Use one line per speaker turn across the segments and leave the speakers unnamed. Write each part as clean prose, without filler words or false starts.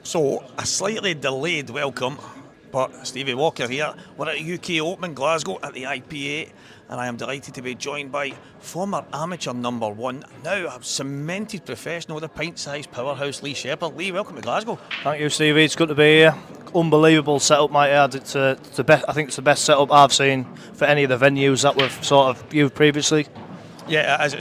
So, a slightly delayed welcome, but Stevie Walker here. We're at the UK Open Glasgow at the IPA, and I am delighted to be joined by former amateur number one, now a cemented professional, the pint-sized powerhouse, Lee Shepherd. Lee, welcome to Glasgow.
Thank you, Stevie. It's good to be here. Unbelievable setup, might add. It's I think it's the best setup I've seen for any of the venues that we've sort of viewed previously.
Yeah, there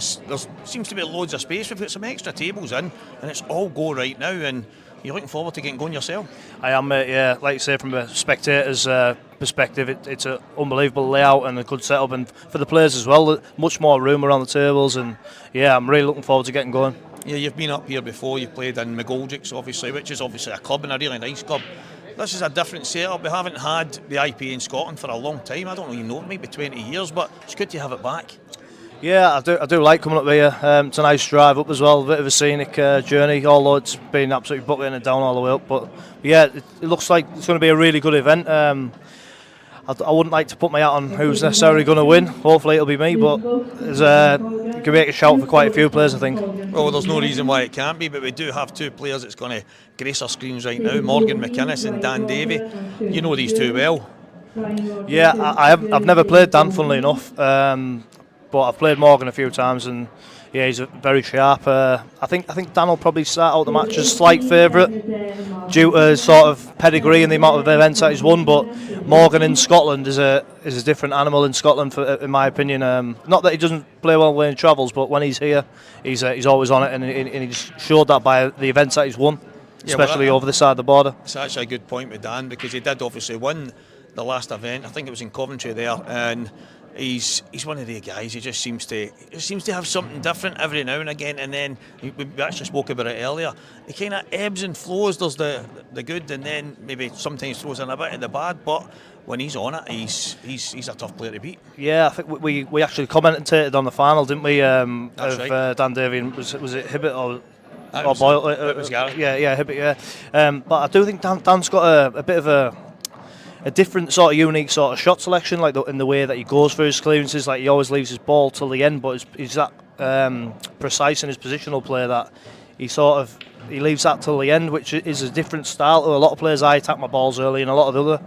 seems to be loads of space. We've got some extra tables in, and it's all go right now, and you're looking forward to getting going yourself?
I am, mate, yeah. Like you say, from a spectator's perspective, it's an unbelievable layout and a good setup, and for the players as well, much more room around the tables, and yeah, I'm really looking forward to getting going.
Yeah, you've been up here before. You've played in McGoldrick's, obviously, which is obviously a club and a really nice club. This is a different setup. We haven't had the IPA in Scotland for a long time. I don't even know, maybe 20 years, but it's good to have it back.
Yeah, I do like coming up here. It's a nice drive up as well, a bit of a scenic journey, although it's been absolutely bucketing it down all the way up. But yeah, it looks like it's going to be a really good event. I wouldn't like to put my hat on who's necessarily going to win. Hopefully it'll be me, but you can make a shout for quite a few players, I think.
Well, there's no reason why it can't be, but we do have two players that's going to grace our screens right now, Morgan McInnes and Dan Davey. You know these two well.
Yeah, I've never played Dan, funnily enough. But I've played Morgan a few times, and yeah, he's very sharp. I think Dan will probably start out the match as slight favourite due to sort of pedigree and the amount of events that he's won. But Morgan in Scotland is a different animal in Scotland, in my opinion. Not that he doesn't play well when he travels, but when he's here, he's always on it, and he's showed that by the events that he's won, especially over this side of the border.
It's actually a good point with Dan, because he did obviously win the last event. I think it was in Coventry there, and He's one of the guys. He just seems to have something different every now and again. And then we actually spoke about it earlier. He kind of ebbs and flows. There's the good, and then maybe sometimes throws in a bit of the bad. But when he's on it, he's a tough player to beat.
Yeah, I think we actually commentated on the final, didn't we?
That's right.
Dan Davey. Was it Hibbett or
Boyle? It was Gareth.
Yeah, Hibbett. Yeah. But I do think Dan's got a bit of a different sort of unique sort of shot selection, like in the way that he goes for his clearances. Like, he always leaves his ball till the end, but he's that precise in his positional play that he leaves that till the end, which is a different style to a lot of players. I attack my balls early, and a lot of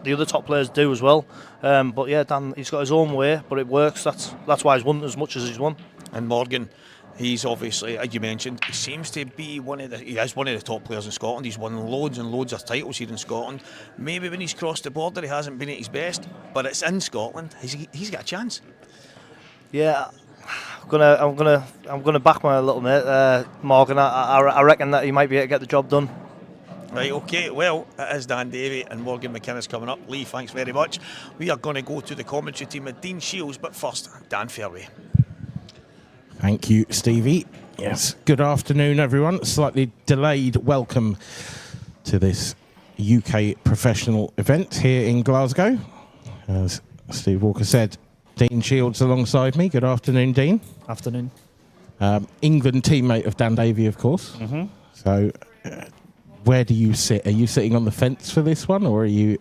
the other top players do as well. But yeah, Dan, he's got his own way, but it works. That's why he's won as much as he's won.
And Morgan, he's obviously, as you mentioned, he seems to be he is one of the top players in Scotland. He's won loads and loads of titles here in Scotland. Maybe when he's crossed the border, he hasn't been at his best, but it's in Scotland. He's got a chance.
Yeah, I'm gonna back my little mate, Morgan. I reckon that he might be able to get the job done.
Right, okay, well, it is Dan Davey and Morgan McInnes coming up. Lee, thanks very much. We are going to go to the commentary team with Dean Shields, but first, Dan Fairway.
Thank you, Stevie. Yes, good afternoon, everyone. Slightly delayed welcome to this UK professional event here in Glasgow. As Steve Walker said, Dean Shields alongside me. Good afternoon, Dean.
Afternoon.
England teammate of Dan Davey, of course.
Mm-hmm.
So, where do you sit? Are you sitting on the fence for this one, or are you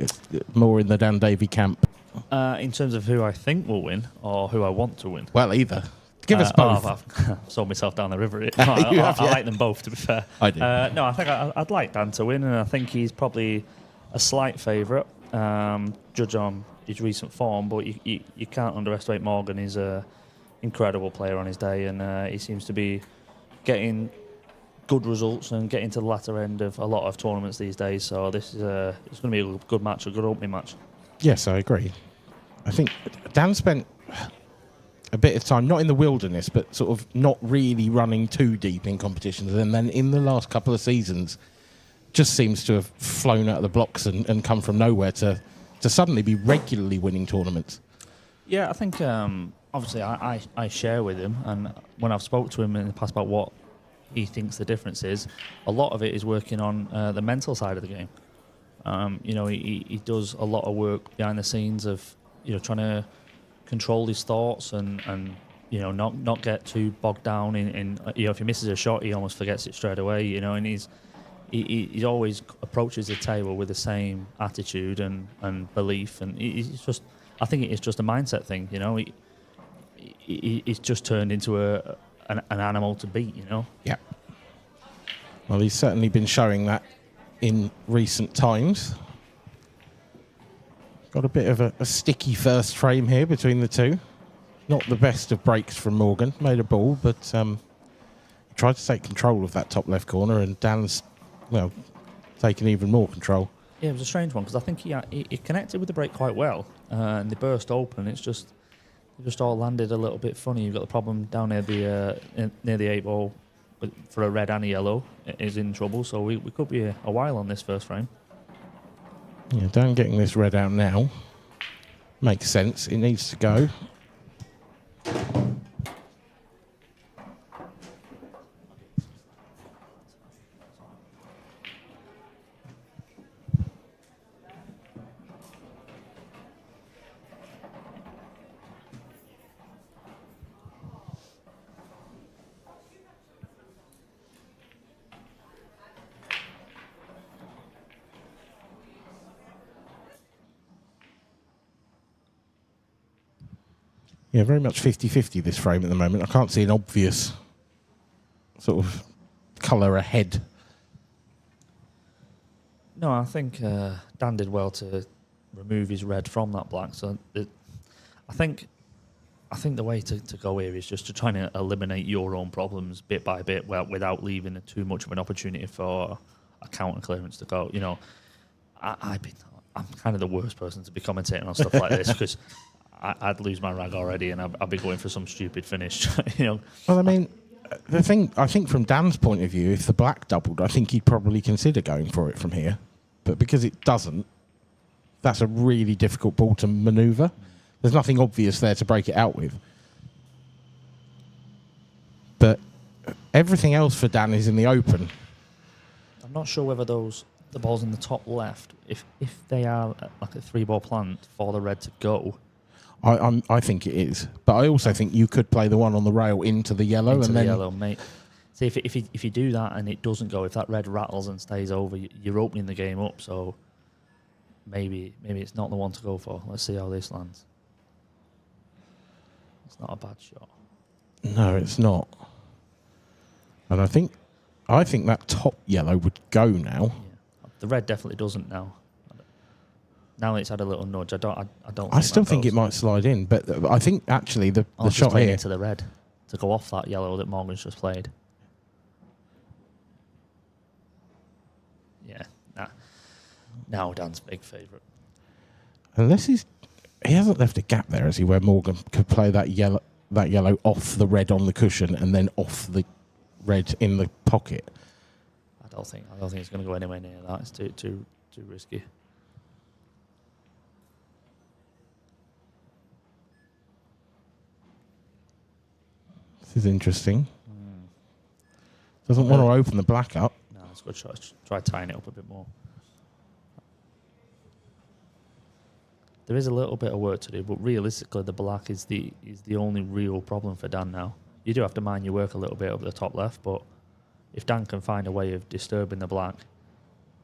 more in the Dan Davey camp?
In terms of who I think will win, or who I want to win?
Well, either. Give us both.
I've sold myself down the river.
I
like them both, to be fair.
I do.
No, I think I'd like Dan to win, and I think he's probably a slight favourite, judge on his recent form, but you can't underestimate Morgan. He's an incredible player on his day, and he seems to be getting good results and getting to the latter end of a lot of tournaments these days. So this is it's going to be a good match, a good opening match.
Yes, I agree. I think Dan spent a bit of time, not in the wilderness, but sort of not really running too deep in competitions. And then in the last couple of seasons, just seems to have flown out of the blocks and come from nowhere to suddenly be regularly winning tournaments.
Yeah, I think obviously I share with him, and when I've spoke to him in the past about what he thinks the difference is, a lot of it is working on the mental side of the game. He does a lot of work behind the scenes of trying to control his thoughts and not get too bogged down in if he misses a shot, he almost forgets it straight away. And he always approaches the table with the same attitude and belief, and I think it's just a mindset thing. He's just turned into an animal to beat.
Yeah. Well, he's certainly been showing that in recent times. Got a bit of a sticky first frame here between the two. Not the best of breaks from Morgan. Made a ball, but tried to take control of that top left corner, and Dan's, well, taken even more control.
Yeah, it was a strange one because I think he connected with the break quite well, and they burst open. It just all landed a little bit funny. You've got the problem down near the 8 ball for a red and a yellow. It is in trouble, so we could be a while on this first frame.
Yeah, Dan getting this red out now makes sense. It needs to go. Yeah, very much 50-50 this frame at the moment. I can't see an obvious sort of colour ahead.
No, I think Dan did well to remove his red from that black. So I think the way to go here is just to try and eliminate your own problems bit by bit, without leaving too much of an opportunity for a counter clearance to go. You know, I'm kind of the worst person to be commentating on stuff like this because I'd lose my rag already, and I'd be going for some stupid finish. You know.
Well, I mean, the thing, I think from Dan's point of view, if the black doubled, I think he'd probably consider going for it from here. But because it doesn't, that's a really difficult ball to manoeuvre. There's nothing obvious there to break it out with. But everything else for Dan is in the open.
I'm not sure whether the balls in the top left, if they are like a 3-ball plant for the red to go.
I think it is, but I also think you could play the one on the rail into the yellow,
into
and
the
then
yellow, mate. See, if you do that and it doesn't go, if that red rattles and stays over, you're opening the game up. So maybe it's not the one to go for. Let's see how this lands. It's not a bad shot.
No, it's not. And I think that top yellow would go now.
Yeah. The red definitely doesn't now. Now it's had a little nudge. I don't.
I still think it might slide in, but I think actually the shot here
into the red to go off that yellow that Morgan's just played. Yeah. Now Dan's big favourite.
Unless he hasn't left a gap there, has he, where Morgan could play that yellow off the red on the cushion and then off the red in the pocket.
I don't think it's going to go anywhere near that. It's too risky.
This is interesting. Doesn't want to open the black up.
No, it's a good shot. Try tying it up a bit more. There is a little bit of work to do, but realistically, the black is the only real problem for Dan now. You do have to mind your work a little bit over the top left, but if Dan can find a way of disturbing the black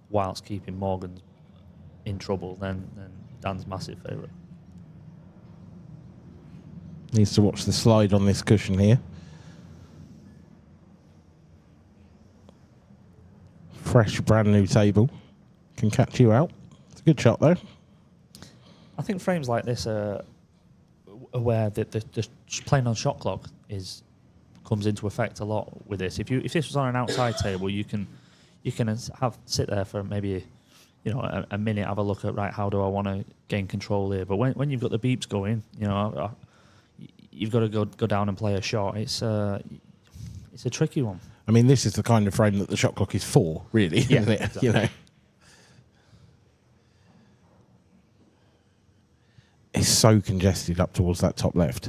whilst keeping Morgan in trouble, then Dan's massive favourite.
Needs to watch the slide on this cushion here. Fresh, brand new table. Can catch you out. It's a good shot, though.
I think frames like this are where the playing on shot clock comes into effect a lot with this. If this was on an outside table, you can sit there for maybe a minute, have a look at, right, how do I want to gain control here. But when you've got the beeps going, you've got to go down and play a shot. It's a tricky one.
I mean, this is the kind of frame that the shot clock is for, really, isn't it?
Exactly.
It's so congested up towards that top left.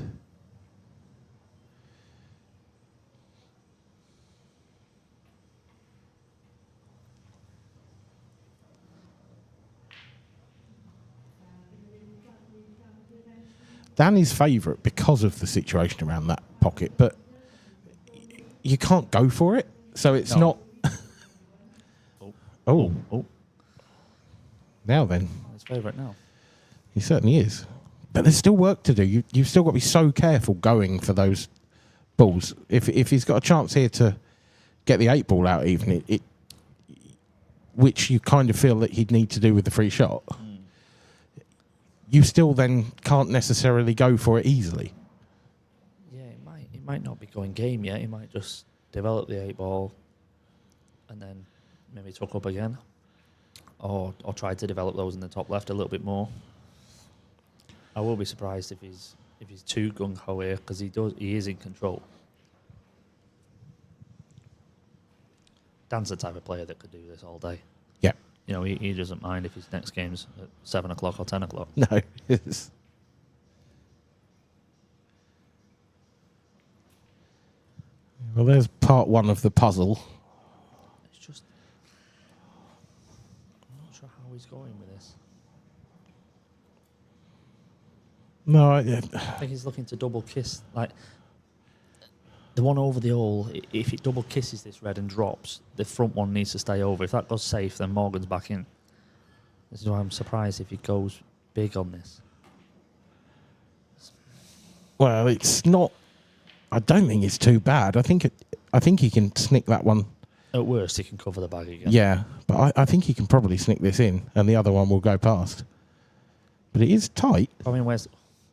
Danny's favourite because of the situation around that pocket, but you can't go for it, so it's not. Oh. Now then.
His favourite now.
He certainly is. But there's still work to do. You've still got to be so careful going for those balls. If he's got a chance here to get the 8 ball out even, which you kind of feel that he'd need to do with the free shot, you still then can't necessarily go for it easily.
Yeah, it might not be going game yet. He might just develop the 8 ball and then maybe tuck up again, or try to develop those in the top left a little bit more. I will be surprised if he's too gung ho here, because he is in control. Dan's the type of player that could do this all day.
Yeah.
You know, he doesn't mind if his next game's at 7 o'clock or 10 o'clock.
No. It's well, there's part 1 of the puzzle.
It's just, I'm not sure how he's going with this.
No,
I think he's looking to double kiss, like the one over the hole. If it double kisses this red and drops, the front one needs to stay over. If that goes safe, then Morgan's back in. This is why I'm surprised if he goes big on this.
well, it's not. I don't think it's too bad. I think he can snick that one.
At worst, he can cover the bag again.
Yeah, but I think he can probably snick this in, and the other one will go past. But it is tight.
I mean, where's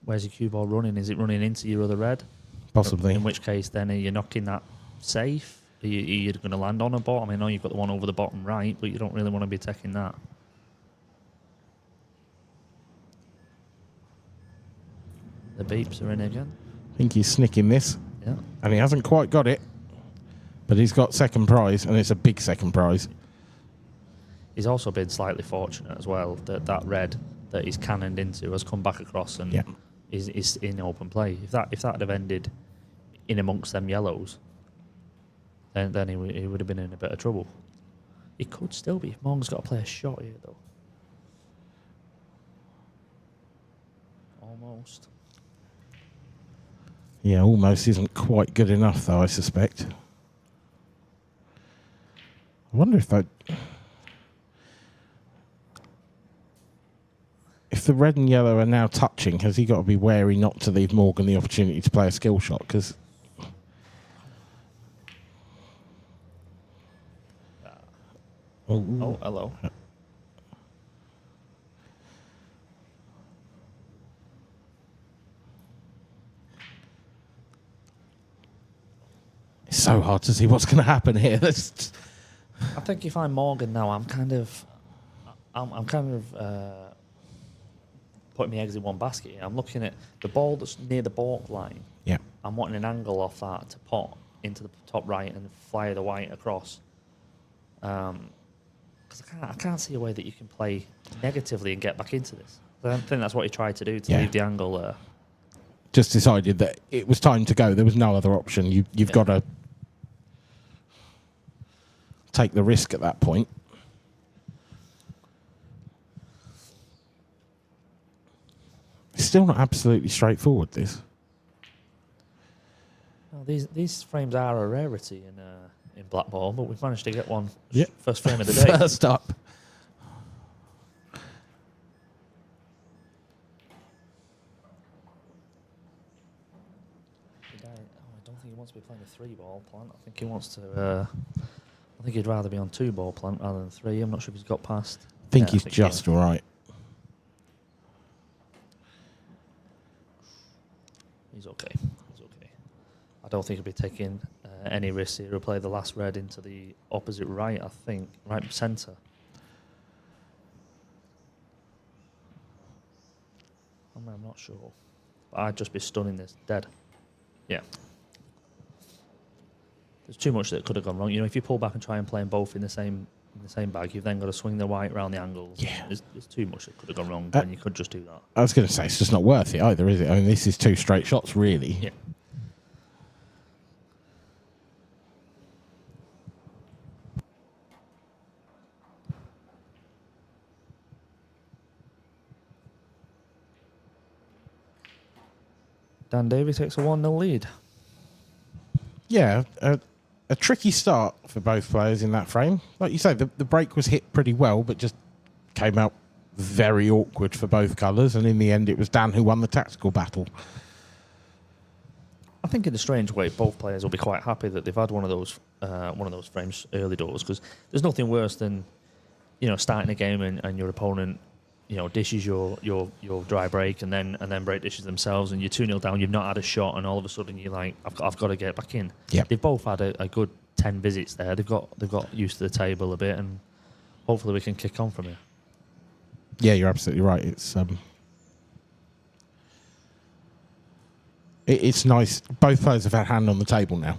your cue ball running? Is it running into your other red?
Possibly.
In which case, then are you knocking that safe? Are you going to land on a bottom? I know you've got the one over the bottom right, but you don't really want to be taking that. The beeps are in again.
I think he's snicking this.
Yeah.
And he hasn't quite got it. But he's got second prize, and it's a big second prize.
He's also been slightly fortunate as well that red that he's cannoned into has come back across and is in open play. If that had have ended in amongst them yellows, then he would have been in a bit of trouble. He could still be. Morgan's got to play a shot here, though. Almost.
Yeah, almost isn't quite good enough, though, I suspect. I wonder if if the red and yellow are now touching, has he got to be wary not to leave Morgan the opportunity to play a skill shot? Because
oh, hello.
it's so hard to see what's going to happen here.
I think if I'm Morgan now, I'm kind of putting my eggs in one basket here. I'm looking at the ball that's near the balk line.
Yeah.
I'm wanting an angle off that to pot into the top right and fly the white across. Because I can't see a way that you can play negatively and get back into this. I think that's what he tried to do to leave the angle there.
Just decided that it was time to go. There was no other option. You've got to take the risk at that point. It's still not absolutely straightforward, this.
Well, these frames are a rarity in blackball, but we've managed to get one first frame of the day.
First up.
I don't think he wants to be playing a 3-ball plant. I think he wants to. I think he'd rather be on 2-ball plant rather than 3. I'm not sure if he's got past.
I think he's just all right.
He's okay. He's okay. I don't think he'll be taking any risks here. He'll play the last red into the opposite right, I think. Right centre. I'm not sure. But I'd just be stunning this. Dead. Yeah. There's too much that could have gone wrong. You know, if you pull back and try and play them both in the same bag, you've then got to swing the white around the angles.
Yeah.
There's too much that could have gone wrong, and you could just do that.
I was going to say, it's just not worth it either, is it? I mean, this is 2 straight shots, really.
Yeah. Dan Davies takes a 1-0 lead.
Yeah, a tricky start for both players in that frame. Like you say, the break was hit pretty well, but just came out very awkward for both colours, and in the end it was Dan who won the tactical battle.
I think in a strange way, both players will be quite happy that they've had one of those one of those frames early doors, because there's nothing worse than starting a game and your opponent dishes your dry break and then break dishes themselves, and you're 2-0 down, you've not had a shot, and all of a sudden you're like, I've got to get back in.
Yep.
They've both had a good 10 visits there. They've got used to the table a bit, and hopefully we can kick on from here.
Yeah, you're absolutely right. It's nice. Both players have had a hand on the table now.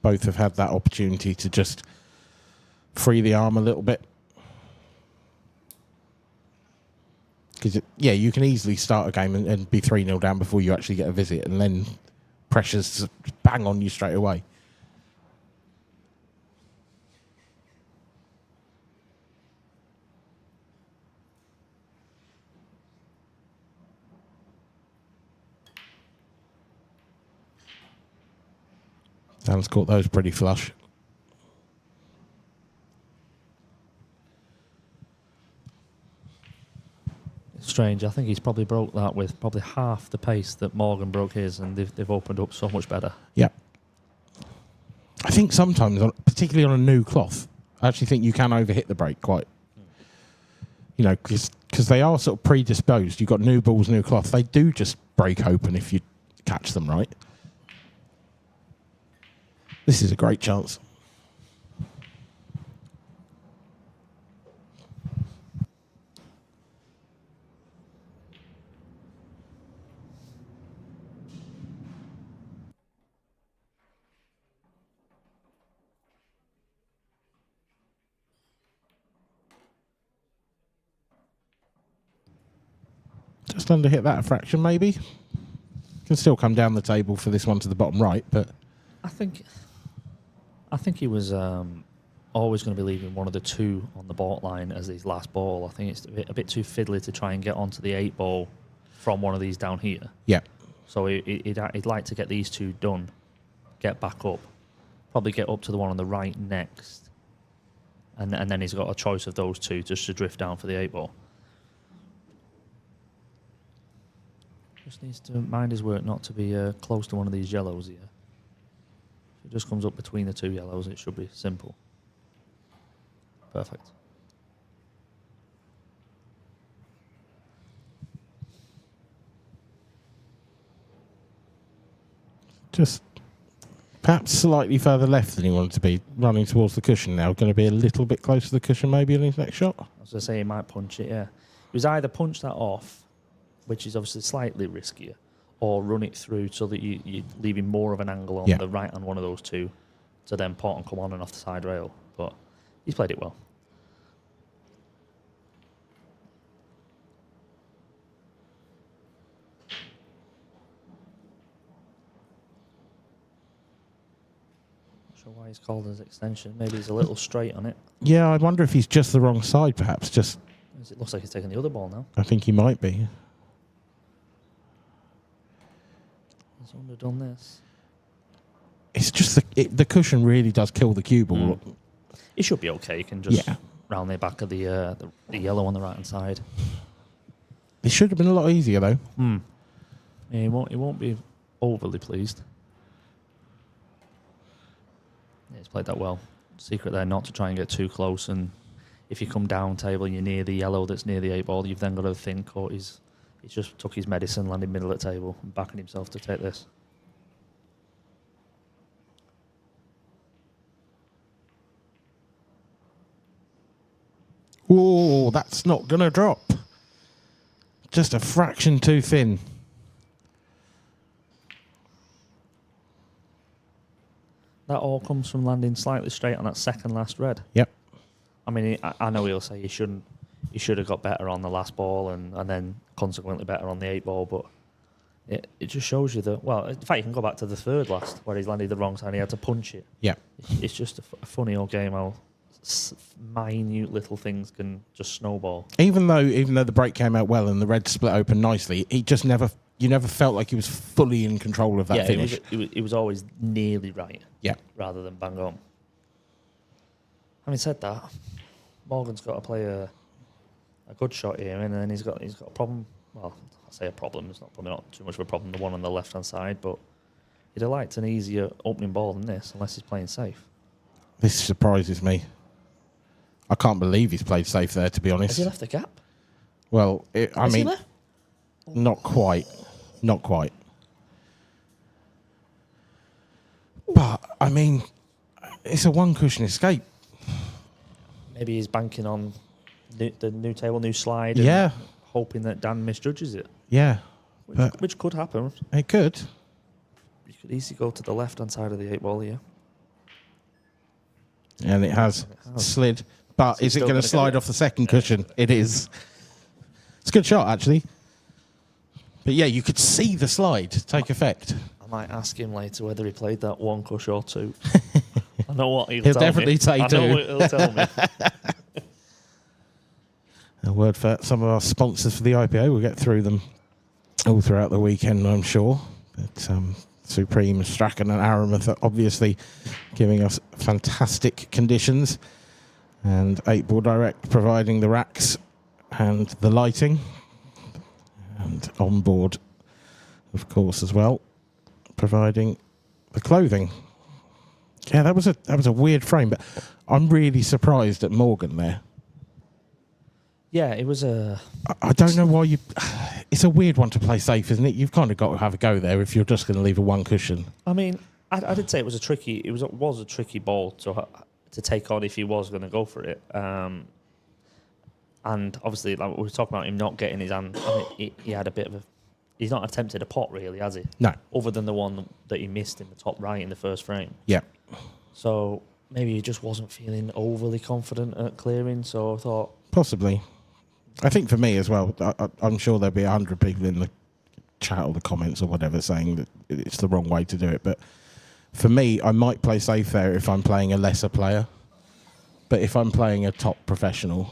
Both have had that opportunity to just free the arm a little bit. Because, you can easily start a game and be 3-0 down before you actually get a visit, and then pressure's bang on you straight away. Dan's caught those pretty flush.
Strange. I think he's probably broke that with probably half the pace that Morgan broke his, and they've opened up so much better.
Yeah. I think sometimes, particularly on a new cloth, I actually think you can overhit the break quite. Because they are sort of predisposed. You've got new balls, new cloth. They do just break open if you catch them right. This is a great chance. Just under hit that a fraction, maybe. Can still come down the table for this one to the bottom right, but
I think he was always going to be leaving one of the two on the baud line as his last ball. I think it's a bit too fiddly to try and get onto the 8 ball from one of these down here.
yeah.
So he'd like to get these two done, get back up, probably get up to the one on the right next, and then he's got a choice of those two just to drift down for the 8 ball. Just needs to mind his work not to be close to one of these yellows here. If it just comes up between the two yellows, it should be simple. Perfect.
Just perhaps slightly further left than he wanted to be, running towards the cushion now. Going to be a little bit closer to the cushion maybe in his next shot.
I was going to say he might punch it, yeah. He was either punch that off, which is obviously slightly riskier, or run it through so that you're leaving more of an angle on the right hand one of those two to then pot and come on and off the side rail. But he's played it well. Not sure why he's called his extension. Maybe he's a little straight on it.
Yeah, I wonder if he's just the wrong side, perhaps.
It looks like he's taking the other ball now.
I think he might be.
He's underdone this.
It's just the cushion really does kill the cue ball.
He should be okay. He can just round the back of the yellow on the right hand side.
It should have been a lot easier though.
Yeah, he won't be overly pleased. Yeah, he's played that well. Secret there not to try and get too close, and if you come down table and you're near the yellow that's near the 8 ball, you've then got to think, he's just took his medicine, landed middle of the table, and backing himself to take this.
Oh, that's not going to drop. Just a fraction too thin.
That all comes from landing slightly straight on that second last red.
Yep.
I mean, I know he'll say he should have got better on the last ball and then consequently better on the 8 ball, but it just shows you that, well, in fact, you can go back to the third last where he's landed the wrong side and he had to punch it.
Yeah.
It's just a funny old game how minute little things can just snowball.
Even though the break came out well and the red split open nicely, you never felt like he was fully in control of that finish.
It was always nearly right.
Yeah.
Rather than bang on. Having said that, Morgan's got to play a good shot here, and then he's got a problem. Well, I say a problem. It's probably not too much of a problem. The one on the left hand side, but He'd have liked an easier opening ball than this, unless he's playing safe.
This surprises me. I can't believe he's played safe there, to be honest.
Has he left the gap?
Well, I
Has he
mean,
left?
not quite. Not quite. But, I mean, it's a one-cushion escape.
Maybe he's banking on the new table, new slide.
Yeah.
And hoping that Dan misjudges it.
Yeah.
Which could happen.
It could.
You could easily go to the left-hand side of the 8 ball here.
And it has slid. But
So
is it
still
going to
gonna
slide
get it?
off the second cushion? It is. It's a good shot, actually. But yeah, you could see the slide take effect.
I might ask him later whether he played that one cush or two. I know what he'll
He'll
tell
definitely
me.
say
I know
two.
what he'll tell me.
A word for some of our sponsors for the IPA. We'll get through them all throughout the weekend, I'm sure. But Supreme, Strachan and Aramuth are obviously giving us fantastic conditions. And 8 Ball Direct providing the racks and the lighting. And on board, of course, as well, providing the clothing. Yeah, that was a weird frame, but I'm really surprised at Morgan there.
Yeah, it was a...
I don't know why you... It's a weird one to play safe, isn't it? You've kind of got to have a go there if you're just going to leave a one cushion.
I mean, I did say it was a tricky... It was a tricky ball to take on if he was going to go for it. And obviously, like we were talking about him not getting his hand. I mean, he had a bit of a... He's not attempted a pot, really, has he?
No.
Other than the one that he missed in the top right in the first frame.
Yeah.
So maybe he just wasn't feeling overly confident at clearing. So I thought...
Possibly. I think for me as well, I'm sure there'll be 100 people in the chat or the comments or whatever saying that it's the wrong way to do it. But for me, I might play safe there if I'm playing a lesser player. But if I'm playing a top professional,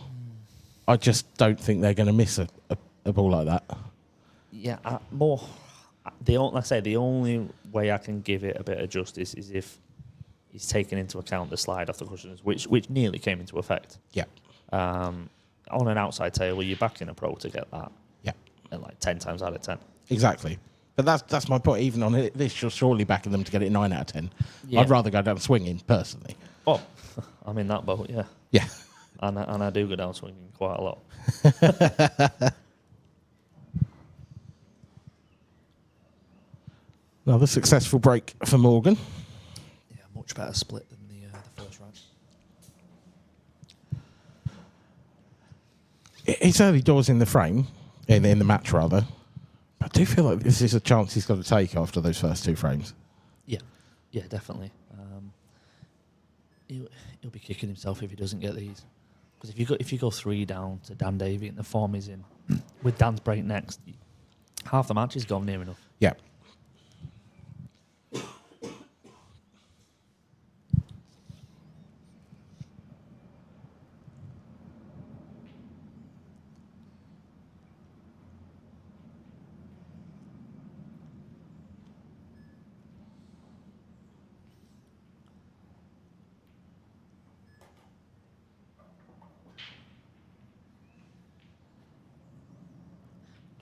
I just don't think they're going to miss a ball like that.
Yeah, like I say, the only way I can give it a bit of justice is if he's taken into account the slide off the cushions, which nearly came into effect.
Yeah.
On an outside table, you're backing a pro to get that.
Yeah.
And like 10 times out of 10.
Exactly. But that's my point. Even on this, you're surely backing them to get it 9 out of 10.
Yeah.
I'd rather go down swinging, personally.
Oh, I'm in that boat, yeah.
Yeah.
And I do go down swinging quite a lot.
Another successful break for Morgan.
Yeah, much better split than the first round.
It's early doors in the frame, in the match rather. I do feel like this is a chance he's got to take after those first 2 frames.
Yeah, definitely. He'll be kicking himself if he doesn't get these. Because if you go 3 down to Dan Davey and the form is in, with Dan's break next, half the match is gone near enough.
Yeah.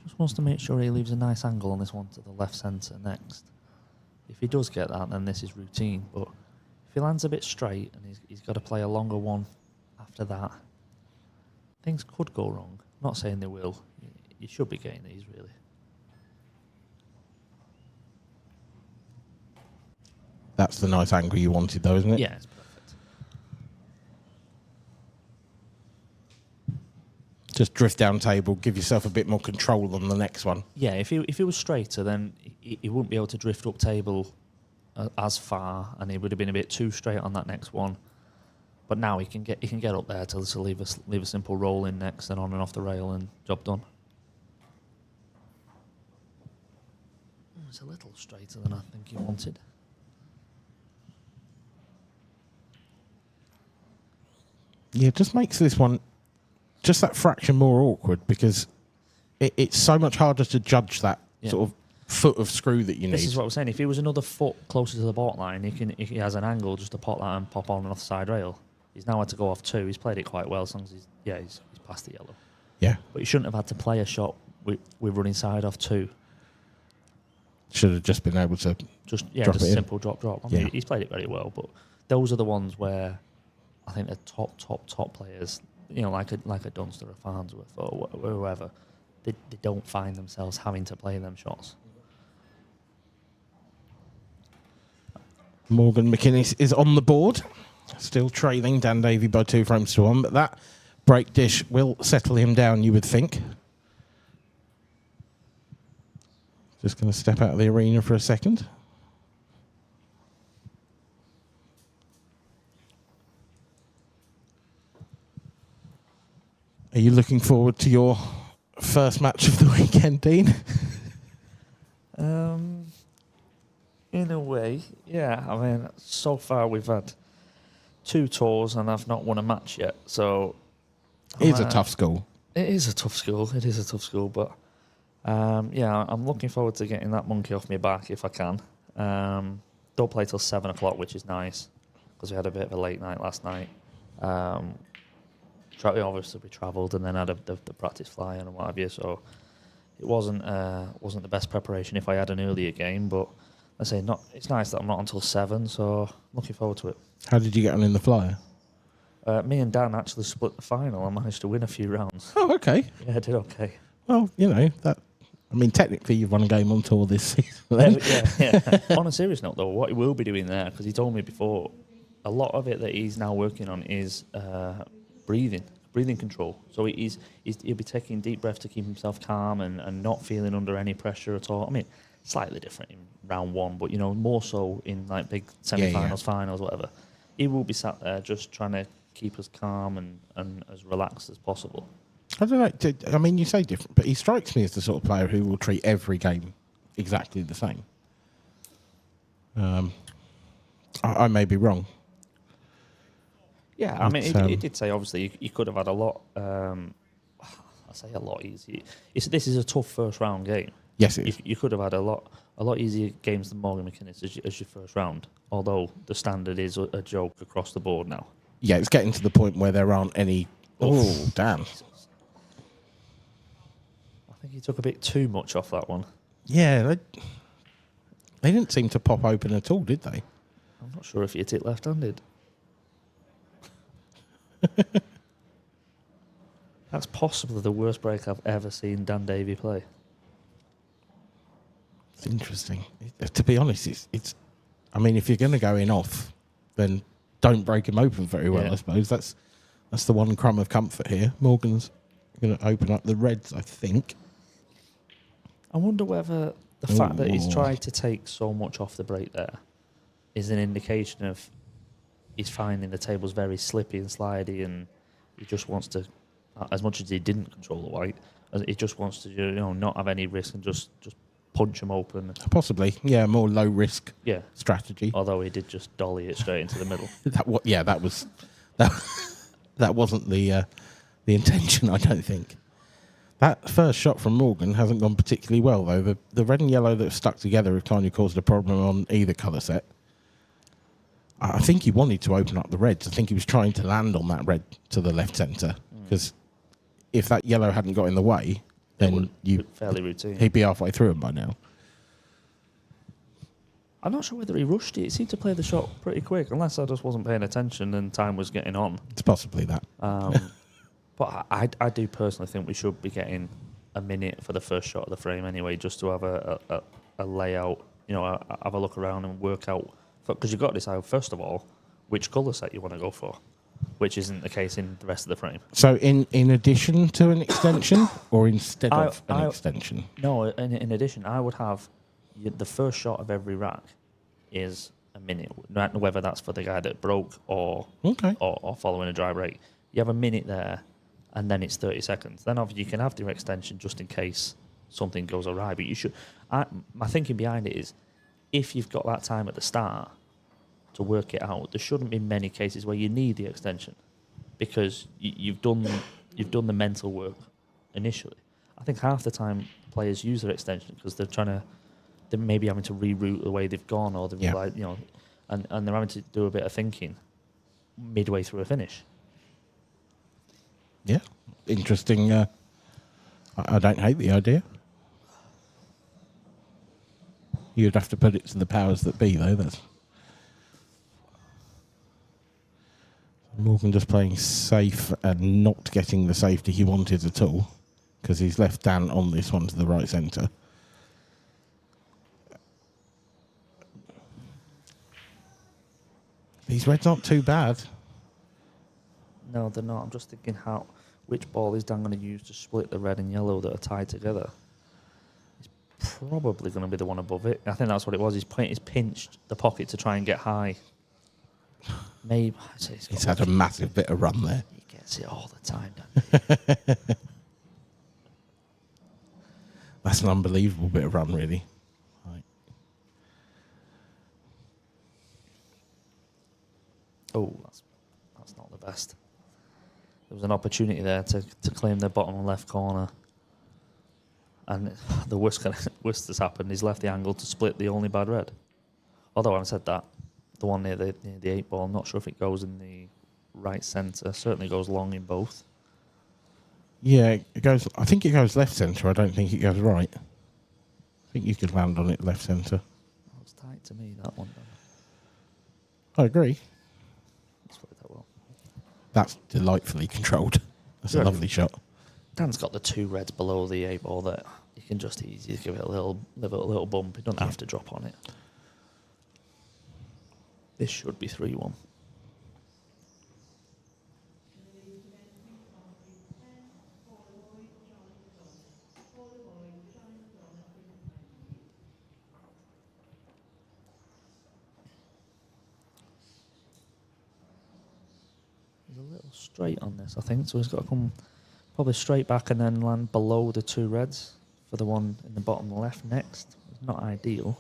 Just wants to make sure he leaves a nice angle on this one to the left centre next. If he does get that, then this is routine. But if he lands a bit straight and he's got to play a longer one after that, things could go wrong. Not saying they will. You should be getting these, really.
That's the nice angle you wanted, though, isn't it?
Yeah, it's perfect.
Just drift down table, give yourself a bit more control on the next one.
Yeah, if he was straighter, then he wouldn't be able to drift up table as far, and he would have been a bit too straight on that next one. But now he can get up there to leave a simple roll in next and on and off the rail, and job done. It's a little straighter than I think he wanted.
Yeah, it just makes this one just that fraction more awkward because it's so much harder to judge that sort of foot of screw that you need.
This is what I was saying. If he was another foot closer to the baulk line, he has an angle just to pop that and pop on and off the side rail. He's now had to go off 2. He's played it quite well as long as he's past the yellow.
Yeah.
But he shouldn't have had to play a shot with running side off 2.
should have just been able to
Just
drop
just
it in.
simple drop. I mean,
Yeah.
he's played it very well, but those are the ones where I think the top players, like a Dunster or Farnsworth or whoever, they don't find themselves having to play them shots.
Morgan McInnes is on the board, still trailing Dan Davey by 2 frames to 1, but that break dish will settle him down, you would think. Just going to step out of the arena for a second. Are you looking forward to your first match of the weekend, Dean?
In a way, yeah. I mean, so far we've had 2 tours and I've not won a match yet. So
It is a tough school.
It is a tough school. But yeah, I'm looking forward to getting that monkey off my back if I can. Don't play till 7 o'clock, which is nice because we had a bit of a late night last night. Obviously we travelled and then had the practice flying and what have you. So it wasn't the best preparation if I had an earlier game, but I say it's nice that I'm not until 7, so looking forward to it.
How did you get on in the flyer?
Me and Dan actually split the final. I managed to win a few rounds.
Oh, okay.
Yeah, I did okay.
Well, technically you've won a game on tour this season. Then.
Yeah. On a serious note, though, what he will be doing there, because he told me before, a lot of it that he's now working on is breathing control. So he'll be taking deep breath to keep himself calm and not feeling under any pressure at all. I mean, slightly different in round 1, but more so in like big semi-finals, finals, whatever. He will be sat there just trying to keep us calm and as relaxed as possible.
I don't know. I mean, you say different, but he strikes me as the sort of player who will treat every game exactly the same. I may be wrong.
Yeah, I mean, he did say obviously he could have had a lot. I say a lot easier. This is a tough first round game.
Yes, it is.
You could have had a lot easier games than Morgan McInnes as your first round. Although the standard is a joke across the board now.
Yeah, it's getting to the point where there aren't any. Oh, damn.
I think he took a bit too much off that one.
Yeah, they didn't seem to pop open at all, did they?
I'm not sure if he hit it left-handed. That's possibly the worst break I've ever seen Dan Davey play.
It's interesting. To be honest, it's. I mean, if you're going to go in off, then don't break him open very well.
Yeah.
I suppose that's the one crumb of comfort here. Morgan's going to open up the reds, I think.
I wonder whether the fact that he's tried to take so much off the break there is an indication of he's finding the tables very slippy and slidey, and he just wants to, as much as he didn't control the white, he just wants to not have any risk and just punch them open.
Possibly, yeah, more low risk strategy.
Although he did just dolly it straight into the middle.
That wasn't the intention, I don't think. That first shot from Morgan hasn't gone particularly well, though. The red and yellow that have stuck together have kind of caused a problem on either colour set. I think he wanted to open up the reds. I think he was trying to land on that red to the left centre, because if that yellow hadn't got in the way, then
fairly routine.
He'd be halfway through them by now.
I'm not sure whether he rushed it. He seemed to play the shot pretty quick, unless I just wasn't paying attention and time was getting on.
It's possibly that.
But I do personally think we should be getting a minute for the first shot of the frame anyway, just to have a layout, have a look around and work out. Because you've got to decide, first of all, which colour set you want to go for, which isn't the case in the rest of the frame.
So in addition to an extension or instead of an extension?
No, in addition, I would have the first shot of every rack is a minute, whether that's for the guy that broke or following a dry break. You have a minute there, and then it's 30 seconds. Then obviously you can have the extension just in case something goes awry. But you should. My thinking behind it is, if you've got that time at the start to work it out, there shouldn't be many cases where you need the extension, because you've done the mental work initially. I think half the time players use their extension because they're maybe having to reroute the way they've gone, or they've and they're having to do a bit of thinking midway through a finish.
Yeah, interesting. I don't hate the idea. You'd have to put it to the powers that be, though. That's Morgan just playing safe and not getting the safety he wanted at all, because he's left Dan on this one to the right centre. These reds aren't too bad.
No, they're not. I'm just thinking which ball is Dan going to use to split the red and yellow that are tied together? It's probably going to be the one above it. I think that's what it was. He's pinched the pocket to try and get high. Maybe.
He's had a massive bit of run there.
He gets it all the time, doesn't he?
That's an unbelievable bit of run, really. Right.
Oh, that's not the best. There was an opportunity there to claim the bottom left corner. And the worst that's happened, he's left the angle to split the only bad red. Although, having said that, the one near the 8 ball, I'm not sure if it goes in the right centre. Certainly goes long in both.
Yeah, it goes. I think it goes left centre. I don't think it goes right. I think you could land on it left centre.
That was tight to me, that one.
I agree.
That's played that well.
That's delightfully controlled. That's a lovely shot.
Dan's got the 2 reds below the 8 ball that you can just easily give it a little bump. You don't have to drop on it. This should be 3-1. He's a little straight on this, I think, so he's got to come probably straight back and then land below the 2 reds for the one in the bottom left next. It's not ideal.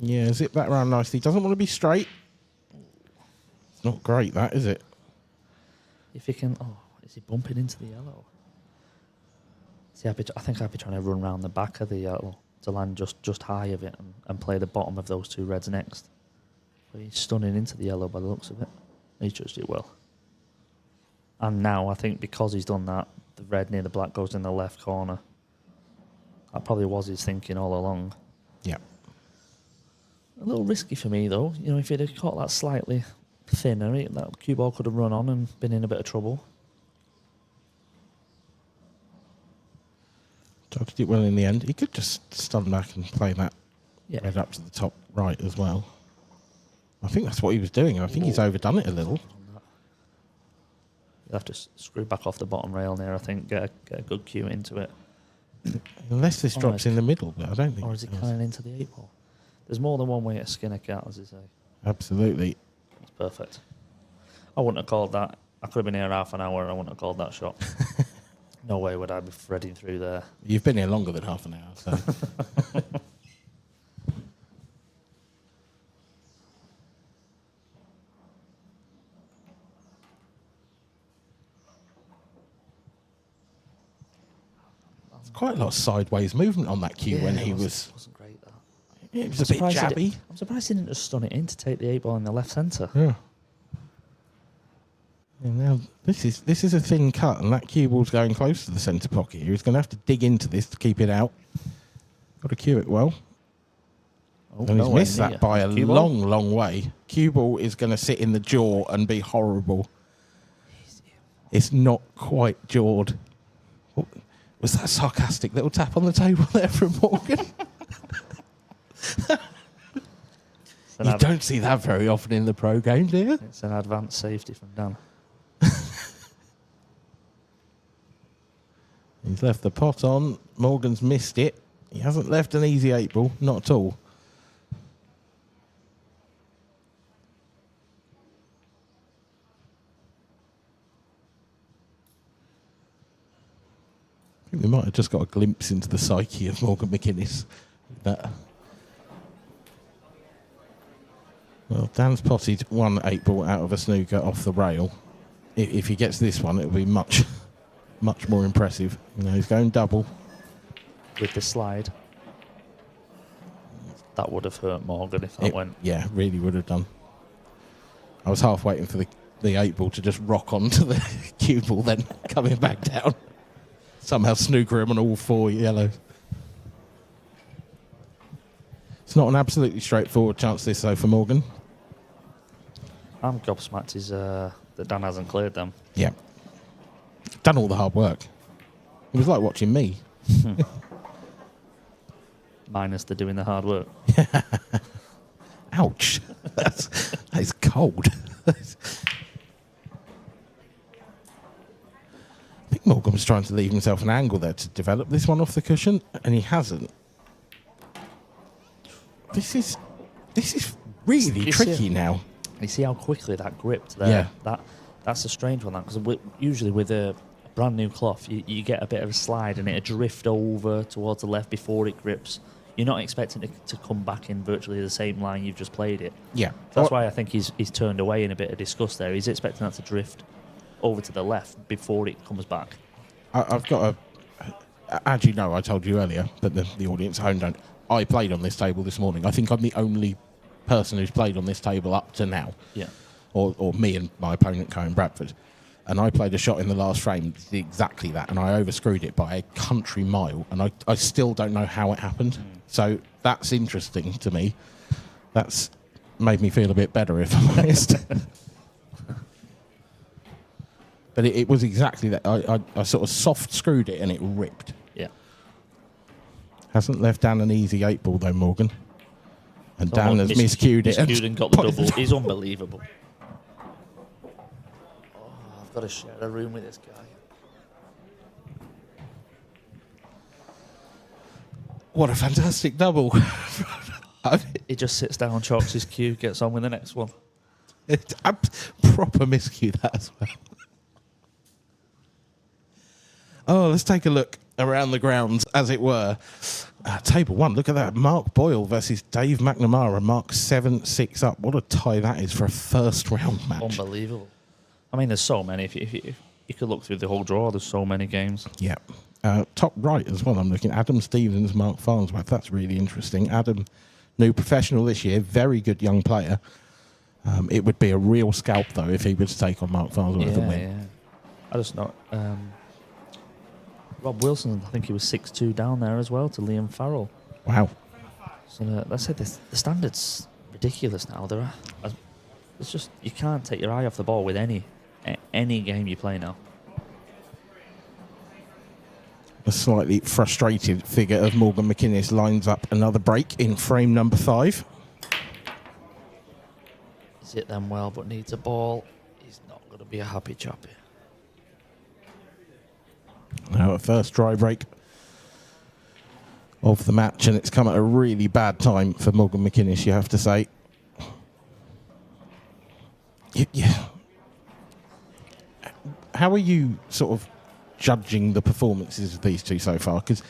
Yeah, zip that round nicely. Doesn't want to be straight. It's not great, that, is it?
If he can... Oh, is he bumping into the yellow? See, I think I'd be trying to run round the back of the yellow to land just high of it and play the bottom of those 2 reds next. But he's stunning into the yellow by the looks of it. He judged it well. And now, I think because he's done that, the red near the black goes in the left corner. That probably was his thinking all along.
Yeah.
A little risky for me, though. You know, if he'd have caught that slightly thinner, that cue ball could have run on and been in a bit of trouble.
Judged it well in the end. He could just stun back and play that red up to the top right as well. I think that's what he was doing. I think he's overdone it a little.
You'll have to screw back off the bottom rail there, I think, get a good cue into it.
Unless this drops in the middle, but I don't think.
Or is it coming into the 8 ball? There's more than one way to skin a cat, as they say.
Absolutely.
It's perfect. I wouldn't have called that. I could have been here half an hour and I wouldn't have called that shot. No way would I be threading through there.
You've been here longer than half an hour, so. There's quite a lot of sideways movement on that cue when he was.
Wasn't great, that.
It was a bit jabby.
I'm surprised he didn't just stun it in to take the 8 ball in the left centre.
Yeah. And now this is a thin cut, and that cue ball's going close to the centre pocket. He's going to have to dig into this to keep it out. Got to cue it well.
Oh,
and he's missed that by a long, long way. Cue ball is going to sit in the jaw and be horrible. It's not quite jawed. Was that a sarcastic little tap on the table there from Morgan? You don't see that very often in the pro game, do you?
It's an advanced safety from Dan.
He's left the pot on. Morgan's missed it. He hasn't left an easy 8 ball, not at all. I think we might have just got a glimpse into the psyche of Morgan McInnes. Well, Dan's potted 1 8 ball out of a snooker off the rail. If he gets this one, it'll be much more impressive. You know, he's going double.
With the slide. That would have hurt Morgan if that went.
Yeah, really would have done. I was half waiting for the 8 ball to just rock onto the cue ball, then coming back down. somehow snooker him on all 4 yellows. It's not an absolutely straightforward chance this though for Morgan.
I'm gobsmacked that Dan hasn't cleared them.
Yeah. Done all the hard work. It was like watching me.
Minus the doing the hard work.
Ouch. That's cold. I think Morgan was trying to leave himself an angle there to develop this one off the cushion, and he hasn't. This is really tricky now.
You see how quickly that gripped there?
Yeah.
That's a strange one, because usually with a brand new cloth, you get a bit of a slide and it'll drift over towards the left before it grips. You're not expecting it to come back in virtually the same line you've just played it.
Yeah.
That's why I think he's turned away in a bit of disgust there. He's expecting that to drift over to the left before it comes back.
I've got as you know, I told you earlier, but the audience at home don't. I played on this table this morning. I think I'm the only person who's played on this table up to now.
Yeah.
Or me and my opponent, Cohen Bradford. And I played a shot in the last frame, exactly that, and I overscrewed it by a country mile, and I still don't know how it happened. So that's interesting to me. That's made me feel a bit better, if I'm honest. But it was exactly that. I sort of soft screwed it and it ripped.
Yeah.
Hasn't left Dan an easy 8-ball though, Morgan. And Dan has miscued it.
Miscued and got the double. He's unbelievable. Oh, I've got to share a room with this guy.
What a fantastic double.
He just sits down, chalks his cue, gets on with the next one.
I proper miscue that as well. Oh, let's take a look around the grounds, as it were. Table 1, look at that. Mark Boyle versus Dave McNamara. Mark 7-6 up. What a tie that is for a first round match.
Unbelievable. I mean, there's so many. If you could look through the whole draw, there's so many games.
Yeah. Top right as well, I'm looking. Adam Stevens, Mark Farnsworth. That's really interesting. Adam, new professional this year. Very good young player. It would be a real scalp, though, if he would take on Mark Farnsworth and win.
Yeah. I just know. Rob Wilson, I think he was 6-2 down there as well to Liam Farrell.
Wow.
So let's say the standard's ridiculous now. It's just you can't take your eye off the ball with any game you play now.
A slightly frustrated figure of Morgan McInnes lines up another break in frame number 5.
He's hit them well, but needs a ball. He's not going to be a happy chappy.
Now a first dry break of the match, and it's come at a really bad time for Morgan McInnes, you have to say. Yeah. How are you sort of judging the performances of these two so far? Because,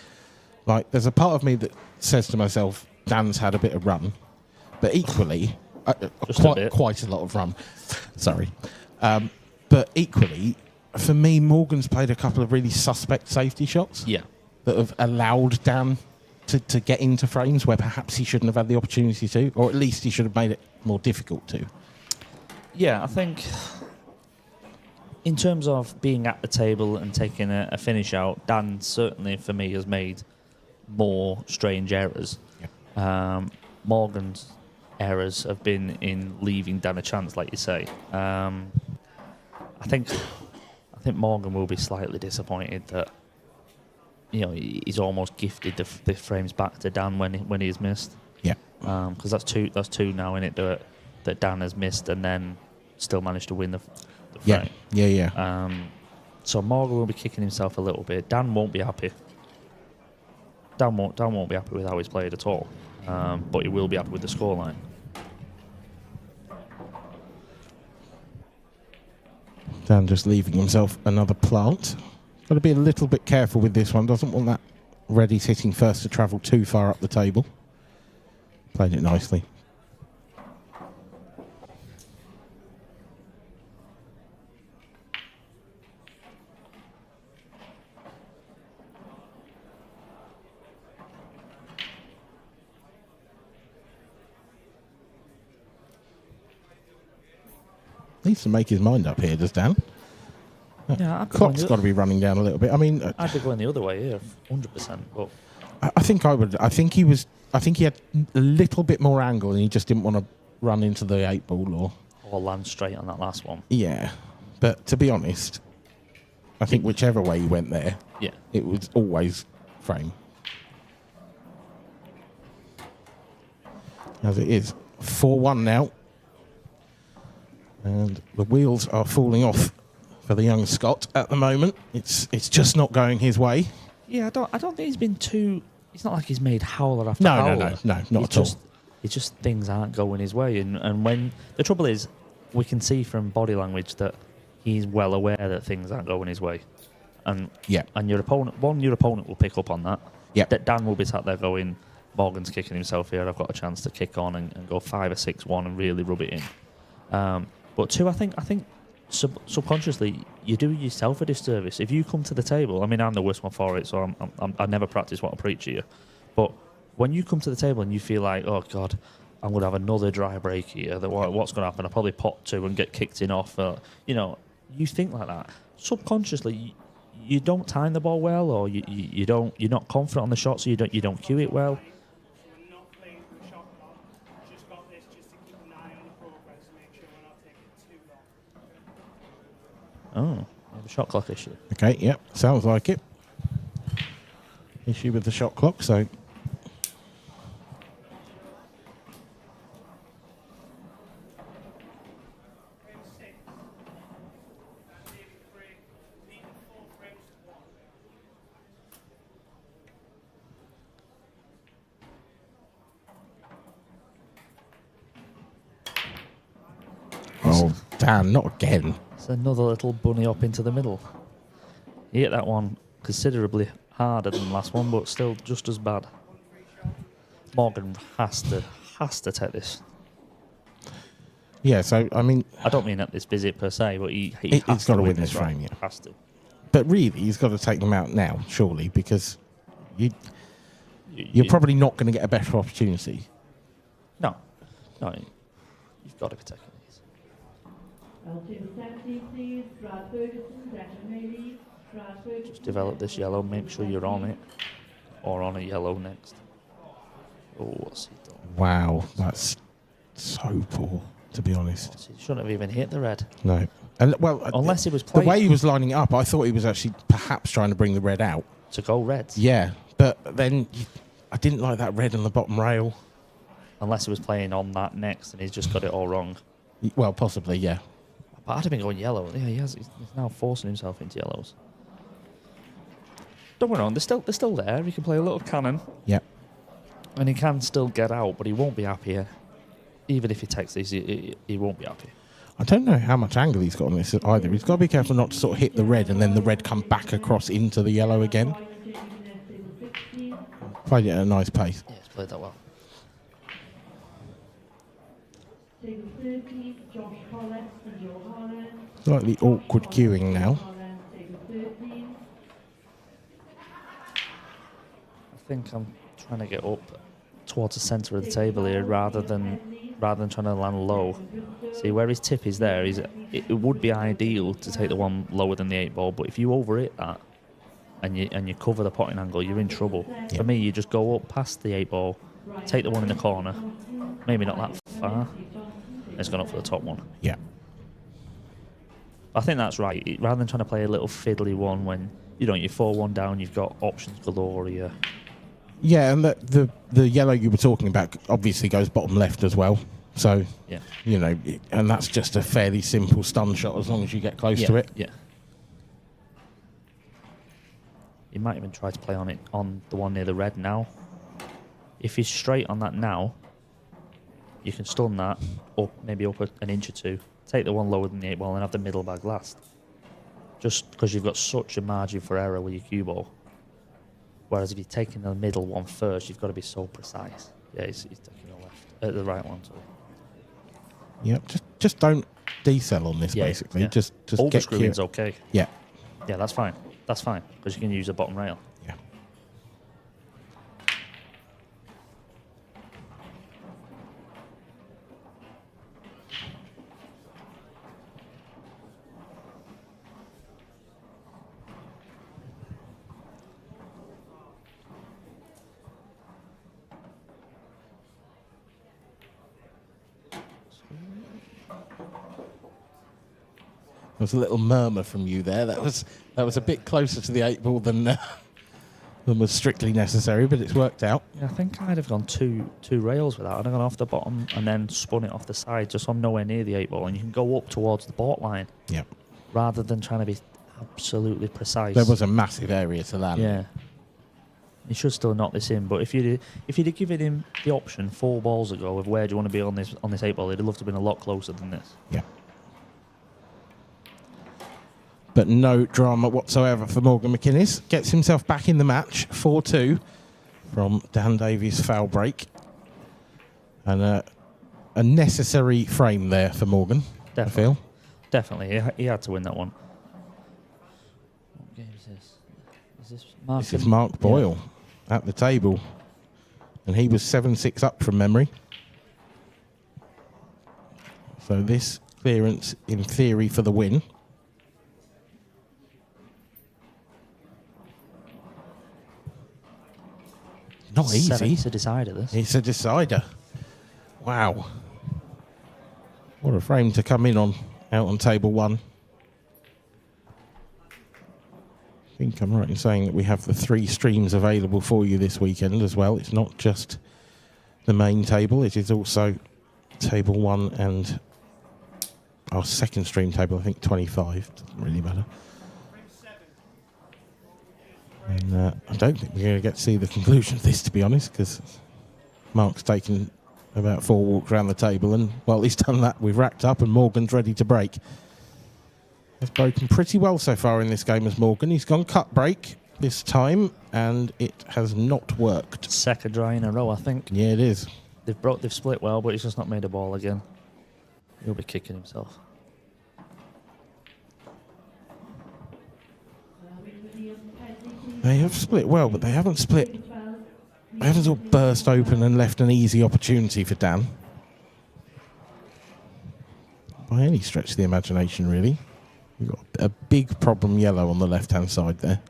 like, there's a part of me that says to myself, Dan's had a bit of run, but equally, quite a lot of run. Sorry. But equally, for me, Morgan's played a couple of really suspect safety shots.
Yeah.
That have allowed Dan to get into frames where perhaps he shouldn't have had the opportunity to, or at least he should have made it more difficult to.
Yeah, I think in terms of being at the table and taking a finish out, Dan certainly, for me, has made more strange errors. Yeah. Morgan's errors have been in leaving Dan a chance, like you say. I think Morgan will be slightly disappointed that he's almost gifted the frames back to Dan when he's missed.
Yeah.
Because that's two now in it that Dan has missed and then still managed to win the frame.
Yeah.
So Morgan will be kicking himself a little bit. Dan won't be happy. Dan won't be happy with how he's played at all. But he will be happy with the scoreline.
Dan just leaving himself another plant. Got to be a little bit careful with this one. Doesn't want that ready sitting first to travel too far up the table. Played it nicely. Needs to make his mind up here, does Dan?
Yeah,
Clock's got to be running down a little bit. I mean,
I'd be going the other way here, 100%. But
I think I would. I think he had a little bit more angle, and he just didn't want to run into the 8-ball
or land straight on that last one.
Yeah, but to be honest, I think whichever way he went there,
Yeah,
it was always frame. As it is, 4-1 now, and the wheels are falling off for the young Scot at the moment. It's just not going his way.
Yeah, I don't think he's been too. It's not like he's made howler after howler.
No, not at all.
It's just things aren't going his way, and when the trouble is, we can see from body language that he's well aware that things aren't going his way, and your opponent will pick up on that.
Yeah,
Dan will be sat there going, Morgan's kicking himself here. I've got a chance to kick on and go 5 or 6-1 and really rub it in. But 2, I think subconsciously you do yourself a disservice if you come to the table. I mean, I'm the worst one for it, so I never practice what I preach here. But when you come to the table and you feel like, oh God, I'm going to have another dry break here, what's going to happen? I'll probably pot 2 and get kicked in off. You think like that. Subconsciously, you don't time the ball well, or you're not confident on the shot, so you don't cue it well. Oh, I have a shot clock issue.
Okay, yep, sounds like it. Issue with the shot clock, so. Oh, damn, not again.
It's another little bunny up into the middle. He hit that one considerably harder than the last one, but still just as bad. Morgan has to take this.
Yeah, so, I mean...
I don't mean at this visit per se, but he's
got to win this frame, yeah.
Has to.
But really, he's got to take them out now, surely, because you're probably not going to get a better opportunity.
No, you've got to be taking these. Just develop this yellow, make sure you're on it, or on a yellow next. Oh, what's he done?
Wow, that's so poor, to be honest.
He shouldn't have even hit the red.
No. And, well,
unless he was playing.
The way he was lining it up, I thought he was actually perhaps trying to bring the red out.
To go reds?
Yeah, but then I didn't like that red on the bottom rail.
Unless he was playing on that next and he's just got it all wrong.
Well, possibly, yeah.
But I'd have been going yellow. Yeah, he's now forcing himself into yellows. Don't get me wrong, they're still there. He can play a little cannon.
Yeah.
And he can still get out, but he won't be happy. Even if he takes these, he won't be happy.
I don't know how much angle he's got on this either. He's got to be careful not to sort of hit the red and then the red come back across into the yellow again. Played it at a nice pace.
Yeah, he's played that well.
Slightly awkward queuing now.
I think I'm trying to get up towards the centre of the table here rather than trying to land low. See where his tip is there. It would be ideal to take the one lower than the 8-ball, but if you overhit that and you cover the potting angle, you're in trouble.
Yep.
For me, you just go up past the 8-ball, take the one in the corner, maybe not that far. It's gone up for the top one.
Yeah.
I think that's right. Rather than trying to play a little fiddly one when you're 4-1 down, you've got options galore here.
Yeah, and the yellow you were talking about obviously goes bottom left as well. So,
yeah,
and that's just a fairly simple stun shot as long as you get close to it.
Yeah. You might even try to play on the one near the red now. If he's straight on that now, you can stun that up, maybe up an inch or two. Take the one lower than the 8-ball and have the middle bag last. Just because you've got such a margin for error with your cue ball. Whereas if you're taking the middle one first, you've got to be so precise. Yeah, he's taking the right one. Sorry.
Yeah, just don't decel on this, basically.
Yeah.
Just
over screwing's okay.
Yeah.
Yeah, that's fine. That's fine, because you can use the bottom rail.
Yeah. There was a little murmur from you there. That was a bit closer to the 8 ball than was strictly necessary, but it's worked out.
Yeah, I think I'd have gone two rails with that. I'd have gone off the bottom and then spun it off the side, just on nowhere near the 8 ball, and you can go up towards the baulk line.
Yeah.
Rather than trying to be absolutely precise.
There was a massive area to land.
Yeah. He should still knock this in, but if you'd have given him the option 4 balls ago of where do you want to be on this 8 ball, he'd have loved to have been a lot closer than this.
Yeah. But no drama whatsoever for Morgan McInnes. Gets himself back in the match, 4-2 from Dan Davies' foul break. And a necessary frame there for Morgan,
Definitely.
I feel.
Definitely, he had to win that one. What game is this? Is this Mark?
This is Mark Boyle at the table. And he was 7-6 up from memory. So this clearance, in theory, for the win. Not easy.
It's a decider, this.
It's a decider. Wow. What a frame to come in on, out on table 1. I think I'm right in saying that we have the 3 streams available for you this weekend as well. It's not just the main table, it is also table 1 and our second stream table, I think 25. Doesn't really matter. And I don't think we're going to get to see the conclusion of this, to be honest, because Mark's taken about 4 walks around the table, and while he's done that, we've racked up, and Morgan's ready to break. He's broken pretty well so far in this game as Morgan. He's gone cut break this time, and it has not worked.
Second dry in a row, I think.
Yeah, it is.
They've split well, but he's just not made a ball again. He'll be kicking himself.
They have split well, but they haven't split. They haven't sort of burst open and left an easy opportunity for Dan. By any stretch of the imagination, really. We've got a big problem yellow on the left-hand side there.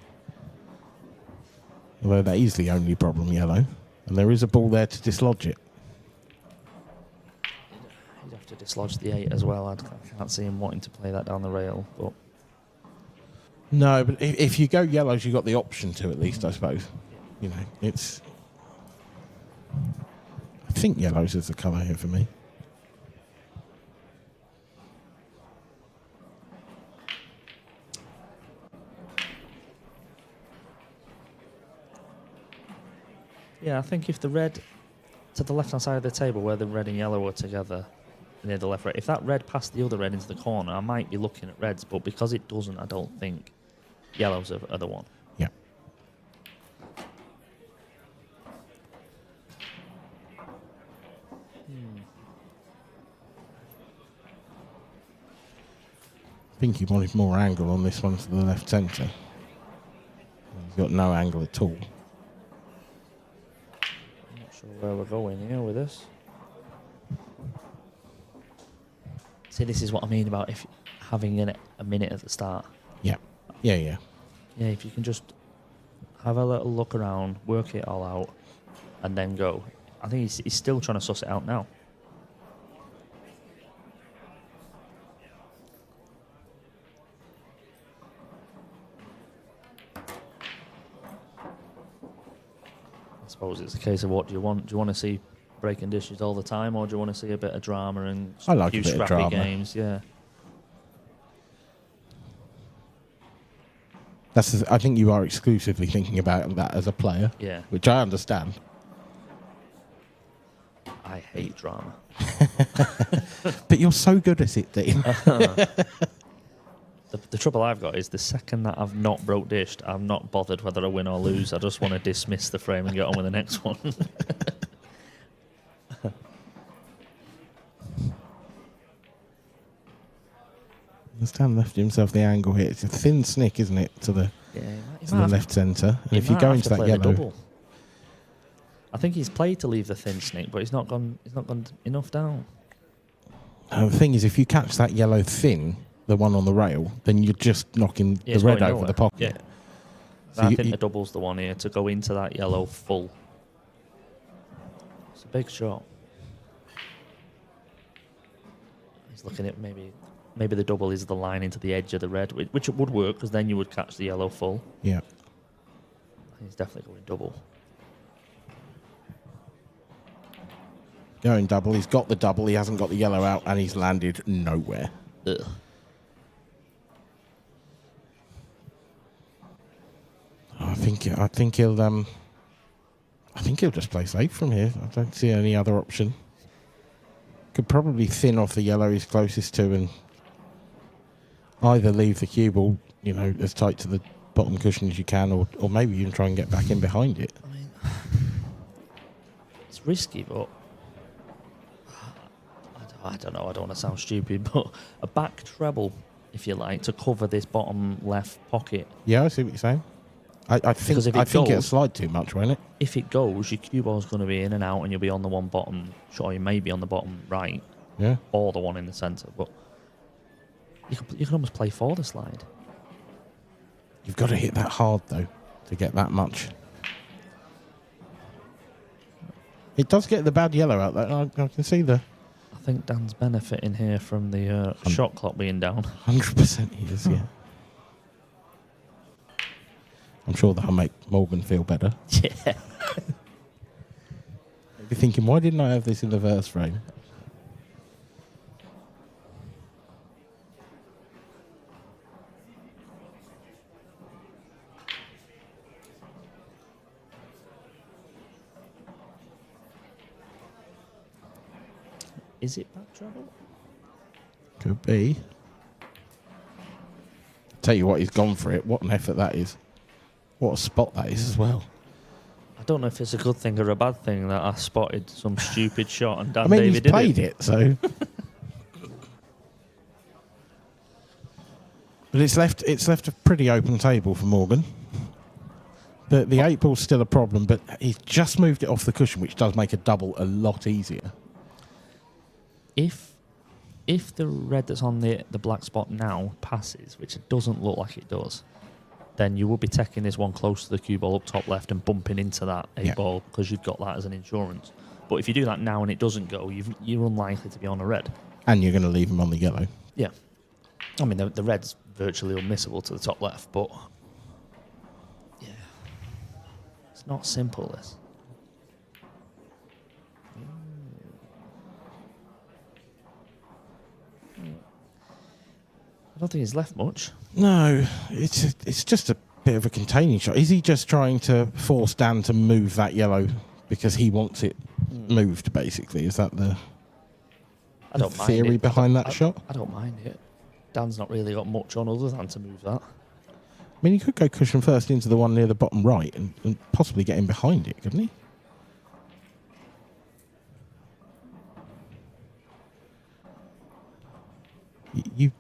Although that is the only problem yellow. And there is a ball there to dislodge it.
He'd have to dislodge the 8 as well. I can't see him wanting to play that down the rail, but...
No, but if you go yellows, you've got the option to, at least, I suppose. You know, it's... I think yellows is the colour here for me.
Yeah, I think if the red to the left-hand side of the table where the red and yellow are together near the left red, if that red passed the other red into the corner, I might be looking at reds, but because it doesn't, I don't think yellows are the one.
Yeah. I think he wanted more angle on this one to the left centre. He's got no angle at all.
I'm not sure where we're going here with this. See, this is what I mean about if having a minute at the start.
Yeah. Yeah, yeah.
Yeah, if you can just have a little look around, work it all out, and then go. I think he's still trying to suss it out now. I suppose it's a case of what do you want? Do you want to see breaking dishes all the time, or do you want to see a bit of drama and
I like
few
a bit of
scrappy
drama.
games? Yeah.
I think you are exclusively thinking about that as a player.
Yeah.
Which I understand.
I hate drama.
But you're so good at it, Dean.
The trouble I've got is the second that I've not broke dished, I'm not bothered whether I win or lose. I just want to dismiss the frame and get on with the next one.
Stan left himself the angle here. It's a thin snick, isn't it, to the left centre. And if you go into that yellow,
I think he's played to leave the thin snick, but he's not gone. He's not gone enough down.
The thing is, if you catch that yellow thin, the one on the rail, then you're just knocking the red over the pocket.
Yeah.
So
I think the double's the one here to go into that yellow full. It's a big shot. He's looking at maybe the double is the line into the edge of the red, which it would work because then you would catch the yellow full.
Yeah.
He's definitely going double.
Going double. He's got the double. He hasn't got the yellow out, and he's landed nowhere.
Ugh.
I think he'll just play safe from here. I don't see any other option. Could probably thin off the yellow he's closest to and either leave the cue ball, as tight to the bottom cushion as you can, or maybe even try and get back in behind it.
I mean, it's risky, but I don't know. I don't want to sound stupid, but a back treble, if you like, to cover this bottom left pocket.
Yeah, I see what you're saying. I think it'll slide too much, won't it?
If it goes, your cue ball's going to be in and out, and you'll be on the one bottom. Sure, you may be on the bottom right,
yeah,
or the one in the centre, but you can almost play for the slide.
You've got to hit that hard though to get that much. It does get the bad yellow out there. I can see the.
I think Dan's benefiting here from the shot clock being down.
100% he is, yeah. I'm sure that'll make Morgan feel better.
Yeah.
You're thinking, why didn't I have this in the first frame?
Is it back treble?
Could be. Tell you what, he's gone for it. What an effort that is. What a spot that is as well.
I don't know if it's a good thing or a bad thing that I spotted some stupid shot and Dan
I mean,
David
he's
did
played it, so. But it's left a pretty open table for Morgan. The 8 ball's still a problem, but he's just moved it off the cushion, which does make a double a lot easier.
If the red that's on the black spot now passes, which it doesn't look like it does, then you will be taking this one close to the cue ball up top left and bumping into that 8 ball because you've got that as an insurance. But if you do that now and it doesn't go, you're unlikely to be on a red.
And you're going to leave him on the yellow.
Yeah. I mean, the red's virtually unmissable to the top left, but yeah. It's not simple, this. I don't think he's left much.
No, it's just a bit of a containing shot. Is he just trying to force Dan to move that yellow because he wants it moved, basically? Is that the theory behind that shot?
I don't mind it. Dan's not really got much on other than to move that.
I mean, he could go cushion first into the one near the bottom right and possibly get in behind it, couldn't he?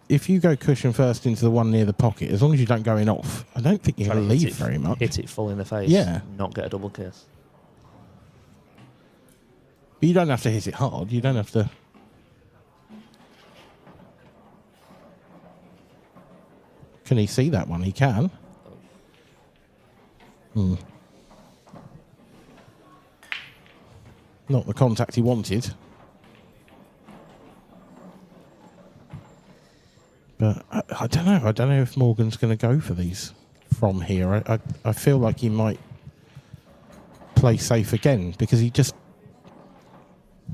If you go cushion first into the one near the pocket, as long as you don't go in off, I don't think you're going to leave very much.
Hit it full in the face.
Yeah.
Not get a double kiss.
But you don't have to hit it hard. You don't have to. Can he see that one? He can. Not the contact he wanted. But I don't know. I don't know if Morgan's going to go for these from here. I feel like he might play safe again because he just...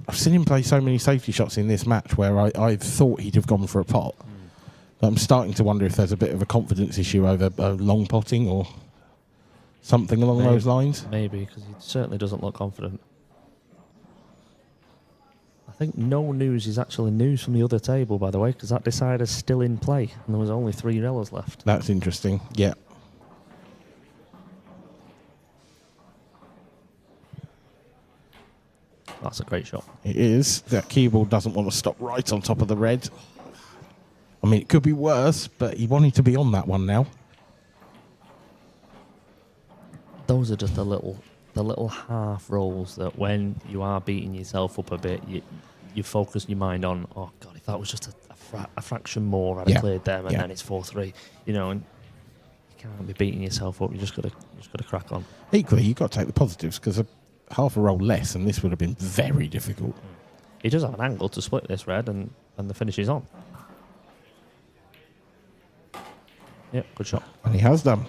I've seen him play so many safety shots in this match where I thought he'd have gone for a pot. But I'm starting to wonder if there's a bit of a confidence issue over long potting or something along those lines.
Maybe, because he certainly doesn't look confident. I think no news is actually news from the other table, by the way, because that decider's still in play, and there was only 3 yellows left.
That's interesting, yeah.
That's a great shot.
It is. That cue ball doesn't want to stop right on top of the red. I mean, it could be worse, but he wanted to be on that one now.
Those are just the little half rolls that when you are beating yourself up a bit, you focus your mind on, oh God, if that was just a fraction more, I'd have cleared them, and then it's 4-3. And you can't be beating yourself up. You just got to crack on.
Equally, you've got to take the positives because half a roll less, and this would have been very difficult.
he does have an angle to split this red, and the finish is on. Yep, good shot.
And he has done.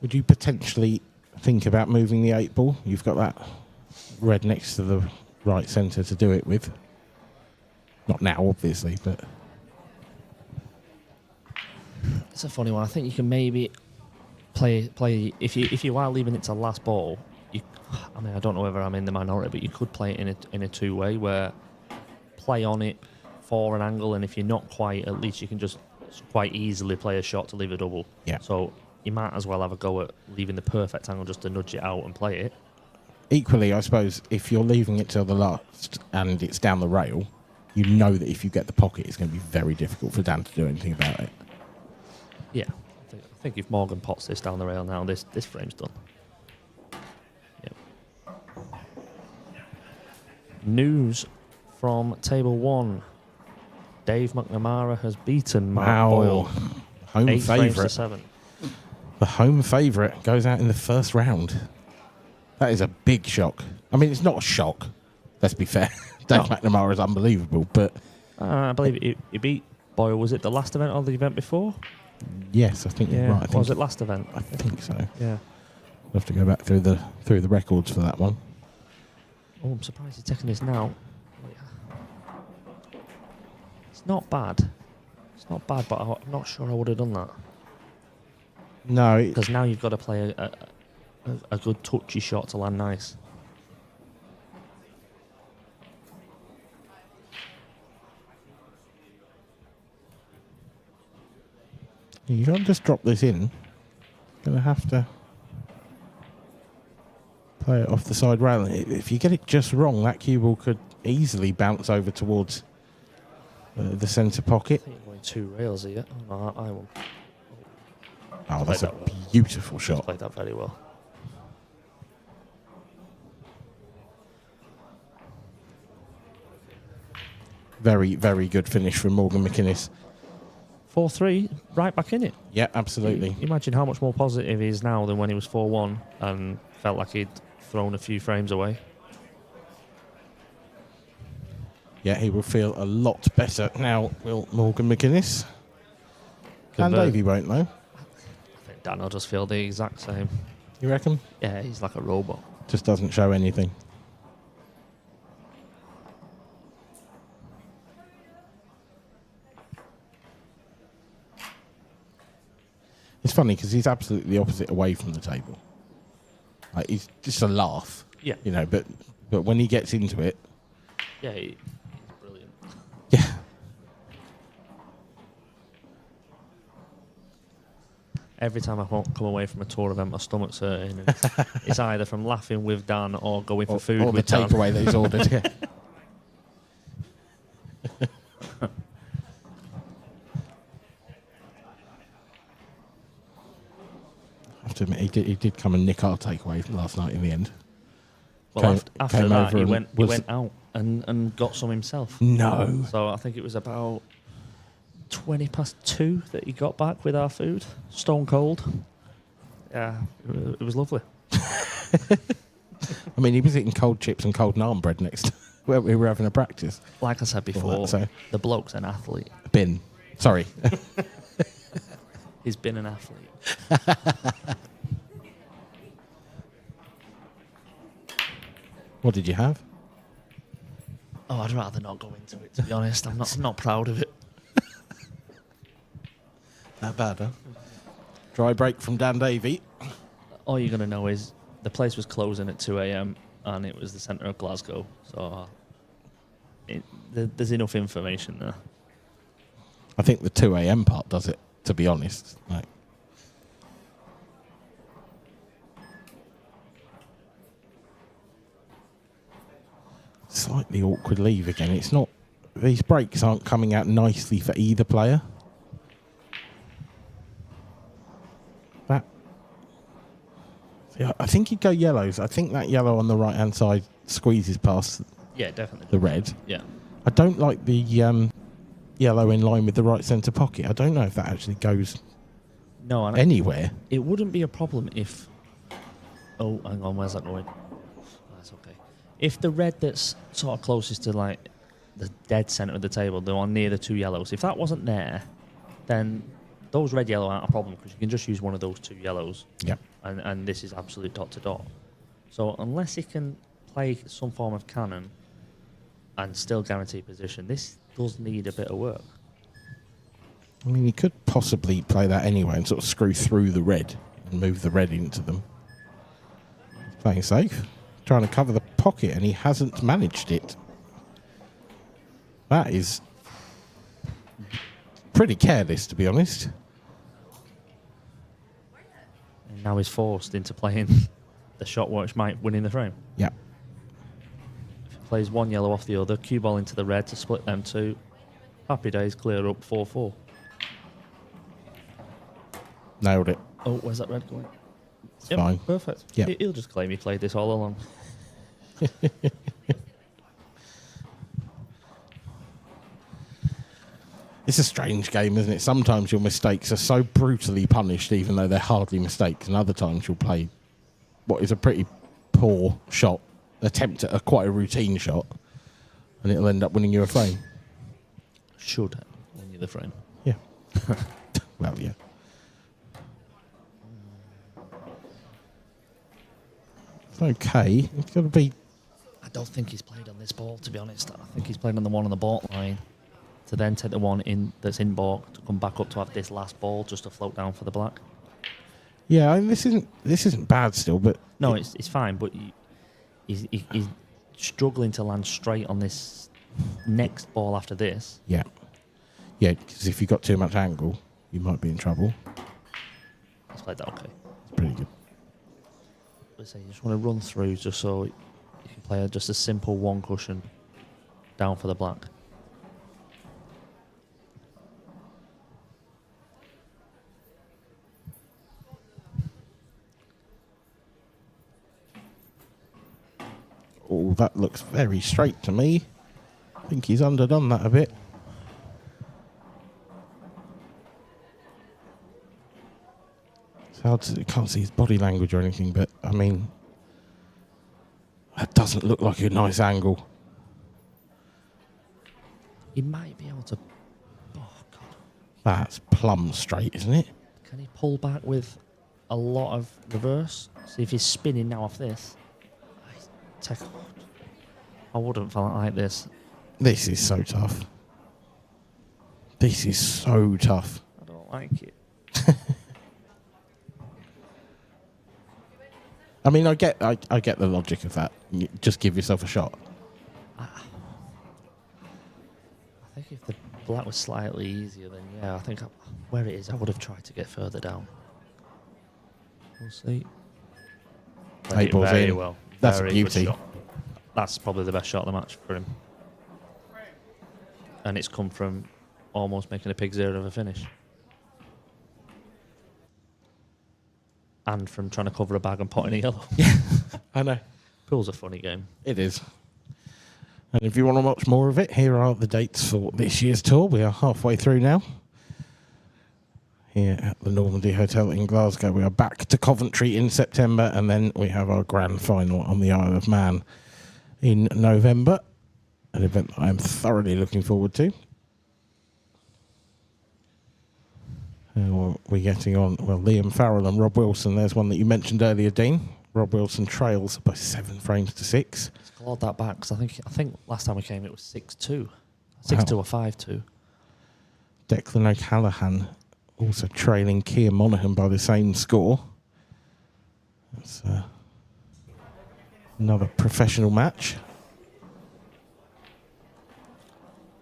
Would you potentially think about moving the 8 ball? You've got that red next to the right centre to do it with. Not now, obviously, but
It's a funny one. I think you can maybe play if you are leaving it to last ball. I mean, I don't know whether I'm in the minority, but you could play it in a two-way where play on it for an angle, and if you're not quite, at least you can just quite easily play a shot to leave a double.
Yeah.
So you might as well have a go at leaving the perfect angle just to nudge it out and play it.
equally, I suppose, if you're leaving it till the last and it's down the rail, you know that if you get the pocket, it's going to be very difficult for Dan to do anything about it.
Yeah, I think if Morgan pots this down the rail now, this frame's done. Yep. News from table 1. Dave McNamara has beaten Mark Boyle.
Home
8 frames to
favourite.
7.
The home favourite goes out in the first round. That is a big shock. I mean, it's not a shock. Let's be fair. Dave McNamara is unbelievable, but
I believe he beat Boyle. Was it the last event or the event before?
yes, I think you're right. I think
Was it last event?
I think so.
Yeah.
We'll have to go back through the records for that one.
Oh, I'm surprised he's taking this now. It's not bad. It's not bad, but I'm not sure I would have done that.
No,
Because now you've got to play a good touchy shot to land nice.
you can't just drop this in. Going to have to play it off the side rail. If you get it just wrong, that cue ball could easily bounce over towards the centre pocket.
I think you're going 2 rails here. Oh, no, I won't.
Oh, that's a
Played that well.
beautiful
He's
shot.
played that very well.
Very, very good finish from Morgan McInnes.
4-3, right back in it.
Yeah, absolutely.
Imagine how much more positive he is now than when he was 4-1 and felt like he'd thrown a few frames away.
Yeah, he will feel a lot better now, will Morgan McInnes. And
Convert.
Davey won't, though.
I think Dan will just feel the exact same.
You reckon?
Yeah, he's like a robot.
Just doesn't show anything. It's funny because he's absolutely the opposite away from the table. Like, he's just a laugh,
Yeah.
you know, but when he gets into it,
Yeah, he's brilliant.
yeah.
Every time I come away from a tour event, my stomach's hurting. And it's either from laughing with Dan or going for food
or the
with Dan.
takeaway that he's ordered. Yeah. I have to admit, he did come and nick our takeaway last night in the end.
Well,
Came
after that,
over
he
and
went out and got some himself.
No.
So I think it was about 2:20 that he got back with our food, stone cold. Yeah, it was lovely.
I mean, he was eating cold chips and cold naan bread next to where we were having a practice.
Like I said before,
so.
the bloke's an athlete.
Bin. Sorry.
He's been an athlete.
What did you have?
Oh, I'd rather not go into it, to be honest. I'm not proud of it.
That bad, huh? Dry break from Dan Davey.
All you're going to know is the place was closing at 2 a.m. and it was the centre of Glasgow. So there's enough information there.
I think the 2 a.m. part does it, to be honest. Like, slightly awkward leave again. It's not these breaks aren't coming out nicely for either player. That. Yeah, I think he'd go yellows. I think that yellow on the right-hand side squeezes past
Yeah, definitely.
the red.
Yeah.
I don't like the yellow in line with the right centre pocket. I don't know if that actually goes
No, and
anywhere.
it wouldn't be a problem if... Oh, hang on, where's that going? That's okay. If the red that's sort of closest to, like, the dead centre of the table, the one near the two yellows, if that wasn't there, then those red-yellow aren't a problem because you can just use one of those two yellows.
Yeah.
And this is absolute dot-to-dot. So unless he can play some form of cannon and still guarantee position, this does need a bit of work.
I mean, he could possibly play that anyway and sort of screw through the red and move the red into them. Playing safe, trying to cover the pocket, and he hasn't managed it. That is pretty careless, to be honest.
And now he's forced into playing the shot which might win in the frame.
Yeah.
If he plays one yellow off the other, cue ball into the red to split them two. Happy days, clear up 4-4.
Nailed it.
Oh, where's that red going?
It's fine.
Perfect.
Yep.
He'll just claim he played this all along.
It's a strange game, isn't it? Sometimes your mistakes are so brutally punished, even though they're hardly mistakes, and other times you'll play what is a pretty poor shot, attempt at quite a routine shot, and it'll end up winning you a frame.
Should win you the frame.
Yeah. Well, yeah. It's okay. It's got to be...
I don't think he's played on this ball, to be honest. I think he's played on the one on the baulk line to then take the one in that's in baulk to come back up to have this last ball just to float down for the black.
Yeah, I mean, this isn't bad still, but...
No, it's fine, but he's struggling to land straight on this next ball after this.
Yeah. Yeah, because if you've got too much angle, you might be in trouble.
He's played that okay.
It's pretty good.
Let's say you just want to run through just so you can play just a simple one cushion down for the black.
Oh, that looks very straight to me. I think he's underdone that a bit. It's hard to, can't see his body language or anything, but I mean, that doesn't look like a nice angle.
He might be able to... Oh, God.
That's plumb straight, isn't it?
Can he pull back with a lot of reverse? See if he's spinning now off this. I wouldn't fall like this.
This is so tough. This is so tough.
I don't like it.
I mean, I get the logic of that. You just give yourself a shot.
I think if the black was slightly easier, then yeah, I think where it is, I would have tried to get further down. We'll see. Played
8
it
balls
very
in.
well.
That's a
Very
beauty.
good shot. That's probably the best shot of the match for him. And it's come from almost making a pig zero of a finish. And from trying to cover a bag and potting a yellow.
Yeah, I know.
Pool's a funny game.
It is. And if you want to watch more of it, here are the dates for this year's tour. We are halfway through now. Here at the Normandy Hotel in Glasgow. We are back to Coventry in September, and then we have our grand final on the Isle of Man in November. An event that I am thoroughly looking forward to. We're getting on, well, Liam Farrell and Rob Wilson. There's one that you mentioned earlier, Dean. Rob Wilson trails by 7 frames to 6.
Let's clawed that back because I think last time we came it was 6-2. 6-2 or 5-2.
Declan O'Callaghan also trailing Keir Monaghan by the same score. That's another professional match.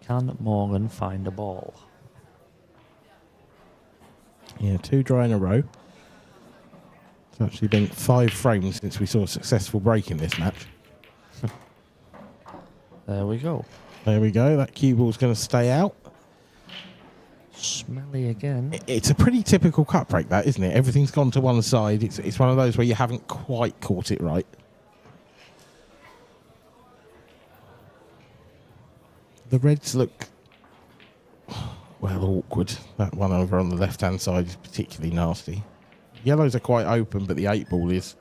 Can Morgan find a ball?
Yeah, 2 dry in a row. It's actually been 5 frames since we saw a successful break in this match.
There we go.
There we go. That cue ball's going to stay out.
Smelly again.
It's a pretty typical cut break, that, isn't it? Everything's gone to one side. It's one of those where you haven't quite caught it right. The reds look, well, awkward. That one over on the left-hand side is particularly nasty. Yellows are quite open, but the 8-ball is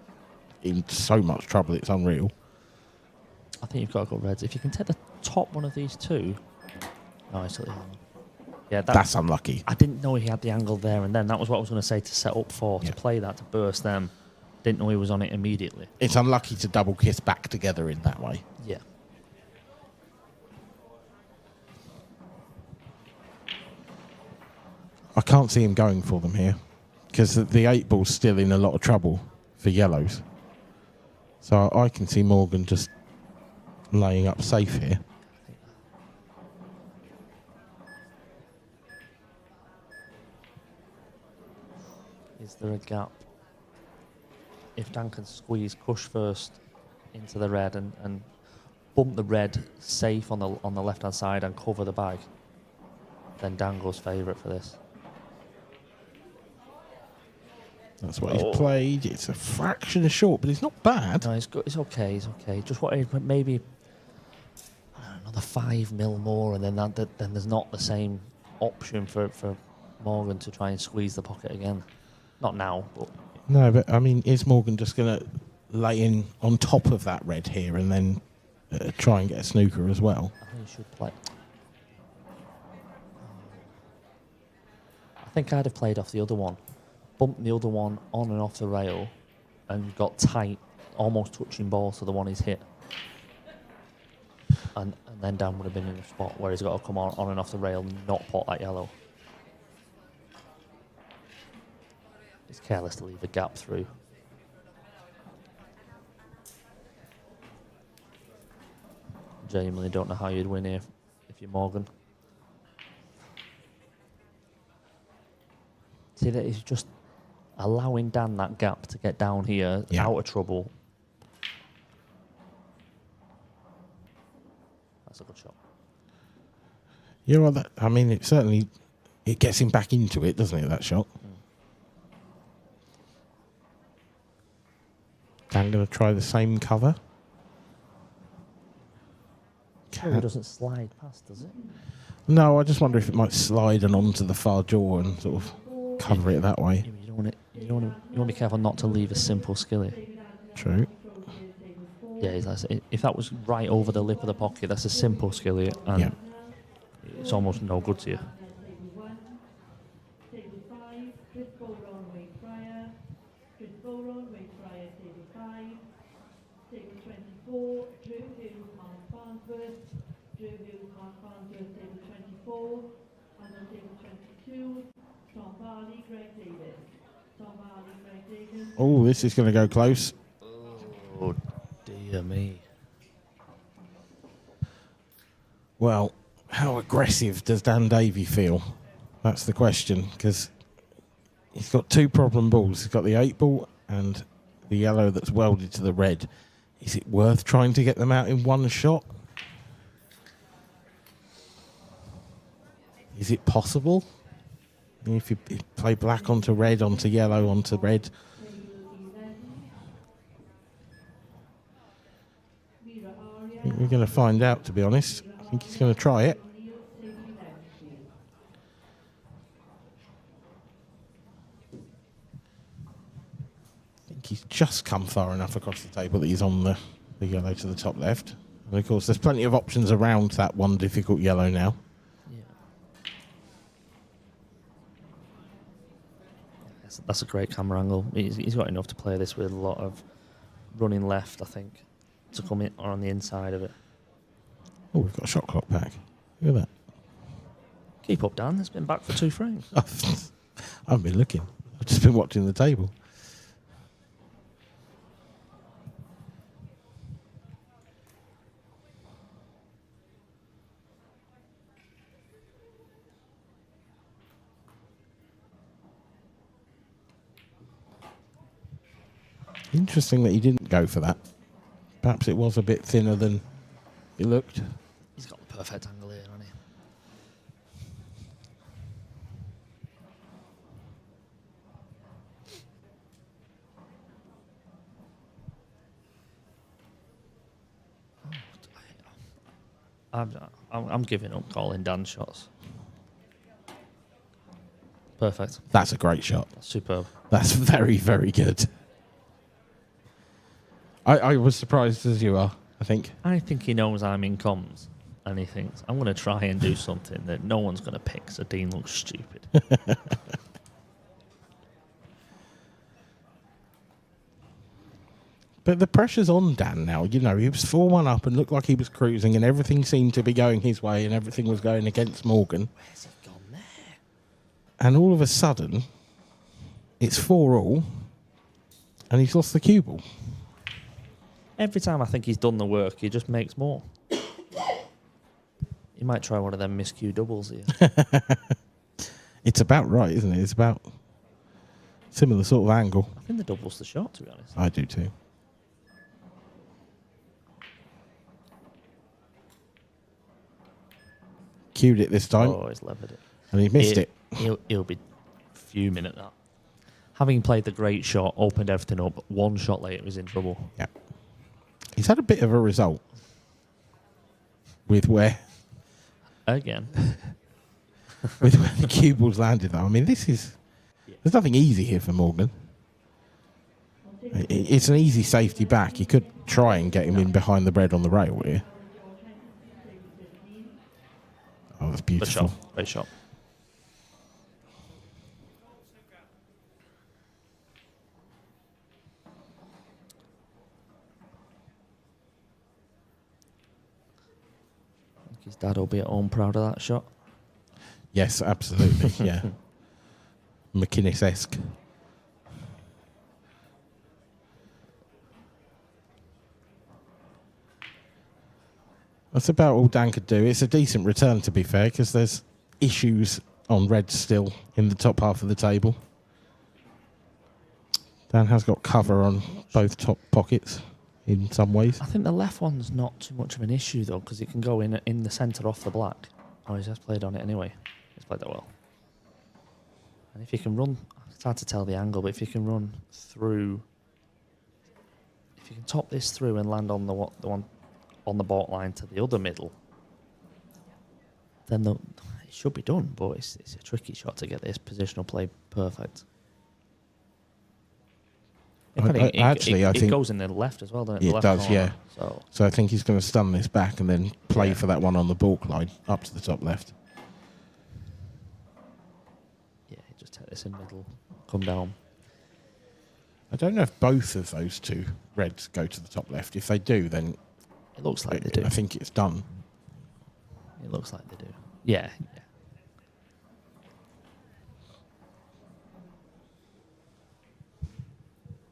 in so much trouble, it's unreal.
I think you've got to go reds. If you can take the top one of these two. No, it's still yeah,
that's unlucky.
I didn't know he had the angle there and then. That was what I was going to say to set up for, to play that, to burst them. Didn't know he was on it immediately.
It's unlucky to double kiss back together in that way.
Yeah.
I can't see him going for them here because the 8-ball's still in a lot of trouble for yellows. So I can see Morgan just laying up safe here.
Is there a gap? If Dan can squeeze Cush first into the red and bump the red safe on the left-hand side and cover the bag, then Dan goes favourite for this.
That's what he's played. It's a fraction of short, but it's not bad.
No, it's good. It's okay. It's okay. Just what maybe another 5 mil more, and then then there's not the same option for Morgan to try and squeeze the pocket again. Not now, but
No, but I mean, is Morgan just going to lay in on top of that red here and then try and get a snooker as well?
I think he should play. I think I'd have played off the other one, bumped the other one on and off the rail, and got tight, almost touching ball to the one he's hit. And then Dan would have been in a spot where he's got to come on and off the rail, not pot that yellow. He's careless to leave a gap through. Genuinely don't know how you'd win here if you're Morgan. See, that he's just allowing Dan that gap to get down here, out of trouble. That's a good shot.
Yeah, well, I mean, it gets him back into it, doesn't it, that shot? Dan going to try the same cover.
It doesn't slide past, does it?
No, I just wonder if it might slide and onto the far jaw and sort of cover it that way.
Yeah, you don't want to be careful not to leave a simple skillet.
True.
Yeah, if that was right over the lip of the pocket, that's a simple skillet, and it's almost no good to you.
Oh, this is going to go close.
Oh, dear me.
Well, how aggressive does Dan Davey feel? That's the question, because he's got two problem balls. He's got the 8-ball and the yellow that's welded to the red. Is it worth trying to get them out in one shot? Is it possible? If you play black onto red, onto yellow, onto red. I think we're going to find out, to be honest. I think he's going to try it. I think he's just come far enough across the table that he's on the yellow to the top left. And of course, there's plenty of options around that one difficult yellow now.
That's a great camera angle. He's got enough to play this with a lot of running left, I think, to come in on the inside of it.
Oh, we've got a shot clock back. Look at that.
Keep up, Dan. It's been back for 2 frames.
I haven't been looking. I've just been watching the table. Interesting that he didn't go for that. Perhaps it was a bit thinner than it looked.
He's got the perfect angle here, hasn't he? I'm giving up calling Dan's shots. Perfect.
That's a great shot.
That's superb.
That's very, very good. I was surprised as you are, I think.
I think he knows I'm in comms, and he thinks I'm going to try and do something that no one's going to pick, so Dean looks stupid.
But the pressure's on Dan now. You know, he was 4-1 up and looked like he was cruising, and everything seemed to be going his way, and everything was going against Morgan.
Where's he gone there?
And all of a sudden, it's 4-all, and he's lost the cue ball.
Every time I think he's done the work, he just makes more. He might try one of them miscue doubles here.
It's about right, isn't it? It's about similar sort of angle.
I think the double's the shot, to be honest.
I do too. Cued it this time,
Oh, he's levered it.
and he missed it.
He'll be fuming at that. Having played the great shot, opened everything up, one shot later, he's in trouble.
Yeah. He's had a bit of a result with where
Again.
with where the cue ball's landed, though. I mean, there's nothing easy here for Morgan. It's an easy safety back. You could try and get him in behind the bread on the rail here. Oh, that's
Good
beautiful.
shot. Great shot. I think his dad will be at home proud of that shot.
Yes, absolutely. Yeah. McInnes-esque. That's about all Dan could do. It's a decent return, to be fair, because there's issues on red still in the top half of the table. Dan has got cover on both top pockets in some ways.
I think the left one's not too much of an issue, though, because it can go in the centre off the black. Oh, he's just played on it anyway. He's played that well. And if you can run, it's hard to tell the angle, but if you can run through, if you can top this through and land on the one on the baulk line to the other middle, then it should be done, but it's a tricky shot to get this positional play perfect.
I think
it goes in the left as well, doesn't it?
it
The left
does,
corner.
yeah. So I think he's going to stun this back and then play for that one on the baulk line up to the top left.
Yeah, just take this in middle, come down.
I don't know if both of those two reds go to the top left. If they do, then
It looks like they do.
I think it's done.
It looks like they do. Yeah.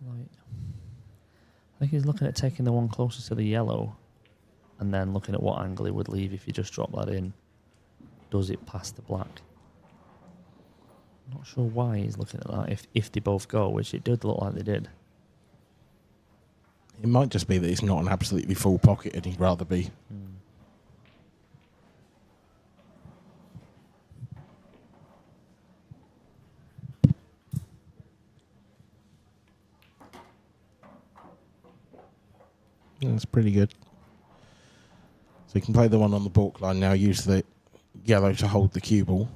Right. I think he's looking at taking the one closest to the yellow and then looking at what angle he would leave if you just drop that in. Does it past the black? I'm not sure why he's looking at that if they both go, which it did look like they did.
It might just be that it's not an absolutely full pocket and he'd rather be. That's pretty good. So you can play the one on the baulk line now, use the yellow to hold the cue ball.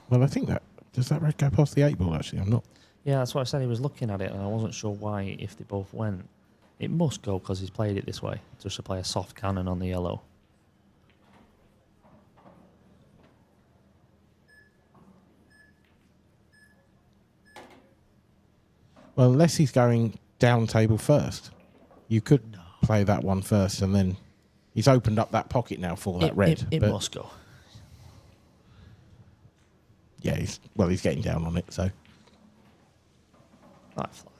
Well, I think that... Does that red go past the 8 ball, actually? I'm not...
Yeah, that's what I said. He was looking at it, and I wasn't sure why, if they both went. It must go because he's played it this way, just to play a soft cannon on the yellow.
Well, unless he's going down table first. You could play that one first, and then... He's opened up that pocket now for that red.
It must go.
Yeah, he's getting down on it, so...
That flies.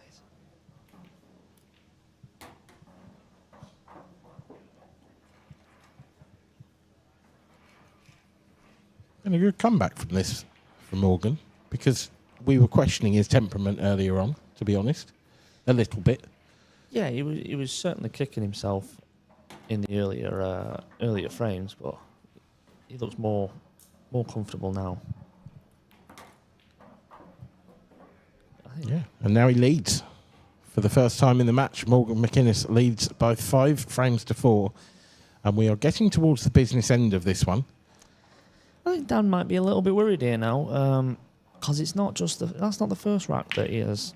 And a good comeback from this, from Morgan, because we were questioning his temperament earlier on, to be honest, a little bit.
Yeah, he was certainly kicking himself in the earlier frames, but he looks more comfortable now.
Yeah, and now he leads for the first time in the match. Morgan McInnes leads by 5 frames to 4, and we are getting towards the business end of this one.
I think Dan might be a little bit worried here now, because it's not just that's not the first rack that he has.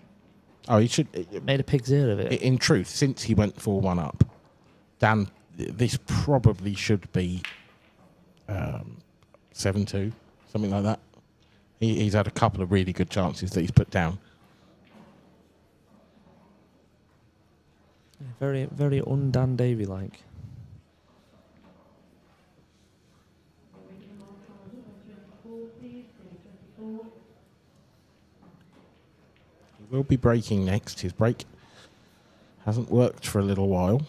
Oh, he should
Made a pig's ear of it.
In truth, since he went 4-1 up, Dan, this probably should be 7-2, something like that. He's had a couple of really good chances that he's put down.
Very, very un-Dan Davey-like.
He will be breaking next. His break hasn't worked for a little while.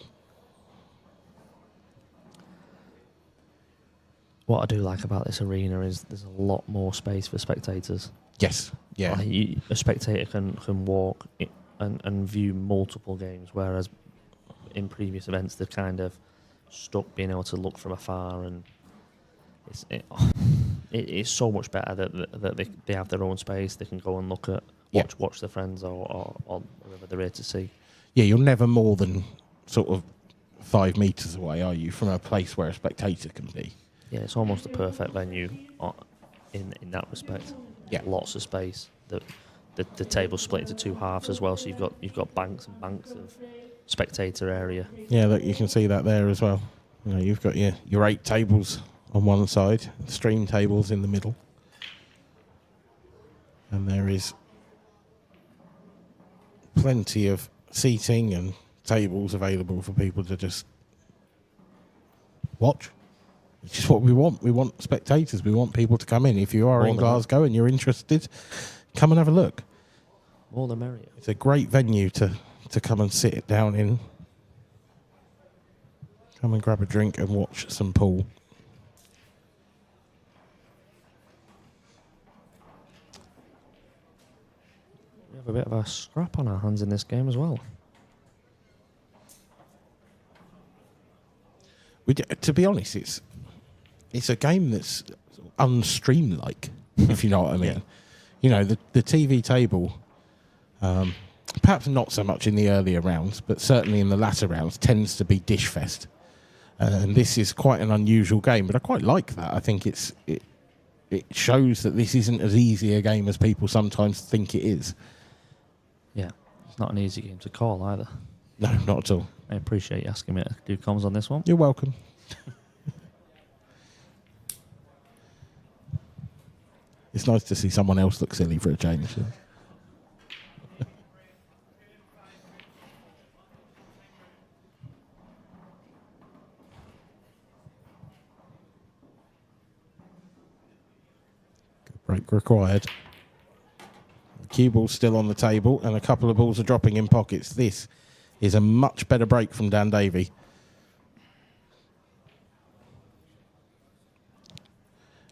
What I do like about this arena is there's a lot more space for spectators.
Yes, yeah.
Like a spectator can walk and view multiple games, whereas in previous events they're kind of stuck being able to look from afar, and it's so much better that they have their own space. They can go and look at watch their friends or whatever they're here to see.
Yeah, you're never more than sort of 5 metres away, are you, from a place where a spectator can be?
Yeah, it's almost the perfect venue in that respect.
Yeah,
lots of space. The table's split into 2 halves as well, so you've got banks and banks of spectator area.
Yeah, look, you can see that there as well. You know, you've got your 8 tables on one side, stream tables in the middle, and there is plenty of seating and tables available for people to just watch. Which is what we want. We want spectators. We want people to come in. If you are in Glasgow and you're interested, come and have a look.
More the merrier.
It's a great venue to come and sit down in. Come and grab a drink and watch some pool.
We have a bit of a scrap on our hands in this game as well.
To be honest, it's a game that's unstream-like, if you know what I mean.
Yeah.
You know, the TV table, perhaps not so much in the earlier rounds, but certainly in the latter rounds, tends to be dish fest. And this is quite an unusual game, but I quite like that. I think it shows that this isn't as easy a game as people sometimes think it is.
Yeah, it's not an easy game to call either.
No, not at all.
I appreciate you asking me to do comms on this one.
You're welcome. It's nice to see someone else look silly for a change. So. Good break required. The cue ball's still on the table and a couple of balls are dropping in pockets. This is a much better break from Dan Davey.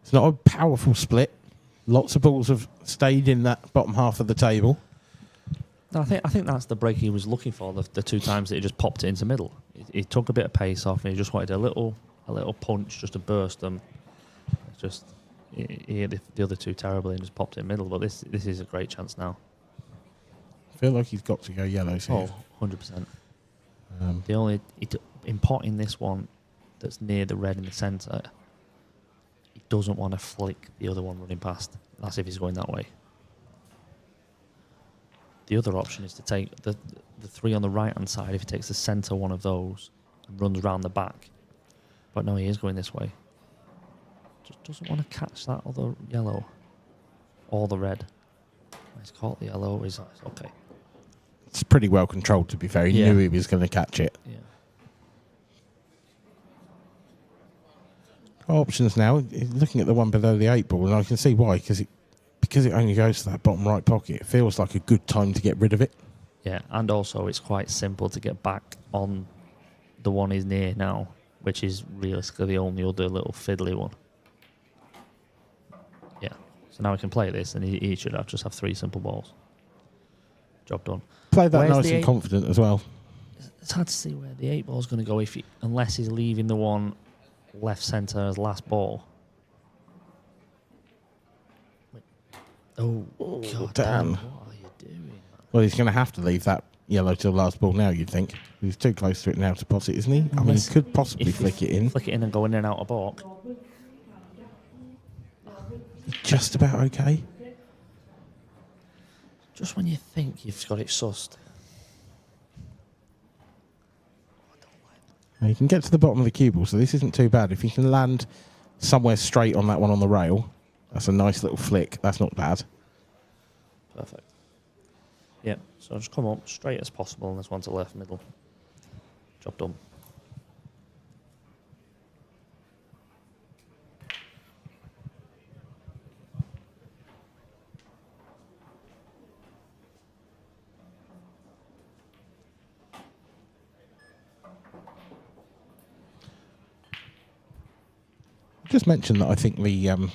It's not a powerful split. Lots of balls have stayed in that bottom half of the table.
No, I think that's the break he was looking for. The 2 times that he just popped it into middle. He took a bit of pace off, and he just wanted a little punch just to burst them. It's just he hit the other 2 terribly and just popped it in middle. But this is a great chance now.
I feel like he's got to go yellows here.
100%. The only in potting this one that's near the red in the centre, he doesn't want to flick the other one running past. That's if he's going that way. The other option is to take the 3 on the right hand side. If he takes the centre one of those and runs round the back, but no, he is going this way. Just doesn't want to catch that other yellow or the red. He's caught the yellow. He's okay.
It's pretty well controlled, to be fair. He knew he was going to catch it.
Yeah.
Options now. Looking at the one below the 8 ball, and I can see why, because it only goes to that bottom right pocket. It feels like a good time to get rid of it.
Yeah, and also it's quite simple to get back on the one he's near now, which is realistically the only other little fiddly one. Yeah, so now we can play this, and he should just have 3 simple balls. Job done.
Play that
Where's
nice
the
and
8?
confident as well.
it's hard to see where the 8 ball's going to go unless he's leaving the one left centre as last ball. Oh, God
damn.
What are you doing?
Well, he's going to have to leave that yellow till last ball now, you'd think. He's too close to it now to pot it, isn't he? I mean, he could possibly flick it in.
Flick it in and go in and out of balk.
Just about okay.
Just when you think you've got it sussed.
Now, you can get to the bottom of the cue ball, so this isn't too bad. If you can land somewhere straight on that one on the rail, that's a nice little flick. That's not bad.
Perfect. Yeah, so just come up straight as possible and this one to left middle. Job done.
Just mention that I think the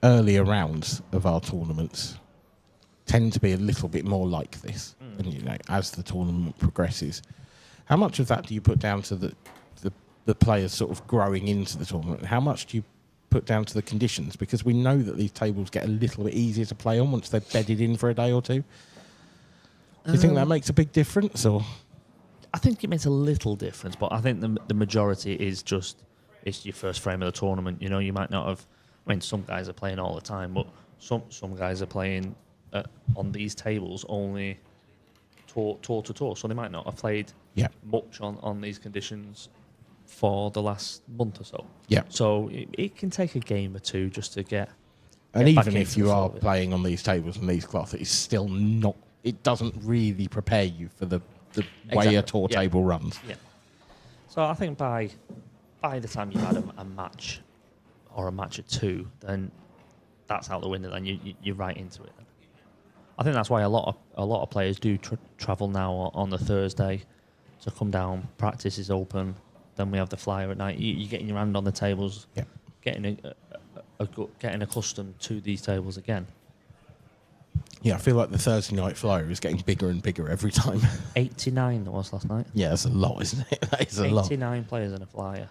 earlier rounds of our tournaments tend to be a little bit more like this, and you know, as the tournament progresses. How much of that do you put down to the players sort of growing into the tournament? How much do you put down to the conditions? Because we know that these tables get a little bit easier to play on once they're bedded in for a day or two. Do you think that makes a big difference, or?
I think it makes a little difference, but I think the majority is just it's your first frame of the tournament. You know, you might not have. I mean, some guys are playing all the time, but some guys are playing on these tables only tour to tour, so they might not have played much on these conditions for the last month or so.
Yeah.
So it can take a game or two just to get.
And
back
even if
into
you
the
are
flow.
playing on these tables and these cloths, it's still not. It doesn't really prepare you for the way a tour table runs.
Yeah. So I think by the time you've had a match or a match or two, then that's out the window. Then you're right into it. I think that's why a lot of players do travel now on the Thursday to come down. Practice is open. Then we have the flyer at night. You're getting your hand on the tables, getting getting accustomed to these tables again.
Yeah, I feel like the Thursday night flyer is getting bigger and bigger every time.
89 there was last night.
Yeah, that's a lot, isn't it? That is a lot.
89 players in a flyer.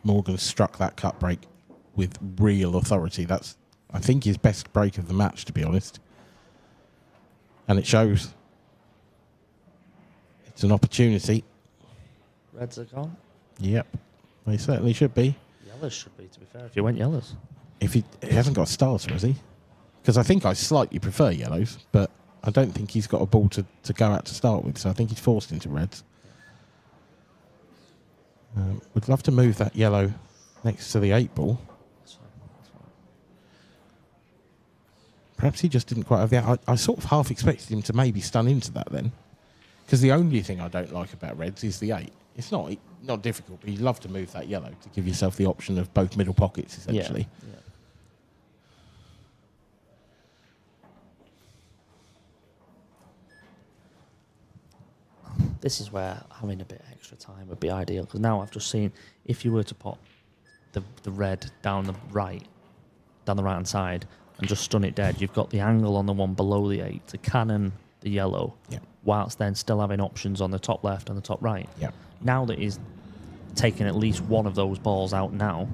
Morgan struck that cut break with real authority. That's, I think, his best break of the match, to be honest. And it shows. It's an opportunity.
Reds are gone.
Yep, they certainly should be.
Yellows should be, to be fair, if you went yellows.
If he hasn't got a starter, has he? Because I think I slightly prefer yellows, but I don't think he's got a ball to go out to start with, so I think he's forced into reds. We'd love to move that yellow next to the 8 ball.
That's fine.
Perhaps he just didn't quite have the... I sort of half expected him to maybe stun into that then. Because the only thing I don't like about reds is the 8. It's not difficult, but you'd love to move that yellow to give yourself the option of both middle pockets, essentially.
Yeah. This is where having a bit of extra time would be ideal, because now I've just seen if you were to pop the red down the right-hand side and just stun it dead, you've got the angle on the one below the 8 to cannon the yellow, whilst then still having options on the top left and the top right.
Yeah.
Now that he's taken at least one of those balls out now,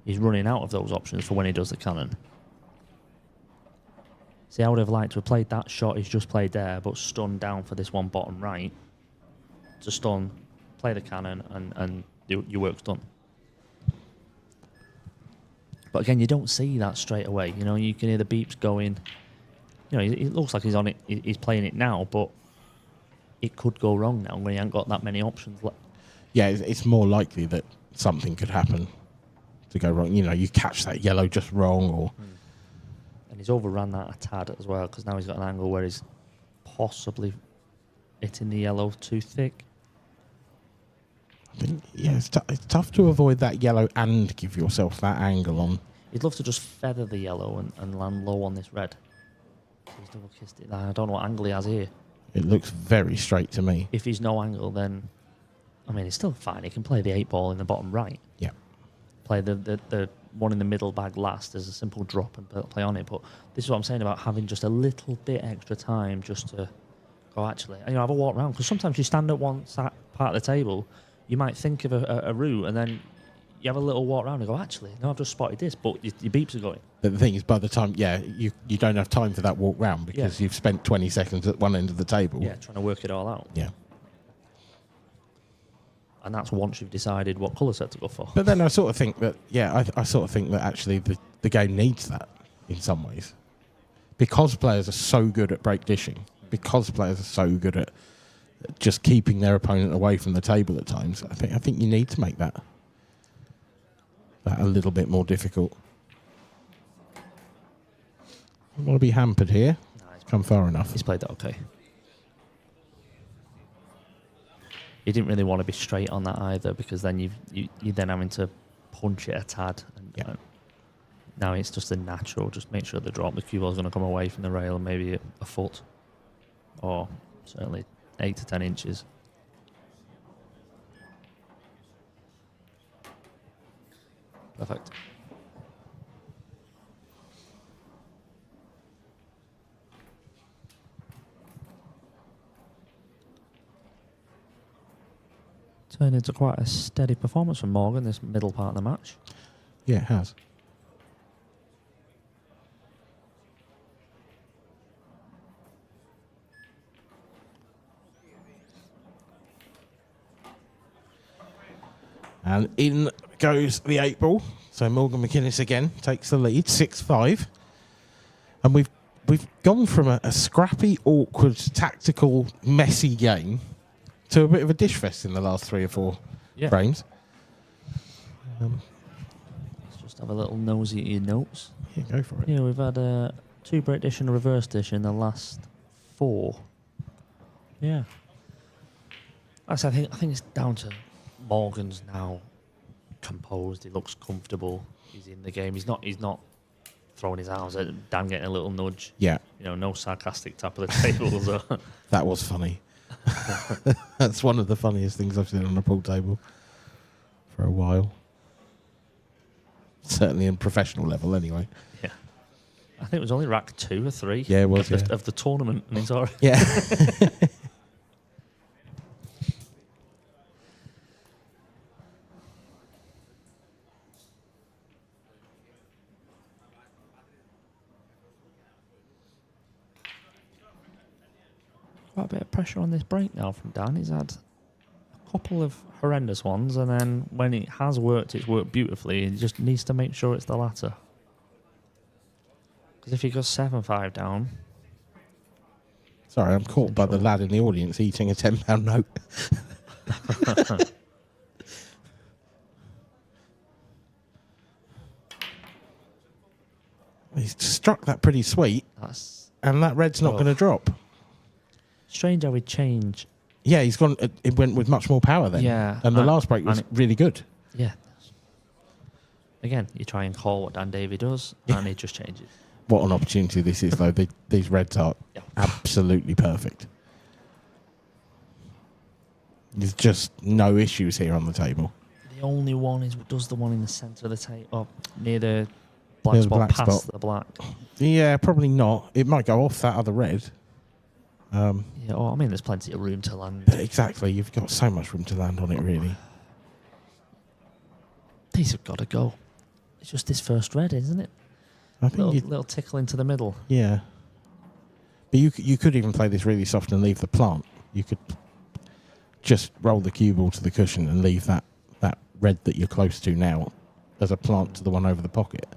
he's running out of those options for when he does the cannon. See, I would have liked to have played that shot he's just played there, but stun down for this one bottom right. To stun, play the cannon, and your work's done. But again, you don't see that straight away. You know, you can hear the beeps going. You know, it looks like he's on it. He's playing it now, but it could go wrong now when he hasn't got that many options left.
Yeah, it's more likely that something could happen to go wrong. You know, you catch that yellow just wrong, or...
And he's overrun that a tad as well, because now he's got an angle where he's possibly hitting the yellow too thick.
I think, yeah, it's tough to avoid that yellow and give yourself that angle on.
He'd love to just feather the yellow and land low on this red. He's double kissed it. I don't know what angle he has here.
It looks very straight to me.
If he's no angle, then I mean, he's still fine. He can play the 8 ball in the bottom right.
Yeah.
Play the one in the middle bag last as a simple drop and play on it. But this is what I'm saying about having just a little bit extra time just to go, actually, have a walk around. Because sometimes you stand at one part of the table, you might think of a route, and then you have a little walk around and go, actually, no, I've just spotted this, but your beeps are going.
But the thing is, by the time, you don't have time for that walk round because you've spent 20 seconds at one end of the table.
Yeah, trying to work it all out.
Yeah.
And that's once you've decided what colour set to go for.
But then I sort of think that, I sort of think that actually the game needs that in some ways. Because players are so good at break dishing, because players are so good at just keeping their opponent away from the table at times, I think you need to make that a little bit more difficult. I want to be hampered here.
Nah, he's
Come far enough.
He's played that okay. He didn't really want to be straight on that either, because then you're then having to punch it a tad. And now it's just a natural. Just make sure the cue ball's going to come away from the rail, and maybe a foot, or certainly 8 to 10 inches. Perfect. Turned into quite a steady performance from Morgan this middle part of the match.
Yeah, it has. And in goes the 8 ball. So Morgan McInnes again takes the lead, 6-5. And we've gone from a scrappy, awkward, tactical, messy game to a bit of a dish fest in the last 3 or 4 frames.
Let's just have a little nosy at your notes.
Yeah, go for it.
Yeah, we've had 2 break dish and a reverse dish in the last 4. Yeah. I think it's down to Morgan's now composed. He looks comfortable. He's in the game. He's not throwing his arms at Dan, getting a little nudge.
Yeah.
No sarcastic tap of the tables.
That was funny. That's one of the funniest things I've seen on a pool table for a while. Certainly in professional level, anyway.
Yeah. I think it was only rack 2 or 3.
Yeah, it was,
of the tournament, and he's all right.
Yeah.
Quite a bit of pressure on this break now from Dan. He's had a couple of horrendous ones, and then when it has worked, it's worked beautifully. He just needs to make sure it's the latter. Because if he goes 7-5 down...
Sorry, I'm caught by the lad in the audience eating a £10 note. He's struck that pretty sweet, and that red's not going to drop.
Strange how he'd change.
Yeah, he's gone. It went with much more power then.
Yeah,
and the last break was really good.
Yeah. Again, you try and call what Dan Davey does, and he just changes.
What an opportunity this is, though. These reds are absolutely perfect. There's just no issues here on the table.
The only one does the one in the centre of the table, near the black spot, past the black.
Yeah, probably not. It might go off that other red.
I mean, there's plenty of room to land.
Exactly, you've got so much room to land on it, really.
These have got to go. It's just this first red, isn't it?
I think
little tickle into the middle.
Yeah. But you could even play this really soft and leave the plant. You could just roll the cue ball to the cushion and leave that red that you're close to now as a plant to the one over the pocket.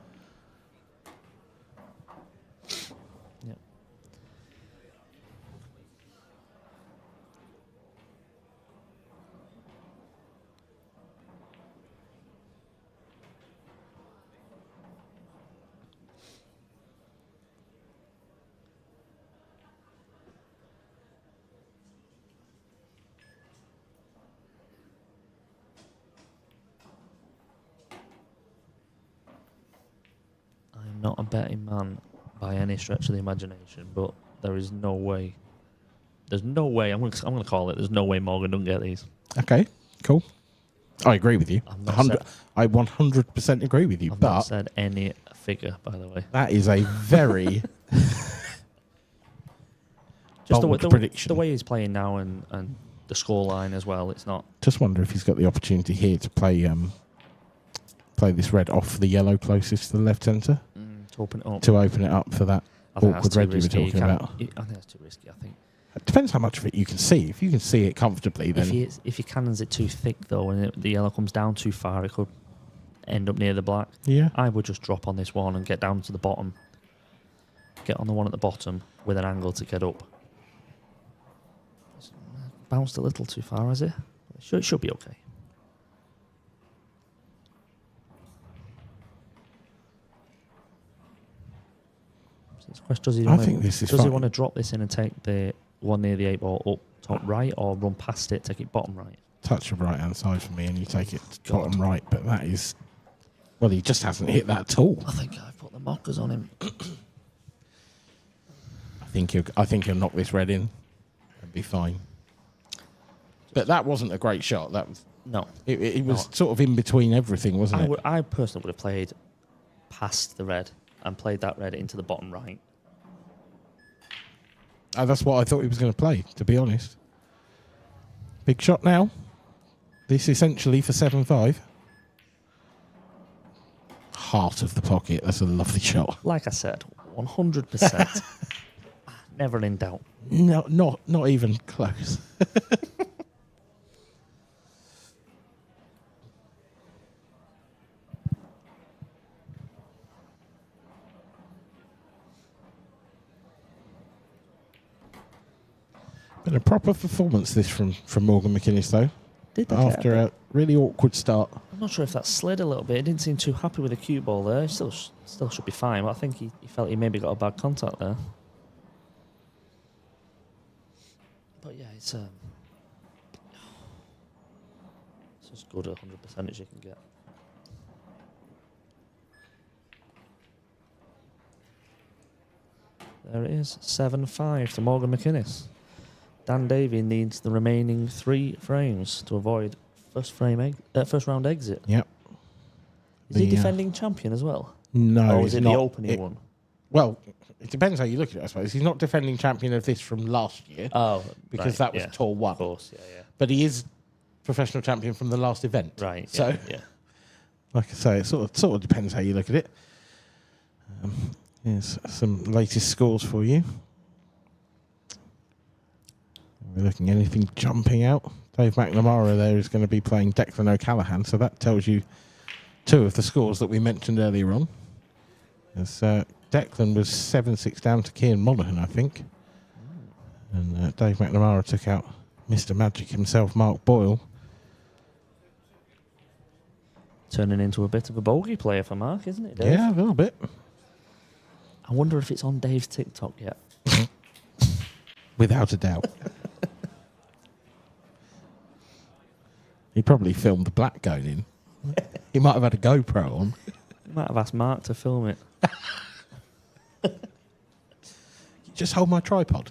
Yep. Not a betting man by any stretch of the imagination, but there is no way. There's no way. I'm going to call it. There's no way Morgan don't get these.
Okay, Cool. I agree with you.
I'm not
100, I 100% agree with you.
I've
but
not said any figure, by the way.
that is a very
Just
bold
the
prediction.
way he's playing now and the scoreline as well. It's not.
Just wonder if he's got the opportunity here to play this red off the yellow closest to the left centre
To open it up.
to open it up for that
I think that's
awkward
too
red you were
risky.
talking about.
I think that's too risky. I think
It depends how much of it you can see. If you can see it comfortably, then
if he cannons it too thick though, and the yellow comes down too far, it could end up near the black.
yeah.
I would just drop on this one and get down to the bottom. Get on the one at the bottom with an angle to get up. It's bounced a little too far, has it? It should be okay. Does he
I think this is
does he
fine.
want to drop this in and take the one near the 8 ball up top right, or run past it, take it bottom right?
Touch of right hand side for me, and you take it
God.
bottom right. But that is, well, he just hasn't hit that at all.
I think I've put the mockers on him.
I think he'll knock this red in and be fine. But that wasn't a great shot. That was
No.
it was
No.
sort of in between everything, wasn't it?
I personally would have played past the red and played that red into the bottom right.
That's what I thought he was going to play, to be honest. Big shot now. This essentially for 7-5. Heart of the pocket. That's a lovely shot.
Like I said, 100%. Never in doubt.
No, not even close. Been a proper performance this from Morgan McInnes though.
Did they
After
care?
a really awkward start.
I'm not sure if that slid a little bit. He didn't seem too happy with the cue ball there. He still should be fine, but I think he felt he maybe got a bad contact there. But yeah, it's as good 100% as you can get. There it is, 7-5 to Morgan McInnes. Dan Davey needs the remaining 3 frames to avoid first round exit.
Yep.
Is he defending champion as well?
No,
Or
he's
was it
not.
the opening one?
Well, it depends how you look at it, I suppose. He's not defending champion of this from last year.
Oh,
because
right,
that was
yeah.
Tour 1.
Of course, yeah.
But he is professional champion from the last event.
Right.
So,
yeah.
like I say, it sort of depends how you look at it. Here's some latest scores for you. We're looking at anything jumping out. Dave McNamara there is going to be playing Declan O'Callaghan, so that tells you 2 of the scores that we mentioned earlier on. As Declan was 7-6 down to Cian Monaghan, I think. And Dave McNamara took out Mr. Magic himself, Mark Boyle.
Turning into a bit of a bogey player for Mark, isn't it, Dave?
Yeah, a little bit.
I wonder if it's on Dave's TikTok yet.
Without a doubt. He probably filmed the black going in. He might have had a GoPro on.
Might have asked Mark to film it.
Just hold my tripod.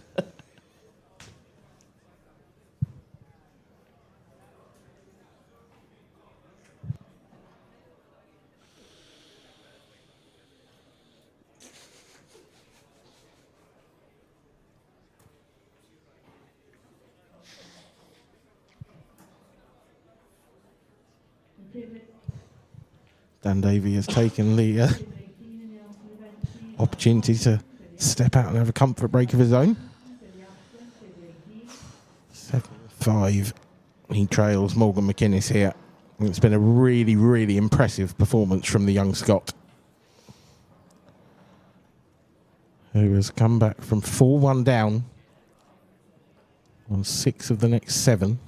Dan Davey has taken the opportunity to step out and have a comfort break of his own. 7-5. He trails Morgan McInnes here. It's been a really, really impressive performance from the young Scot, who has come back from 4-1 down on 6 of the next 7.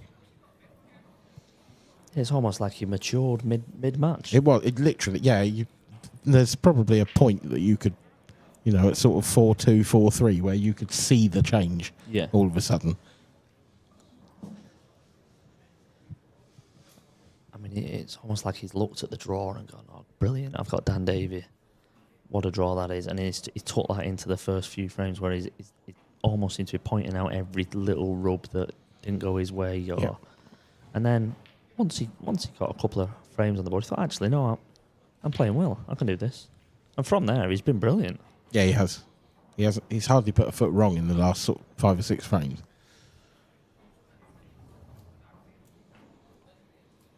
It's almost like he matured mid-match.
It literally, yeah. There's probably a point that you could, at sort of 4-2, 4-3, where you could see the change.
Yeah.
All of a sudden.
I mean, it's almost like he's looked at the draw and gone, "Oh, brilliant! I've got Dan Davey. What a draw that is!" And he took that into the first few frames where he almost seemed to be pointing out every little rub that didn't go his way. And then once he got a couple of frames on the board, he thought, actually, no, I'm playing well. I can do this. And from there, he's been brilliant.
Yeah, he has. He's hardly put a foot wrong in the last sort of 5 or 6 frames.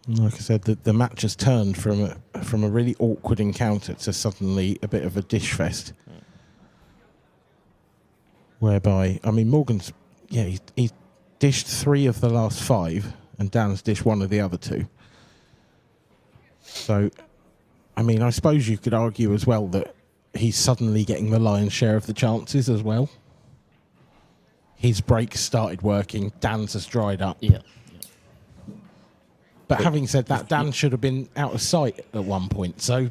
Like I said, the match has turned from a really awkward encounter to suddenly a bit of a dish fest. Whereby, I mean, Morgan's, he's dished 3 of the last 5, and Dan's dished 1 of the other 2. So, I mean, I suppose you could argue as well that he's suddenly getting the lion's share of the chances as well. His breaks started working, Dan's has dried up.
Yeah.
But having said that, Dan should have been out of sight at one point. So,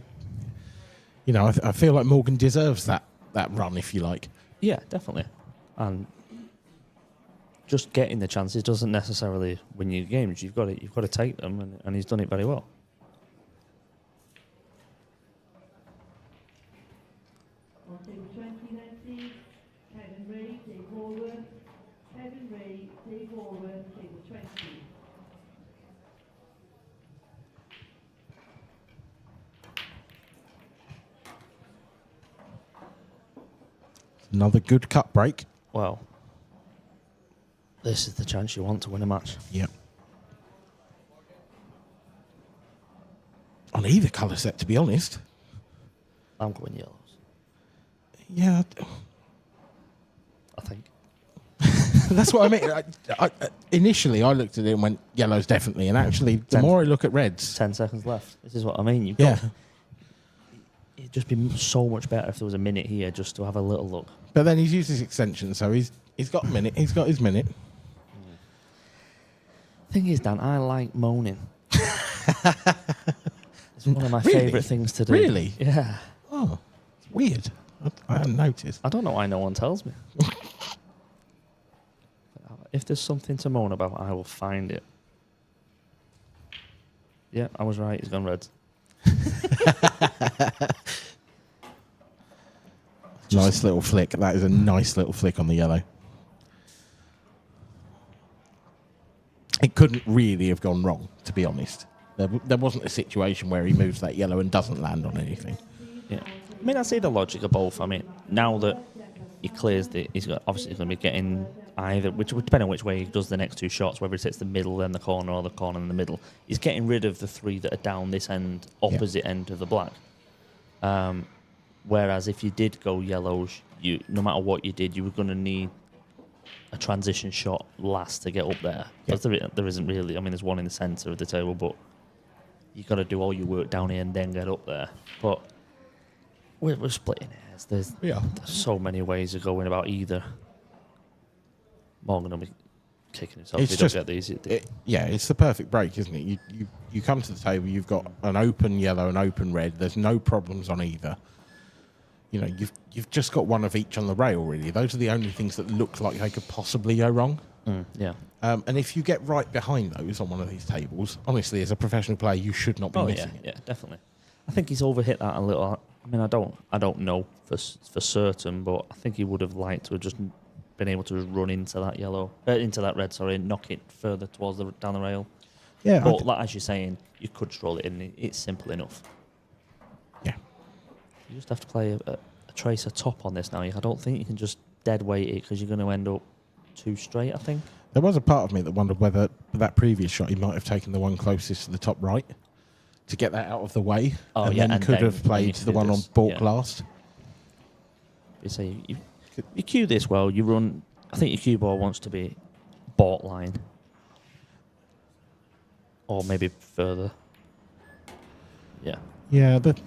you know, I feel like Morgan deserves that run, if you like.
Yeah, definitely. And just getting the chances doesn't necessarily win you games. You've got to take them, and he's done it very well.
On table 20 then, Kevin Ray, take forward. Kevin Ray, take forward, table 20.
Another good cut break.
Well, this is the chance you want to win a match.
Yep. On either colour set, to be honest.
I'm going yellows,
Yeah,
I think.
that's what I mean. Initially, I looked at it and went, yellow's definitely. And actually, the more I look at reds...
10 seconds left. This is what I mean. You've
Yeah.
got, it'd just be so much better if there was a minute here just to have a little look.
But then he's used his extension, so he's got a minute. He's got his minute.
Thing is, Dan, I like moaning. It's one of my
Really?
favourite things to do.
Really?
Yeah.
Oh, it's weird. I hadn't noticed.
I don't know why no one tells me. If there's something to moan about, I will find it. Yeah, I was right. He's gone reds.
Nice little flick. That is a nice little flick on the yellow. It couldn't really have gone wrong, to be honest. There wasn't a situation where he moves that yellow and doesn't land on anything.
Yeah. I mean, I see the logic of both. I mean, now that he clears he's obviously going to be getting either, depending on which way he does the next 2 shots, whether it hits the middle then the corner or the corner and the middle, he's getting rid of the 3 that are down this end, opposite end of the black. Whereas if you did go yellows, no matter what you did, you were going to need a transition shot last to get up there. Because there isn't really. I mean, there's one in the centre of the table, but you've got to do all your work down here and then get up there. But we're splitting hairs. There's so many ways of going about either. Morgan will be kicking himself if he don't get these.
It's the perfect break, isn't it? You come to the table, you've got an open yellow and open red. There's no problems on either. You know, you've just got one of each on the rail, really. Those are the only things that look like they could possibly go wrong.
Yeah.
And if you get right behind those on one of these tables, honestly, as a professional player, you should not be missing it.
Yeah, definitely. I think he's overhit that a little. I mean, I don't know for certain, but I think he would have liked to have just been able to run into that yellow, into that red, and knock it further towards down the rail.
Yeah,
but like, as you're saying, you could stroll it in. It's simple enough.
Yeah.
You just have to play a tracer top on this now. I don't think you can just dead weight it because you're going to end up too straight, I think.
There was a part of me that wondered whether that previous shot he might have taken the one closest to the top right to get that out of the way, and then could have played the one on balk last.
You say you cue this well. You run. I think your cue ball wants to be baulk line, or maybe further. Yeah.
Yeah, but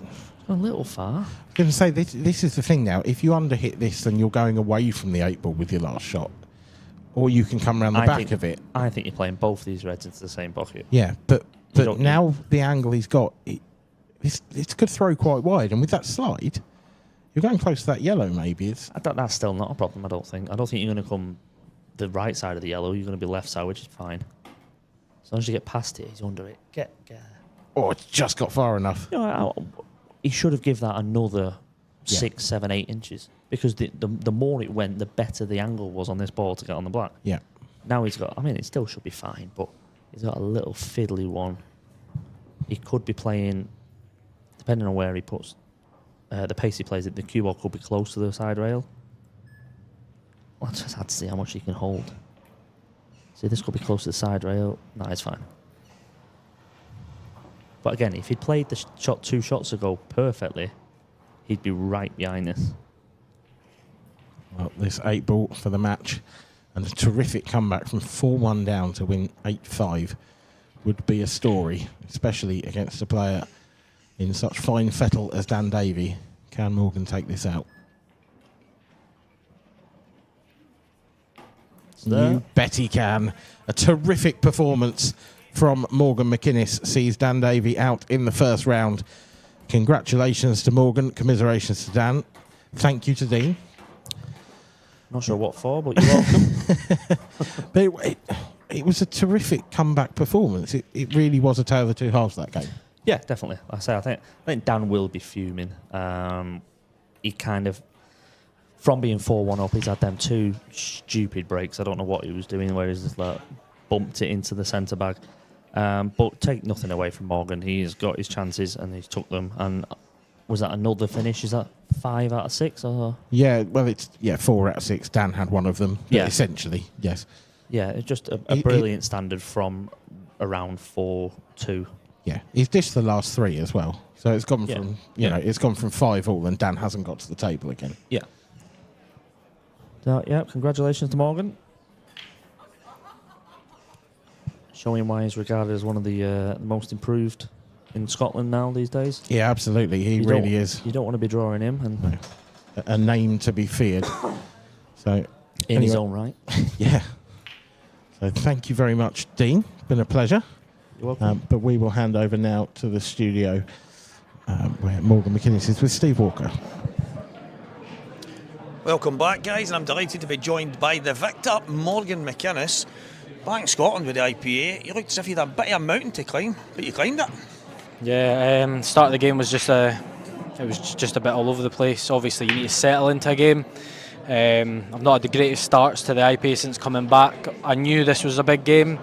a little far.
I was going to say this is the thing now. If you underhit this, then you're going away from the 8 ball with your last shot, or you can come around the back of it.
I think you're playing both these reds into the same bucket.
Yeah, but now the angle he's got, it could throw quite wide, and with that slide, you're going close to that yellow. Maybe
that's still not a problem. I don't think you're going to come the right side of the yellow. You're going to be left side, which is fine. As long as you get past it, he's under it. Get.
Oh, it's just got far enough.
You know, he should have given that another 6, 7, 8 inches, because the more it went, the better the angle was on this ball to get on the black.
Yeah.
Now he's got. I mean, it still should be fine, but He's got a little fiddly one. He could be playing, depending on where he puts the pace he plays it, the cue ball could be close to the side rail. Well, I just had to see how much he can hold. See, this could be close to the side rail. No, it's fine. But again, if he'd played the shot 2 shots ago perfectly, he'd be right behind this.
Well, this 8 ball for the match, and a terrific comeback from 4-1 down to win 8-5 would be a story, especially against a player in such fine fettle as Dan Davey. Can Morgan take this out? You bet he can. A terrific performance from Morgan McInnes sees Dan Davey out in the first round. Congratulations to Morgan, commiserations to Dan. Thank you to Dean.
Not sure what for, but you're welcome.
But it was a terrific comeback performance. It really was a tale of the two halves, that game.
Yeah, definitely. I think Dan will be fuming. He kind of, from being 4-1 up, he's had them 2 stupid breaks. I don't know what he was doing, where he's just like bumped it into the centre bag. But take nothing away from Morgan. He's got his chances and he's took them. And was that another finish? Is that 5 out of 6? Or?
Yeah, well, it's 4 out of 6. Dan had one of them.
Yeah.
Essentially, yes.
Yeah, it's just a brilliant standard from around 4-2.
Yeah, he's dished the last 3 as well. So it's gone from it's gone from 5 all, and Dan hasn't got to the table again.
Yeah. So, yeah, congratulations to Morgan. Showing why he's regarded as one of the most improved in Scotland now these days.
Yeah, absolutely. He really is.
You don't want to be drawing him. And
no. A name to be feared. So
in his own right.
Yeah. So thank you very much, Dean. Been a pleasure.
You're welcome.
But we will hand over now to the studio where Morgan McInnes is with Steve Walker.
Welcome back, guys, and I'm delighted to be joined by the victor, Morgan McInnes. Back in Scotland with the IPA, you looked as if you had a bit of a mountain to climb, but you climbed it.
Yeah, start of the game was just a bit all over the place. Obviously, you need to settle into a game. I've not had the greatest starts to the IPA since coming back. I knew this was a big game.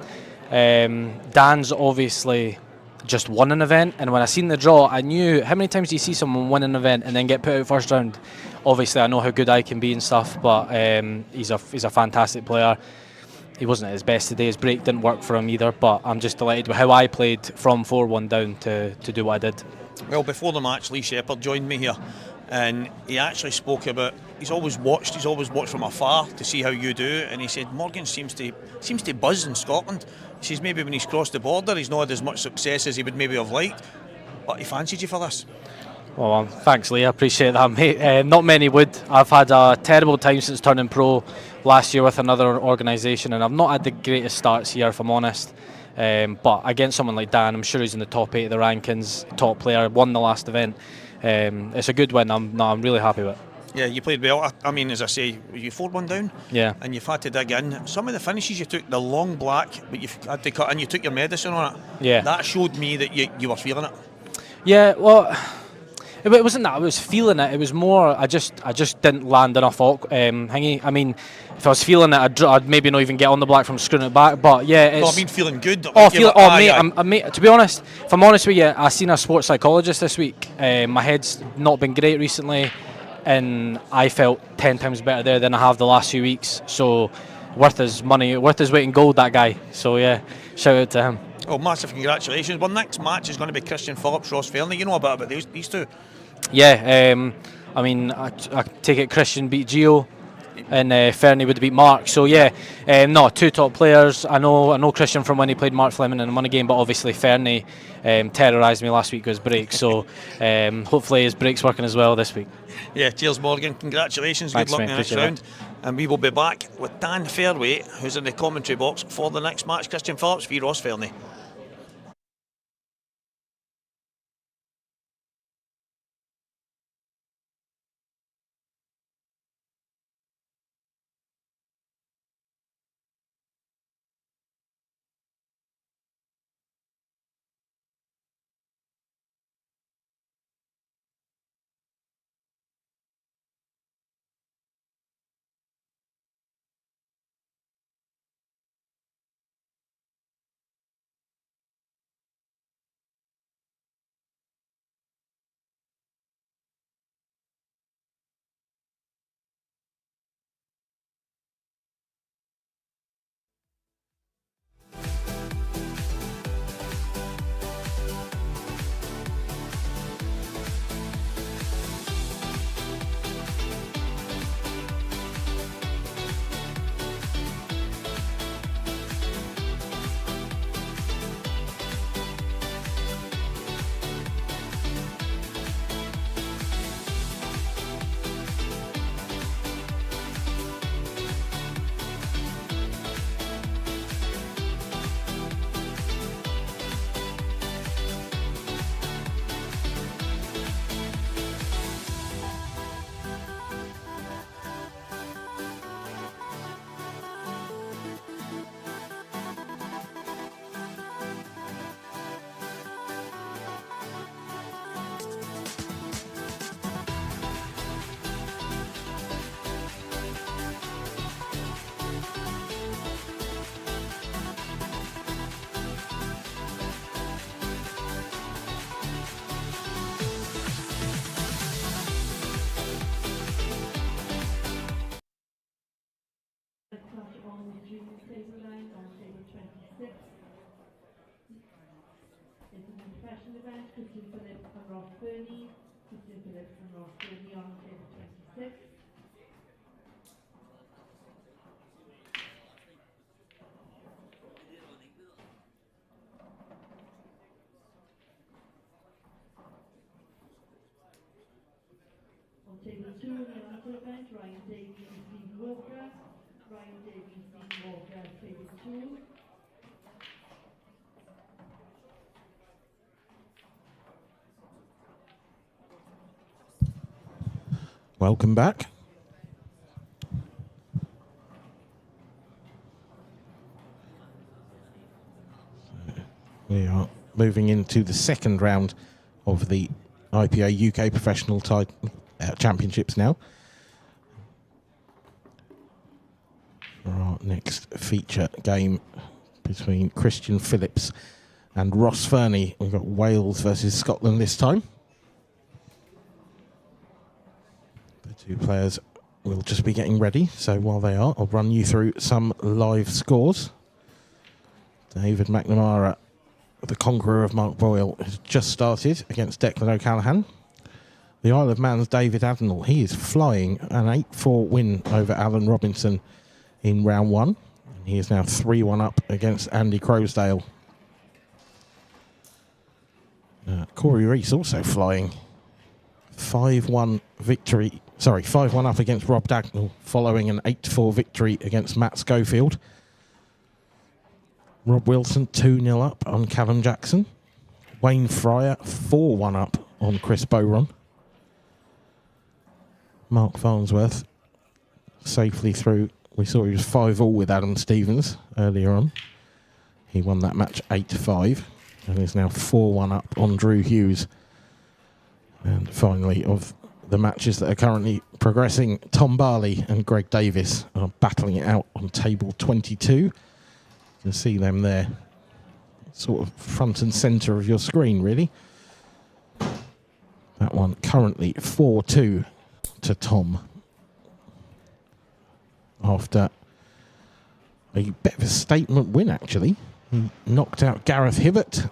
Dan's obviously just won an event, and when I seen the draw, I knew how many times do you see someone win an event and then get put out first round. Obviously, I know how good I can be and stuff, but he's a fantastic player. He wasn't at his best today. His break didn't work for him either, but I'm just delighted with how I played from 4-1 down to do what I did.
Well, before the match, Lee Shepherd joined me here, and he actually spoke about he's always watched from afar to see how you do, and he said Morgan seems to buzz in Scotland. He says maybe when he's crossed the border he's not had as much success as he would maybe have liked, but he fancied you for this.
Well, thanks, Lee. I appreciate that, mate. Not many would. I've had a terrible time since turning pro last year with another organisation, and I've not had the greatest starts here, if I'm honest. But against someone like Dan, I'm sure he's in the top 8 of the rankings, top player, won the last event. It's a good win. I'm really happy with it.
Yeah, you played well. I mean, as I say, you 4-1 down.
Yeah.
And you've had to dig in. Some of the finishes you took, the long black, but you've had to cut in. You took your medicine on it.
Yeah.
That showed me that you were feeling it.
Yeah. Well, it wasn't that I was feeling it. It was more I just didn't land enough hingy. I mean, if I was feeling it, I'd maybe not even get on the black from screwing it back. But yeah, it's.
Well, I mean, feeling good.
Mate. To be honest, if I'm honest with you, I seen a sports psychologist this week. My head's not been great recently, and I felt 10 times better there than I have the last few weeks. So, worth his money, worth his weight in gold. That guy. So yeah, shout out to him.
Oh, massive congratulations. Well, next match is going to be Christian Phillips, Ross Fairney. You know a bit about these two.
Yeah, I mean, I take it Christian beat Gio, and Fernie would beat Mark. So yeah, no, 2 top players. I know Christian from when he played Mark Fleming in the money game, but obviously Fernie terrorised me last week with his break. So hopefully his break's working as well this week.
Yeah, cheers Morgan. Congratulations.
Thanks,
good luck in the next
appreciate
round. And we will be back with Dan Fairway, who's in the commentary box for the next match. Christian Phillips v Ross Fairney.
junior table line on table 26. It's an professional event. Christian Phillips and Ross Burney. Christian Phillips and Ross Burney on table 26. On table 2 in the amateur event, Ryan Davies and Steve Walker. Ryan Davies, Steve Walker, table 2.
Welcome back. We are moving into the second round of the IPA UK Professional Championships now. For our next feature game between Christian Phillips and Ross Fernie. We've got Wales versus Scotland this time. The two players will just be getting ready, so while they are, I'll run you through some live scores. David McNamara, the conqueror of Mark Boyle, has just started against Declan O'Callaghan. The Isle of Man's David Avenel, he is flying, an 8-4 win over Alan Robinson in round 1. And he is now 3-1 up against Andy Crowsdale. Corey Rees also flying. 5-1 victory, 5-1 up against Rob Dagnall, following an 8-4 victory against Matt Schofield. Rob Wilson 2-0 up on Callum Jackson. Wayne Fryer 4-1 up on Chris Bowron. Mark Farnsworth safely through. We saw he was 5-all with Adam Stevens earlier on. He won that match 8-5 and is now 4-1 up on Drew Hughes. And finally, of the matches that are currently progressing, Tom Barley and Greg Davis are battling it out on table 22. You can see them there, sort of front and centre of your screen, really. That one currently 4-2 to Tom, after a bit of a statement win, actually. He knocked out Gareth Hibbert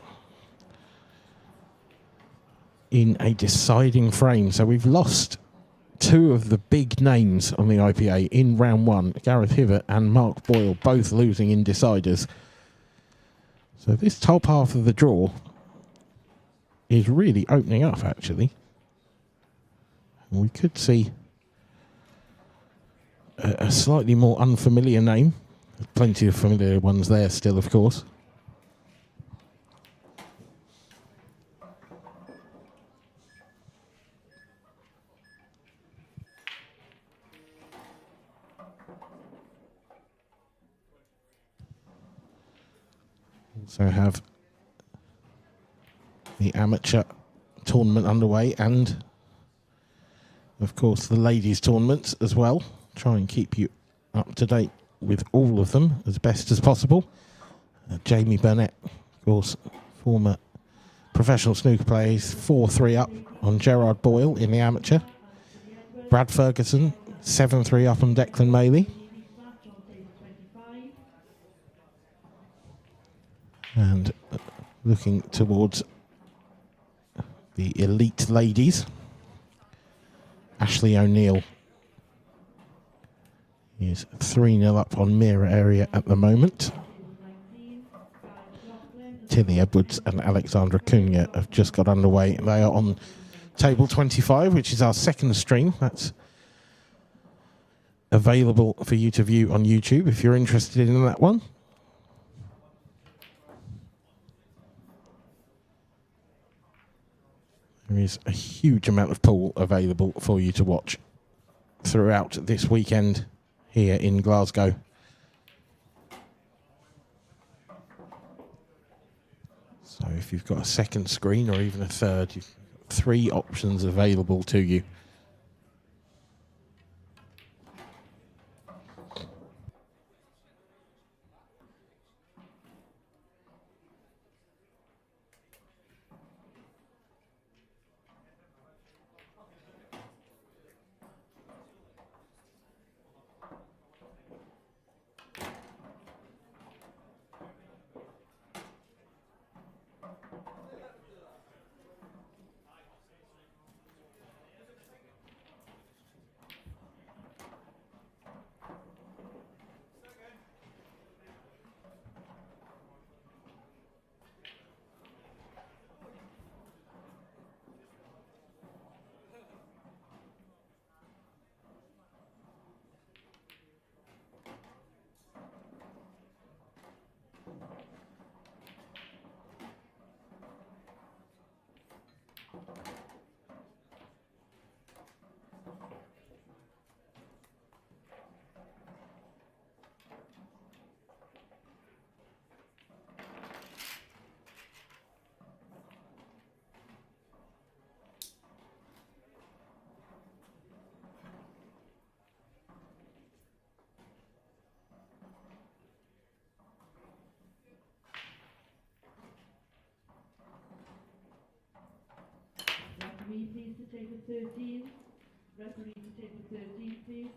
in a deciding frame. So we've lost two of the big names on the IPA in round 1. Gareth Hibbert and Mark Boyle both losing in deciders. So this top half of the draw is really opening up, actually. And we could see a slightly more unfamiliar name. There's plenty of familiar ones there still, of course. Also have the amateur tournament underway and, of course, the ladies' tournaments as well. Try and keep you up to date with all of them as best as possible. Jamie Burnett, of course, former professional snooker player, is 4-3 up on Gerard Boyle in the amateur. Brad Ferguson, 7-3 up on Declan Maley. And looking towards the elite ladies, Ashley O'Neill is 3-0 up on Mira Area at the moment. Tilly Edwards and Alexandra Cunha have just got underway. They are on table 25, which is our second stream. That's available for you to view on YouTube if you're interested in that one. There is a huge amount of pool available for you to watch throughout this weekend here in Glasgow. So if you've got a second screen or even a third, you've got 3 options available to you.
table 13. Referee to table 13, please.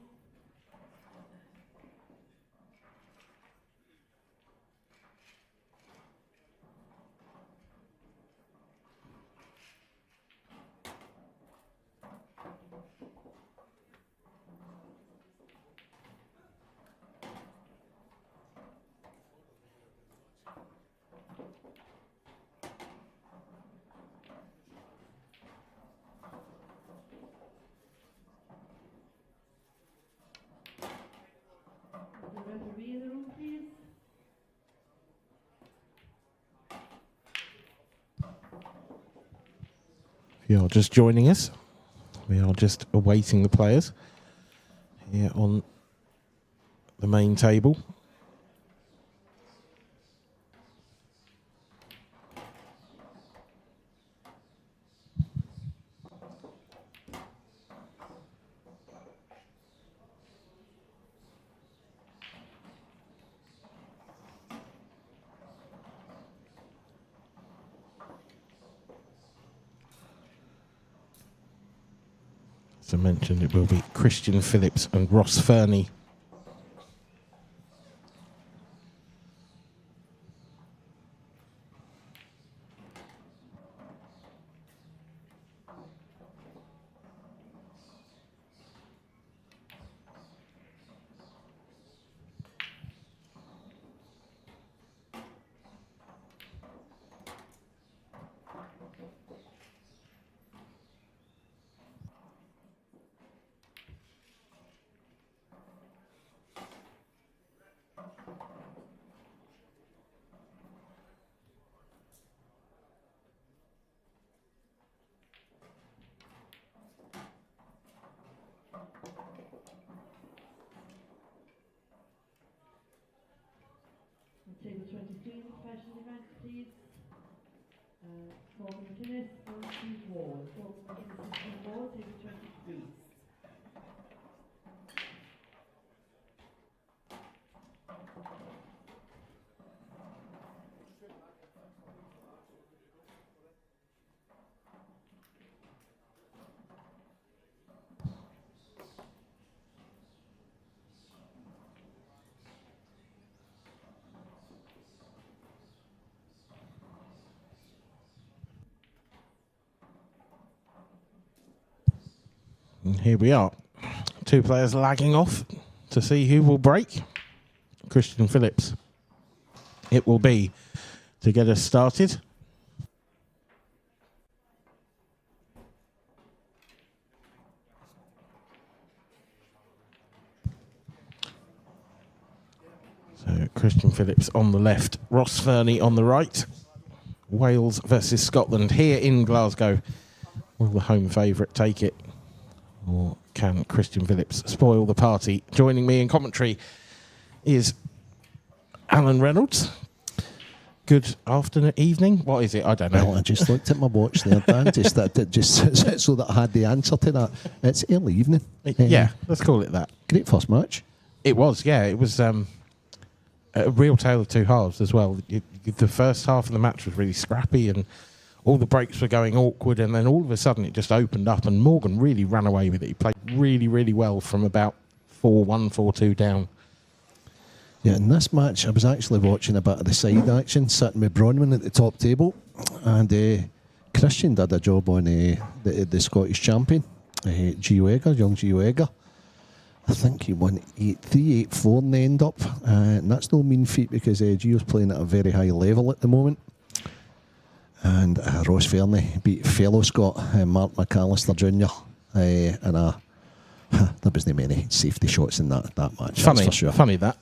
The referee in the room, please.
If you're just joining us, we are just awaiting the players here on the main table. As I mentioned, it will be Christian Phillips and Ross Fernie.
Table 23, the special event, please. Morgan McInnes and Steve Wall. Morgan McInnes and Steve Wall, table 23.
And here we are. Two players lagging off to see who will break. Christian Phillips it will be to get us started. So Christian Phillips on the left, Ross Fernie on the right. Wales versus Scotland here in Glasgow. Will the home favourite take it? Or can Christian Phillips spoil the party? Joining me in commentary is Alan Reynolds. Good afternoon, evening. What is it? I don't know.
Well, I just looked at my watch there, Dan, just so that I had the answer to that. It's early evening.
Yeah, let's call it that.
Great first match.
It was, yeah. It was a real tale of two halves as well. The first half of the match was really scrappy and all the breaks were going awkward, and then all of a sudden it just opened up and Morgan really ran away with it. He played really, really well from about 4-1, 4-2 down.
Yeah, in this match, I was actually watching a bit of the side action, sitting with Bronwyn at the top table, and Christian did a job on the Scottish champion, Gio Egger, young Gio Egger. I think he won 8-3, 8-4 in the end up, and that's no mean feat because Gio's playing at a very high level at the moment. And Ross Fernie beat fellow Scot, Mark McAllister Jr. And there wasn't many safety shots in that match.
Funny,
that's for sure.
Funny that.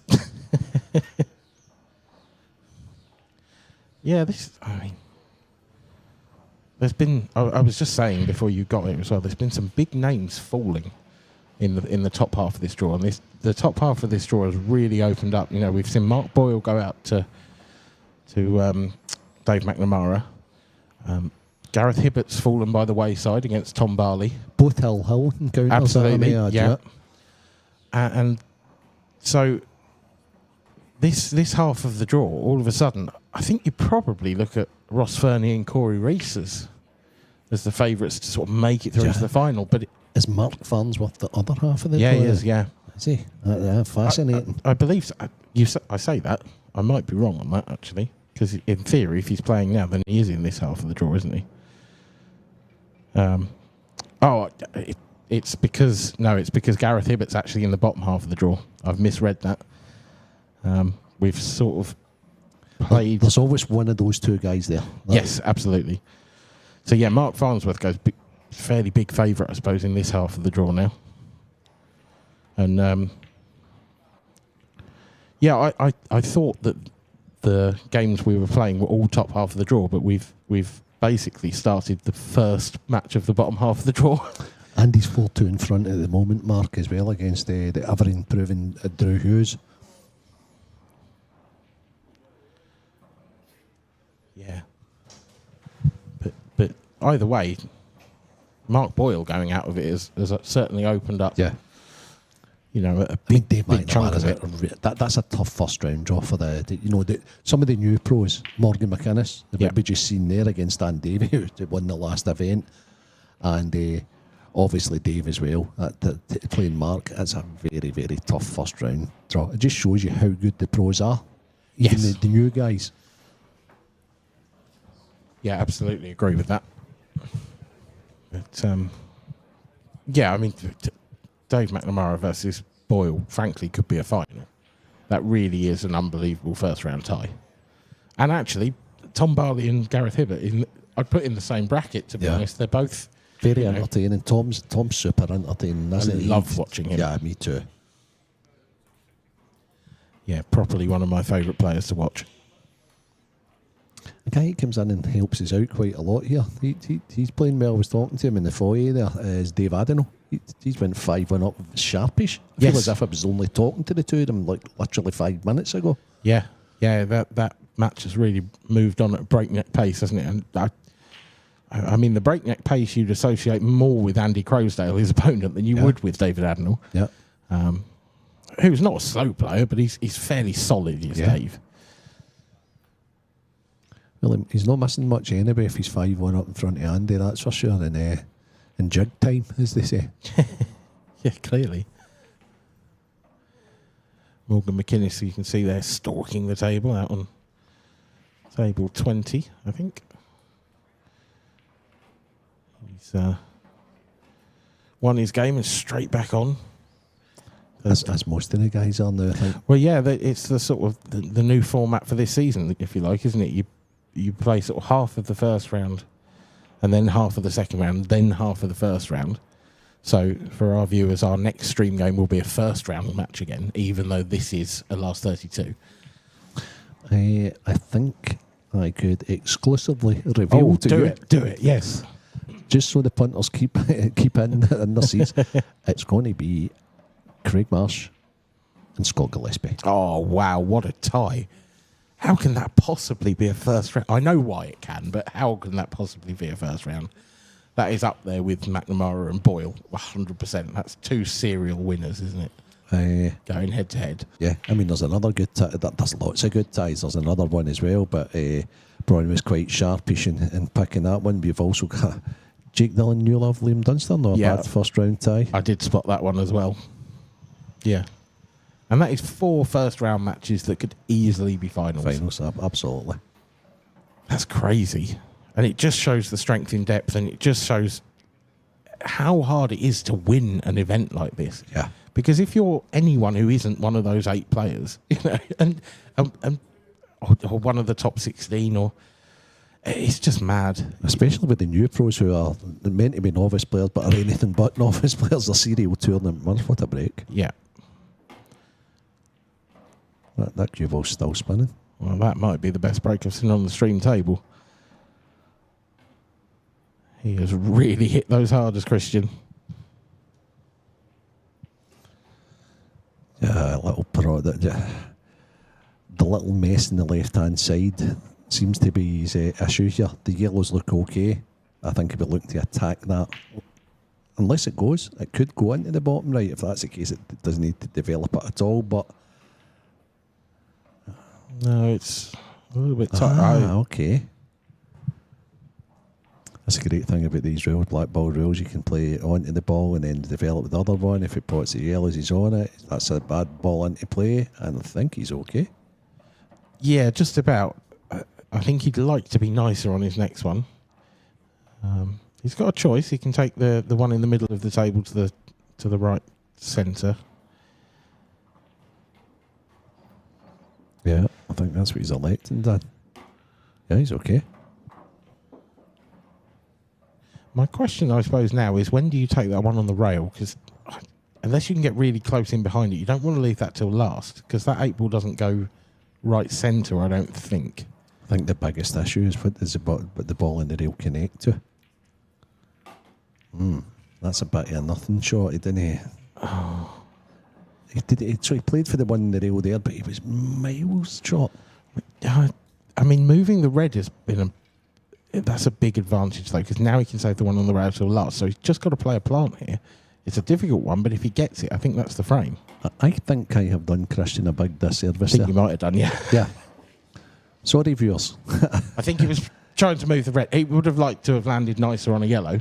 Yeah, there's been. I was just saying before you got it as well. There's been some big names falling in the top half of this draw, and the top half of this draw has really opened up. You know, we've seen Mark Boyle go out to Dave McNamara. Gareth Hibbert's fallen by the wayside against Tom Barley.
Both Hill encounters.
Absolutely, yeah. And so this half of the draw, all of a sudden, I think you probably look at Ross Fernie and Corey Rees as as the favourites to sort of make it through to the final. But
is Mark Farnsworth the other half of the
yeah,
draw?
he is. Yeah,
Is he? Fascinating.
I believe so. I say that. I might be wrong on that actually, because in theory, if he's playing now, then he is in this half of the draw, isn't he? It's because Gareth Hibbert's actually in the bottom half of the draw. I've misread that. We've sort of played.
There's always one of those two guys there.
Yes, absolutely. So yeah, Mark Farnsworth goes fairly big favourite, I suppose, in this half of the draw now. And I thought that the games we were playing were all top half of the draw, but we've basically started the first match of the bottom half of the draw.
And he's 4-2 in front at the moment, Mark, as well, against the ever-improving Drew Hughes.
Yeah. But either way, Mark Boyle going out of it has certainly opened up.
Yeah.
You know, a
Dave
big chunk of it.
That's a tough first round draw for some of the new pros. Morgan McInnes, we just seen there against Dan Davey, who won the last event, and obviously Dave as well. Playing Mark, it's a very, very tough first round draw. It just shows you how good the pros are, even the new guys.
Yeah, absolutely agree with that. But yeah, I mean, Dave McNamara versus Boyle, frankly, could be a final. That really is an unbelievable first-round tie. And actually, Tom Barley and Gareth Hibbert, I'd put in the same bracket, to be honest. They're both
very entertaining. Tom's super entertaining, isn't he?
I love watching him.
Yeah, me too.
Yeah, properly one of my favourite players to watch.
The guy who comes in and helps us out quite a lot here. He's playing well. I was talking to him in the foyer there. Is Dave Adenau. He's went 5-1 up sharpish. I feel as if I was only talking to the two of them like literally 5 minutes ago.
Yeah, that match has really moved on at a breakneck pace, hasn't it? And I mean, the breakneck pace you'd associate more with Andy Crowsdale, his opponent, than you would with David Adenau.
Yeah.
Who's not a slow player, but he's fairly solid, Dave.
Well, he's not missing much anyway if he's 5-1 up in front of Andy, that's for sure. And in jig time, as they say.
Yeah, clearly. Morgan McInnes, you can see there, stalking the table out on table 20, I think. He's won his game and straight back on.
As most of the guys are now, I think.
Well, yeah, it's the sort of the new format for this season, if you like, isn't it? You play sort of half of the first round and then half of the second round, then half of the first round. So for our viewers, our next stream game will be a first round match again, even though this is a last 32.
I think I could exclusively reveal to you.
Do it, yes.
Just so the punters keep in their seats. It's going to be Craig Marsh and Scott Gillespie.
Oh, wow, what a tie. How can that possibly be a first round? I know why it can, but how can that possibly be a first round? That is up there with McNamara and Boyle, 100%. That's two serial winners, isn't it? Going head to head.
Yeah, I mean, there's another good tie. There's lots of good ties. There's another one as well, but Brian was quite sharpish in picking that one. We've also got Jake Dillon, Newlove, Liam Dunster, that first round tie.
I did spot that one as well. Yeah. And that is 4 first round matches that could easily be finals.
Finals, absolutely.
That's crazy. And it just shows the strength in depth, and it just shows how hard it is to win an event like this.
Yeah.
Because if you're anyone who isn't one of those 8 players, or one of the top 16, or it's just mad.
Especially with the new pros who are meant to be novice players, but are anything but novice players. They're serial tournament. What a break.
Yeah.
That cue ball's still spinning.
Well, that might be the best break I've seen on the stream table. He has really hit those hard as Christian.
Yeah, little pro. The little mess in the left-hand side seems to be his issue here. The yellows look okay. I think he'll be looking to attack that. Unless it goes, it could go into the bottom right. If that's the case, it doesn't need to develop it at all. But no,
it's a little bit tight.
Okay. That's a great thing about these rules, black ball rules. You can play it onto the ball and then develop the other one. If it pots the yellows, he's on it. That's a bad ball into play, and I think he's okay.
Yeah, just about. I think he'd like to be nicer on his next one. He's got a choice. He can take the one in the middle of the table to the right centre.
Yeah, I think that's what he's electing, Dan. Yeah, he's okay.
My question, I suppose, now is when do you take that one on the rail? Because unless you can get really close in behind it, you don't want to leave that till last, because that 8 ball doesn't go right centre, I don't think.
I think the biggest issue is what the ball in the rail connect to. That's a bit of a nothing shot, didn't he? Oh. So he played for the one in the rail there, but he was miles short.
I mean, moving the red has been that's a big advantage, though, because now he can save the one on the rail till last. So he's just got to play a plant here. It's a difficult one, but if he gets it, I think that's the frame.
I think I have done Christian a big disservice
I think
there.
you might have done, yeah.
Yeah. Sorry, viewers.
I think he was trying to move the red. He would have liked to have landed nicer on a yellow.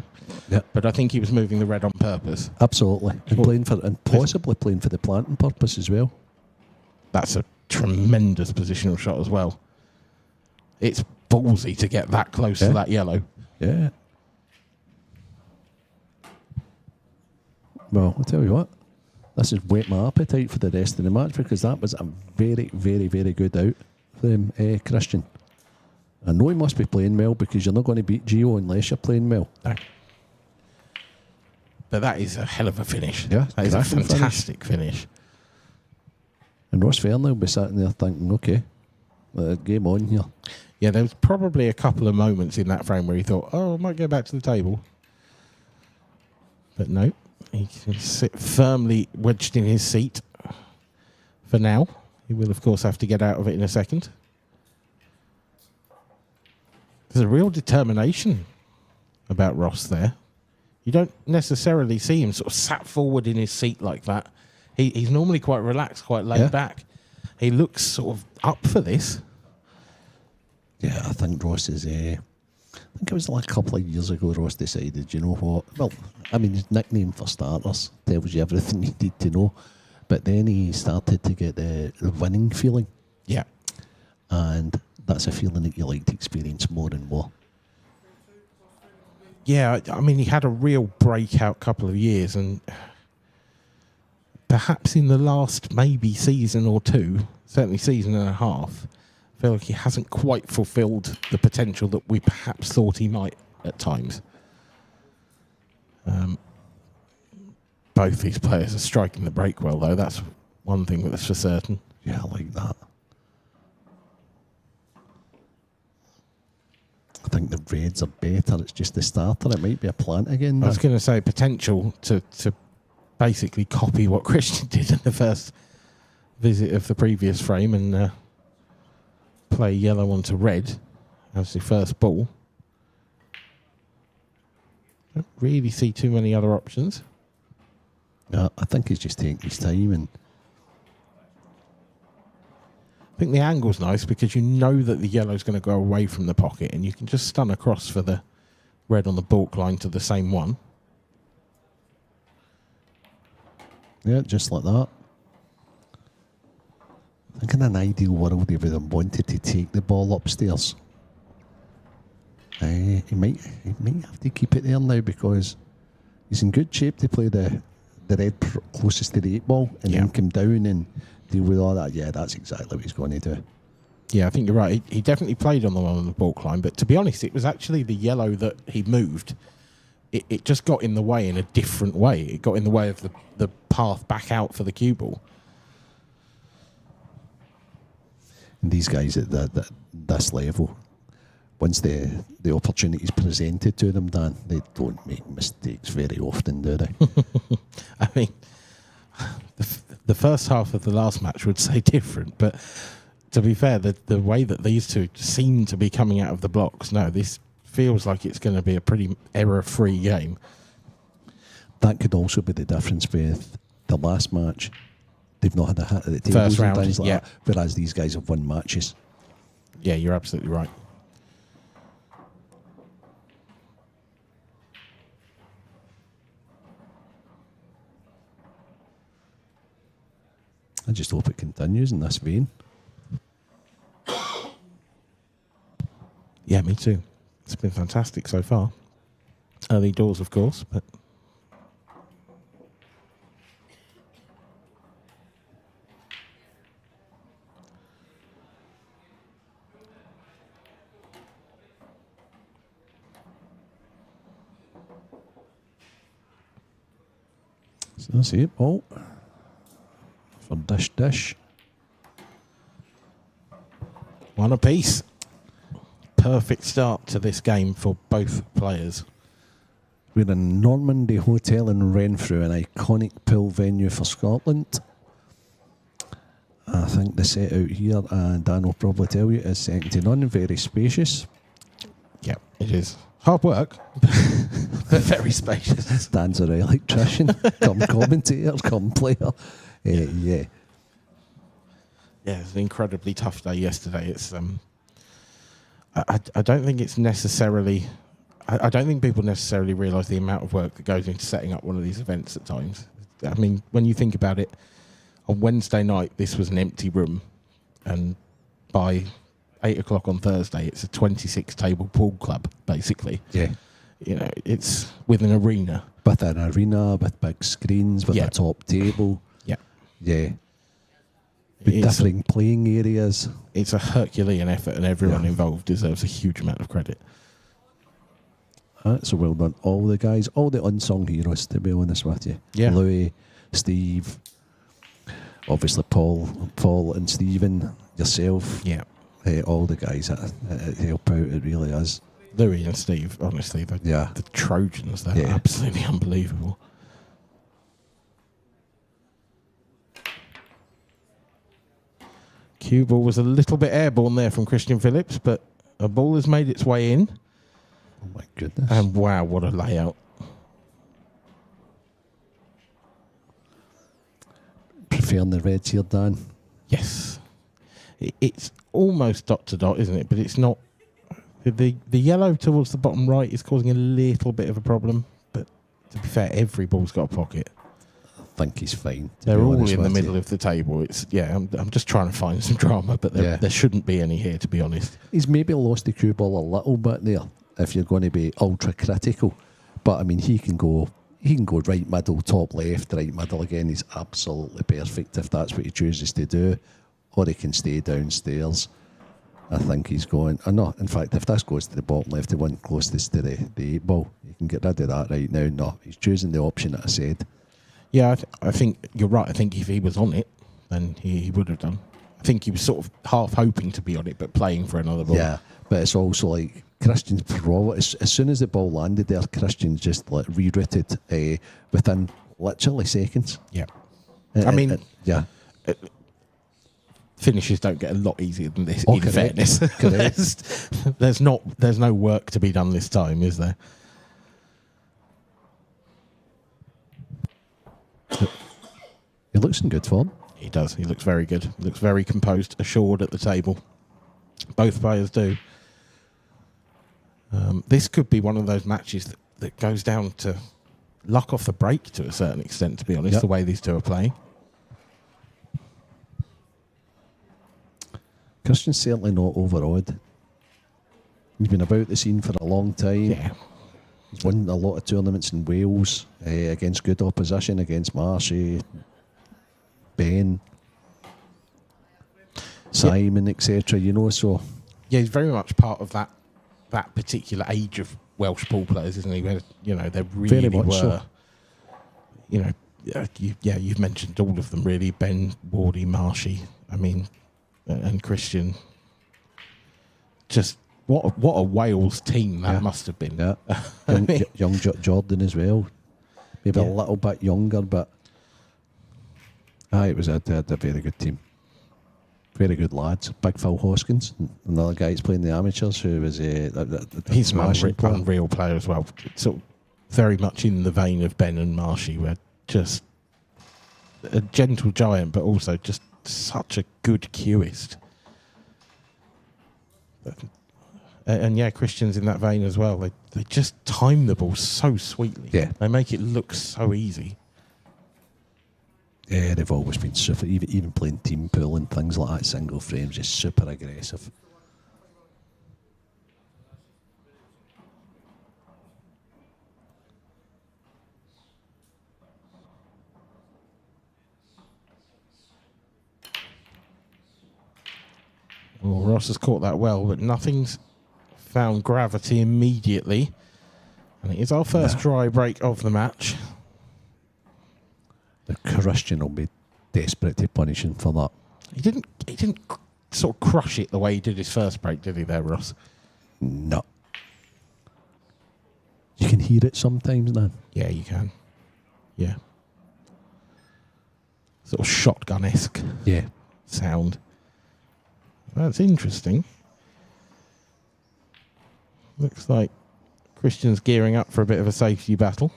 Yeah.
But I think he was moving the red on purpose.
Absolutely. And possibly playing for the planting purpose as well.
That's a tremendous positional shot as well. It's ballsy to get that close to that yellow.
Yeah. Well, I'll tell you what. This has whet my appetite for the rest of the match, because that was a very, very, very good out for him, Christian. I know he must be playing well, because you're not going to beat Gio unless you're playing well.
No. But that is a hell of a finish.
Yeah,
that is a fantastic finish.
And Ross Fernley will be sitting there thinking, okay, game on here.
Yeah, there was probably a couple of moments in that frame where he thought, oh, I might go back to the table. But no, he can sit firmly wedged in his seat for now. He will, of course, have to get out of it in a second. There's a real determination about Ross there. You don't necessarily see him sort of sat forward in his seat like that. He's normally quite relaxed, quite laid back. He looks sort of up for this.
Yeah, I think Ross is... I think it was like a couple of years ago Ross decided, you know what? Well, I mean, his nickname for starters tells you everything you need to know. But then he started to get the winning feeling.
Yeah.
And that's a feeling that you like to experience more and more.
Yeah, I mean, he had a real breakout couple of years, and perhaps in the last maybe season or two, certainly season and a half, I feel like he hasn't quite fulfilled the potential that we perhaps thought he might at times. Both these players are striking the break well, though. That's one thing that's for certain.
Yeah, I like that. I think the Reds are better. It's just the starter. It might be a plant again.
I was going to say potential to basically copy what Christian did in the first visit of the previous frame and play yellow onto red as the first ball. Don't really see too many other options.
Yeah, I think he's just taking his time, and
I think the angle's nice because you know that the yellow's going to go away from the pocket, and you can just stun across for the red on the baulk line to the same one.
yeah, just like that. I think in an ideal world he would have wanted to take the ball upstairs. He might have to keep it there now because he's in good shape to play the red closest to the 8 ball and then come down and deal with all that. Yeah, that's exactly what he's going to do.
Yeah, I think you're right. He definitely played on the one on the baulk line, but to be honest, it was actually the yellow that he moved. It just got in the way in a different way. It got in the way of the path back out for the cue ball.
And these guys at this level, once the opportunity is presented to them, Dan, they don't make mistakes very often, do they?
I mean, the first half of the last match would say different, but to be fair, the way that these two seem to be coming out of the blocks, no, this feels like it's going to be a pretty error-free game.
That could also be the difference with the last match. They've not had a hit at the tables
First round,
and things like that, whereas these guys have won matches.
Yeah, you're absolutely right.
I just hope it continues in this vein.
Yeah, me too. It's been fantastic so far. Early doors, of course, but
So that's it, ball for dish.
one apiece. Perfect start to this game for both players.
We're in Normandy Hotel in Renfrew, an iconic pool venue for Scotland. I think the set out here, and Dan will probably tell you, is second to none, very spacious.
Yeah, it is. Hard work, but very spacious.
Dan's an electrician, come commentator, come player. Yeah.
Yeah, it's an incredibly tough day yesterday. It's I don't think it's necessarily. I don't think people necessarily realise the amount of work that goes into setting up one of these events at times. I mean, when you think about it, on Wednesday night this was an empty room, and by 8 o'clock on Thursday it's a 26 table pool club basically.
Yeah.
You know, it's with an arena.
With an arena, with big screens, with
Yeah.
a top table.
Yeah.
Yeah. With
It's-
different playing areas.
It's a Herculean effort, and everyone involved deserves a huge amount of credit.
So well done, all the guys, all the unsung heroes, to be honest with you.
Yeah.
Louis, Steve, obviously Paul and Stephen, yourself.
Yeah.
All the guys that help out, it really is.
Louis and Steve, honestly, the Trojans, they're
Yeah.
absolutely unbelievable. Cue ball was a little bit airborne there from Christian Phillips, but a ball has made its way in.
Oh my goodness.
And wow, what a layout.
Preferring the reds here, Dan.
Yes. It's almost dot to dot, isn't it? But it's not. The yellow towards the bottom right is causing a little bit of a problem. But to be fair, every ball's got a pocket.
I think he's fine.
They're all in the middle of the table. It's I'm just trying to find some drama, but there shouldn't be any here, to be honest.
He's maybe lost the cue ball a little bit there, if you're going to be ultra critical. But I mean, he can go right middle, top left, right middle again. He's absolutely perfect if that's what he chooses to do, or he can stay downstairs. I think he's going. No, in fact, if this goes to the bottom left, the one closest to the 8 ball, you can get rid of that right now. No, he's choosing the option that I said.
Yeah, I think you're right. I think if he was on it, then he would have done. I think he was sort of half hoping to be on it, but playing for another ball.
Yeah, but it's also like Christian's probably, as soon as the ball landed there, Christian's just like rerouted within literally seconds.
Yeah. I mean,
yeah.
Finishes don't get a lot easier than this.
Oh,
in
correct.
fairness,
Correct.
there's no work to be done this time, is there?
He looks in good form.
He does. He looks very good. He looks very composed, assured at the table. Both players do. This could be one of those matches that goes down to luck off the break to a certain extent, to be honest, the way these two are playing.
Christian's certainly not overawed. He's been about the scene for a long time.
Yeah.
He's won a lot of tournaments in Wales against good opposition, against Marshy, Ben, Simon, etc. You know, so
Yeah, he's very much part of that particular age of Welsh pool players, isn't he? Where, you know, there really
Very much
were.
so.
You know, you've mentioned all of them really. Ben, Wardy, Marshy. I mean, and Christian. Just what a Wales team that must have been.
yeah, young Jordan as well. Maybe a little bit younger, but it was a very good team. Very good lads. Big Phil Hoskins, another guy who's playing the amateurs, who was
He's an
smashing player.
unreal player as well. Sort of very much in the vein of Ben and Marshy, where just a gentle giant, but also just such a good cueist. And yeah, Christian's in that vein as well. They just time the ball so sweetly.
Yeah.
They make it look so easy.
Yeah, they've always been super. Even playing team pool and things like that, single frames, just super aggressive.
Well, Ross has caught that well, but nothing's found gravity immediately. And it is our first dry break of the match.
The Christian will be desperate to punish him for that.
He didn't sort of crush it the way he did his first break, did he there, Ross?
No. You can hear it sometimes, Dan.
Yeah, you can. Yeah. Sort of shotgun-esque
Yeah.
sound. That's interesting. Looks like Christian's gearing up for a bit of a safety battle.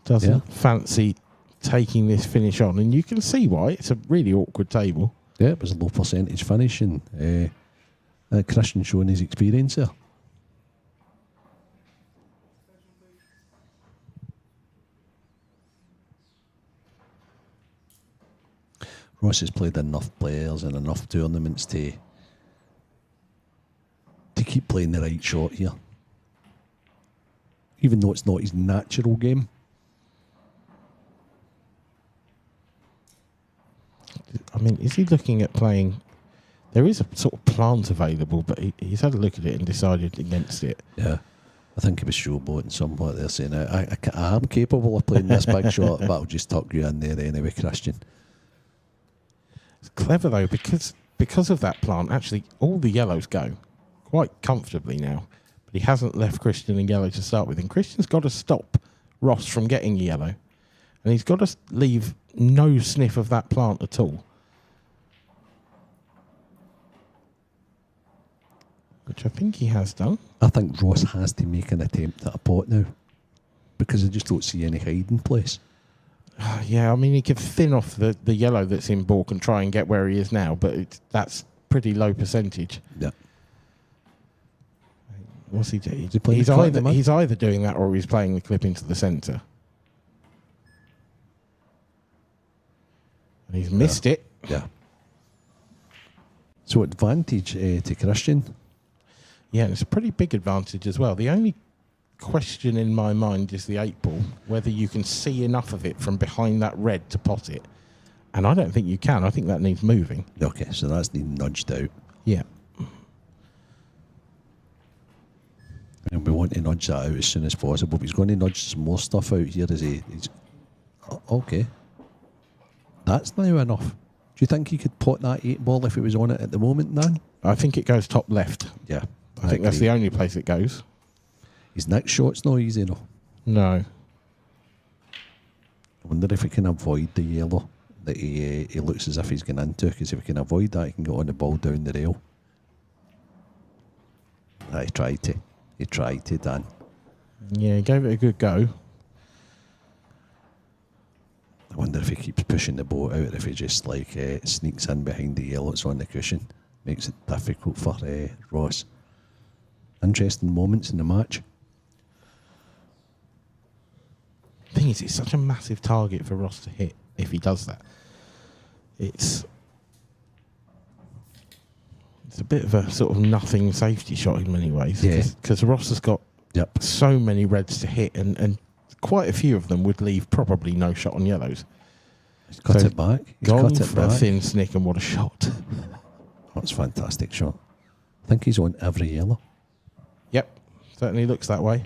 Doesn't fancy taking this finish on, and you can see why. It's a really awkward table.
Yeah, it was a low percentage finish, and Christian showing his experience there. Ross has played enough players and enough tournaments to keep playing the right shot here. Even though it's not his natural game.
I mean, is he looking at playing? There is a sort of plant available, but he's had a look at it and decided against it.
Yeah. I think he was showboating somewhat there, saying, I am capable of playing this big shot, but I'll just tuck you in there anyway, Christian.
It's clever, though, because of that plant, actually, all the yellows go quite comfortably now. But he hasn't left Christian in yellow to start with. And Christian's got to stop Ross from getting yellow. And he's got to leave no sniff of that plant at all. Which I think he has done.
I think Ross has to make an attempt at a pot now, because I just don't see any hiding place.
Yeah, I mean, he could thin off the yellow that's in balk and try and get where he is now, but that's pretty low percentage.
Yeah.
What's he doing?
He's
either doing that or he's playing the clip into the centre. And he's missed it.
Yeah. So advantage to Christian.
Yeah, and it's a pretty big advantage as well. The only question in my mind is the 8-ball, whether you can see enough of it from behind that red to pot it. And I don't think you can. I think that needs moving.
Okay, so that's needing nudged out.
Yeah.
And we want to nudge that out as soon as possible. But he's going to nudge some more stuff out here as he's... Okay. That's now enough. Do you think he could pot that 8-ball if it was on it at the moment, Dan?
I think it goes top left.
Yeah.
I think that's the only place it goes.
His next shot's not easy, no.
No.
I wonder if he can avoid the yellow that he looks as if he's going into, because if he can avoid that, he can get on the ball down the rail. He tried to. He tried to, Dan.
Yeah, he gave it a good go.
I wonder if he keeps pushing the boat out, or if he just sneaks in behind the yellow that's on the cushion. Makes it difficult for Ross. Interesting moments in the match.
Thing is, it's such a massive target for Ross to hit if he does that. It's a bit of a sort of nothing safety shot in many ways.
Yeah.
Because Ross has got so many reds to hit, and quite a few of them would leave probably no shot on yellows.
He's cut it back. He's
gone
cut it
for a
back.
thin snick, and what a shot.
That's a fantastic shot. I think he's on every yellow.
Yep, certainly looks that way.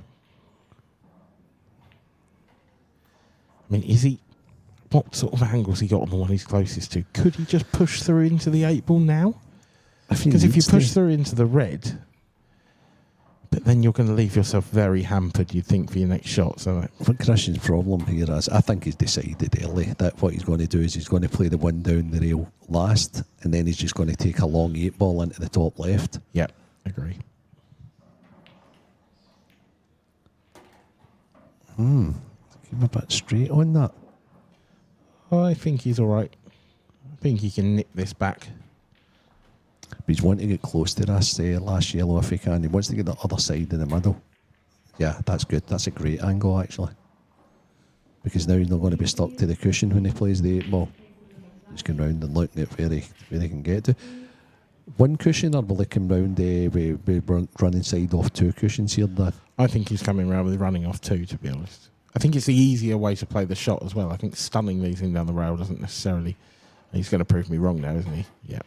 I mean, what sort of angles he got on the one he's closest to? Could he just push through into the 8-ball now? Because if you push through into the red, but then you're going to leave yourself very hampered, you'd think, for your next shot. So,
what Christian's problem here is, I think he's decided early that what he's going to do is he's going to play the one down the rail last, and then he's just going to take a long 8-ball into the top left.
Yep, agree.
Keep a bit straight on that.
I think he's all right. I think he can nip this back.
But he's wanting to get close to this last yellow if he can. He wants to get the other side in the middle. Yeah, that's good. That's a great angle, actually. because now he's not going to be stuck to the cushion when he plays the 8 ball. He's going round and looking at where he can get to. One cushion, or will he come round with running side off 2 cushions here, Dan?
I think he's coming around with running off 2, to be honest. I think it's the easier way to play the shot as well. I think stunning these in down the rail doesn't necessarily... He's going to prove me wrong now, isn't he? Yeah.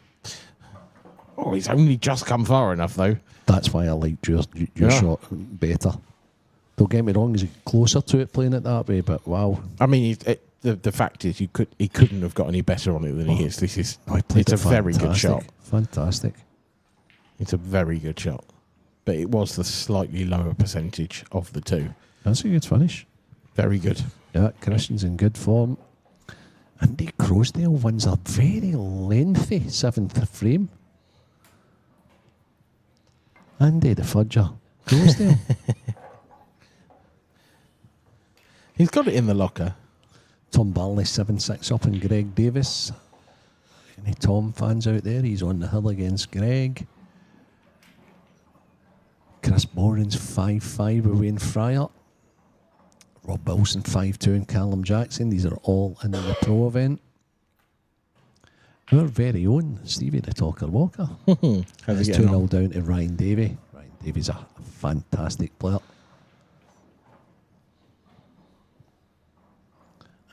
Oh, he's only just come far enough, though.
That's why I liked your shot better. Don't get me wrong, he's closer to it playing it that way, but wow.
I mean, the fact is, he couldn't have got any better on it than he is. This is it's a very good shot.
Fantastic.
It's a very good shot, but it was the slightly lower percentage of the 2.
That's a good finish.
Very good.
Yeah, Christian's in good form. Andy Crosdale wins a very lengthy 7th frame. Andy the Fudger. Crosdale.
He's got it in the locker.
Tom Barley 7-6 up and Greg Davis. Any Tom fans out there? He's on the hill against Greg. Chris Moran's 5-5 with Wayne Fryer. Rob Wilson 5-2 and Callum Jackson. These are all in the pro event. Our very own Stevie the Talker Walker.
How's
It's
he
2-0 down to Ryan Davey. Ryan Davey's a fantastic player.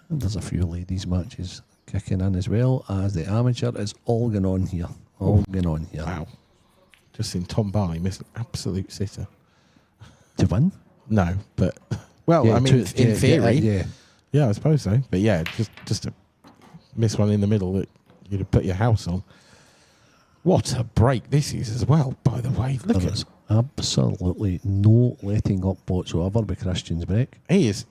And there's a few ladies matches kicking in as well as the amateur is all going on here. All going on here.
Wow. Just seen Tom Barley miss an absolute sitter.
To win?
No, but... Well,
Yeah,
I mean, in theory...
yeah.
Yeah, I suppose so. But yeah, just to miss one in the middle that you'd have put your house on. What a break this is as well, by the way. Look at
There's absolutely no letting up whatsoever with Christian's break.
He's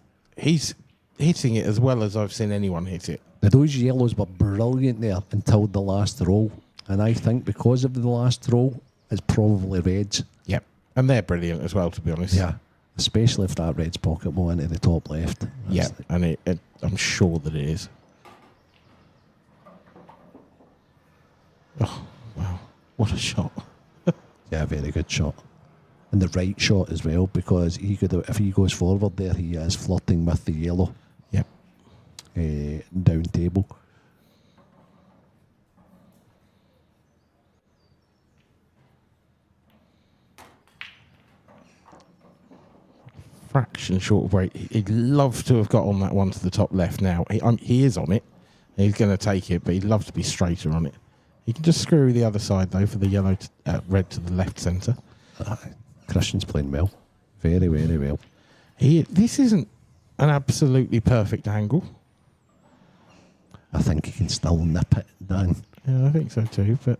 hitting it as well as I've seen anyone hit it.
Now, those yellows were brilliant there until the last roll. And I think because of the last roll, it's probably reds.
Yep. And they're brilliant as well, to be honest.
Yeah. Especially if that red's pocket ball into the top left.
Yeah, and I'm sure that it is. Oh, wow. What a shot.
Yeah, very good shot. And the right shot as well, because he could, if he goes forward there, he is flirting with the yellow.
Yep.
Down table.
Fraction short of break. He'd love to have got on that one to the top left now. He is on it. He's going to take it, but he'd love to be straighter on it. He can just screw the other side, though, for the yellow red to the left centre.
Christian's playing well. Very, very well.
This isn't an absolutely perfect angle.
I think he can still nip it, Dan.
Yeah, I think so too, but...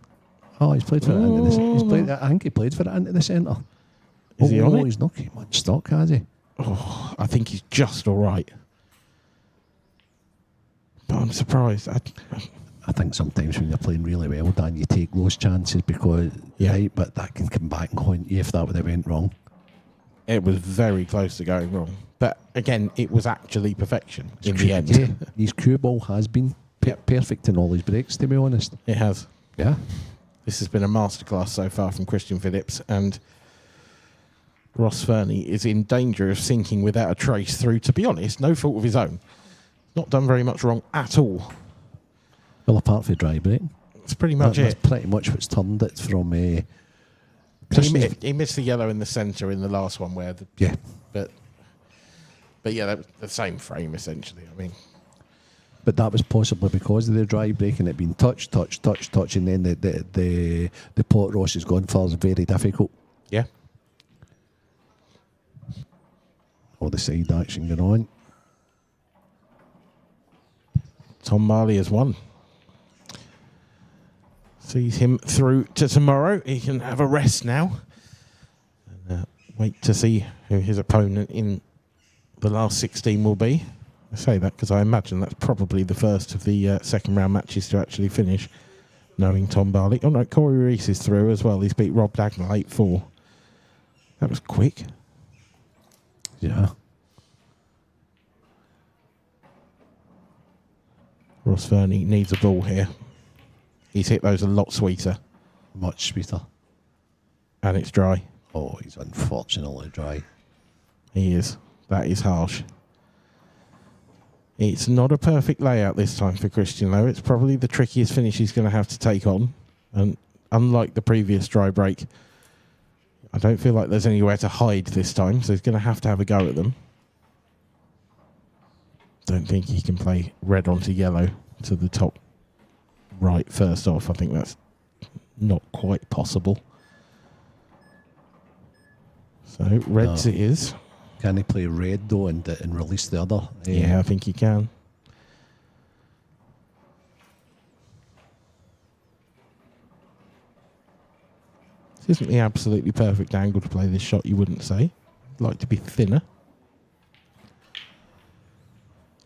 Oh, he's played for it into the... I think he played for it into the centre.
Is he on it?
He's not getting much stock, has he?
Oh, I think he's just all right. But I'm surprised.
I think sometimes when you're playing really well, Dan, you take those chances because...
Yeah.
Right, but that can come back and haunt you if that would have went wrong.
It was very close to going wrong. But again, it was actually perfection in the end.
Yeah, his cue ball has been perfect in all his breaks, to be honest.
It has.
Yeah.
This has been a masterclass so far from Christian Phillips, and Ross Fernie is in danger of sinking without a trace through, to be honest, no fault of his own. Not done very much wrong at all.
Well, apart from dry break.
That's pretty much
That's
it.
pretty much what's turned it from...
He missed the yellow in the centre in the last one where...
Yeah.
But yeah, that was the same frame, essentially. I mean...
But that was possibly because of the dry break and it being touch, and then the pot Ross has gone for is very difficult.
Yeah.
All the side action going on.
Tom Marley has won. Sees him through to tomorrow. He can have a rest now. And wait to see who his opponent in the last 16 will be. I say that because I imagine that's probably the first of the second round matches to actually finish, knowing Tom Barley. Oh no, Corey Reese is through as well. He's beat Rob Dagnall 8-4. That was quick.
Yeah.
Ross Fernie needs a ball here. He's hit those a lot sweeter.
Much sweeter.
And it's dry.
Oh, he's unfortunately dry.
He is. That is harsh. It's not a perfect layout this time for Christian, though. It's probably the trickiest finish he's going to have to take on. And unlike the previous dry break, I don't feel like there's anywhere to hide this time, so he's going to have a go at them. Don't think he can play red onto yellow to the top right first off. I think that's not quite possible. So reds it is.
Can he play red though and release the other?
Yeah, I think he can. This isn't the absolutely perfect angle to play this shot, you wouldn't say. I'd like to be thinner.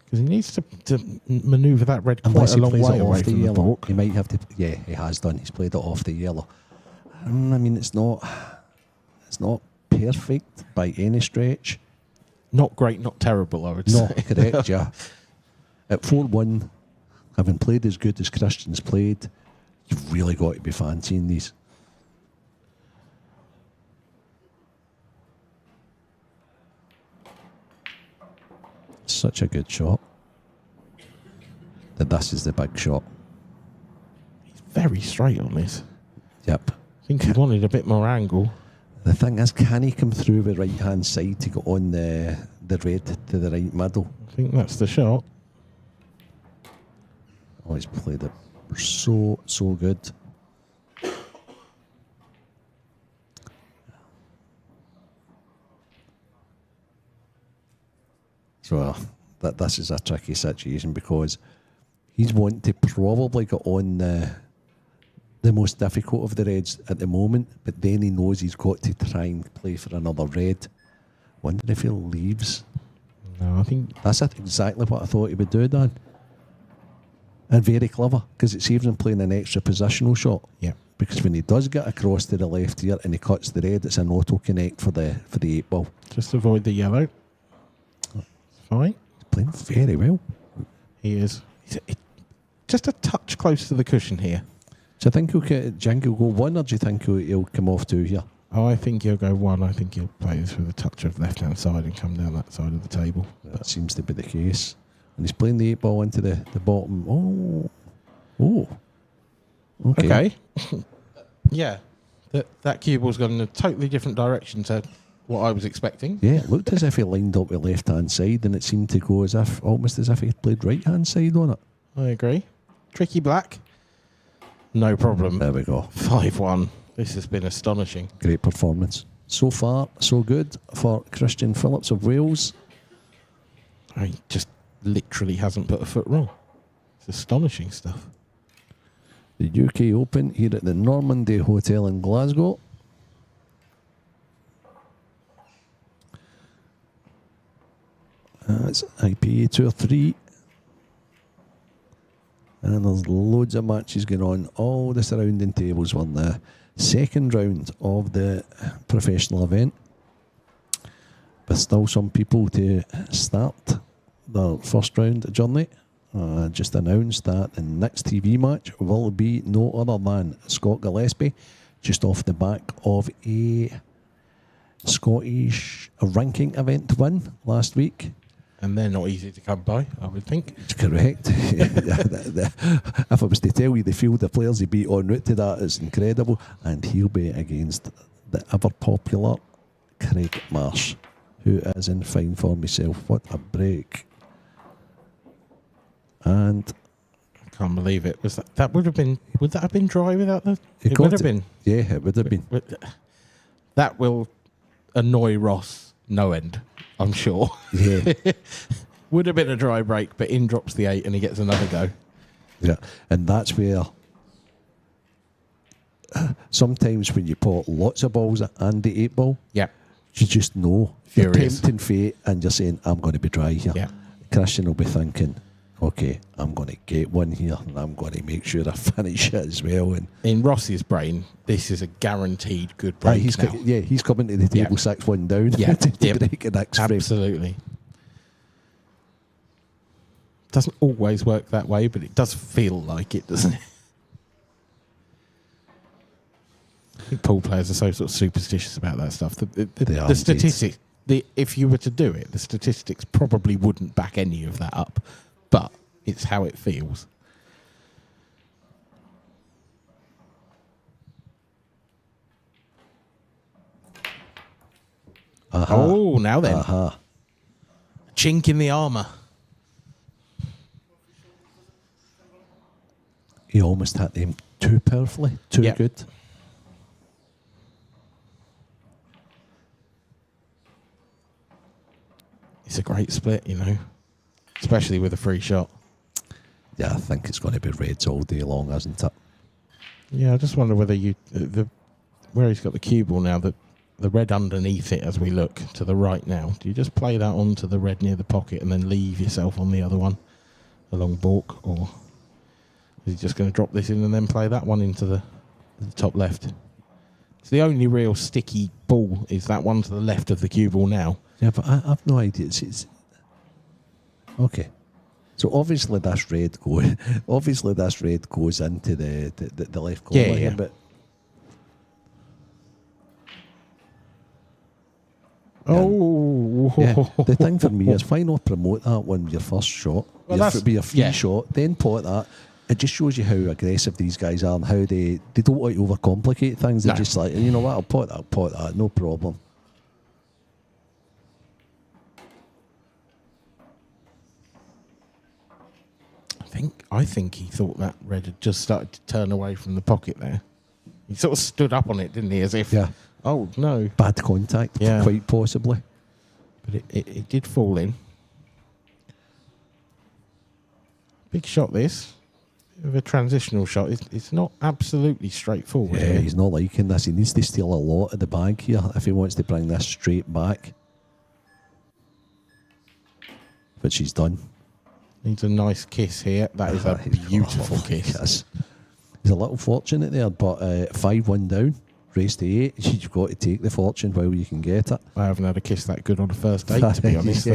Because he needs to manoeuvre that red quite a long way away from the balk.
He might have to. Yeah, he has done. He's played it off the yellow. I mean, it's not perfect by any stretch.
Not great, not terrible, I would
No,
say.
correct, yeah. At 4-1, having played as good as Christian's played, you've really got to be fancying these. Such a good shot. This is the big shot.
He's very straight on this.
Yep.
I think he wanted a bit more angle.
The thing is, can he come through the right hand side to go on the red to the right middle?
I think that's the shot.
Oh, he's played it so good. So this is a tricky situation because he's wanting to probably get on the most difficult of the reds at the moment, but then he knows he's got to try and play for another red. Wonder if he leaves.
No, I think
That's exactly what I thought he would do, Dan. And very clever, because it saves him playing an extra positional shot.
yeah.
Because when he does get across to the left here and he cuts the red, it's an auto connect for the 8-ball.
Just avoid the yellow. Fine.
He's playing very well.
He is. Just a touch close to the cushion here.
Do you think he'll go one, or do you think he'll come off two here?
Oh, I think he'll go one. I think he'll play this with a touch of left-hand side and come down that side of the table.
That seems to be the case. And he's playing the 8-ball into the bottom. Oh. Okay.
Yeah. That cue ball's gone in a totally different direction to what I was expecting.
Yeah, it looked as if he lined up with left-hand side, and it seemed to go almost as if he played right-hand side on it.
I agree. Tricky black. No problem.
There we go.
5-1. This has been astonishing.
Great performance. So far, so good for Christian Phillips of Wales.
He just literally hasn't put a foot wrong. It's astonishing stuff.
The UK Open here at the Normandy Hotel in Glasgow. It's IPA Tour 3. And there's loads of matches going on. All the surrounding tables won the second round of the professional event. But still some people to start the first round journey. Just announced that the next TV match will be no other than Scott Gillespie, just off the back of a Scottish ranking event win last week.
And they're not easy to come by, I would think.
Correct. If I was to tell you the field of players he beat en route to that is incredible. And he'll be against the ever popular Craig Marsh, who is in fine form himself. What a break. And
I can't believe it. Would that have been dry without the... It
got
would have been.
Yeah, it would have been.
That will annoy Ross no end, I'm sure.
Yeah.
Would have been a dry break, but in drops the 8 and he gets another go.
Yeah, and that's where sometimes when you put lots of balls and the 8-ball,
Yeah.
you just know you're
Furious.
tempting fate and you're saying, I'm going to be dry here.
Yeah.
Christian will be thinking, okay, I'm going to get one here and I'm going to make sure I finish it as well. And
In Ross's brain, this is a guaranteed good break
he's
now.
he's coming to the table 6-1 down
Yeah.
to
Yeah.
break the next frame.
Absolutely. Doesn't always work that way, but it does feel like it, doesn't it? I think pool players are so sort of superstitious about that stuff.
They are
The if you were to do it, the statistics probably wouldn't back any of that up, but it's how it feels. Oh, now then. Chink in the armour.
He almost hit them too powerfully, too
Yeah.
good.
It's a great split, you know, especially with a free shot.
Yeah, I think it's going to be reds all day long, isn't it?
Yeah, I just wonder whether where he's got the cue ball now, the red underneath it as we look to the right now. Do you just play that onto the red near the pocket and then leave yourself on the other one along balk, or is he just going to drop this in and then play that one into the top left? It's the only real sticky ball is that one to the left of the cue ball now.
Yeah, but I've no idea. It's okay. So obviously this red goes into the left corner.
Yeah,
here,
yeah.
But
Oh,
yeah, the thing for me is why not promote that one with your first shot, be a free shot, then pot that. It just shows you how aggressive these guys are and how they don't like to overcomplicate things. They're just like, you know what, I'll pot that, no problem.
I think he thought that red had just started to turn away from the pocket there. He sort of stood up on it, didn't he? As if, oh no,
bad contact, quite possibly.
But it did fall in. Big shot, this. Bit of a transitional shot. It's not absolutely straightforward.
Yeah, he's not liking this. He needs to steal a lot of the bag here if he wants to bring this straight back. But she's done.
Needs a nice kiss here. That is a beautiful kiss.
Yes. He's a little fortunate there, but 5-1 down. Race to 8. You've got to take the fortune while you can get it.
I haven't had a kiss that good on a first date, to be honest.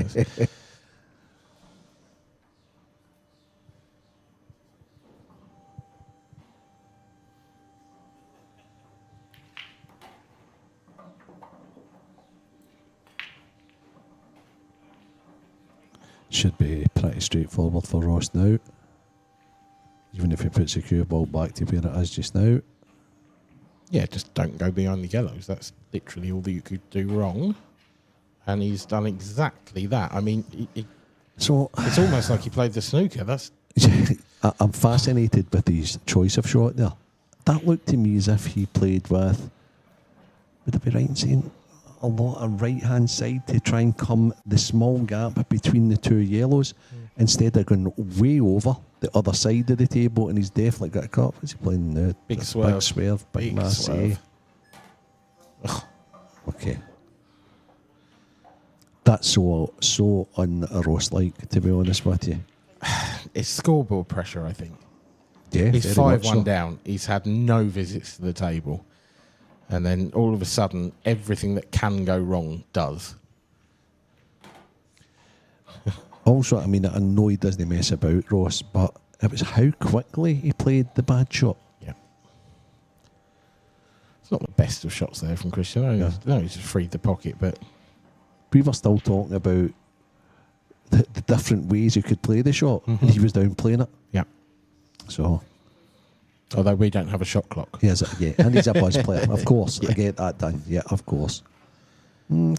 Should be pretty straightforward for Ross now. Even if he puts the cue ball back to where it is just now.
Yeah, just don't go behind the yellows. That's literally all that you could do wrong. And he's done exactly that. I mean,
so
it's almost like he played the snooker. That's
I'm fascinated with his choice of shot there. That looked to me as if he played with, would I be right in saying, a lot of right-hand side to try and come the small gap between the two yellows instead of going way over the other side of the table, and he's definitely got a cut. What's he playing now?
Big swerve.
Big mass swerve. Okay. That's so un-Ross-like, to be honest with you.
It's scoreboard pressure, I think.
Yeah,
he's
very
5-1
much so.
down. He's had no visits to the table. And then all of a sudden, everything that can go wrong does.
Also, I mean, I know he doesn't mess about, Ross, but it was how quickly he played the bad shot.
Yeah. It's not the best of shots there from Christian. No, he's just freed the pocket, but
We were still talking about the different ways you could play the shot, and he was downplaying it.
yeah.
So,
Although we don't have a shot clock.
and he's a buzz player, of course. I get that done. Yeah, of course.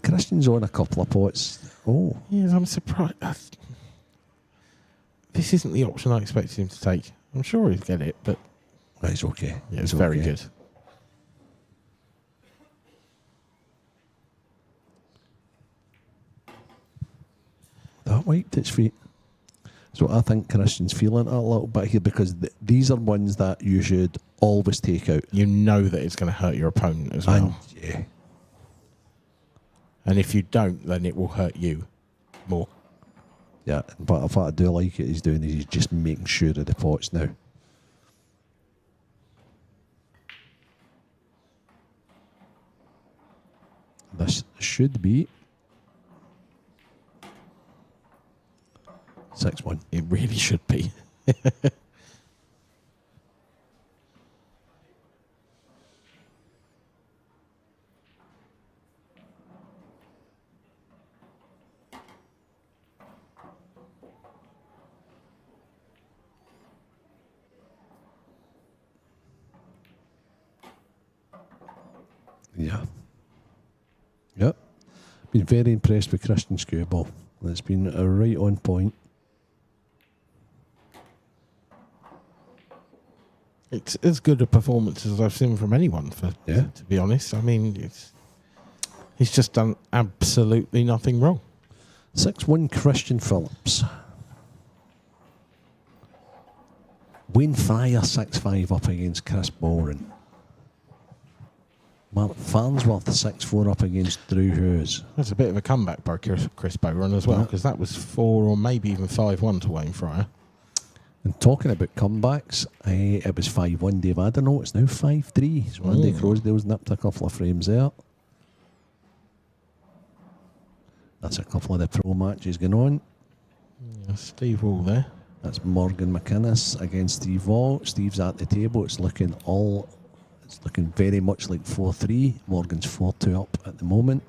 Christian's on a couple of pots. Oh,
Yes, I'm surprised. This isn't the option I expected him to take. I'm sure he'll get it, but
he's okay.
yeah,
He's
it's very
okay.
good.
That wiped its feet. So I think Christian's feeling it a little bit here because these are ones that you should always take out.
You know that it's going to hurt your opponent as well.
And yeah,
And if you don't, then it will hurt you more.
yeah. But if I do like it, he's doing is he's just making sure of the pots now. This should be 6-1.
It really should be.
Yeah. Yep. Been very impressed with Christian's cue ball. It's been right on point.
It's as good a performance as I've seen from anyone, to be honest. I mean, he's just done absolutely nothing wrong.
6-1 Christian Phillips. Wayne Fryer 6-5 up against Chris Boren. Mark Farnsworth 6-4 up against Drew Hughes.
That's a bit of a comeback by Chris Bowen as well, because that was 4 or maybe even 5-1 to Wayne Fryer.
And talking about comebacks, it was 5-1 Dave Adderall. It's now 5-3. So Andy Crosdale's nipped a couple of frames there. That's a couple of the pro matches going on.
Yeah, Steve Wall there.
That's Morgan McInnes against Steve Wall. Steve's at the table. It's looking very much like 4-3. Morgan's 4-2 up at the moment.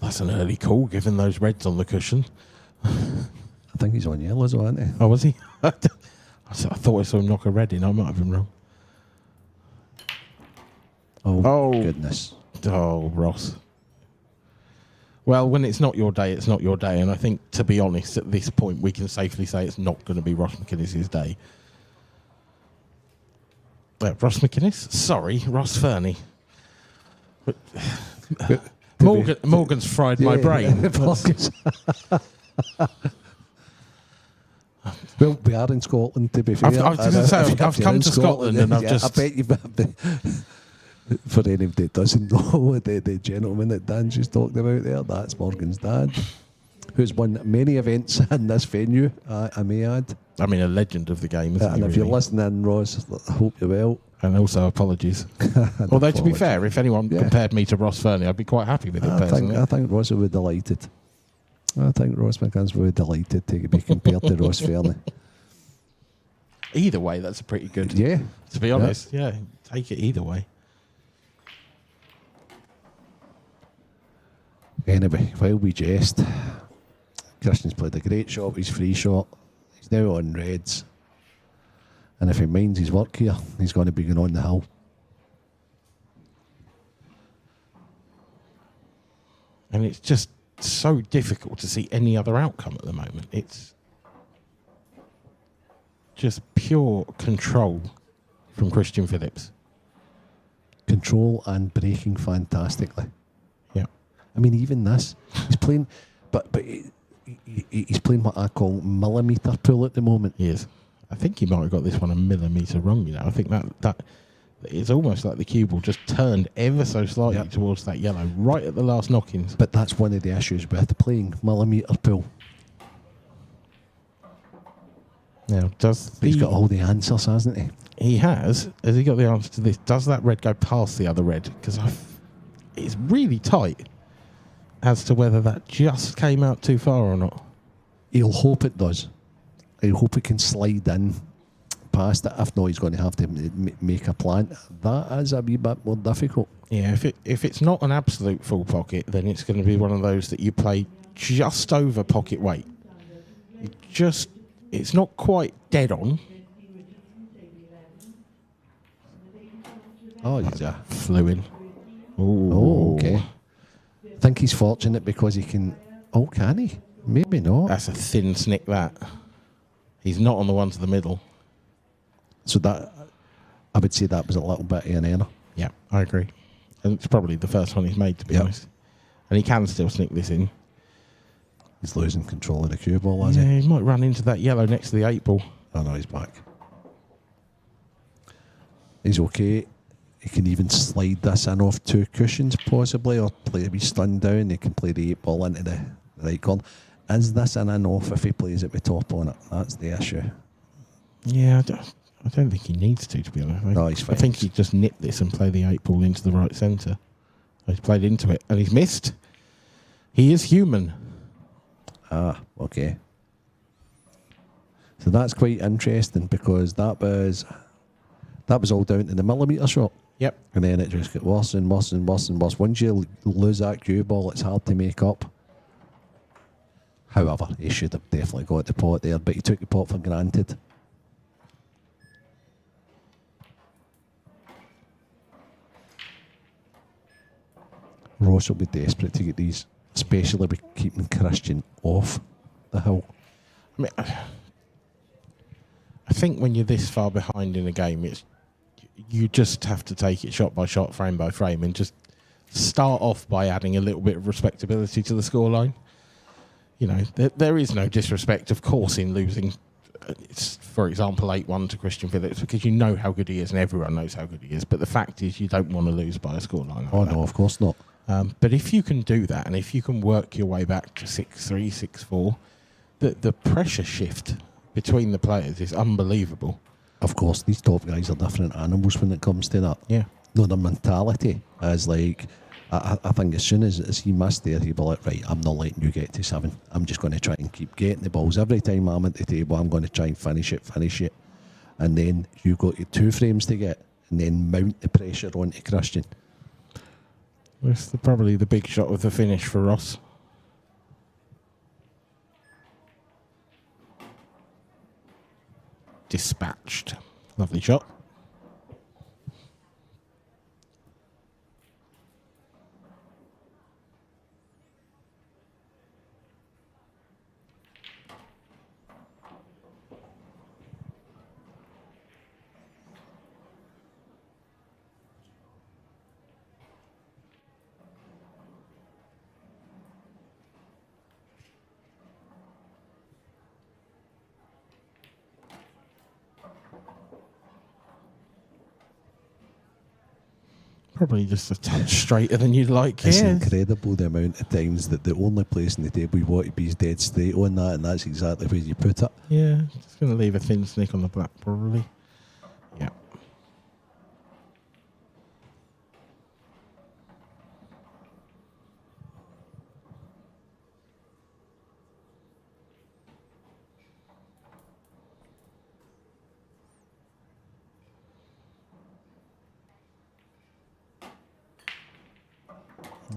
That's an early call, given those reds on the cushion.
I think he's on yellows, isn't he?
Oh, was he? I thought I saw him knock a red in. I might have been wrong.
Oh, goodness.
Oh, Ross. Well, when it's not your day, it's not your day. And I think, to be honest, at this point, we can safely say it's not going to be Ross McInnes' day. Ross McInnes? Sorry, Ross Fernie. Morgan's fried my brain.
Well, we are in Scotland, to be fair.
I've come to Scotland and I've just...
I bet you've for anybody that doesn't know, the gentleman that Dan just talked about there, that's Morgan's dad, who's won many events in this venue, I may add. I
mean, a legend of the game, isn't he?
And if you're listening, Ross, I hope you're well.
And also apologies. Although, to be fair, if anyone compared me to Ross Fernie, I'd be quite happy with it personally.
I think Ross would be delighted. I think Ross McInnes would be delighted to be compared to Ross Fernie.
Either way, that's a pretty good.
Yeah.
To be honest, yeah, take it either way.
Anyway, while we jest, Christian's played a great shot with his free shot. He's now on reds. And if he minds his work here, he's going to be going on the hill.
And it's just so difficult to see any other outcome at the moment. It's just pure control from Christian Phillips.
Control and breaking fantastically.
Yeah.
I mean, even this, he's playing, but he's playing what I call millimetre pull at the moment.
He is. I think he might have got this one a millimetre wrong, you know. I think that it's almost like the cue ball just turned ever so slightly towards that yellow, right at the last knockings.
But that's one of the issues with playing millimetre pull.
Now,
he's got all the answers, hasn't he?
He has. Has he got the answer to this? Does that red go past the other red? Because it's really tight as to whether that just came out too far or not.
He'll hope it does. He'll hope he can slide in past it. If not, he's going to have to make a plan. That is a wee bit more difficult.
Yeah, if it's not an absolute full pocket, then it's going to be one of those that you play just over pocket weight. It's not quite dead on.
Oh,
he's flew in. Ooh.
Oh, okay. I think he's fortunate because he can... Oh, can he? Maybe not.
That's a thin snick, that. He's not on the one to the middle.
So that... I would say that was a little bit of an error.
Yeah, I agree. And it's probably the first one he's made, to be honest. And he can still sneak this in.
He's losing control of the cue ball, has
he? Yeah, he might run into that yellow next to the 8 ball.
Oh, no, he's back. He's okay. He can even slide this in off 2 cushions, possibly, or play a wee stun down. He can play the 8 ball into the right corner. Is this an in off if he plays it with top on it? That's the issue.
Yeah, I don't think he needs to be honest.
No, he's fine.
I think he just nip this and play the 8 ball into the right centre. He's played into it and he's missed. He is human.
Ah, okay. So that's quite interesting because that was all down to the millimetre shot.
Yep.
And then it just got worse and worse and worse and worse. Once you lose that cue ball, it's hard to make up. However, he should have definitely got the pot there, but he took the pot for granted. Ross will be desperate to get these, especially with keeping Christian off the hill.
I mean, I think when you're this far behind in a game, you just have to take it shot by shot, frame by frame, and just start off by adding a little bit of respectability to the scoreline. You know, there is no disrespect, of course, in losing, for example, 8-1 to Christian Phillips, because you know how good he is and everyone knows how good he is. But the fact is you don't want to lose by a scoreline like that.
No, of course not.
But if you can do that, and if you can work your way back to 6-3, 6-4, the pressure shift between the players is unbelievable.
Of course, these top guys are different animals when it comes to that.
Yeah.
No, their mentality is like, I think as soon as he missed there, he'd be like, right, I'm not letting you get to 7. I'm just going to try and keep getting the balls. Every time I'm at the table, I'm going to try and finish it. And then you've got your 2 frames to get, and then mount the pressure onto Christian.
That's probably the big shot of the finish for Ross. Dispatched. Lovely shot. Probably just a touch straighter than you'd like.
It's
Yeah.
incredible the amount of times that the only place in the table you want to be is dead straight on that, and that's exactly where you put it.
Yeah, just going to leave a thin snick on the black, probably. Yeah.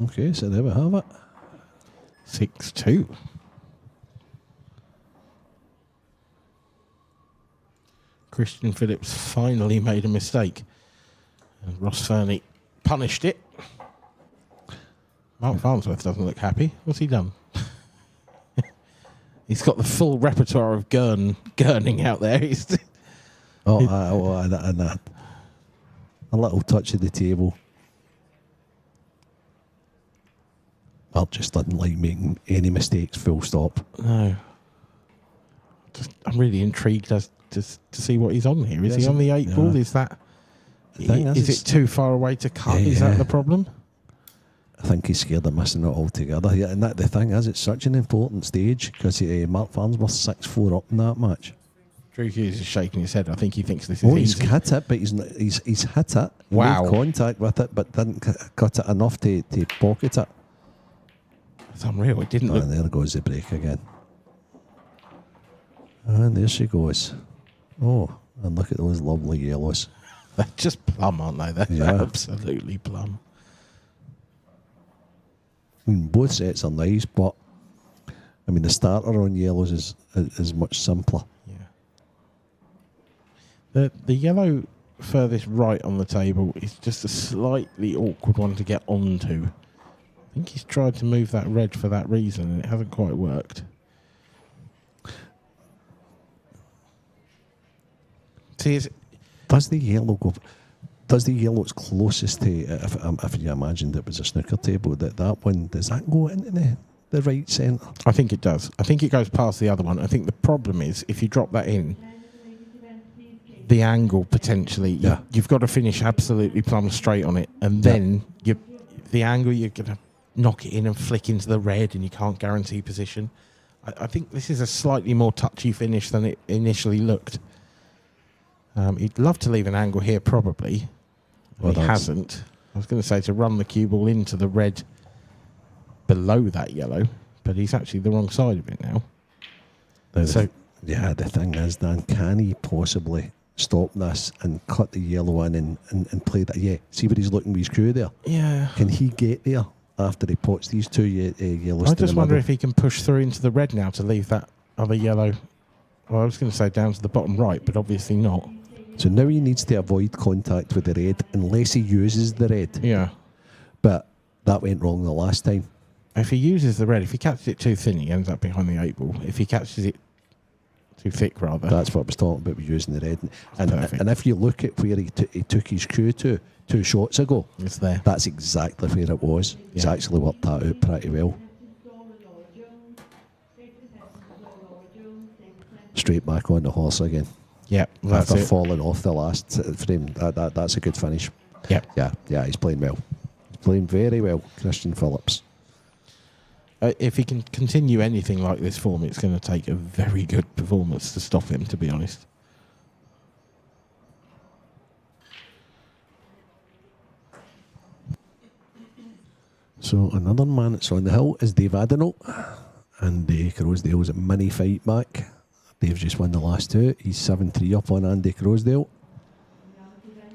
Okay, so there we have it.
6-2. Christian Phillips finally made a mistake. And Ross Fernie punished it. Mark Farnsworth doesn't look happy. What's he done? He's got the full repertoire of gurning out there.
And a little touch of the table. Well, just didn't like making any mistakes, full stop.
No. I'm really intrigued as to see what he's on here. Is he on the 8 ball? Is that... Is it too far away to cut?
Yeah.
Is that the problem?
I think he's scared of missing it altogether. Yeah, and that the thing is, it's such an important stage because Mark Farnsworth's 6-4 up in that match.
Drew Hughes is shaking his head. I think he thinks this is
He's
easy.
hit it, but he's hit it.
Wow.
Made contact with it, but didn't cut it enough to pocket it.
It's unreal. It didn't look...
And there goes the break again. And there she goes. Oh, and look at those lovely yellows.
They're just plum, aren't they? They're
Yeah.
absolutely plum.
I mean, both sets are nice, but I mean the starter on yellows is much simpler.
Yeah. The yellow furthest right on the table is just a slightly awkward one to get onto. I think he's tried to move that red for that reason, and it hasn't quite worked. See,
Does the yellow go? Does the yellow it's closest to? If you imagined it was a snooker table, that one, does that go into the right centre?
I think it does. I think it goes past the other one. I think the problem is if you drop that in, the angle potentially, you've got to finish absolutely plumb straight on it, and then the angle you're going to knock it in and flick into the red, and you can't guarantee position. I think this is a slightly more touchy finish than it initially looked. He'd love to leave an angle here, probably. Well, he hasn't. I was going to say to run the cue ball into the red below that yellow, but he's actually the wrong side of it now.
The thing is, Dan, can he possibly stop this and cut the yellow in and play that? Yeah, see where he's looking with his crew there?
Yeah.
Can he get there after he pots these two yellows
I
to the
just wonder
middle?
if he can push through into the red now to leave that other yellow. Well, I was going to say down to the bottom right, but obviously not.
So now he needs to avoid contact with the red unless he uses the red.
Yeah.
But That went wrong the last time.
If he uses the red, if he catches it too thin, he ends up behind the 8 ball. If he catches it too thick, rather.
That's what I was talking about with using the red.
Perfect.
And if you look at where he took his cue to 2 shots ago,
It's there.
that's exactly where it was. He's
Yeah.
actually worked that out pretty well. Straight back on the horse again.
Yeah, that's
After
it.
falling off the last frame, that's a good finish.
Yep.
Yeah, he's playing well. He's playing very well, Christian Phillips.
If he can continue anything like this form, it's going to take a very good performance to stop him, to be honest.
So another man that's on the hill is Dave Adenote. And Crosdale's a mini fight back. Dave's just won the last 2. He's 7-3 up on Andy Crosdale.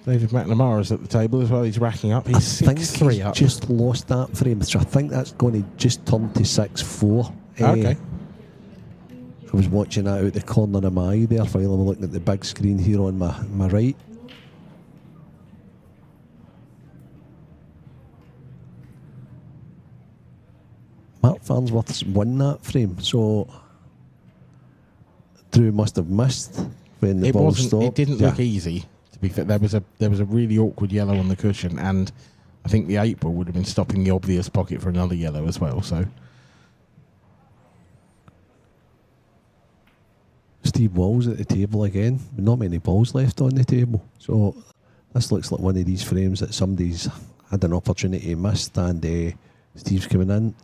David McNamara's at the table as well. He's racking up. He's
I think
6-3
he's
up.
just lost that frame. So I think that's going to just turn to 6-4.
Okay.
I was watching that out the corner of my eye there while I'm looking at the big screen here on my right. Mark Farnsworth's won that frame, so Drew must have missed when the ball stopped.
It didn't look easy. To be fair, there was a really awkward yellow on the cushion, and I think the 8 ball would have been stopping the obvious pocket for another yellow as well. So
Steve Walls at the table again. Not many balls left on the table, so this looks like one of these frames that somebody's had an opportunity missed, and Steve's coming in.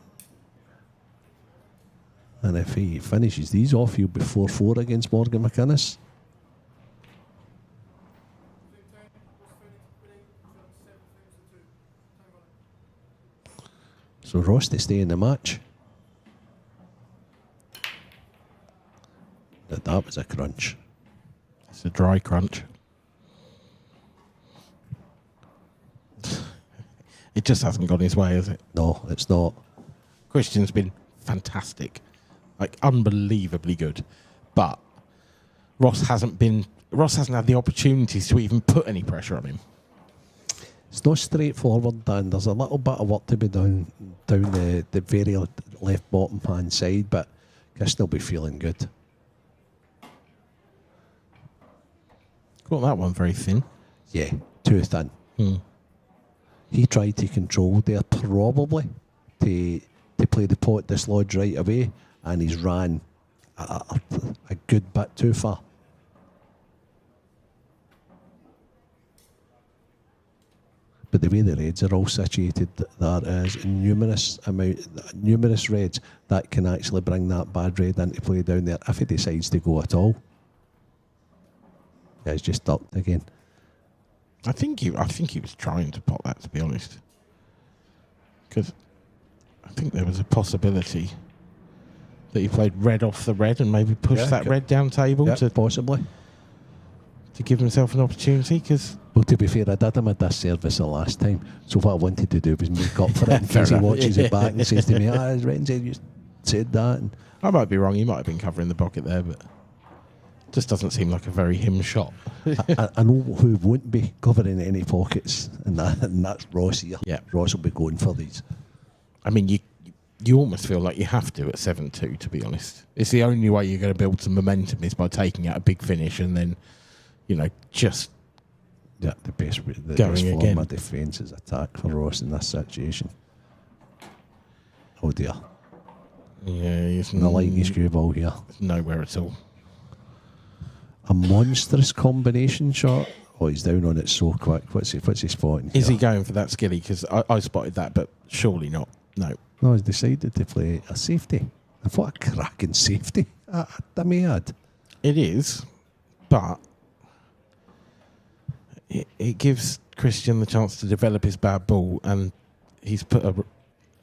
And if he finishes these off, he'll be 4-4 against Morgan McInnes. So Ross to stay in the match. That was a crunch.
it's a dry crunch. It just hasn't gone his way, has it?
No, it's not.
Christian's been fantastic, like unbelievably good, but Ross hasn't had the opportunities to even put any pressure on him.
It's not straightforward, Dan. There's a little bit of work to be done down the very left bottom hand side, but Christian will be feeling good.
Got that one very thin.
Yeah, too thin. He tried to control there probably to play the pot dislodge right away, and he's ran a good bit too far. But the way the reds are all situated, there is numerous reds that can actually bring that bad red into play down there if he decides to go at all. Yeah, he's just ducked again.
I think he was trying to pot that, to be honest, because I think there was a possibility that he played red off the red and maybe pushed that red down table to
possibly
give himself an opportunity. Because
well, to be fair, I did him a disservice the last time. So what I wanted to do was make up for it in case he watches it back and says to me, Ren said you said that. And
I might be wrong. He might have been covering the pocket there, but just doesn't seem like a very him shot.
I know who won't be covering any pockets, and that's Ross here.
Yeah.
Ross will be going for these.
I mean, you almost feel like you have to at 7-2, to be honest. It's the only way you're going to build some momentum is by taking out a big finish and then, just
the best
going
form
again.
of defence is attack for Ross in this situation. Oh dear.
Yeah, he's
No lightning screwball here.
nowhere at all.
A monstrous combination shot. Oh, he's down on it so quick. What's he spotting here?
Is he going for that skilly? Because I spotted that, but surely not. No.
No, he's decided to play a safety. And what a cracking safety that may add.
It is, but it gives Christian the chance to develop his bad ball, and he's put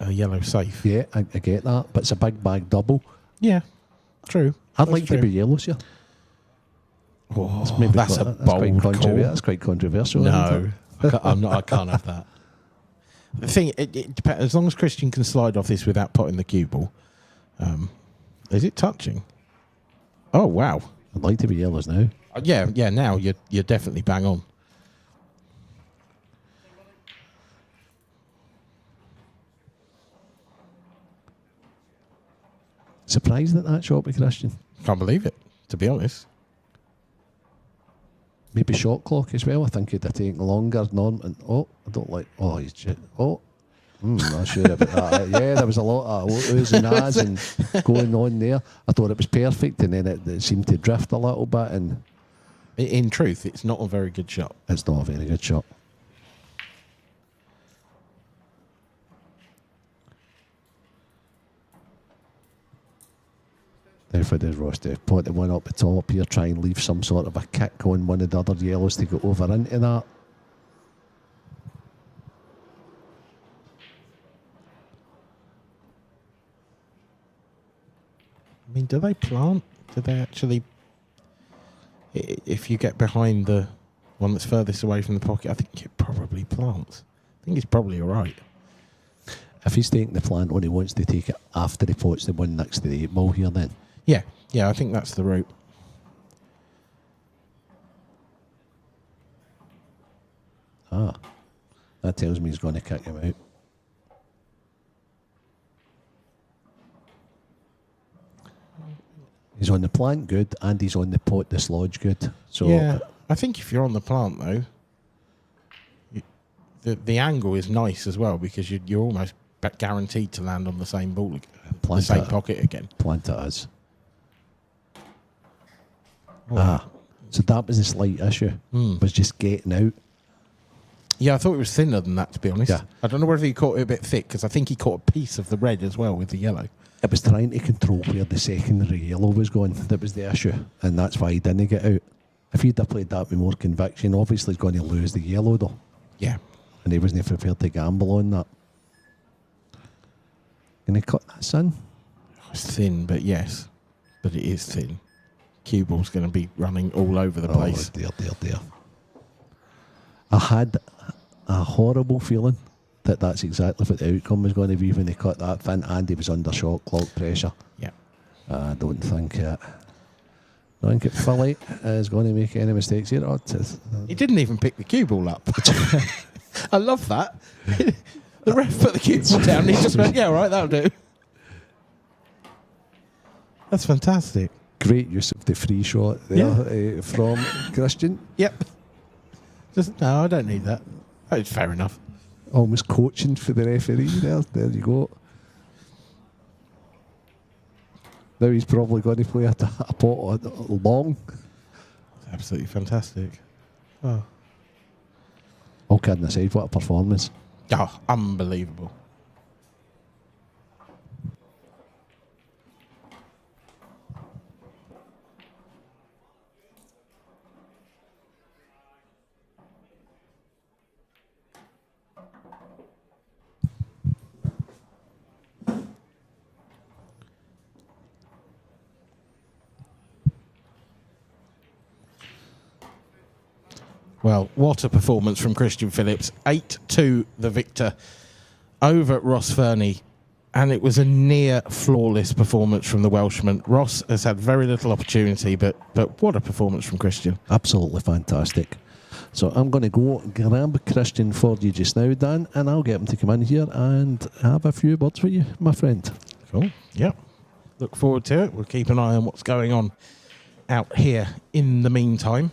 a yellow safe.
Yeah, I get that, but it's a big bag double.
Yeah, true.
I'd
That's
like
true.
to be yellows here.
Oh,
Maybe
that's a bold call.
That's quite controversial.
No, I can't have that. The thing, it depends. As long as Christian can slide off this without potting the cue ball. Is it touching? Oh wow!
I'd like to be yellows now.
Yeah. Now you're definitely bang on.
Surprised at that shot by Christian.
Can't believe it, to be honest.
Maybe shot clock as well. I think it'd have taken longer. Norman. Oh, I don't like. Oh, he's just. Oh, not sure about that. Yeah, there was a lot of oohs and ahs and going on there. I thought it was perfect, and then it seemed to drift a little bit. And
In truth, it's not a very good shot.
it's not a very good shot. Now for the Ross to put the one up the top here, try and leave some sort of a kick on one of the other yellows to go over into that.
I mean, do they plant? Do they actually... If you get behind the one that's furthest away from the pocket, I think it probably plants. I think it's probably all right.
If he's taking the plant on, he wants to take it after he puts the one next to the 8 ball here then.
Yeah, I think that's the route.
Ah, that tells me he's going to kick him out. He's on the plant good, and he's on the pot dislodge good. So
Yeah, I think if you're on the plant, though, the angle is nice as well, because you're almost guaranteed to land on the same ball, the same pocket again.
Plant it is. So that was a slight issue. Was just getting out.
Yeah, I thought it was thinner than that, to be honest.
Yeah.
I don't know whether he caught it a bit thick, because I think he caught a piece of the red as well with the yellow.
It was trying to control where the secondary yellow was going. That was the issue, and that's why he didn't get out. If he'd have played that with more conviction, obviously he's going to lose the yellow though.
Yeah.
And he wasn't prepared to gamble on that. Can he cut that in?
It's thin, but yes. But it is thin. Cue ball's going to be running all over the place.
Oh, dear. I had a horrible feeling that that's exactly what the outcome was going to be when they cut that thin, and he was under shot clock pressure.
Yeah.
I don't think Philly is going to make any mistakes here.
He didn't even pick the cue ball up. I love that. The ref put the cue ball down and he just went, yeah, all right, that'll do. That's fantastic.
Great use of the free shot there from Christian.
Yep. No, I don't need that. It's fair enough.
Almost coaching for the referee there. There you go. Now he's probably going to play a pot long.
Absolutely fantastic. Oh.
All kidding aside, what a performance.
Oh, unbelievable. Well, what a performance from Christian Phillips. 8-2 the victor over at Ross Fernie. And it was a near flawless performance from the Welshman. Ross has had very little opportunity, but what a performance from Christian.
Absolutely fantastic. So I'm going to go grab Christian for you just now, Dan, and I'll get him to come in here and have a few words with you, my friend.
Cool. Yep. Look forward to it. We'll keep an eye on what's going on out here in the meantime.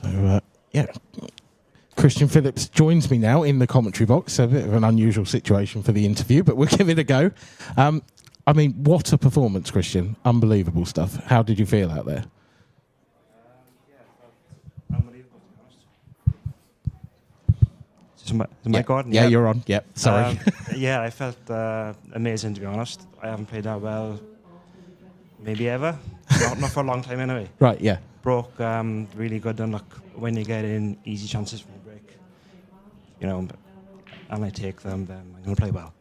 So, Christian Phillips joins me now in the commentary box. A bit of an unusual situation for the interview, but we'll give it a go. I mean, what a performance, Christian. Unbelievable stuff. How did you feel out there?
Unbelievable, to be honest. Is my mic on?
Yeah, you're on. Yep, sorry.
Yeah, I felt amazing, to be honest. I haven't played that well maybe ever. Not for a long time anyway.
Right, yeah.
Broke really good, and look, when you get in easy chances from the break, you know, and I take them, then I'm going to play well.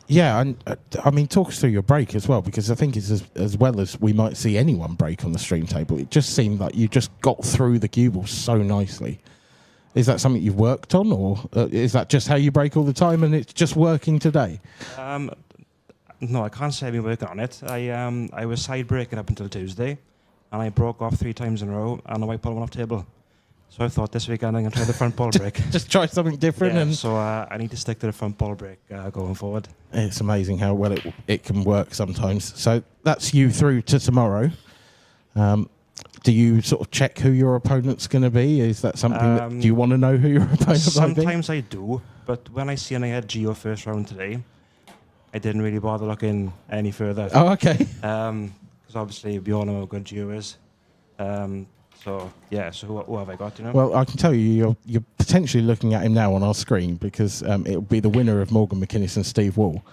Yeah, and I mean, talk us through your break as well, because I think it's as well as we might see anyone break on the stream table. It just seemed like you just got through the cue ball so nicely. Is that something you've worked on, or is that just how you break all the time and it's just working today?
No, I can't say I've been working on it. I was side breaking up until Tuesday, and I broke off 3 times in a row, and the white ball went off table. So I thought this weekend I'm going to try the front ball break.
Just try something different.
Yeah,
and
so I need to stick to the front ball break going forward.
It's amazing how well it can work sometimes. So that's you through to tomorrow. Do you sort of check who your opponent's going to be? Is that something do you want to know who your opponent might be?
Sometimes I do, but when I see I had Gio first round today, I didn't really bother looking any further.
Oh, okay.
Because obviously we all know how good Gio is. So who have I got, you know?
Well, I can tell you, you're potentially looking at him now on our screen, because it'll be the winner of Morgan McInnes and Steve Wall.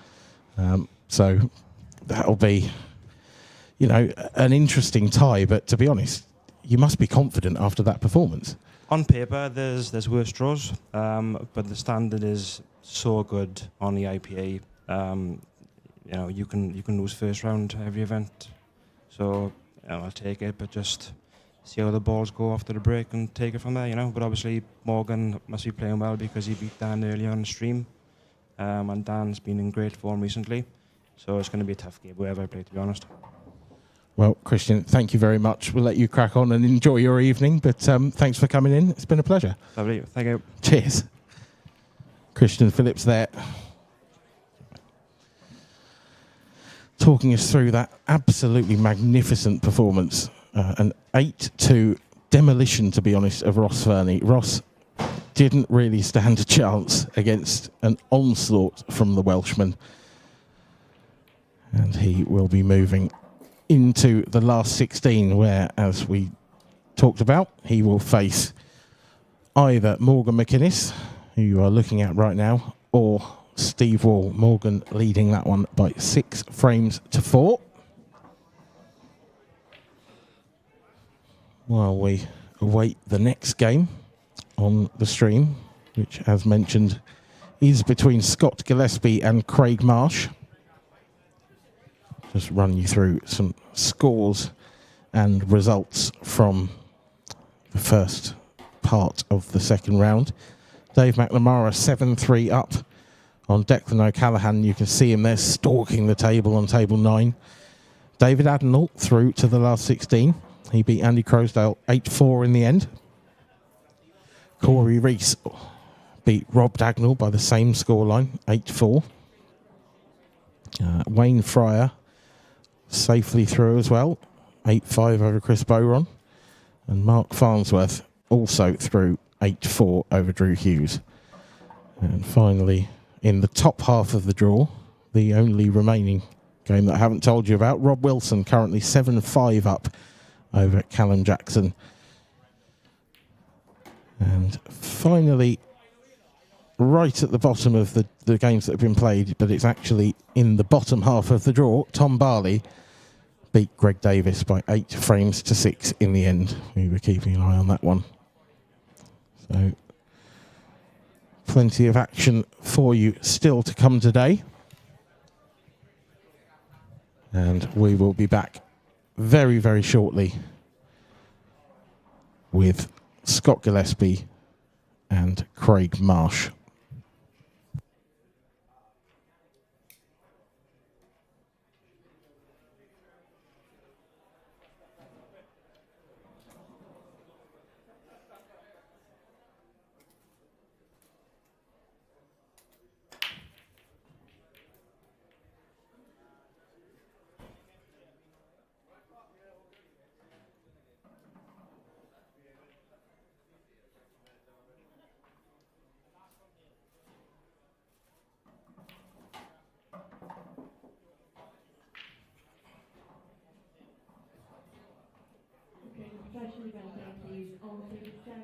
So that'll be, you know, an interesting tie. But to be honest, you must be confident after that performance.
On paper, there's worse draws, but the standard is so good on the IPA. You know, you can lose first round every event. So I'll take it, but just see how the balls go after the break and take it from there, you know. But obviously Morgan must be playing well because he beat Dan earlier on the stream, and Dan's been in great form recently. So it's going to be a tough game, whoever I play, to be honest.
Well, Christian, thank you very much. We'll let you crack on and enjoy your evening, but thanks for coming in. It's been a pleasure.
Lovely, thank you.
Cheers. Christian Phillips there, talking us through that absolutely magnificent performance. An 8-2 demolition, to be honest, of Ross Fernie. Ross didn't really stand a chance against an onslaught from the Welshman. And he will be moving into the last 16, where, as we talked about, he will face either Morgan McInnes, who you are looking at right now, or Steve Wall. Morgan leading that one by 6 frames to 4. While we await the next game on the stream, which, as mentioned, is between Scott Gillespie and Craig Marsh. Just run you through some scores and results from the first part of the second round. Dave McNamara 7-3 up on Declan O'Callaghan. You can see him there stalking the table on table 9. David Adenall through to the last 16. He beat Andy Crosdale 8-4 in the end. Corey Rees beat Rob Dagnall by the same scoreline, 8-4. Wayne Fryer safely through as well, 8-5 over Chris Bowron. And Mark Farnsworth also through 8-4 over Drew Hughes. And finally, in the top half of the draw, the only remaining game that I haven't told you about, Rob Wilson currently 7-5 up over Callum Jackson. And finally, right at the bottom of the games that have been played, but it's actually in the bottom half of the draw, Tom Barley beat Greg Davis by 8 frames to 6 in the end. We were keeping an eye on that one. So plenty of action for you still to come today. And we will be back very, very shortly with Scott Gillespie and Craig Marsh.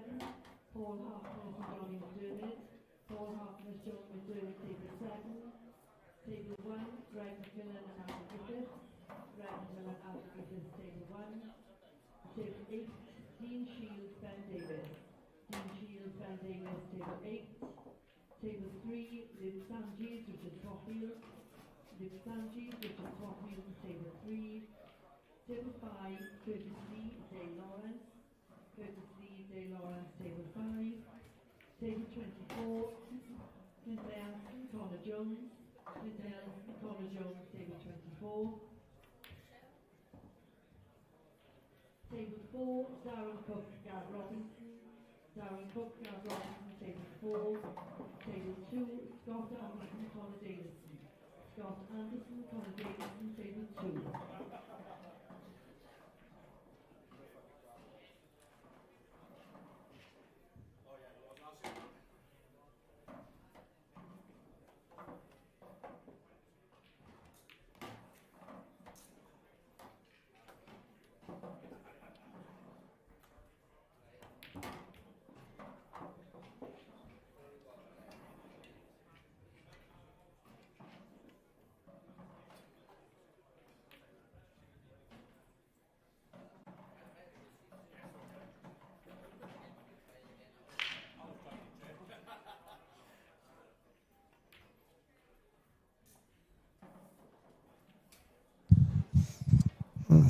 7. Paul Harkness and Johnny McDermott. Paul Harkness, John McDermott, table 7. Table 1, Greg McMillan and Alfred Griffiths. Greg McMillan, Alfred Griffiths, table 1. Table 8, Dean Shields, Ben Davis. Dean Shields, Ben Davis, table 8. Table 3, Luke Sanjeev, Richard Caulfield. Luke Sanjeev, Richard Caulfield, table 3. Table 5, Curtis Lee, Dale Lawrence. Curtis Lee, Dale Lawrence, table 5. Table 24, Clint Ellison, Connor Jones. Clint Ellison, Connor Jones, table 24. Table 4, Darren Cook, Gav Robinson. Darren Cook, Gav Robinson, table 4. Table 2, Scott Anderson, Connor Davison. Scott Anderson, Connor Davison, table 2.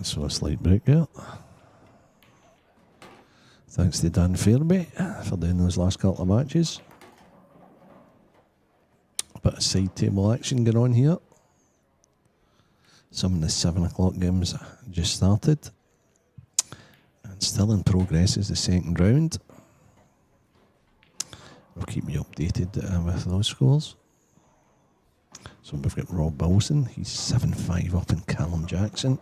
So a slight break there. Thanks to Dan Fairby for doing those last couple of matches. A bit of side table action going on here. Some of the 7 o'clock games just started. And still in progress is the second round. We'll keep you updated with those scores. So we've got Rob Wilson, he's 7-5 up in Callum Jackson.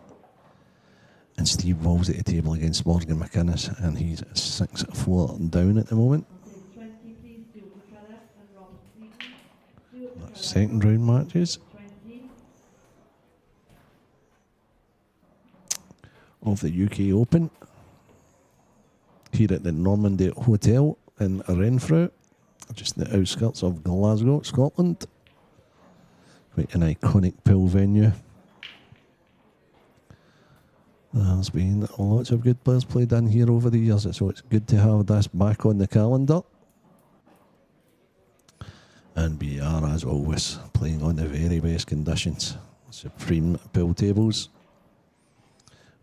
And Steve Walls at the table against Morgan McInnes, and he's 6-4 down at the moment. That's second round matches of the UK Open here at the Normandy Hotel in Renfrew, just the outskirts of Glasgow, Scotland. Quite an iconic pool venue. There's been lots of good players played in here over the years, so it's good to have this back on the calendar. And we are, as always, playing on the very best conditions. Supreme pool tables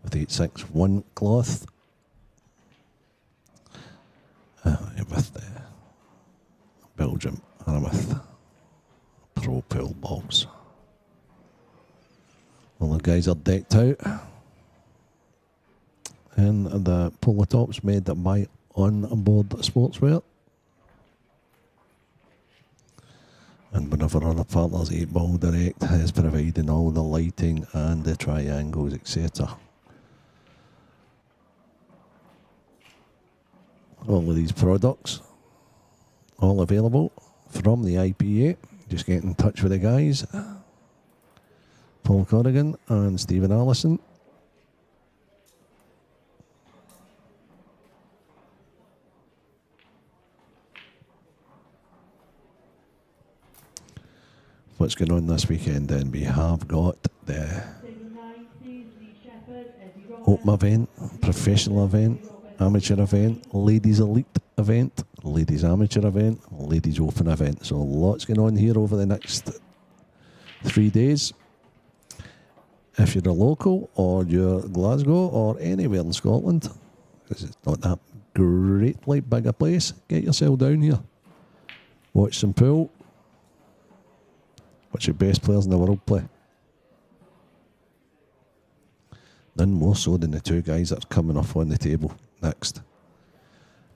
with 861 cloth. With the Belgium Aramith Pro Pool balls. All the guys are decked out. And the polo tops made by On Board Sportswear. And one of our other partners, 8 Ball Direct, is providing all the lighting and the triangles, etc. All of these products, all available from the IPA. Just get in touch with the guys, Paul Corrigan and Stephen Allison. What's going on this weekend then? We have got the Open event, professional event, amateur event, ladies elite event, ladies amateur event, ladies open event. So lots going on here over the next 3 days. If you're a local or you're Glasgow or anywhere in Scotland, because it's not that greatly big a place, get yourself down here. Watch some pool. Watch the best players in the world play. None more so than the 2 guys that are coming off on the table next.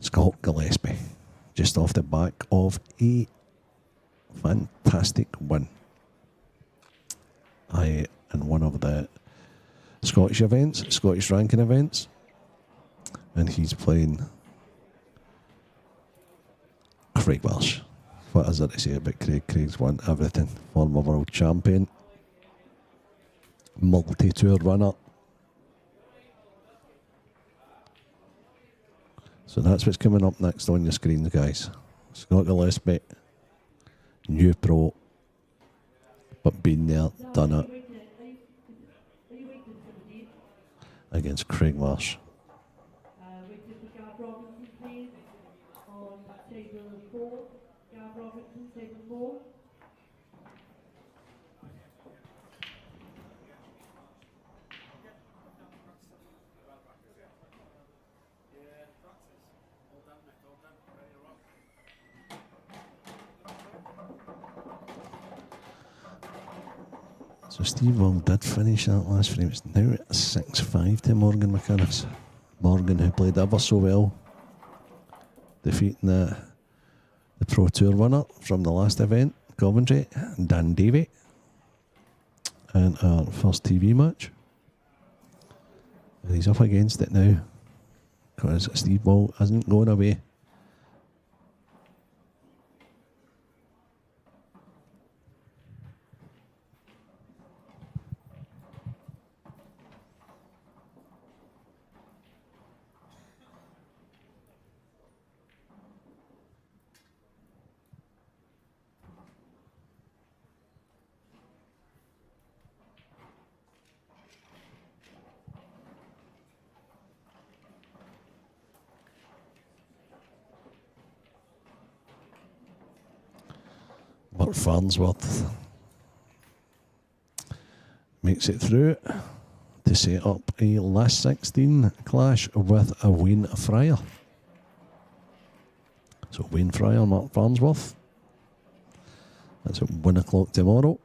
Scott Gillespie, just off the back of a fantastic win. In one of the Scottish events, Scottish ranking events, and he's playing Craig Welsh. What is there to say about Craig? Craig's won everything. Former world champion, multi-tour runner. So that's what's coming up next on your screen, guys. Scott Gillespie, new pro, but been there, done it, against Craig Marsh.
Waiting for Gav Robinson, please, on table 4. Gav Robinson, table 4.
So Steve Wall did finish that last frame. It's now at 6-5 to Morgan McInnes. Morgan, who played ever so well, defeating the Pro Tour winner from the last event, Coventry, Dan Davey, in our first TV match. And he's up against it now, because Steve Wall isn't going away. Mark Farnsworth makes it through to set up a last 16 clash with a Wayne Fryer. So Wayne Fryer, Mark Farnsworth. That's at 1 o'clock tomorrow.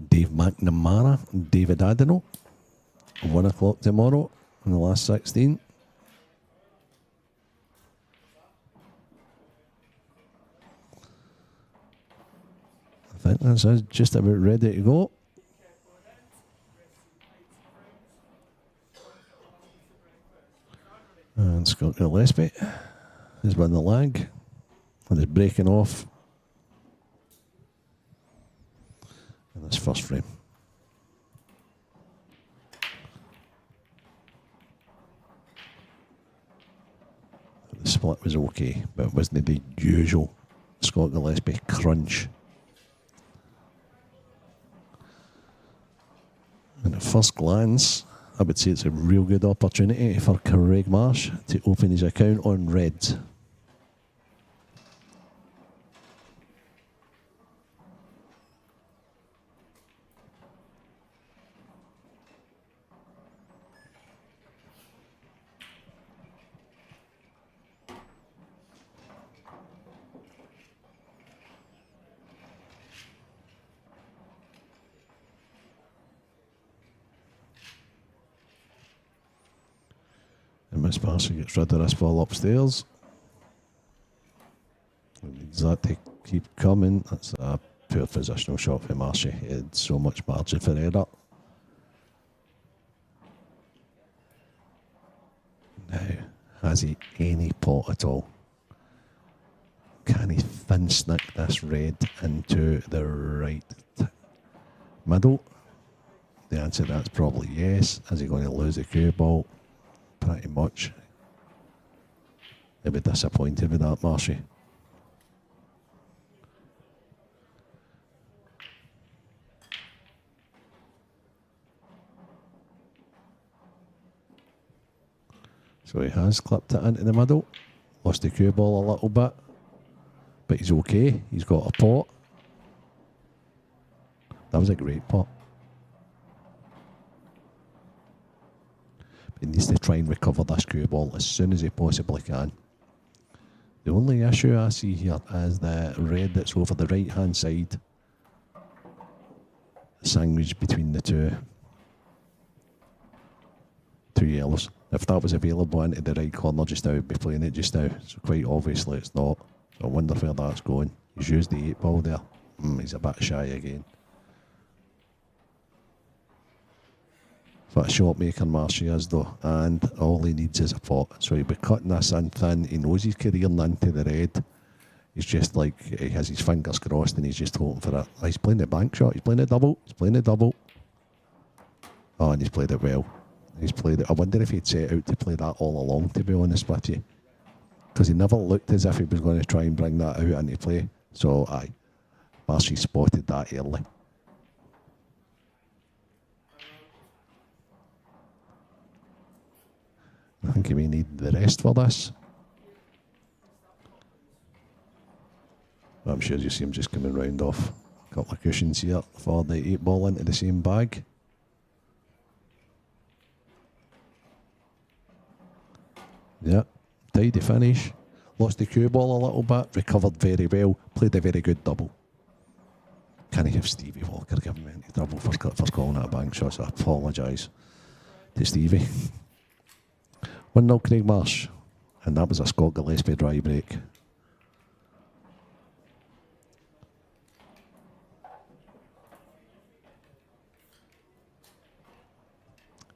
Dave McNamara, David Adeno, 1 o'clock tomorrow in the last 16. I think that's us just about ready to go. And Scott Gillespie has won the lag and is breaking off in this first frame. The split was okay, but it wasn't the usual Scott Gillespie crunch. And at first glance, I would say it's a real good opportunity for Craig Marsh to open his account on reds. And Miss Marcy gets rid of this ball upstairs. Needs that to keep coming. That's a poor positional shot for Marcy. He had so much margin for error. Now, has he any pot at all? Can he thin snick this red into the right middle? The answer to that's probably yes. Is he going to lose the cue ball? Pretty much. He'll be disappointed with that, Marshy. So he has clipped it into the middle. Lost the cue ball a little bit. But he's okay. He's got a pot. That was a great pot. He needs to try and recover this cue ball as soon as he possibly can. The only issue I see here is the red that's over the right hand side, sandwiched between the two yellows. If that was available into the right corner just now, he'd be playing it just now. So quite obviously it's not. So I wonder where that's going. He's used the 8 ball there. He's a bit shy again. But a shot maker Marshy is though, and all he needs is a pot. So he'll be cutting this in thin. He knows he's carrying into the red. He's just like, he has his fingers crossed and he's just hoping for it. He's playing the bank shot, he's playing a double, he's playing a double. Oh, and he's played it well. He's played it. I wonder if he'd set out to play that all along, to be honest with you. Because he never looked as if he was going to try and bring that out into play. So, aye, Marshy spotted that early. I think he may need the rest for this. I'm sure you see him just coming round off a couple of cushions here for the 8-ball into the same bag. Yeah, tidy finish. Lost the cue ball a little bit, recovered very well, played a very good double. Can I give Stevie Walker give him any trouble for calling it a bank shot? So I apologise to Stevie. 1-0 Craig Marsh, and that was a Scott Gillespie dry break.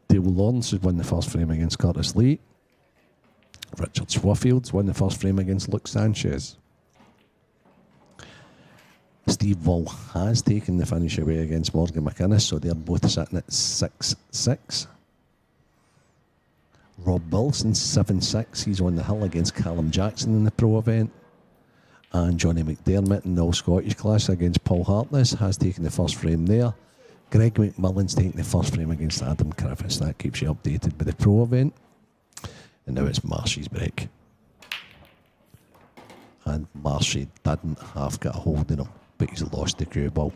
Dale Lawrence has won the first frame against Curtis Lee. Richard Swafield's won the first frame against Luke Sanchez. Steve Wall has taken the finish away against Morgan McInnes, so they're both sitting at 6-6. Rob Wilson, 7-6. He's on the hill against Callum Jackson in the pro event. And Johnny McDermott in the All-Scottish class against Paul Hartness has taken the first frame there. Greg McMillan's taking the first frame against Adam Griffiths. That keeps you updated with the pro event. And now it's Marshy's break. And Marshy didn't have got a hold of him, but he's lost the cue ball.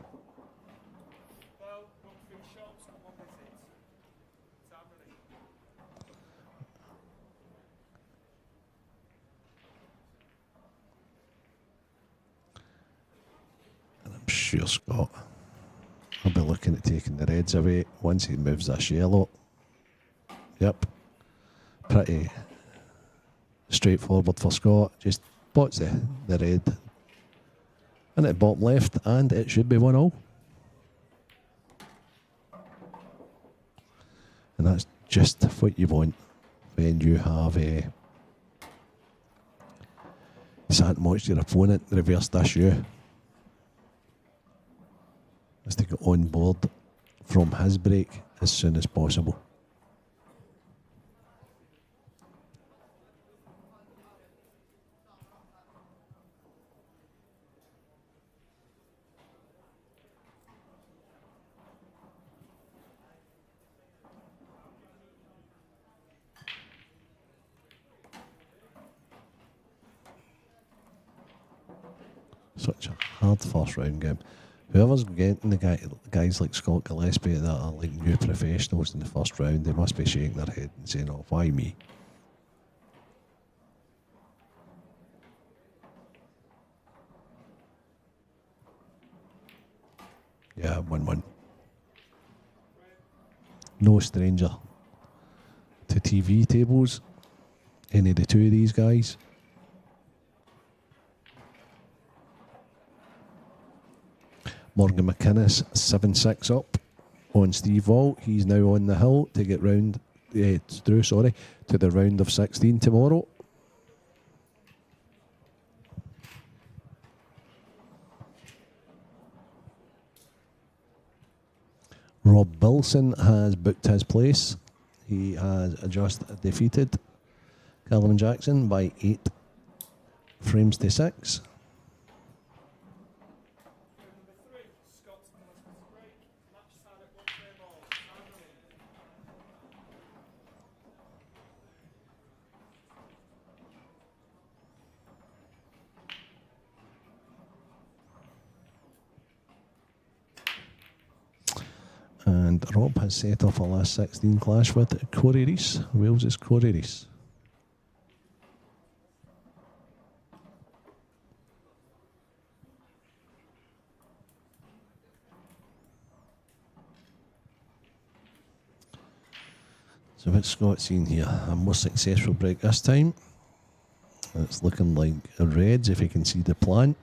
And I'm sure Scott will be looking at taking the reds away once he moves this yellow. Yep. Pretty straightforward for Scott. Just spots the red in at bottom left, and it should be 1-0. And that's just what you want when you have sat and watched your opponent reverse this year. Is to get on board from his break as soon as possible. Such a hard first round game. Whoever's getting the guys like Scott Gillespie that are like new professionals in the first round, they must be shaking their head and saying, "Oh, why me?" Yeah, 1-1. No stranger to TV tables. Any of the two of these guys. Morgan McInnes 7-6 up on Steve Wall. He's now on the hill to get through to the round of 16 tomorrow. Rob Wilson has booked his place. He has just defeated Callum Jackson by 8 frames to 6. And Rob has set off a last 16 clash with Corey Rees, Wales's Corey Rees. So what's Scott seen here? A more successful break this time. It's looking like a reds if you can see the plan.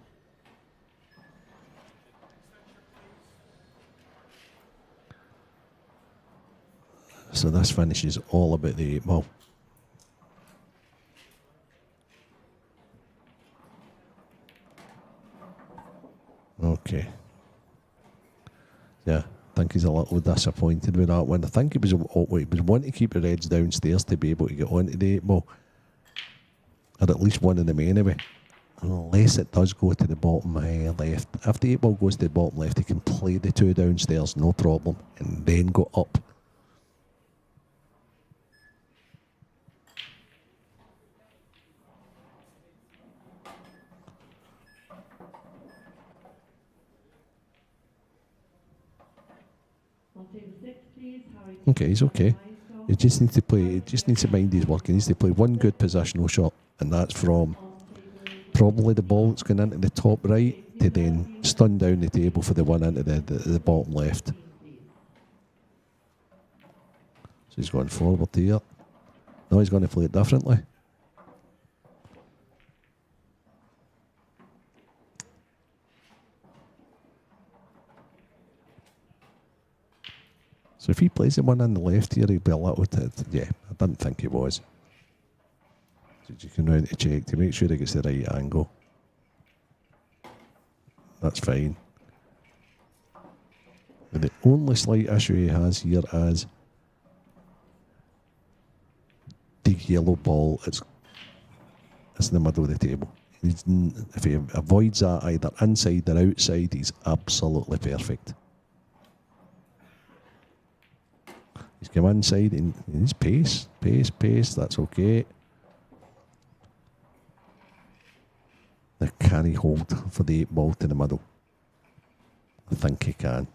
So this finish is all about the 8-ball. Okay. Yeah, think he's a little disappointed with that one. I think he was wanting to keep the Reds downstairs to be able to get onto the 8 ball, or at least one of them anyway. Unless it does go to the bottom left. If the 8 ball goes to the bottom left, he can play the 2 downstairs, no problem, and then go up. Okay, he's okay. He just needs to play. He just needs to mind his work. He needs to play one good positional shot, and that's from probably the ball that's going into the top right to then stun down the table for the one into the bottom left. So he's going forward here. Now he's going to play it differently. So if he plays the one on the left here, he'll be a little bit... Yeah, I didn't think he was. So you can round to check to make sure he gets the right angle. That's fine. But the only slight issue he has here is the yellow ball. It's in the middle of the table. If he avoids that either inside or outside, he's absolutely perfect. He's come inside and he's pace, that's okay. Now, can he hold for the 8 ball to the middle? I think he can.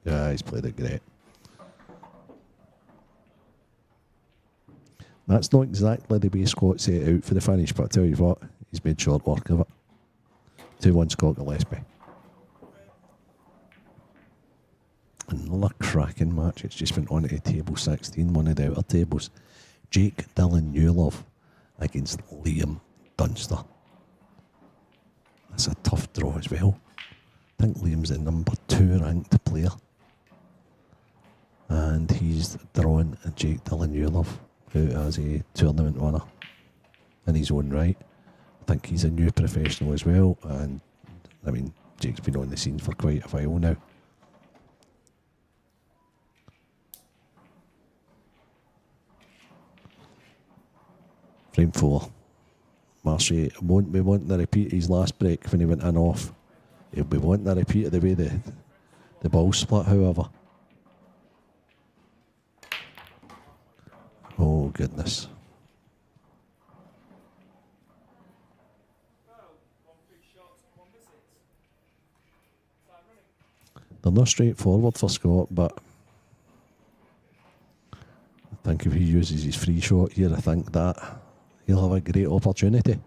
Yeah, he's played it great. That's not exactly the way Scott set out for the finish, but I tell you what, he's made short work of it. 2-1 Scott Gillespie. Another cracking match. It's just went on to table 16, one of the outer tables. Jake Dylan Newlove against Liam Dunster. That's a tough draw as well. I think Liam's the number 2 ranked player. And he's drawn Jake Dylan Newlove, who is a tournament winner in his own right. I think he's a new professional as well. And, I mean, Jake's been on the scene for quite a while now. Frame 4. Marcy won't be wanting to repeat his last break when he went in off. He'll be wanting to repeat the way the ball split, however. Oh, goodness. They're not straightforward for Scott, but I think if he uses his free shot here, I think that he'll have a great opportunity.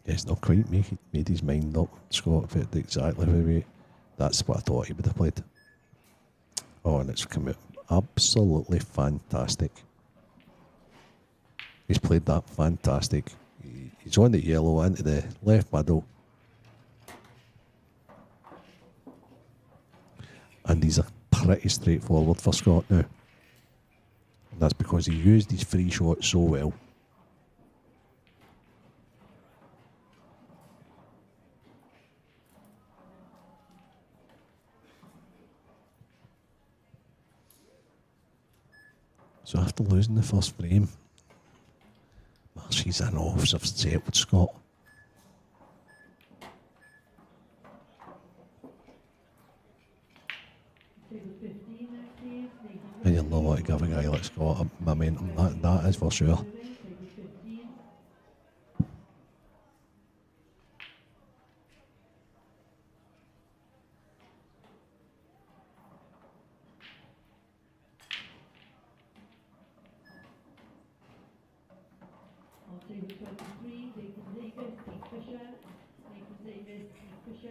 He's not quite made his mind up, Scott, but exactly the way. That's what I thought he would have played. Oh, and it's come out absolutely fantastic. He's played that fantastic. He's on the yellow into the left middle. And he's a pretty straightforward for Scott now. And that's because he used his free shot so well. So after losing the first frame, Marcy's in offs have settled Scott. And you'll not want to give a guy like Scott a momentum, that is for sure.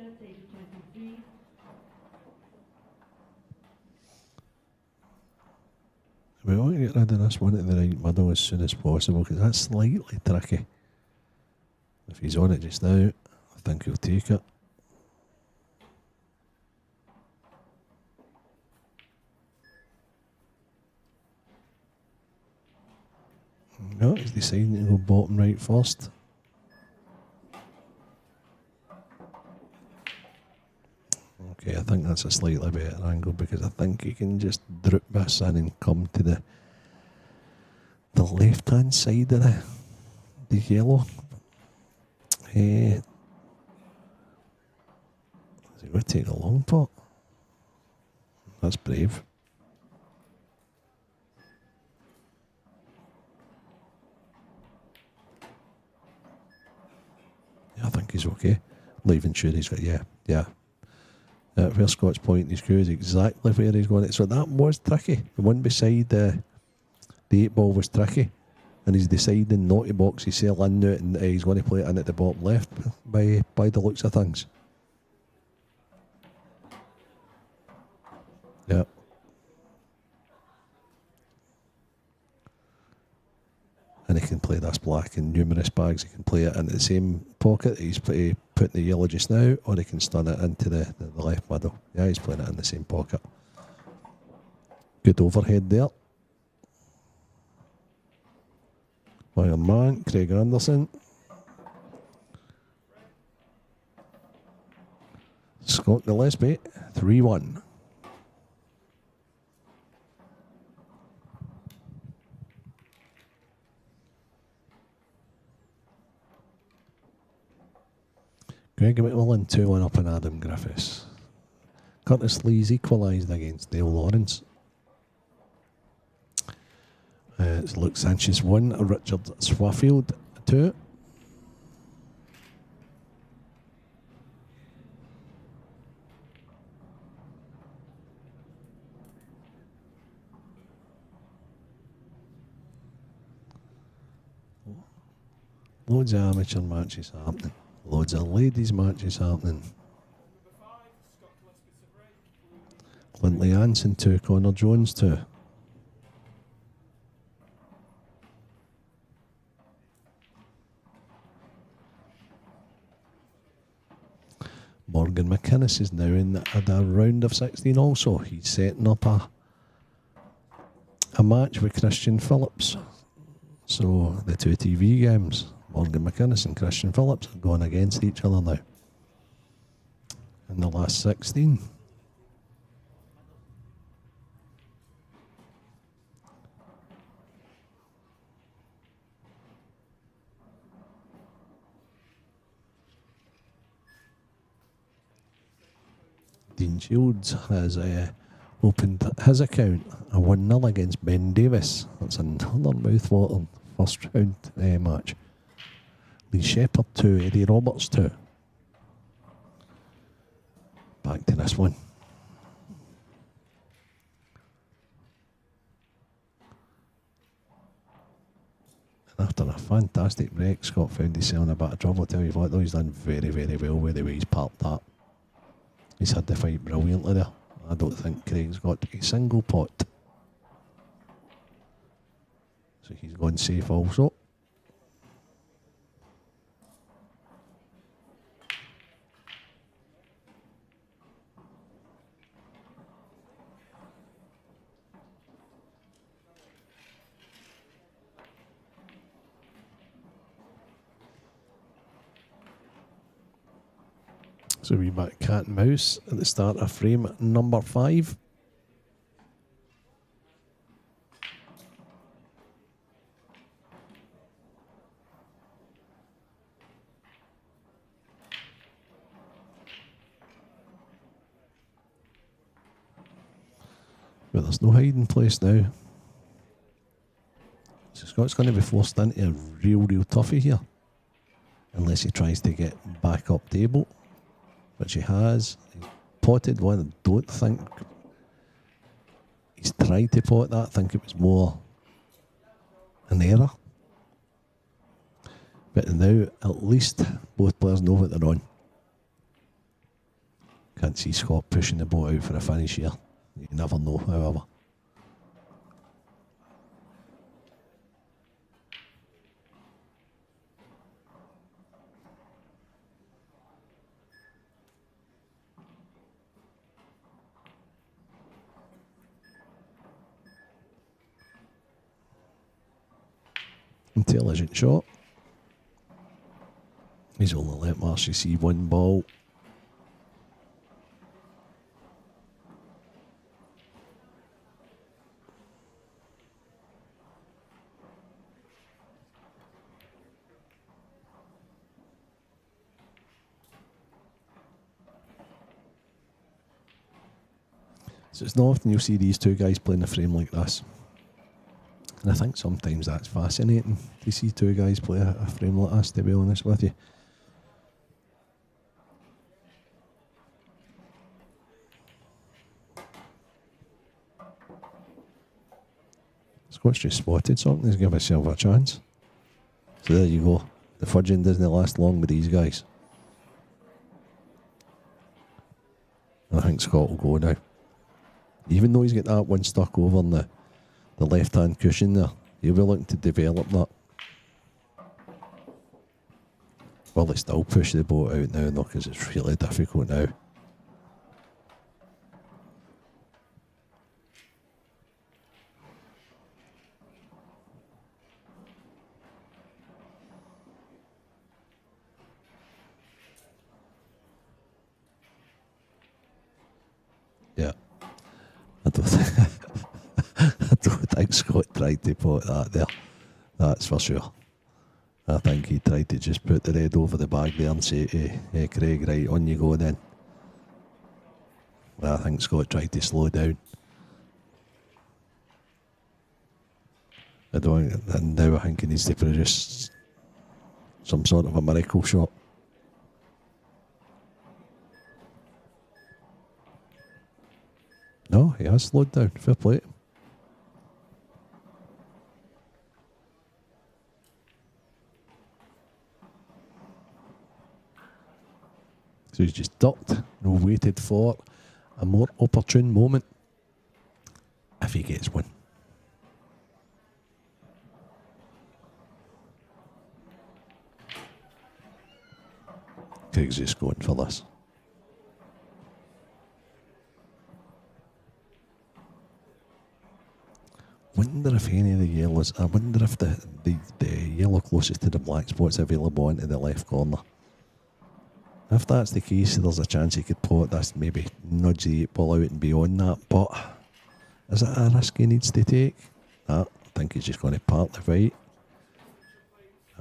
table 23.
We want to get rid of this one at the right middle as soon as possible because that's slightly tricky. If he's on it just now, I think he'll take it. No, he's deciding to go bottom right first. Okay, I think that's a slightly better angle because I think he can just droop this in and come to the left hand side of the yellow. Is he going to take a long pot? That's brave. Yeah, I think he's okay. Not even sure he's got, yeah. Where Scott's pointing his crew is exactly where he's going. So that was tricky. The one beside the 8 ball was tricky. And he's deciding not to box his sail into it and he's going to play it in at the bottom left by the looks of things. Yeah. And he can play this black in numerous bags. He can play it into the same pocket he's putting the yellow just now, or he can stun it into the left middle. Yeah, he's playing it in the same pocket. Good overhead there. By a man, Craig Anderson. Scott Gillespie, 3-1. Greg McMillan 2-1 up on Adam Griffiths. Curtis Lees equalised against Dale Lawrence. It's Luke Sanchez 1, Richard Swafield 2. Loads of amateur matches happening. Loads of ladies matches happening. Clintley Anson 2, Connor Jones 2. Morgan McInnes is now in the round of 16 also. He's setting up a match with Christian Phillips. So the two TV games, Morgan McInnes and Christian Phillips, are going against each other now in the last 16. Dean Shields has opened his account a 1-0 against Ben Davis. That's another mouthwatering first round match. Lee Shepherd 2, Eddie Roberts 2. Back to this one. And after a fantastic break, Scott found himself in a bit of trouble. I'll tell you what, though, he's done very, very well with the way he's parked that. He's had the fight brilliantly there. I don't think Craig's got a single pot. So he's gone safe also. So we back cat and mouse at the start of frame number 5. But there's no hiding place now. So Scott's going to be forced into a real toughie here. Unless he tries to get back up table. Which he has. He's potted one. I don't think he's tried to pot that. I think it was more an error. But now at least both players know what they're on. can't see Scott pushing the boat out for a finish here. You never know, however. Intelligent shot. He's only let Marcy see one ball. So it's not often you'll see these two guys playing a frame like this. And I think sometimes that's fascinating to see two guys play a frame like this, to be honest with you. Scott's just spotted something, he's given himself a chance. So there you go. The fudging doesn't last long with these guys. I think Scott will go now. Even though he's got that one stuck over on the left-hand cushion there, he'll be looking to develop that. Well, they still push the boat out now, though, because it's really difficult now. Yeah. I don't think Scott tried to put that there. That's for sure. I think he tried to just put the red over the bag there and say to Craig, right, on you go then. Well, I think Scott tried to slow down. And now I think he needs to produce some sort of a miracle shot. No, he has slowed down. Fair play. So he's just ducked and waited for a more opportune moment if he gets one. Craig's just going for this. Wonder if any of the yellows, I wonder if the yellow closest to the black spot's available into the left corner. If that's the case, there's a chance he could pot this, maybe nudge the 8 ball out and beyond that, but is it a risk he needs to take? I think he's just going to park the fight.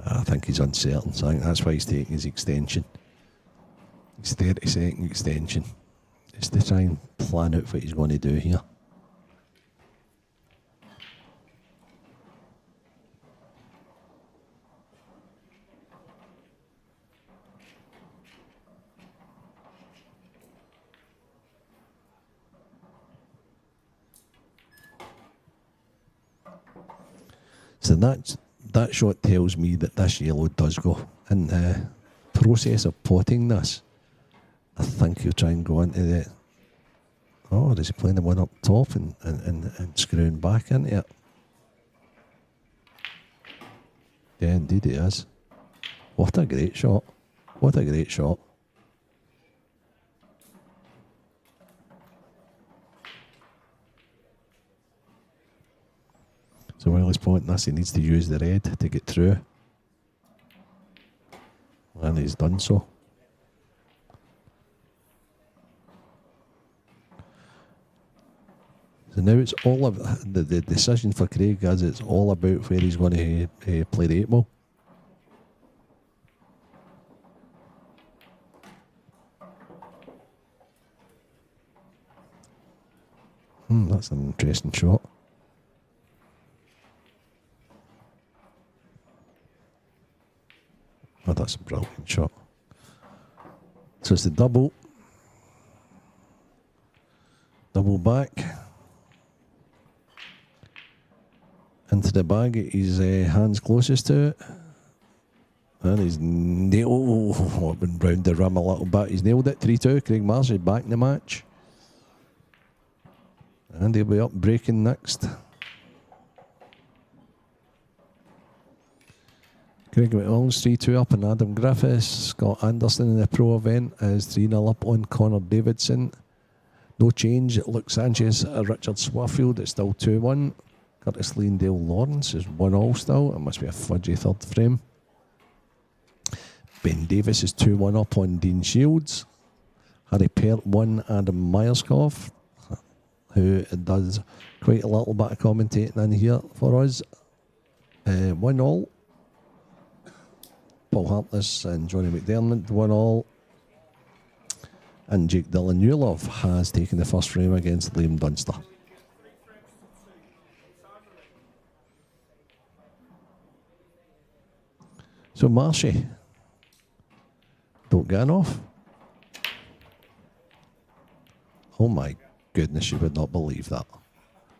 I think he's uncertain, so I think that's why he's taking his extension. His 30-second extension. Just to try and plan out what he's going to do here. So that shot tells me that this yellow does go. In the process of potting this, I think he'll try and go into the... Oh, is he playing the one up top and screwing back into it? Yeah, indeed he is. What a great shot. What a great shot. So while he's pointing this, he needs to use the red to get through. And he's done so. So now it's all about the decision for Craig, as it's all about where he's going to play the 8 ball. That's an interesting shot. Oh, that's a brilliant shot. So it's the double. Double back. Into the bag, his hands closest to it. And he's nailed, been round the rim a little bit. He's nailed it, 3-2. Craig Marshy back in the match. And he'll be up breaking next. Craig McMillan's 3-2 up on Adam Griffiths. Scott Anderson in the pro event is 3-0 up on Connor Davidson. No change. Luke Sanchez, Richard Swarfield, it's still 2-1. Curtis Lee and Dale Lawrence is 1-1 still. It must be a fudgy third frame. Ben Davis is 2-1 up on Dean Shields. Harry Pert 1, Adam Myerscough, who does quite a little bit of commentating in here for us. 1-1. Paul Hartness and Johnny McDermott 1-1. And Jake Dylan Newlove has taken the first frame against Liam Dunster. So Marshy, don't get an off. Oh my goodness, you would not believe that.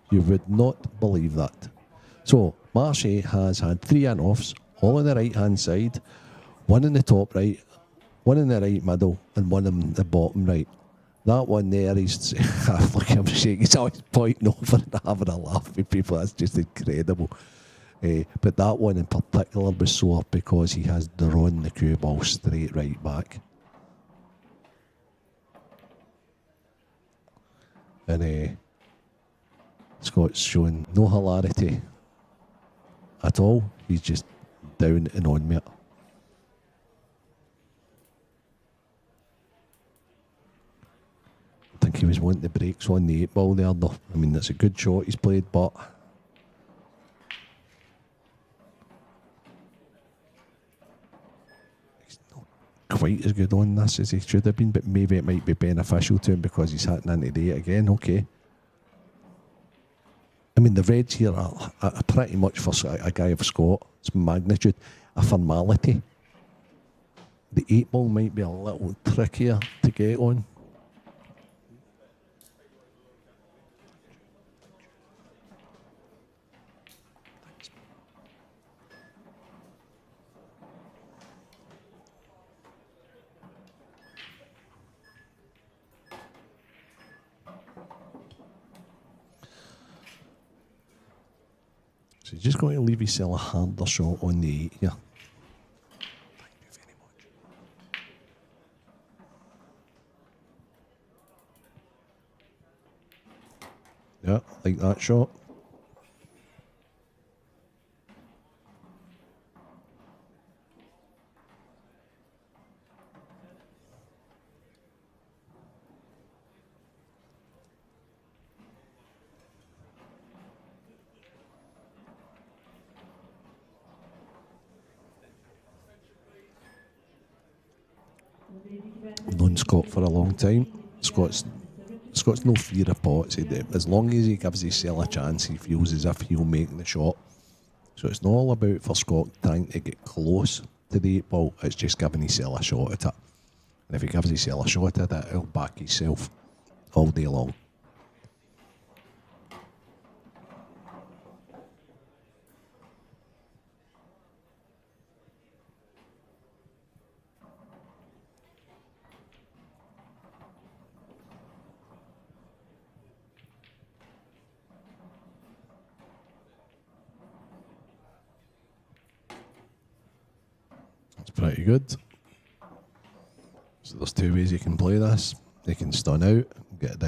You would not believe that. So Marshy has had 3 in-offs, all on the right hand side, 1 in the top right, 1 in the right middle, and 1 in the bottom right. That one there, he's look at him shaking, he's always pointing over and having a laugh with people. That's just incredible. But that one in particular was sore because he has drawn the cue ball straight right back. And Scott's showing no hilarity at all. He's just down and on me. I think he was wanting the brakes on the 8-ball there though. I mean, that's a good shot he's played, but quite as good on this as he should have been, but maybe it might be beneficial to him because he's hitting into the 8 again. Okay. I mean, the Reds here are pretty much for a guy of Scott's magnitude, a formality. The 8-ball might be a little trickier to get on. So he's just going to leave himself a harder shot on the 8 here. Thank you very much. Yeah, like that shot. Known Scott for a long time. Scott's no fear of pots. As long as he gives himself a chance, he feels as if he'll make the shot. So it's not all about for Scott trying to get close to the 8-ball. It's just giving himself a shot at it. And if he gives himself a shot at it, he'll back himself all day long. Pretty good. So there's 2 ways you can play this. You can stun out, get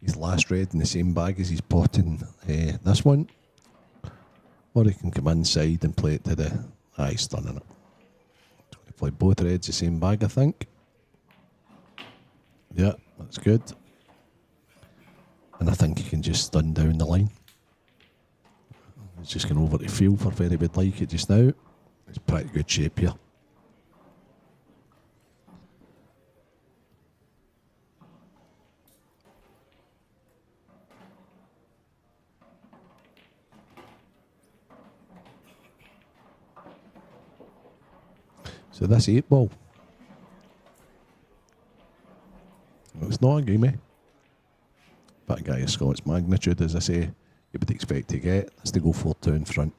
his last red in the same bag as he's potting this one, or he can come inside and play it to the stunning it. So play both reds the same bag, I think. Yeah, that's good. And I think he can just stun down the line. He's just going over to field for very bad like it just now. It's pretty good shape here. So this 8-ball, it's not a gimme, but a guy of Scott's magnitude, as I say, you would expect to get is to go 4-2 in front.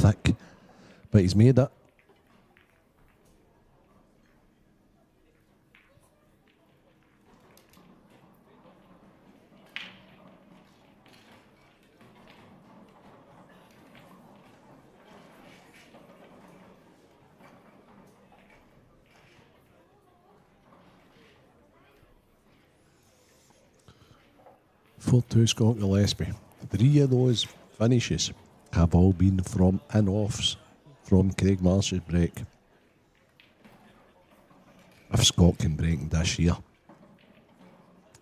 thick. But he's made it. For 2 Scott Gillespie. 3 of those finishes have all been from in-offs from Craig Marsh's break. If Scott can break this year,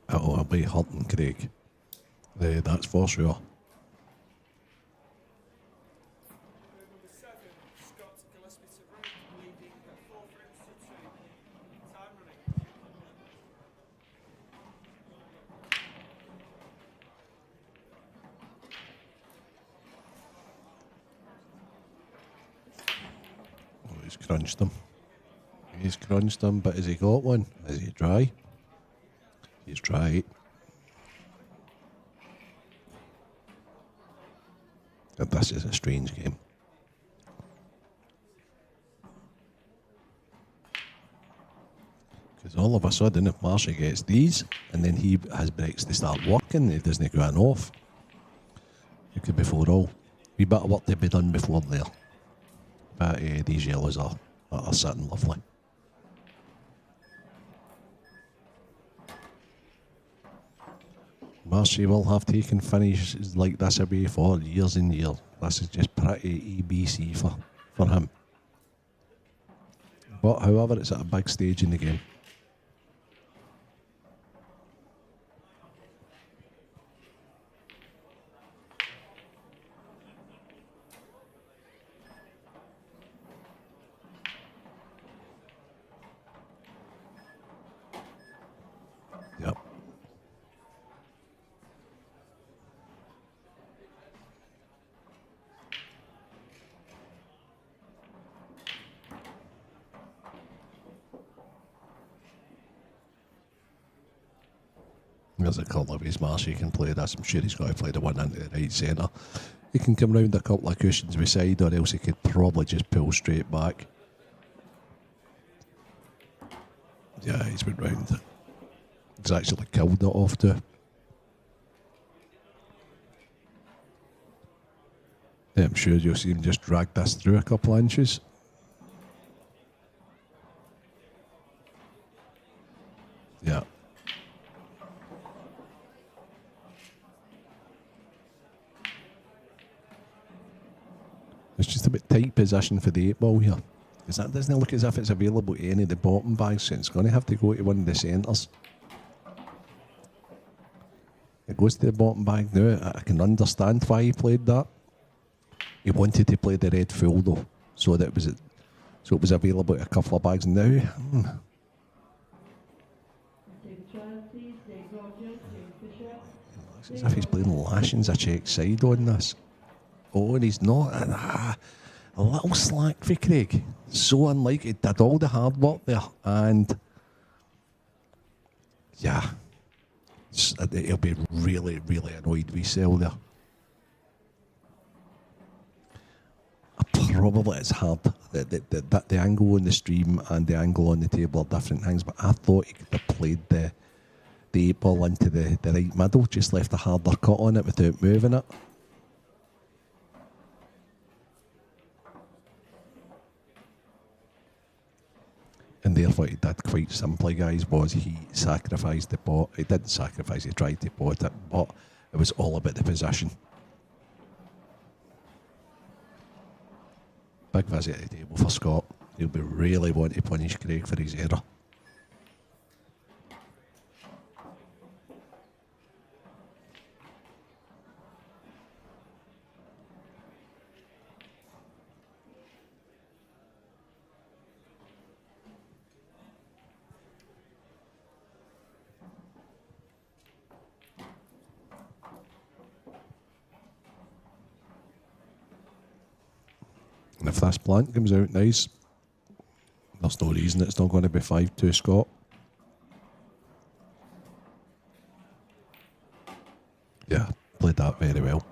it'll be hurting Craig. That's for sure. He's crunched them. He's crunched them, but has he got one? Is he dry? He's dry. But this is a strange game. Because all of a sudden, if Marshy gets these, and then he has breaks to start working, he doesn't go off. It could be 4 all. Wee bit of work to be done before there. But these yellows are sitting lovely. Marshy will have taken finishes like this away for years and years. This is just pretty EBC for him. But however, it's at a big stage in the game. Yep. There's a couple of his Marshy can play this. I'm sure he's got to play the one into the right centre. He can come round a couple of cushions beside, or else he could probably just pull straight back. Yeah, he's went round it. He's actually killed it off too. Yeah, I'm sure you'll see him just drag this through a couple of inches. Yeah. It's just a bit tight position for the 8 ball here. Because that doesn't look as if it's available to any of the bottom bags, so it's going to have to go to one of the centres. It goes to the bottom bag now. I can understand why he played that. He wanted to play the red full though, so it was available to a couple of bags now. Looks as if he's playing lashings a check side on this. Oh, and he's not. A little slack for Craig. So unlike he did all the hard work there, and yeah, he'll be really, really annoyed we sell there. Probably it's hard. The angle on the stream and the angle on the table are different things, but I thought he could have played the 8 ball into the right middle, just left a harder cut on it without moving it. And therefore he did quite simply, guys, was he sacrificed the pot. He didn't sacrifice, he tried to pot it, but it was all about the position. Big visit at the table for Scott. He'll be really wanting to punish Craig for his error. And if this plant comes out nice, there's no reason it's not going to be 5-2 Scott. Yeah, played that very well.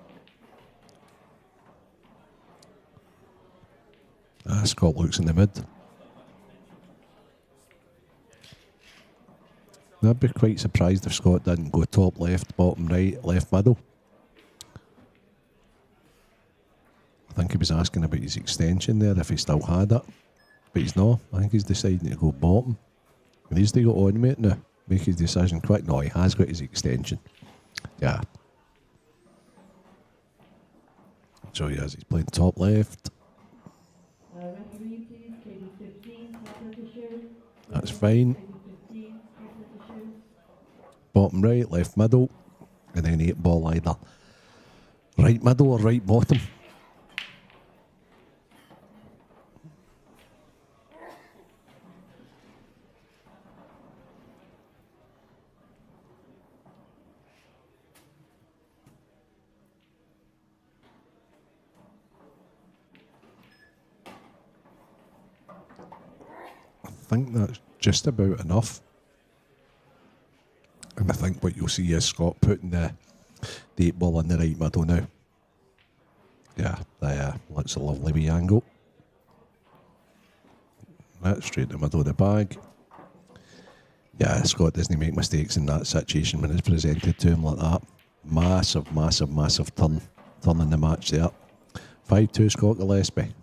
Scott looks in the mid. I'd be quite surprised if Scott didn't go top left, bottom right, left middle. I think he was asking about his extension there, if he still had it. But he's not. I think he's deciding to go bottom. He needs to go on with it now. Make his decision quick. No, he has got his extension. Yeah. So he has. He's playing top left.
Referee, please, table 15, top issue.
That's fine.
Table 15, top issue.
Bottom right, left middle. And then 8 ball either right middle or right bottom. I think that's just about enough. And I think what you'll see is Scott putting the 8 ball in the right middle now. Yeah, that's a lovely wee angle. That's straight in the middle of the bag. Yeah, Scott doesn't make mistakes in that situation when it's presented to him like that. Massive, massive, massive turn in the match there. 5-2 Scott Gillespie.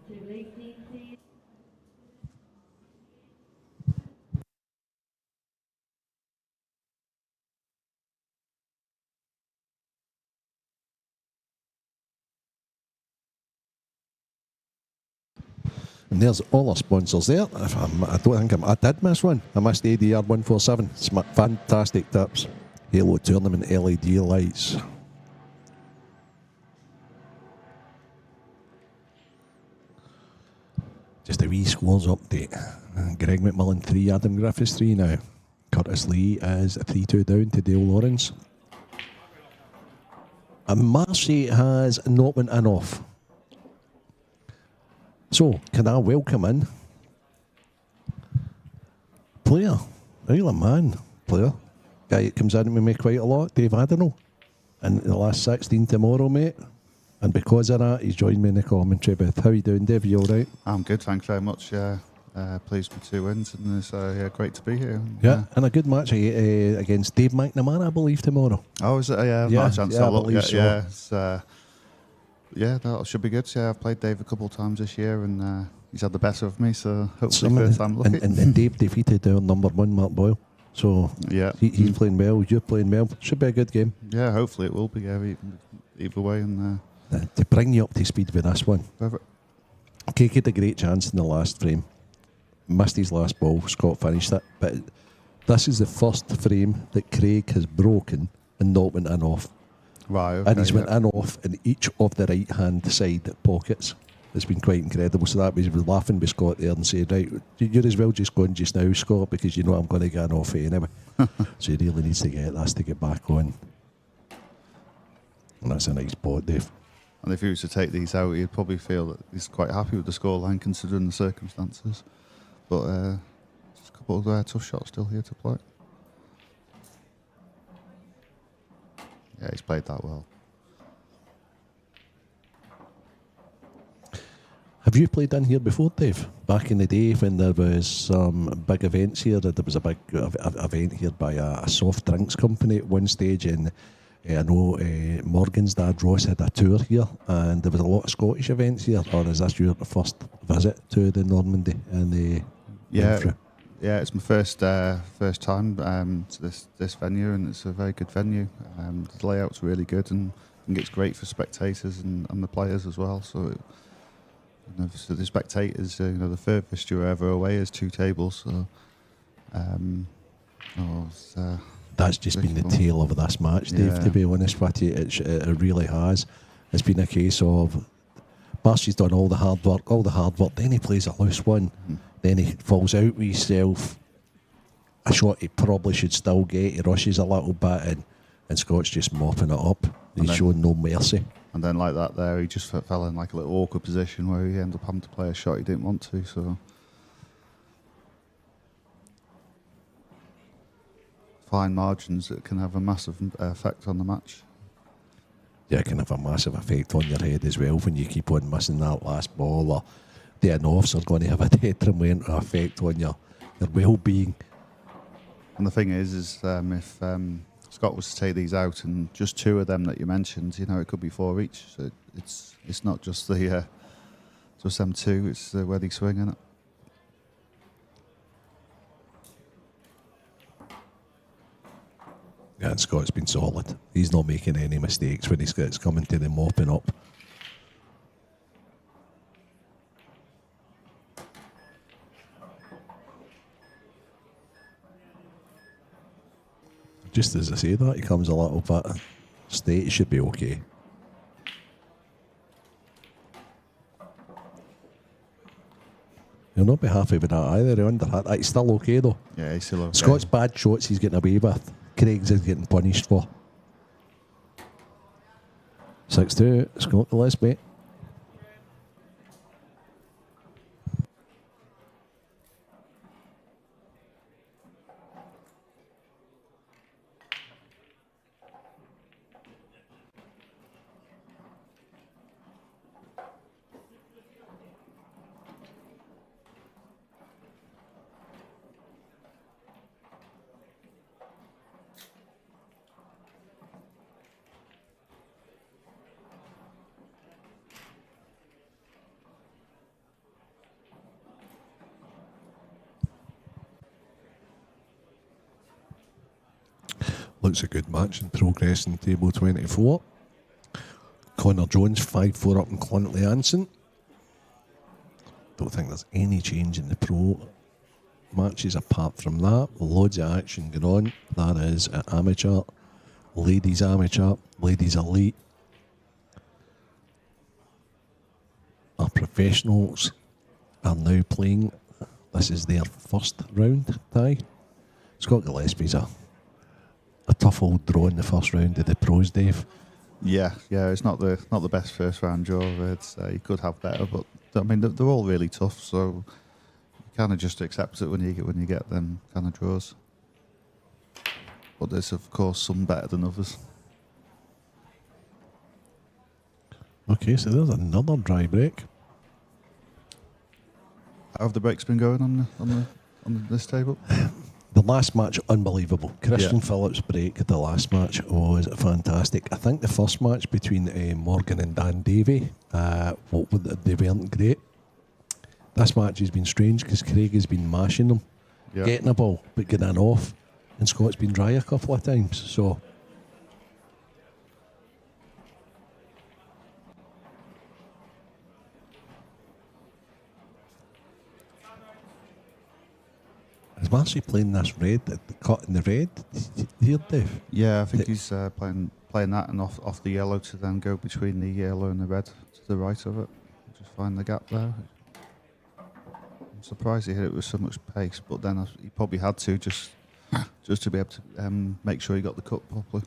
Table 18, please.
And there's all our sponsors there. I did miss one. I missed ADR 147. Fantastic tips. Halo Tournament LED lights. Just a wee scores update. Greg McMillan 3, Adam Griffiths 3 now. Curtis Lee is 3-2 down to Dale Lawrence. And Marcy has not went in off. So, can I welcome in player, real man, player, guy that comes in with me quite a lot, Dave Adenall, in the last 16 tomorrow, mate. And because of that, he's joined me in the commentary booth. How are you doing, Dave? You all right?
I'm good, thanks very much. Pleased with 2 wins, and it's great to be here.
Yeah, and a good match against Dave McNamara, I believe, tomorrow.
Oh, is it? Yeah,
Yeah,
not a chance
yeah,
to
I
look
believe
yet.
so.
Yeah, that should be good. Yeah, I've played Dave a couple of times this year, and he's had the best of me, so hopefully first time lucky.
And Dave defeated our number 1, Mark Boyle. So
yeah,
he's playing well, you're playing well. Should be a good game.
Yeah, hopefully it will be. Yeah, either way, and
To bring you up to speed with this one,
perfect.
Cake had a great chance in the last frame. Missed his last ball, Scott finished it. But this is the first frame that Craig has broken and not went in off.
Right, okay,
And he's went in off in each of the right hand side pockets. It's been quite incredible. So that was laughing with Scott there and saying, right, you're as well just going just now, Scott, because you know I'm going to get an off anyway. So he really needs to get this to get back on. And that's a nice pot, Dave.
And if he was to take these out, he'd probably feel that he's quite happy with the scoreline considering the circumstances. But just a couple of tough shots still here to play. Yeah, he's played that well.
Have you played in here before, Dave? Back in the day when there was some big events here, there was a big event here by a soft drinks company at one stage, and I know Morgan's dad Ross had a tour here, and there was a lot of Scottish events here. Or is this your first visit to the Normandy and the
Yeah, it's my first time to this venue, and it's a very good venue. The layout's really good, and I think it's great for spectators and the players as well. So, so the spectators, the furthest you're ever away is 2 tables. So,
that's just been the tale of this match, Dave.
Yeah.
To be honest with you, it really has. It's been a case of Marcy's done all the hard work. Then he plays a loose one. Then he falls out with himself. A shot he probably should still get. He rushes a little bit, and Scott's just mopping it up. He's showing no mercy.
And then like that there, he just fell in like a little awkward position where he ended up having to play a shot he didn't want to. So fine margins that can have a massive effect on the match.
Yeah, it can have a massive effect on your head as well when you keep on missing that last ball, or the offs are going to have a detrimental effect on your well-being.
And the thing is if Scott was to take these out, and just 2 of them that you mentioned, you know, it could be 4 each. So it's not just the just them 2. It's the where they swing in it.
Yeah, and Scott's been solid. He's not making any mistakes when it's coming to the mopping up. Just as I say that, he comes a little bit straight. He should be okay. He'll not be happy with that either. He underhit that. He's still okay though.
Yeah, he's still okay.
Scott's bad shots he's getting away with. Craig's is getting punished for. 6-2, Scott Gillespie. Looks a good match in progress in table 24. Connor Jones 5-4 up in Clontley Anson. Don't think there's any change in the pro matches apart from that. Loads of action going on. That is an amateur, ladies elite. Our professionals are now playing. This is their first round tie. Scott Gillespie's a tough old draw in the first round of the pros, Dave.
Yeah, it's not the best first round draw. It's you could have better, but I mean they're all really tough, so you kind of just accept it when you get them kind of draws. But there's of course some better than others.
Okay, so there's another dry break.
How have the breaks been going on this table?
The last match, unbelievable. Christian Phillips' break, the last match was fantastic. I think the first match between Morgan and Dan Davey, they weren't great. This match has been strange because Craig has been mashing them, getting a ball, but getting off. And Scott's been dry a couple of times, so... Is Marcy playing this red, the cut in the red here, Dave?
Yeah, I think he's playing that and off the yellow to then go between the yellow and the red to the right of it. Just find the gap there. I'm surprised he hit it with so much pace, but then he probably had to just to be able to make sure he got the cut properly,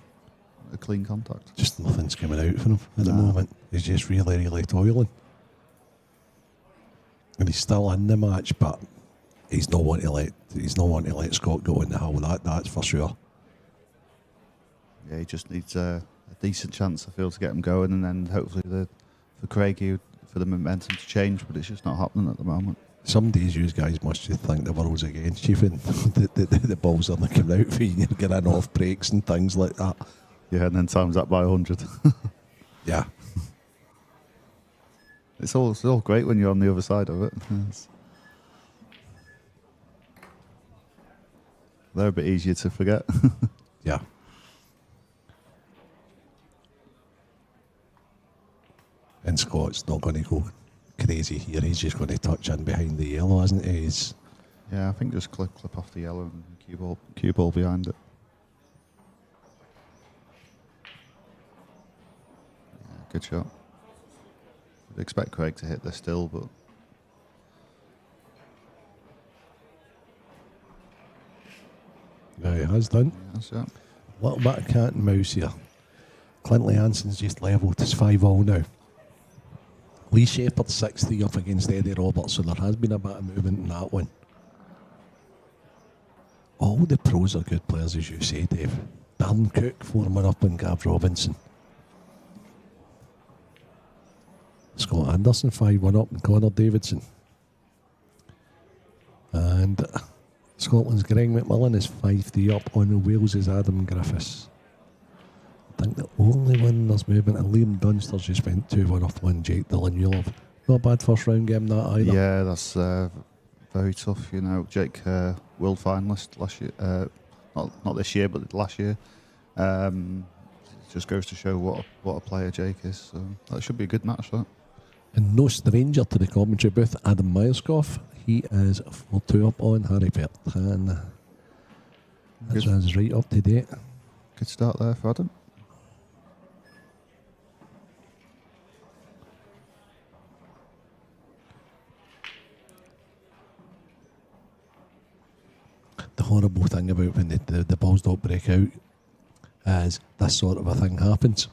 a clean contact.
Just nothing's coming out for him at the moment. He's just really toiling, and he's still in the match, but. He's not wanting to let Scott go in the hole. That's for sure.
Yeah, he just needs a decent chance, I feel, to get him going, and then hopefully for Craigie for the momentum to change. But it's just not happening at the moment.
Some days you guys must just think the world's against you, and the balls aren't coming out for you. You're getting off breaks and things like that.
Yeah, and then times that by 100.
Yeah,
it's all great when you're on the other side of it. They're a bit easier to forget.
yeah. And Scott's not going to go crazy here. He's just going to touch in behind the yellow, isn't he?
Yeah, I think just clip off the yellow and cue ball behind it. Yeah, good shot. I'd expect Craig to hit this still, but
has done.
That's it.
Little bit of cat and mouse here. Clintley Hanson's just levelled. It's 5-5 now. Lee Shepherd 6-3 up against Eddie Roberts, so there has been a bit of movement in that one. All the pros are good players, as you say, Dave. Darren Cook 4-1 up on Gav Robinson. Scott Anderson 5-1 up on Connor Davidson. And Scotland's Greg McMillan is 5-3 up on Wales's Adam Griffiths. I think the only one there's movement, and Liam Dunster's just went 2-1 off one Jake Dillon. Not a bad first round game that either.
Yeah, that's very tough. You know, Jake world finalist last year, not this year, but last year. It just goes to show what a player Jake is. So that should be a good match. That.
And no stranger to the commentary booth, Adam Myerscough. He is 4-2 up on Harry Pertan. That sounds right up to date.
Good start there for Adam.
The horrible thing about when the balls don't break out is this sort of a thing happens.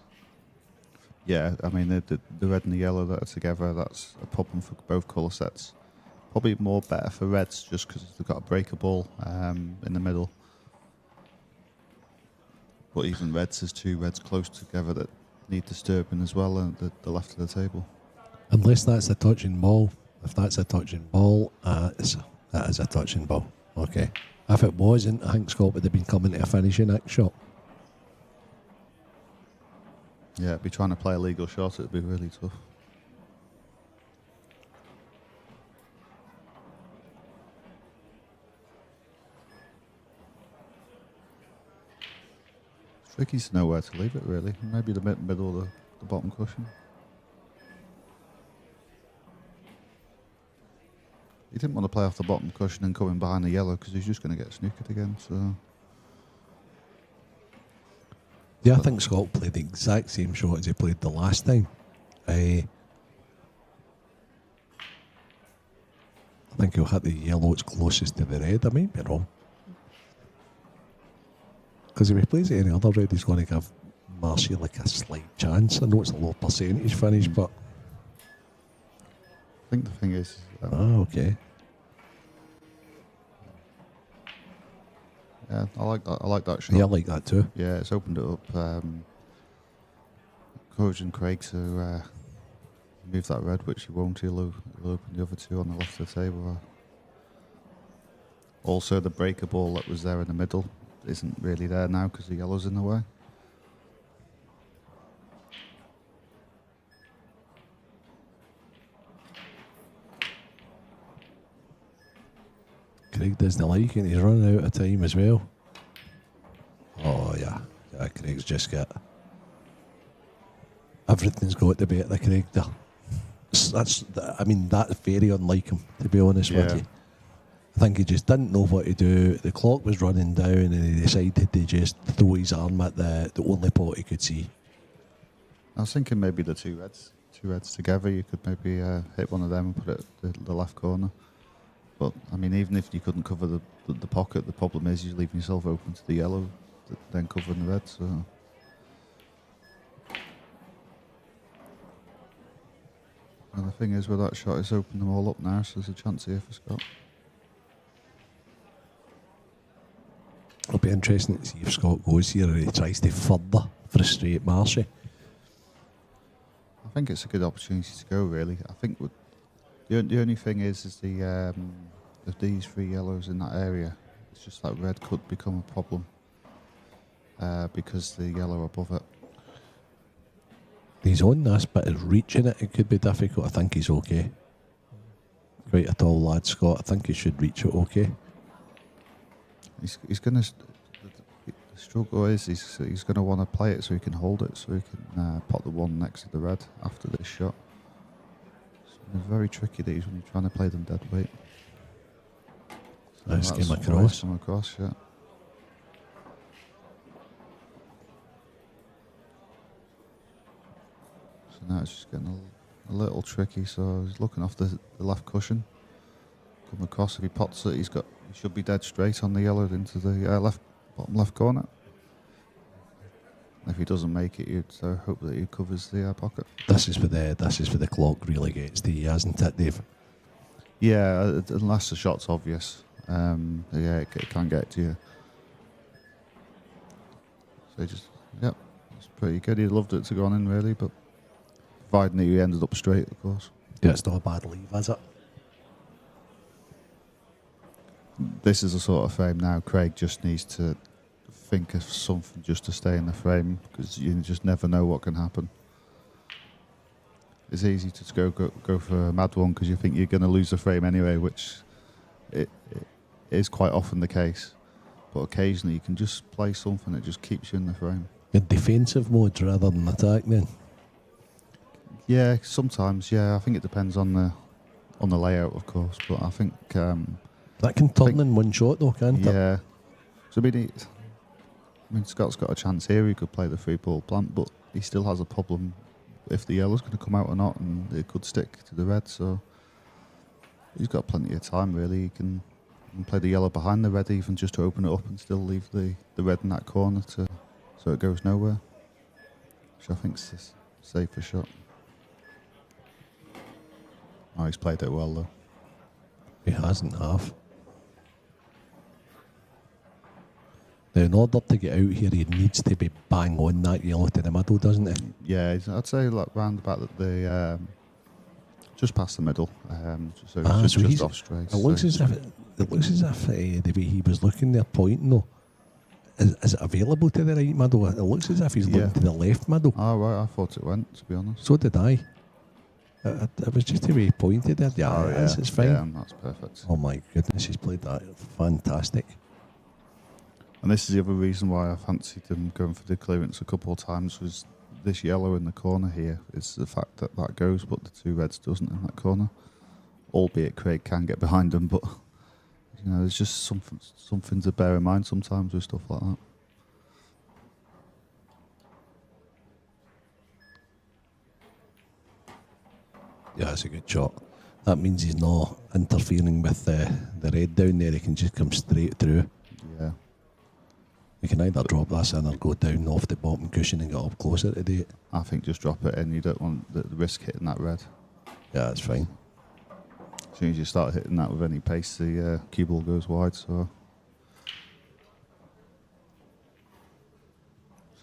Yeah, I mean the red and the yellow that are together, that's a problem for both colour sets. Probably more better for reds just because they've got a breaker ball in the middle. But even reds, there's two reds close together that need disturbing as well at the left of the table.
Unless that's a touching ball. If that's a touching ball, that is a touching ball. Okay. If it wasn't, I think Scott would have been coming to a finishing next shot.
Yeah, be trying to play a legal shot, it'd be really tough. It's tricky to know where to leave it, really. Maybe the middle of the bottom cushion. He didn't want to play off the bottom cushion and come in behind the yellow because he's just going to get snookered again. So.
Yeah, I think Scott played the exact same shot as he played the last time. I think he'll hit the yellow, it's closest to the red. I may be wrong. Because if he plays it any other red, he's going to give Marcia like a slight chance. I know it's a low percentage finish, but...
I think the thing is...
okay.
Yeah, I like that. I like that shot.
Yeah, I like that too.
Yeah, it's opened it up. Encouraging Craig to move that red, which he won't. He'll open the other two on the left of the table. Also, the breaker ball that was there in the middle isn't really there now because the yellow's in the way.
Craig doesn't like it, he's running out of time as well. Oh yeah, Craig's just got... Everything's got to be at the Craig there. That's very unlike him, to be honest with you. I think he just didn't know what to do. The clock was running down and he decided to just throw his arm at the only pot he could see.
I was thinking maybe the two reds together, you could maybe hit one of them and put it at the left corner. But, I mean, even if you couldn't cover the pocket, the problem is you're leaving yourself open to the yellow, then covering the red. So. And the thing is, with that shot, it's opened them all up now, so there's a chance here for Scott.
It'll be interesting to see if Scott goes here and he tries to further frustrate Marshy.
I think it's a good opportunity to go, really. I think the only thing is if these three yellows in that area, it's just that red could become a problem because the yellow above it.
He's on this bit of reaching it could be difficult. I think he's okay. Quite a tall lad, Scott. I think he should reach it okay.
He's going to... The struggle is he's going to want to play it so he can hold it, so he can pop the one next to the red after this shot. So it's very tricky these when you're trying to play them dead weight. So
nice game across.
Come across, yeah. So now it's just getting a little tricky. So he's looking off the left cushion. Come across. If he pots it, he should be dead straight on the yellow into the bottom left corner. If he doesn't make it, you'd hope that he covers the pocket.
This is where the clock really gets to you, hasn't it, Dave?
Yeah, unless the shot's obvious. Yeah, it can get to you. So it's pretty good. He loved it to go on in, really, but providing that he ended up straight, of course.
Yeah, it's not a bad leave, is it?
This is the sort of frame now. Craig just needs to think of something just to stay in the frame, because you just never know what can happen. It's easy to go for a mad one because you think you're going to lose the frame anyway, which it is quite often the case. But occasionally you can just play something that just keeps you in the frame.
In defensive mode rather than attack, then.
Yeah, sometimes. Yeah, I think it depends on the layout, of course. But I think
that can turn in one shot, though, can't it?
Yeah. So I mean, Scott's got a chance here. He could play the free ball plant, but he still has a problem if the yellow's going to come out or not, and it could stick to the red. So he's got plenty of time, really. He can play the yellow behind the red, even just to open it up and still leave the red in that corner so it goes nowhere. Which I think's a safer shot. Oh, he's played it well, though.
He hasn't half. Now, in order to get out here, he needs to be bang on that yellow to the middle, doesn't he?
Yeah, I'd say like round about the just past the middle, so just off straight.
It looks as if the way he was looking there, pointing though. Is it available to the right middle? It looks as if he's looking to the left middle.
Oh right, I thought it went, to be honest.
So did I. It was just the way he pointed there. Yeah, it's fine.
Yeah, that's perfect.
Oh my goodness, he's played that fantastic.
And this is the other reason why I fancied him going for the clearance a couple of times, was this yellow in the corner here is the fact that goes, but the two reds doesn't in that corner. Albeit Craig can get behind them, but there's just something to bear in mind sometimes with stuff like that.
Yeah, it's a good shot. That means he's not interfering with the red down there. He can just come straight through.
Yeah.
You can either drop this in or go down off the bottom cushion and get up closer to the...
I think just drop it in. You don't want the risk hitting that red.
Yeah, that's fine.
As soon as you start hitting that with any pace, the cue ball goes wide. So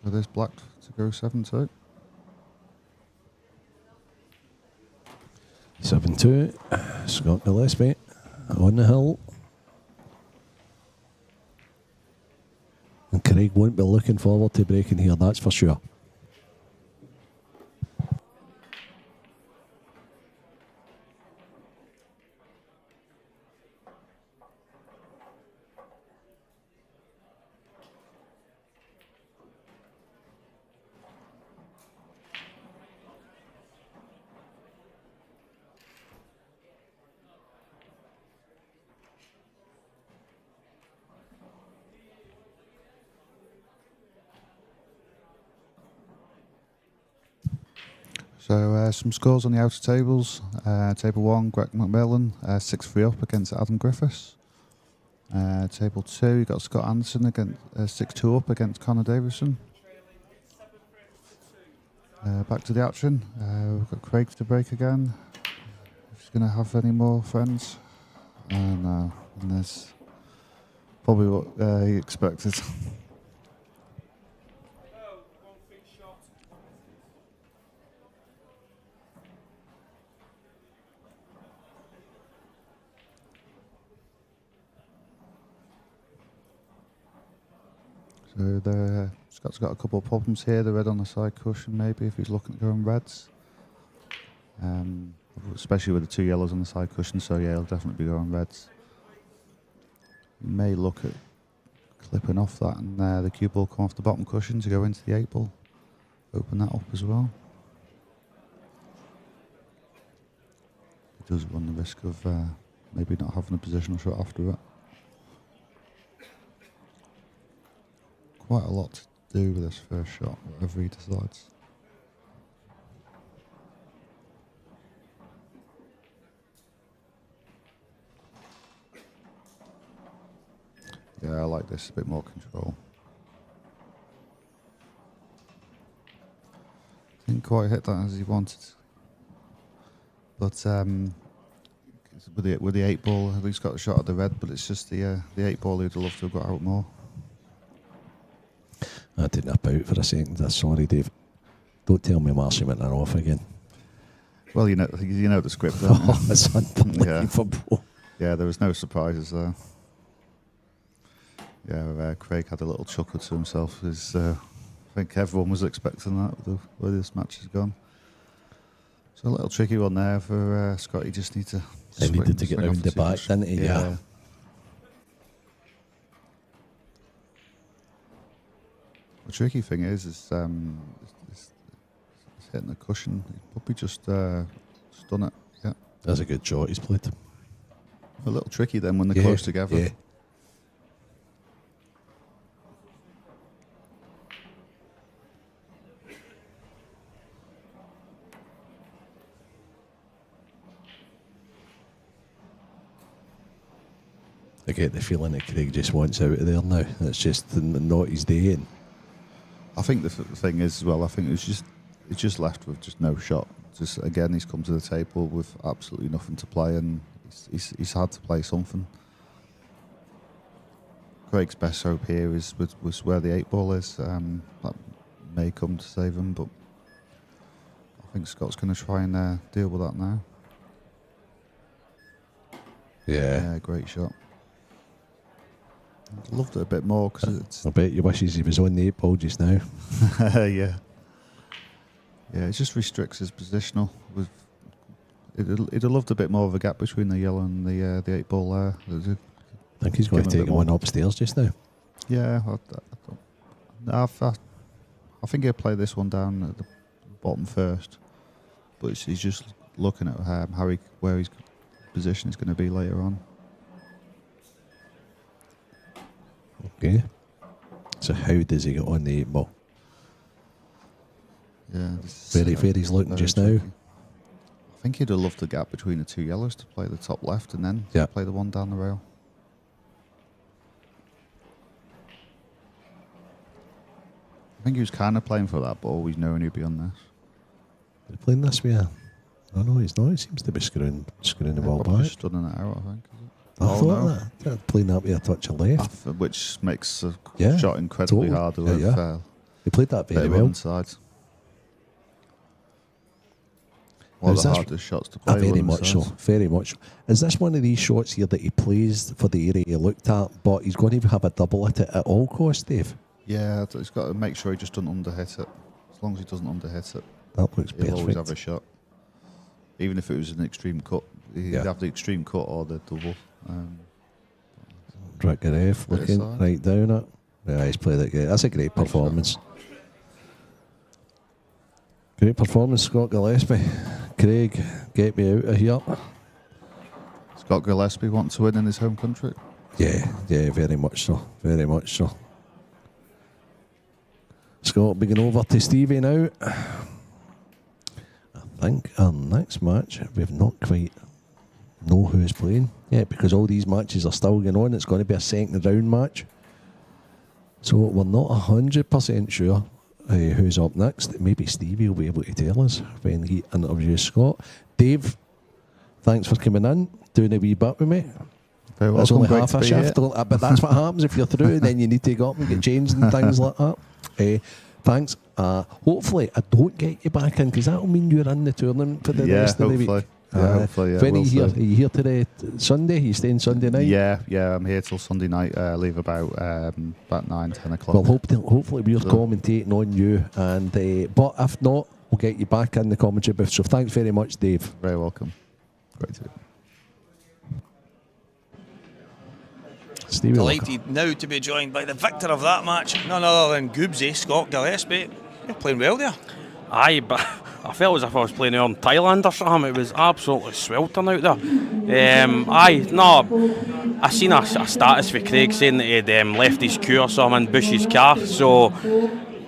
there's black to go 7-2.
7-2. Scott Gillespie on the hill. And Craig won't be looking forward to breaking here, that's for sure.
So some scores on the outer tables. Table 1, Greg McMillan, 6-3 up against Adam Griffiths. Table 2, you got Scott Anderson against 6-2 up against Connor Davison. Back to the action. We've got Craig to break again. If he's going to have any more friends. No, and there's probably what he expected. So Scott's got a couple of problems here. The red on the side cushion, maybe, if he's looking at going reds. Especially with the two yellows on the side cushion, so yeah, he'll definitely be going reds. He may look at clipping off that, and the cue ball come off the bottom cushion to go into the 8 ball. Open that up as well. He does run the risk of maybe not having a positional shot after it. Quite a lot to do with this first shot, whatever he decides. Yeah, I like this, a bit more control. Didn't quite hit that as he wanted. But with the 8-ball, he's got a shot at the red, but it's just the 8-ball he'd love to have got out more.
I did nip out for a second. Sorry, Dave. Don't tell me Marcy went her off again.
Well, you know the script, don't you?
Oh, it's unbelievable.
Yeah, there was no surprises there. Yeah, Craig had a little chuckle to himself. I think everyone was expecting that with the way this match has gone. So a little tricky one there for Scott. He just needed to.
He needed to get round the back, didn't he? Yeah.
The tricky thing is hitting the cushion. He probably just done it. Yeah.
That's a good shot he's played.
A little tricky then when they're close together.
Yeah. I get the feeling that Craig just wants out of there now. It's just not his day. And
I think the thing is, well, I think it's just left with just no shot. Just again, he's come to the table with absolutely nothing to play, and he's had to play something. Craig's best hope here was where the 8-ball is. That may come to save him, but I think Scott's going to try and deal with that now. Yeah, great shot. I loved it a bit more because
I bet you wishes he was on the 8-ball just now.
Yeah, it just restricts his positional. He'd have loved a bit more of a gap between the yellow and the 8-ball there.
I think he's going to take one upstairs just now.
Yeah, I think he'll play this one down at the bottom first, but he's just looking at where his position is going to be later on.
Okay. So how does he get on the 8-ball?
Yeah,
Where he's looking just now.
I think he'd have loved the gap between the two yellows to play the top left and then play the one down the rail. I think he was kind of playing for that, but always knowing he'd be on this.
They're playing this way. Oh no, he's not. He seems to be screwing the ball back.
Just stunning it out, I think.
I thought that. Playing that with a touch of left.
Which makes a shot incredibly harder.
He played that very well.
Inside. One of the hardest shots to play.
Very much so. Very much. Is this one of these shots here that he plays for the area he looked at, but he's going to have a double at it at all costs, Dave?
Yeah, he's got to make sure he just doesn't underhit it. As long as he doesn't underhit it,
that looks perfect.
He'll always have a shot. Even if it was an extreme cut, he'd have the extreme cut or the double.
Rickareff looking right down it. Yeah, he's played it great. That's a great performance. Great performance, Scott Gillespie. Craig, get me out of here.
Scott Gillespie wants to win in his home country.
Yeah, very much so. Very much so. Scott, we going over to Stevie now. I think our next match, we've not quite know who's playing yet because all these matches are still going on. It's going to be a second round match. So we're not 100% sure who's up next. Maybe Stevie will be able to tell us when he interviews Scott. Dave, thanks for coming in, doing a wee bit with me. That's only half a shift, but that's what happens if you're through. Then you need to go up and get changed and things like that. Thanks. Hopefully I don't get you back in because that'll mean you're in the tournament for the rest of the week.
Hopefully.
When are you here? Are you here today? Sunday? Are you staying Sunday night?
Yeah, I'm here till Sunday night. Leave about 9, 10 o'clock.
Well, hopefully we're commentating on you, and but if not, we'll get you back in the commentary booth. So thanks very much, Dave.
Very welcome. Great to.
Stevie
Delighted now to be joined by the victor of that match, none other than Goobsy, Scott Gillespie. You're playing well there.
Aye, but I felt as if I was playing on Thailand or something. It was absolutely sweltering out there. I seen a status for Craig saying that he'd left his queue or something in Bush's car. So,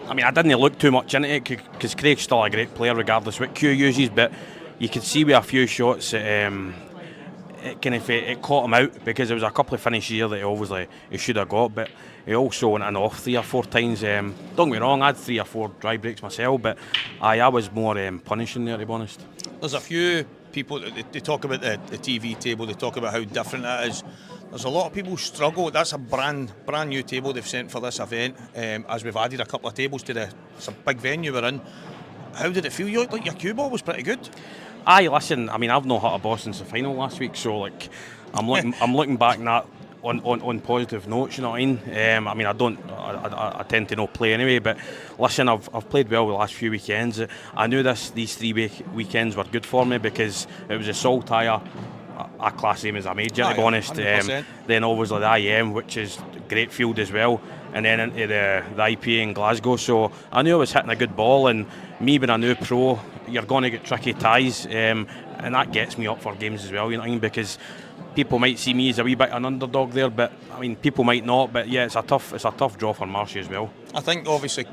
I mean, I didn't look too much into it because Craig's still a great player regardless what queue he uses. But you could see with a few shots that it caught him out, because there was a couple of finishes here that he should have got, but he also went in off 3 or 4 times. Don't get me wrong, I had 3 or 4 dry breaks myself, but I was more punishing there, to be honest.
There's a few people that they talk about the TV table, they talk about how different it is. There's a lot of people struggle. That's a brand new table they've sent for this event, as we've added a couple of tables to it's a big venue we're in. How did it feel? You looked like your cue ball was pretty good.
Aye, listen, I mean, I've not hit a ball since the final last week, so like, I'm looking back on that on positive notes. You know what I mean? I mean, I tend to not play anyway, but listen, I've played well the last few weekends. I knew these 3 weekends were good for me, because it was a Saltire, a class same as a major, to be honest. Then obviously the IM, which is a great field as well, and then into the IPA in Glasgow. So I knew I was hitting a good ball, and me being a new pro, you're going to get tricky ties, and that gets me up for games as well, you know what I mean? Because people might see me as a wee bit an underdog there, but I mean, people might not. But yeah, it's a tough draw for Marshy as well.
I think obviously,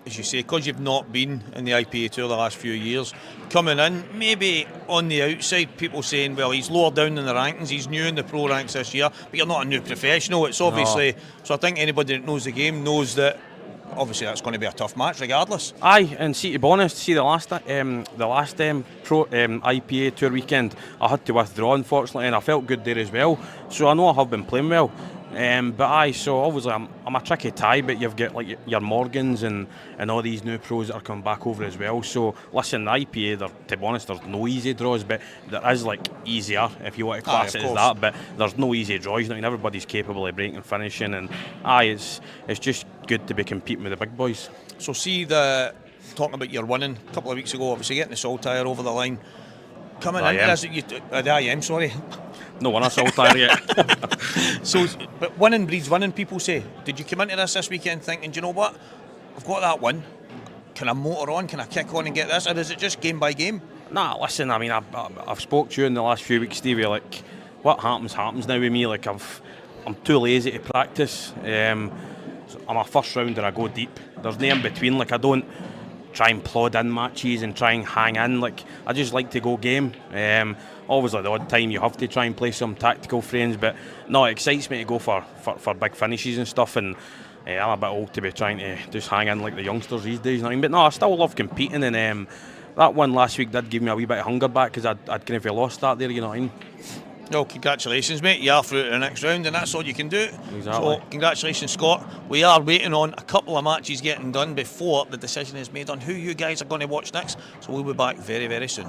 as you say, because you've not been in the IPA Tour the last few years, coming in, maybe on the outside, people saying, well, he's lower down in the rankings, he's new in the pro ranks this year, but you're not a new professional. It's obviously, so I think anybody that knows the game knows that obviously that's going to be a tough match regardless.
Aye, and see, to be honest, the last pro IPA Tour weekend, I had to withdraw, unfortunately, and I felt good there as well. So I know I have been playing well. But aye, so obviously I'm a tricky tie, but you've got like your Morgans and all these new pros that are coming back over as well. So listen, the IPA, to be honest, there's no easy draws, but there is like easier, if you want to class it as that. But there's no easy draws. I mean, everybody's capable of breaking and finishing, and it's just good to be competing with the big boys.
So talking about your winning a couple of weeks ago, obviously getting the Saltire over the line, coming into this, the IM, sorry.
No one else Saltire yet.
So, but winning breeds winning, people say. Did you come into this weekend thinking, do you know what, I've got that win, can I motor on, can I kick on and get this, or is it just game by game?
Nah, listen, I mean, I've spoke to you in the last few weeks, Stevie, like, what happens now with me. Like, I'm too lazy to practice. I'm a first rounder, I go deep. There's no in between. Like, I don't try and plod in matches and try and hang in. Like, I just like to go game. Obviously, the odd time you have to try and play some tactical frames, but no, it excites me to go for big finishes and stuff. And I'm a bit old to be trying to just hang in like the youngsters these days. You know what I mean? But no, I still love competing, and that one last week did give me a wee bit of hunger back, because I'd kind of lost that there. You know what I mean?
No, congratulations, mate. You are through to the next round, and that's all you can do.
Exactly.
So, congratulations, Scott. We are waiting on a couple of matches getting done before the decision is made on who you guys are going to watch next. So, we'll be back very, very soon.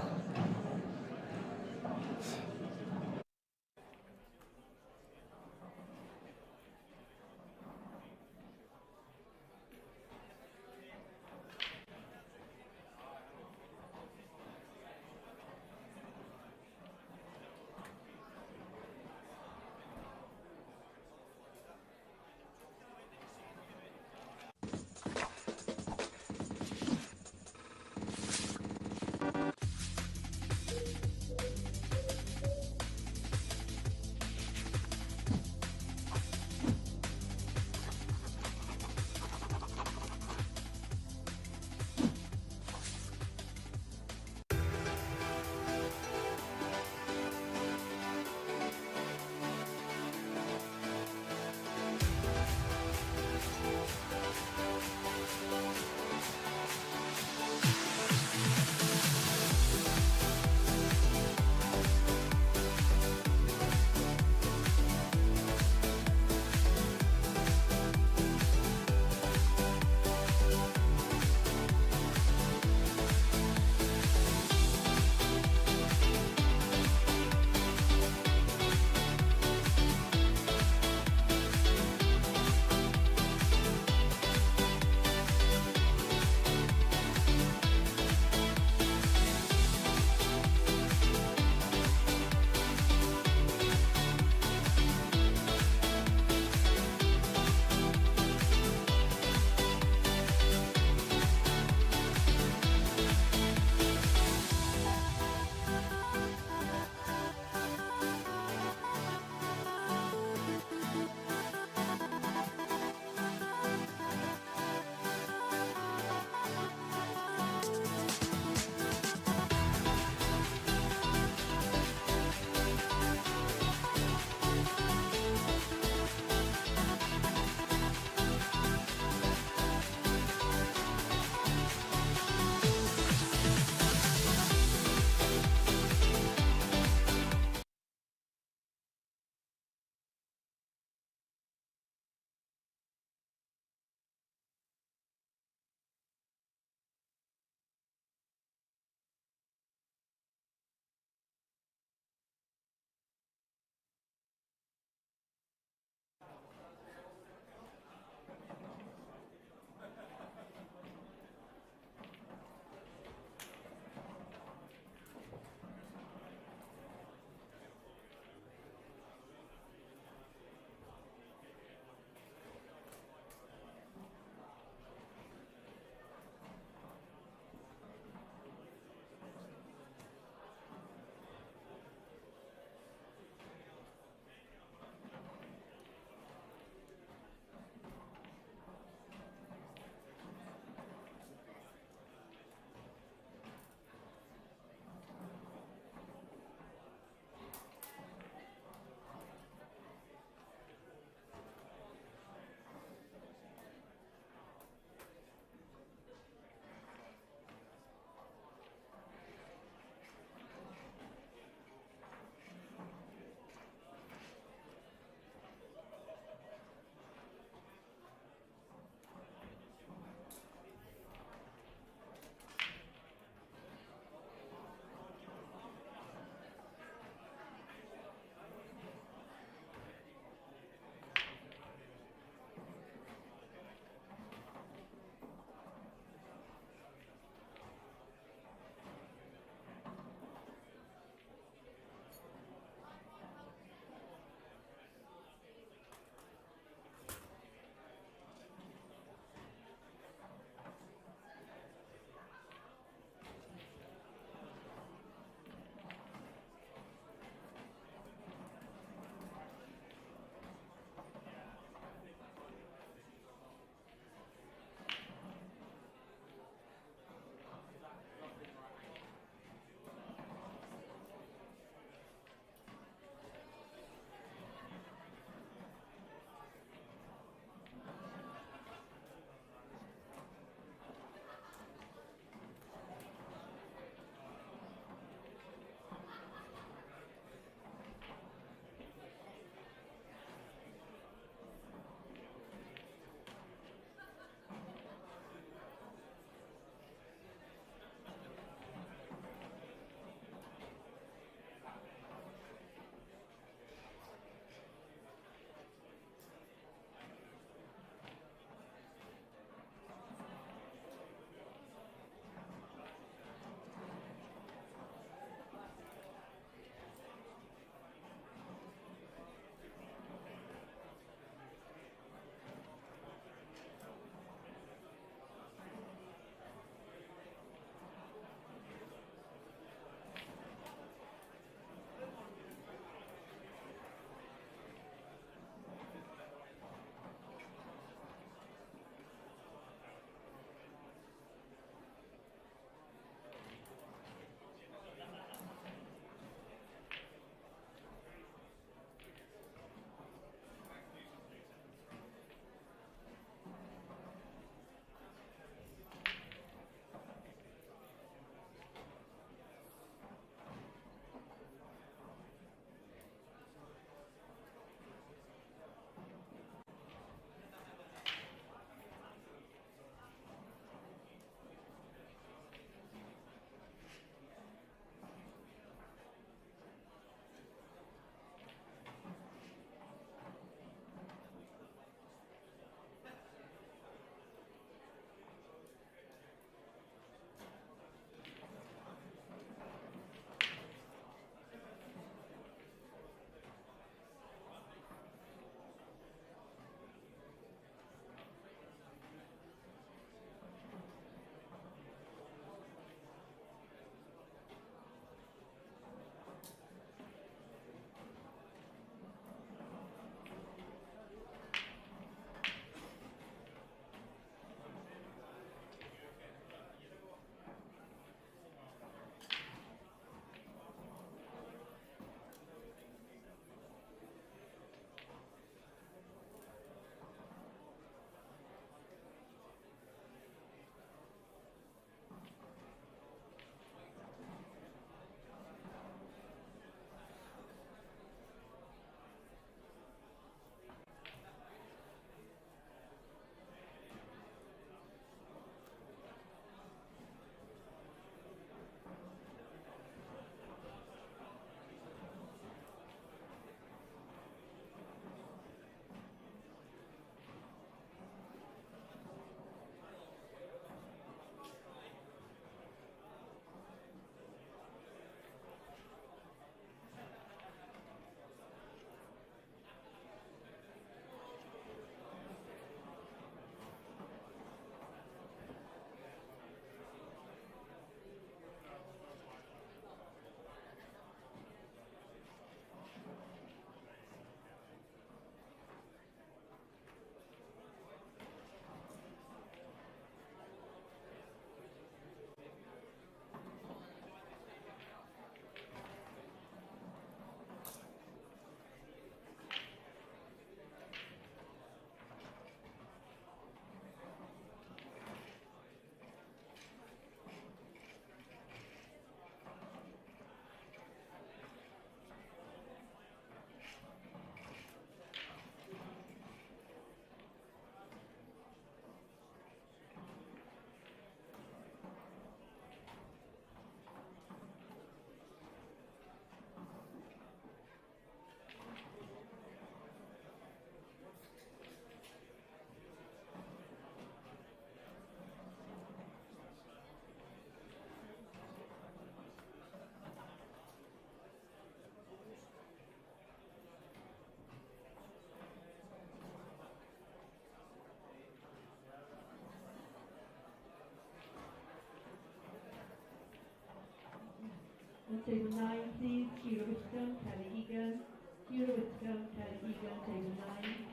Table 9, please. Kira Whitcomb, Kelly Egan. Kira Whitcomb, Kelly Egan, table 9.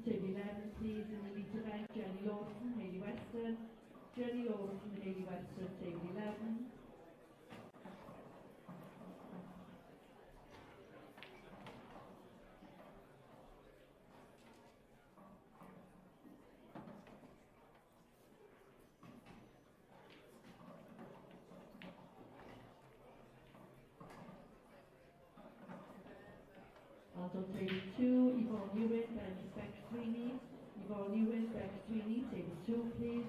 table 11, please, in the elite event, Jenny Lawson, Hayley Weston. Jenny Lawson, Hayley Weston, table 11. On table 2, Yvonne Newitt, Benny Speck-Sweeney. Yvonne Newitt, Speck-Sweeney, table 2, please.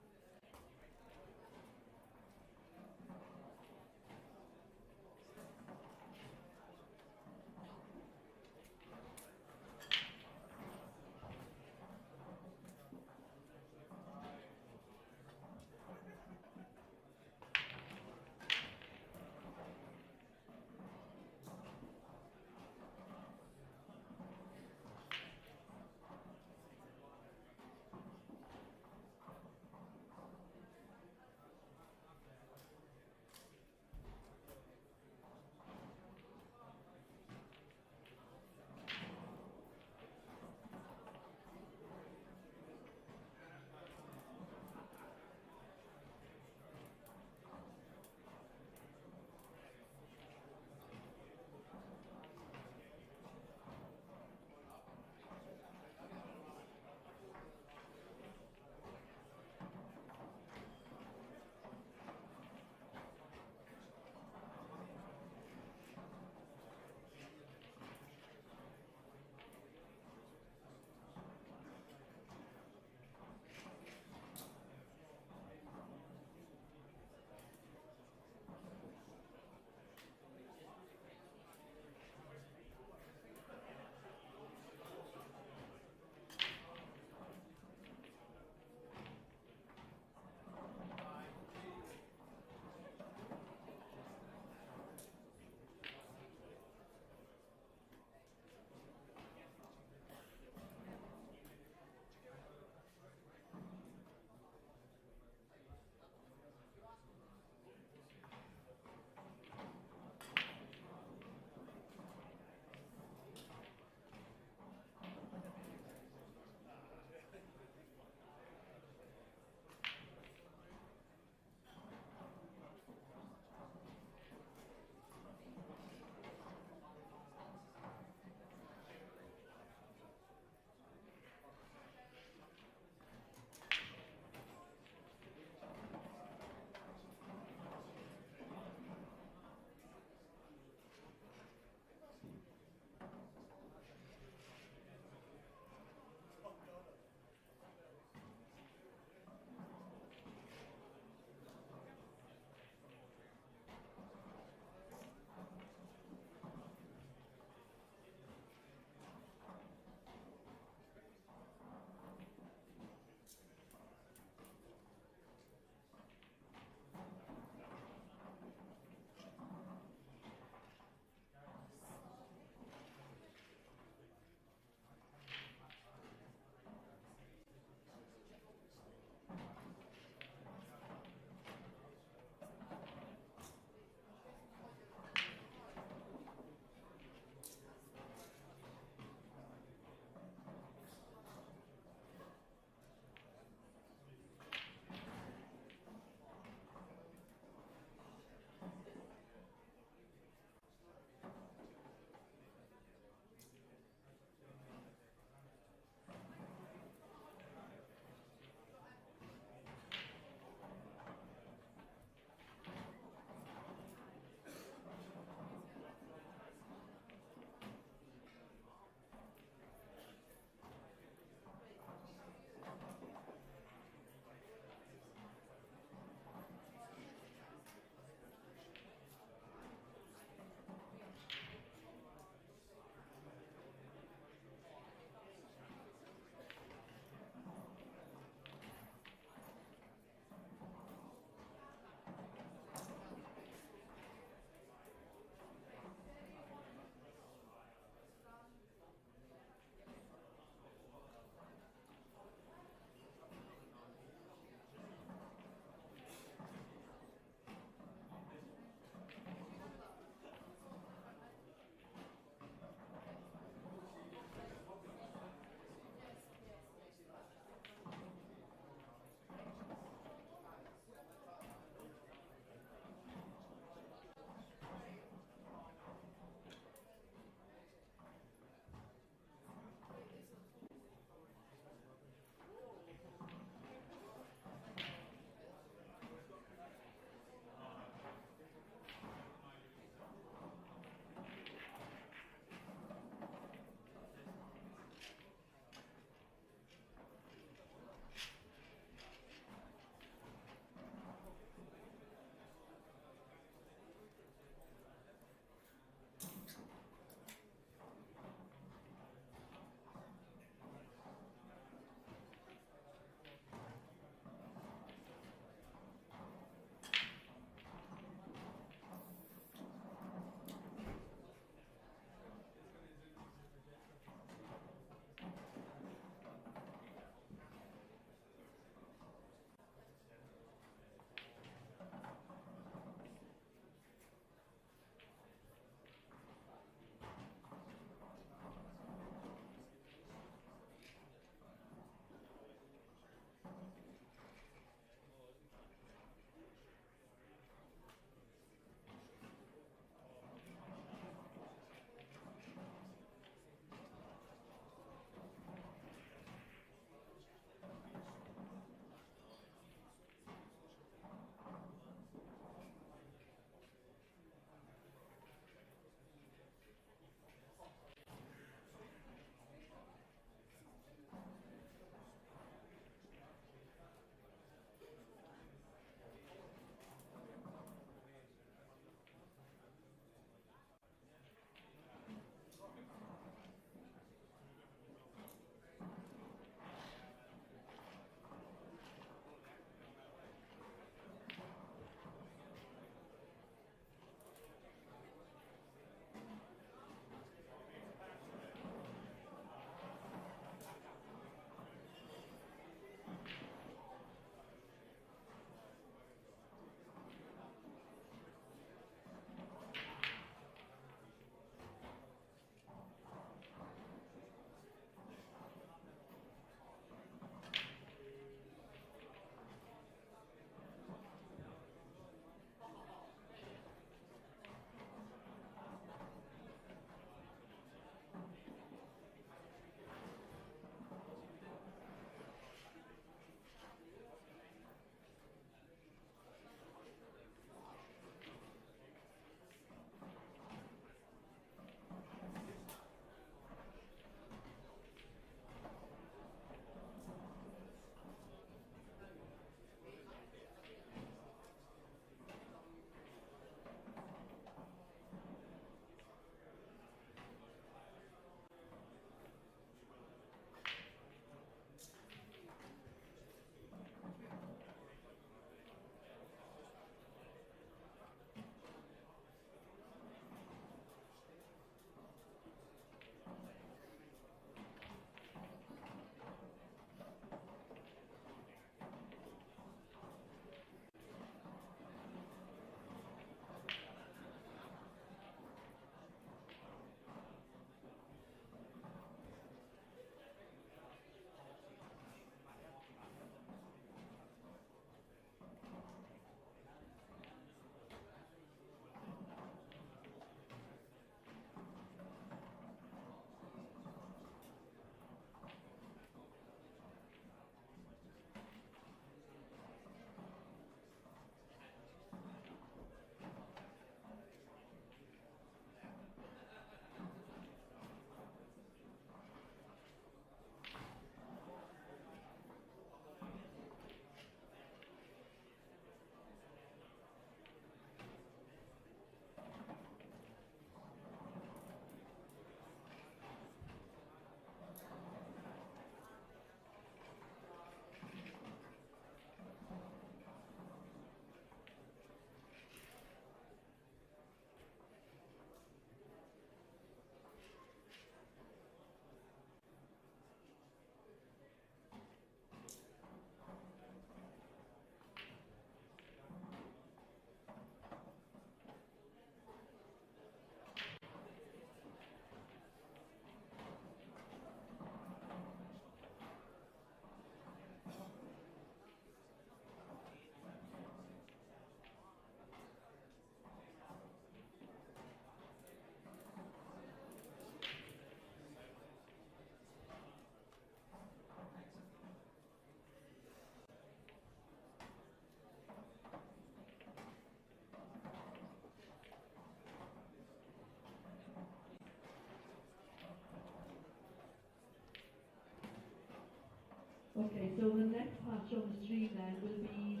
Okay, so the next match on the stream then will be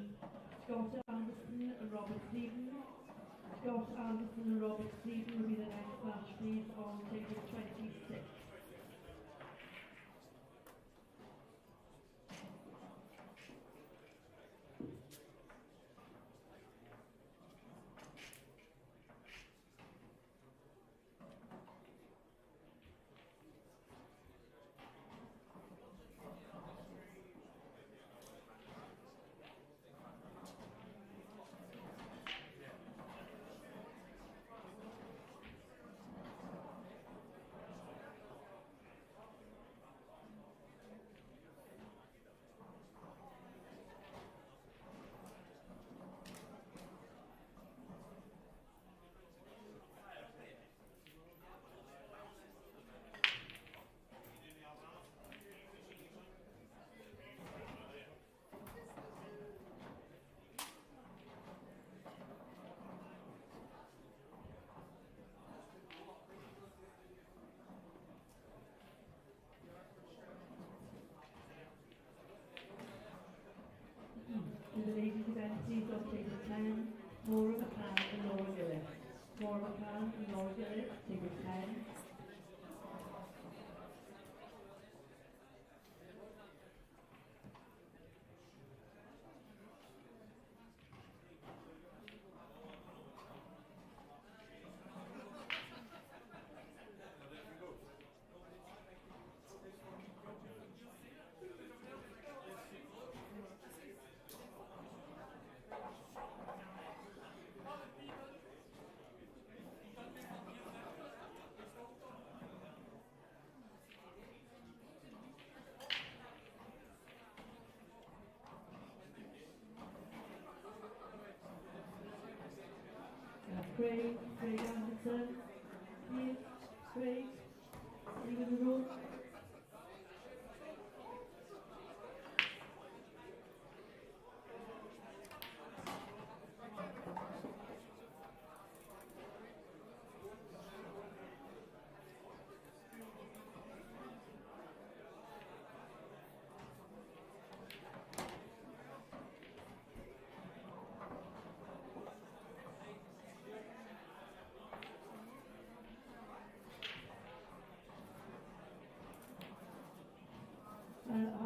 Scott Anderson and Robert Stevens. Scott Anderson and Robert Stevens will be the next match, please, on table 26. To the ladies event, please on table 10, Maura McCann and Laura Gillett. Maura McCann and Laura Gillett, table 10. Craig Anderson, please, Craig, leaving the room.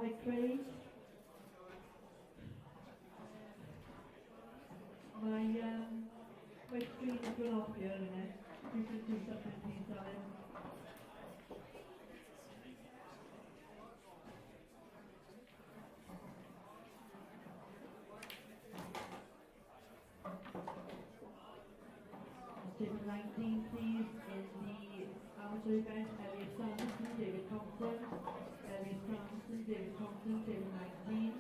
Hi, Craig. My screen is going off here in a minute. You can do something, please, darling. Table 19, please, in the amateur event, Elliot Sanderson, David Thompson. Elliot Sanderson, David Thompson, table 19.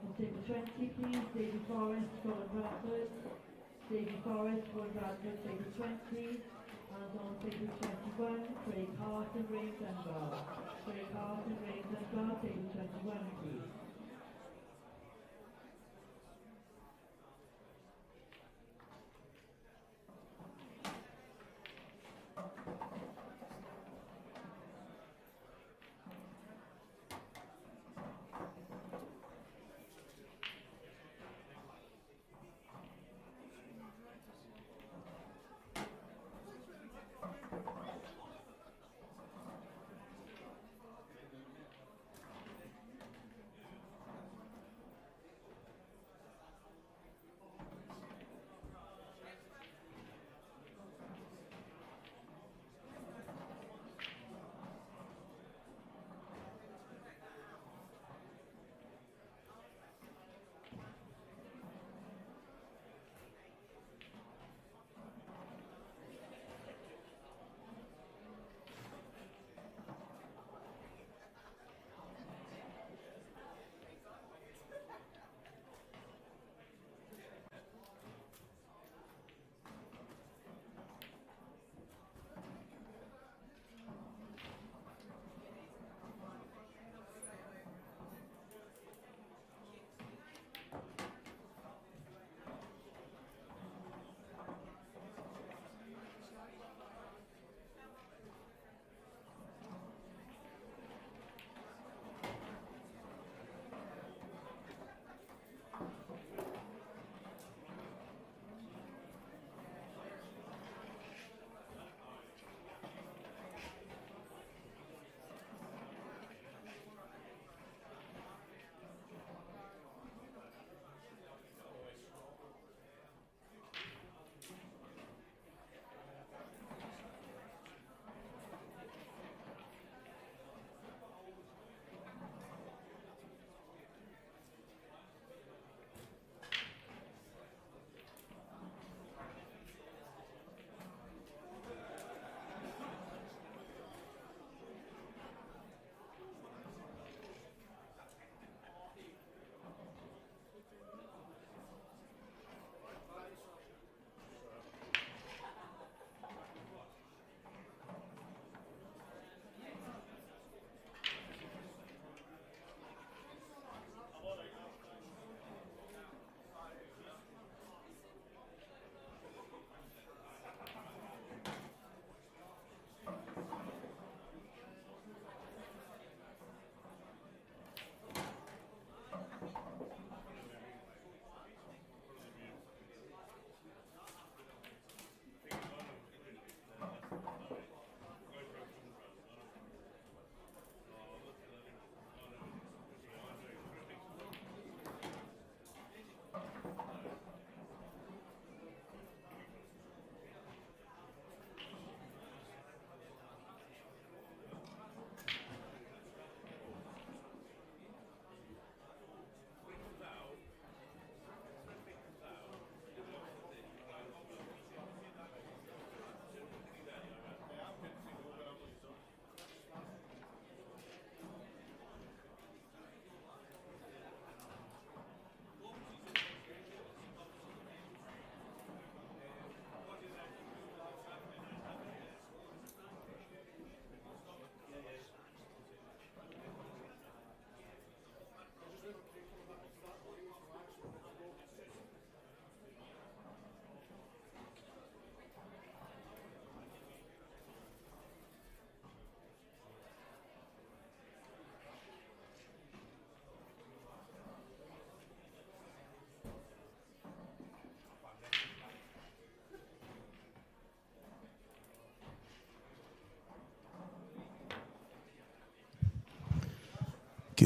On table 20, please, David Forrest, Colin Bradford. David Forrest, Colin Bradford, table 20. And on table 21, Craig Hart and Ray Dunbar. Craig Hart and Ray Dunbar, table 21, please.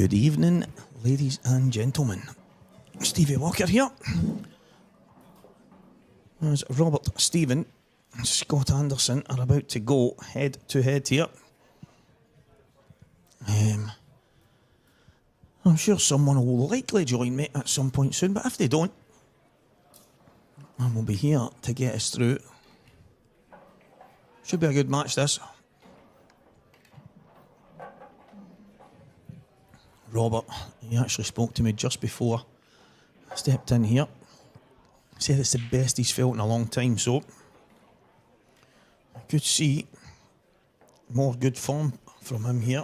Good evening, ladies and gentlemen. Stevie Walker here. As Robert Stephen and Scott Anderson are about to go head to head here. I'm sure someone will likely join me at some point soon, but if they don't, I will be here to get us through. Should be a good match, this. Robert, he actually spoke to me just before I stepped in here. Said it's the best he's felt in a long time, so I could see more good form from him here.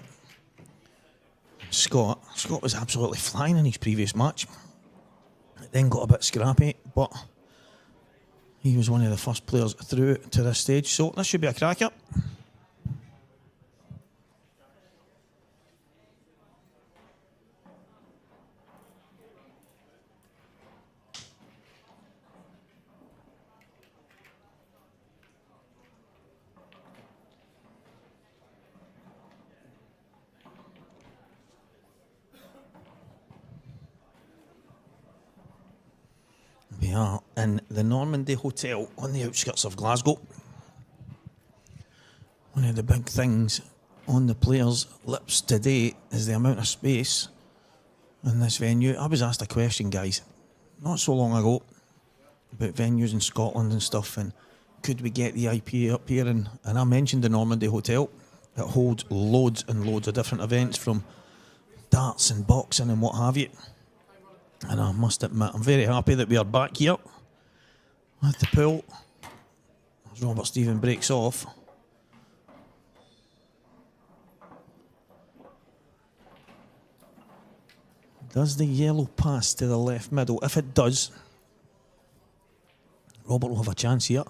Scott was absolutely flying in his previous match. It then got a bit scrappy, but he was one of the first players through to this stage, so this should be a cracker. We are in the Normandy Hotel on the outskirts of Glasgow. One of the big things on the players' lips today is the amount of space in this venue. I was asked a question, guys, not so long ago, about venues in Scotland and stuff, and could we get the IPA up here? And I mentioned the Normandy Hotel. It holds loads and loads of different events, from darts and boxing and what have you. And I must admit, I'm very happy that we are back here at the pool as Robert Stephen breaks off. Does the yellow pass to the left middle? If it does, Robert will have a chance here.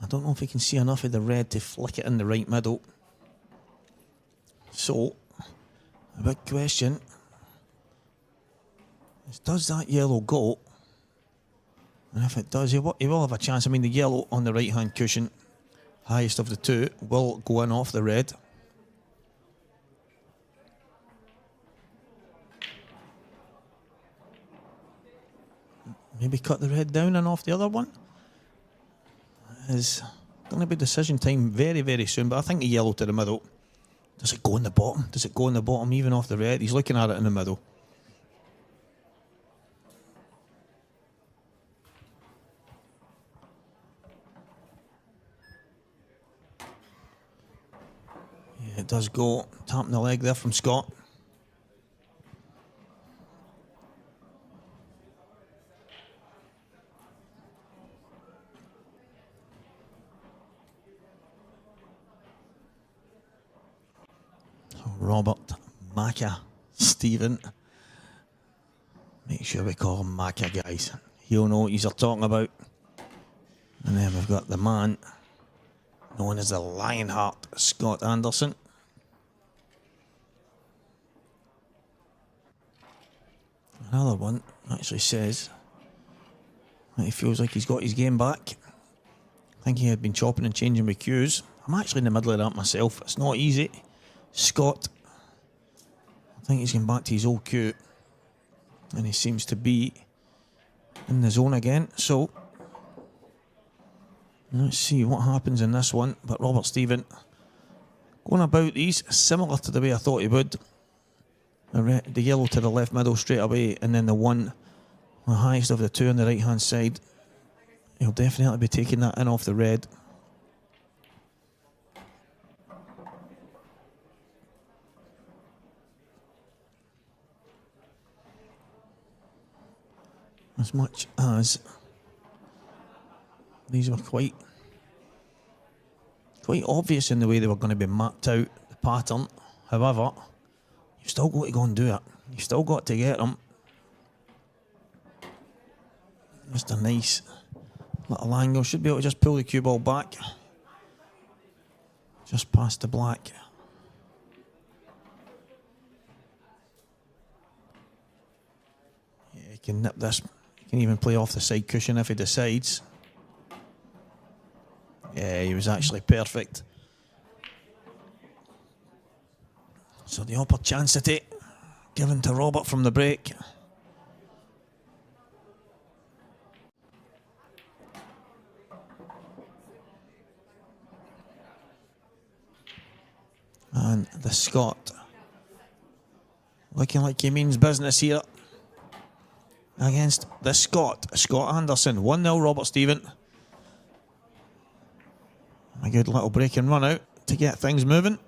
I don't know if he can see enough of the red to flick it in the right middle. So, a big question. Does that yellow go? And if it does, he will have a chance. I mean, the yellow on the right-hand cushion, highest of the two, will go in off the red. Maybe cut the red down and off the other one. It's going to be decision time very, very soon, but I think the yellow to the middle. Does it go in the bottom? Does it go in the bottom even off the red? He's looking at it in the middle. It does go, tapping the leg there from Scott. So Robert, Macca, Stephen. Make sure we call him Macca, guys. He'll know what he's talking about. And then we've got the man known as the Lionheart, Scott Anderson. Another one actually says that he feels like he's got his game back. I think he had been chopping and changing with cues. I'm actually in the middle of that myself. It's not easy. Scott, I think he's going back to his old cue. And he seems to be in the zone again. So, let's see what happens in this one. But Robert Stephen going about these similar to the way I thought he would. The yellow to the left middle straight away, and then the one, the highest of the two on the right hand side. He'll definitely be taking that in off the red. As much as these were quite obvious in the way they were going to be mapped out, the pattern. However, you've still got to go and do it. You've still got to get them. Just a nice little angle. Should be able to just pull the cue ball back. Just past the black. Yeah, he can nip this. He can even play off the side cushion if he decides. Yeah, he was actually perfect. So the opportunity given to Robert from the break. And the Scot looking like he means business here against the Scot, Scott Anderson. 1-0 Robert Stephen. A good little break and run out to get things moving.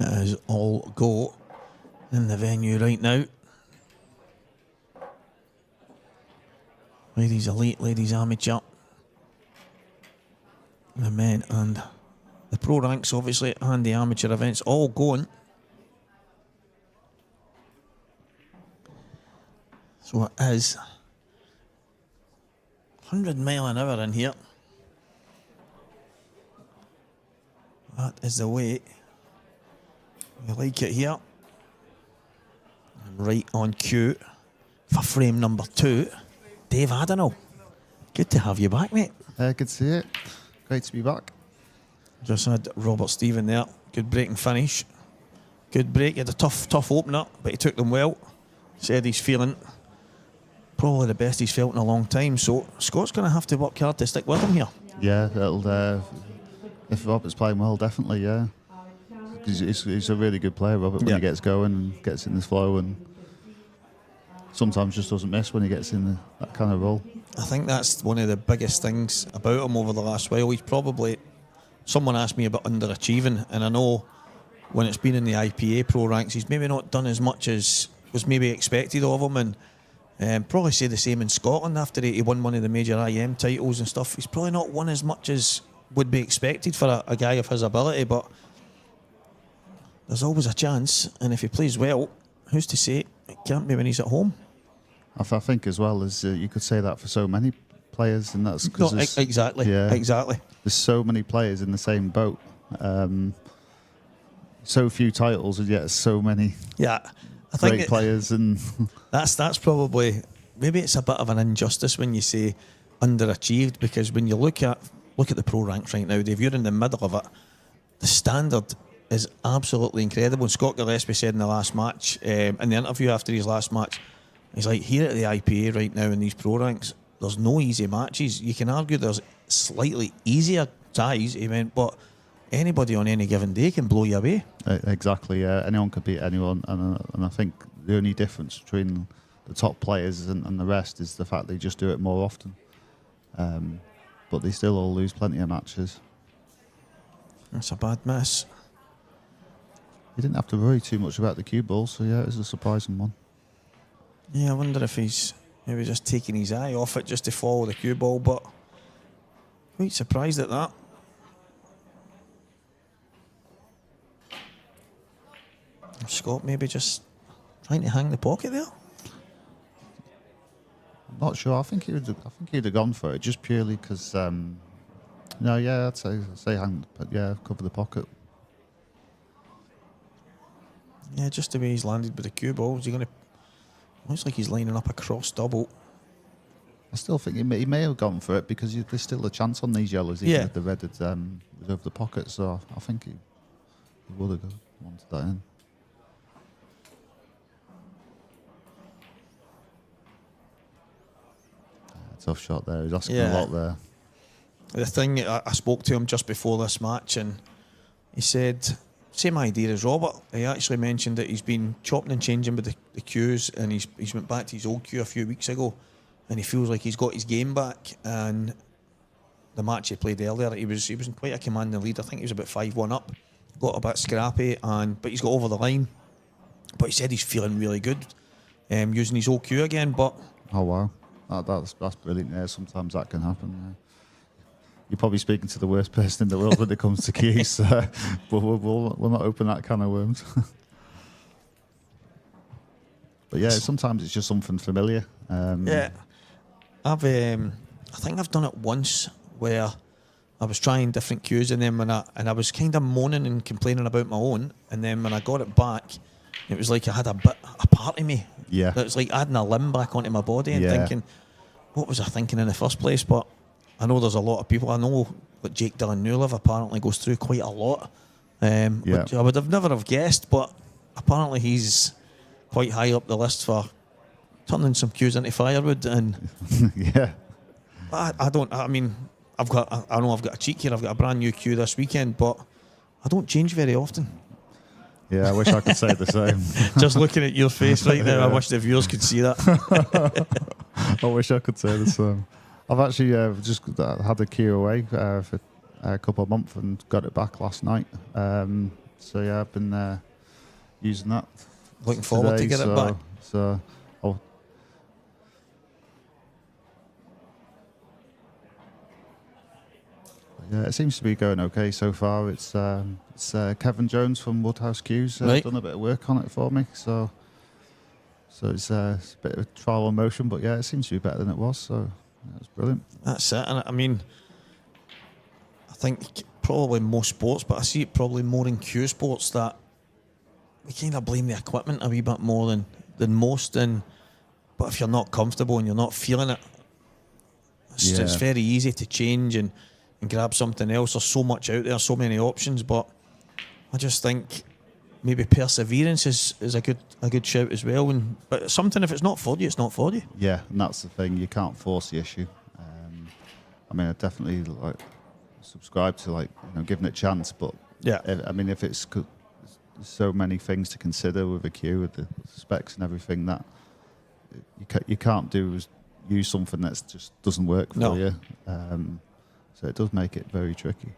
It is all go in the venue right now. Ladies elite, ladies amateur. The men and the pro ranks, obviously, and the amateur events all going. So it is 100 mile an hour in here. That is the way we like it here. And right on cue for frame number 2, Dave Adenall. Good to have you back, mate.
Good to see it. Great to be back.
Just had Robert Stephen there. Good break and finish. Good break. He had a tough opener, but he took them well. Said he's feeling probably the best he's felt in a long time. So Scott's going to have to work hard to stick with him here.
Yeah, it'll. If Robert's playing well, definitely, yeah. He's a really good player, Robert, when he gets going and gets in the flow, and sometimes just doesn't miss when he gets in that kind of role.
I think that's one of the biggest things about him over the last while. He's probably, someone asked me about underachieving, and I know when it's been in the IPA pro ranks, he's maybe not done as much as was maybe expected of him, and probably say the same in Scotland after he won one of the major IM titles and stuff. He's probably not won as much as would be expected for a guy of his ability, but there's always a chance, and if he plays well, who's to say it can't be when he's at home?
I think as well as you could say that for so many players, and that's
No,
because
exactly.
There's so many players in the same boat. So few titles, and yet so many
I think
great players, and
that's probably, maybe it's a bit of an injustice when you say underachieved, because when you look at the pro ranks right now, Dave, you're in the middle of it. The standard is absolutely incredible. Scott Gillespie said in the last match, in the interview after his last match, he's like, here at the IPA right now in these pro ranks, there's no easy matches. You can argue there's slightly easier ties, he went, but anybody on any given day can blow you away.
Exactly, yeah. Anyone could beat anyone, and I think the only difference between the top players and the rest is the fact they just do it more often. But they still all lose plenty of matches.
That's a bad miss.
He didn't have to worry too much about the cue ball, so yeah, it was a surprising one.
Yeah, I wonder if he's maybe just taking his eye off it just to follow the cue ball, but quite surprised at that. Scott maybe just trying to hang the pocket there.
I'm not sure. I think he'd have gone for it just purely because. No, yeah, I'd say hang, but yeah, cover the pocket.
Yeah, just the way he's landed with the cue ball. Is he going to? Looks like he's lining up a cross double.
I still think he may have gone for it because there's still a chance on these yellows, even with the red over the pocket. So I think he would have wanted that in. Tough shot there. He's asking a lot there.
The thing, I spoke to him just before this match, and he said, same idea as Robert. He actually mentioned that he's been chopping and changing with the cues, and he's went back to his old cue a few weeks ago, and he feels like he's got his game back. And the match he played earlier, he was in quite a commanding lead. I think he was about 5-1 up, got a bit scrappy, but he's got over the line. But he said he's feeling really good, using his old cue again. But
oh wow. That's brilliant. Yeah, sometimes that can happen. Yeah. You're probably speaking to the worst person in the world when it comes to keys, but we'll not open that can of worms. But yeah, sometimes it's just something familiar.
I think I've done it once where I was trying different cues, and then I was kind of moaning and complaining about my own, and then when I got it back, it was like I had a part of me.
Yeah.
It was like adding a limb back onto my body and thinking, what was I thinking in the first place? But I know there's a lot of people. I know that Jake Dillon-Newlive apparently goes through quite a lot, which I would have never have guessed, but apparently he's quite high up the list for turning some cues into firewood. And
Yeah.
I don't. I mean, I know I've got a cheek here. I've got a brand new cue this weekend, but I don't change very often.
Yeah, I wish I could say the same.
Just looking at your face right now, I
Yeah.
wish the viewers could see that.
I wish I could say the same. I've actually just had the cue away for a couple of months and got it back last night. So yeah, I've been using that.
Looking forward to get it back.
So I'll yeah, it seems to be going okay so far. It's Kevin Jones from Woodhouse Cues
Right.
done a bit of work on it for me. So it's a bit of trial and motion, but yeah, it seems to be better than it was. So yeah, it's brilliant.
That's it. And I mean, I think probably most sports, but I see it probably more in Cuesports that we kind of blame the equipment a wee bit more than most. But if you're not comfortable and you're not feeling it, it's very easy to change and grab something else. There's so much out there, so many options. But I just think maybe perseverance is a good shout as well. But something, if it's not for you, it's not for you.
Yeah, and that's the thing. You can't force the issue. I mean, I definitely subscribe to giving it a chance. But
Yeah.
I mean, if there's so many things to consider with a cue, with the specs and everything, that you can't do is use something that just doesn't work for you. So it does make it very tricky.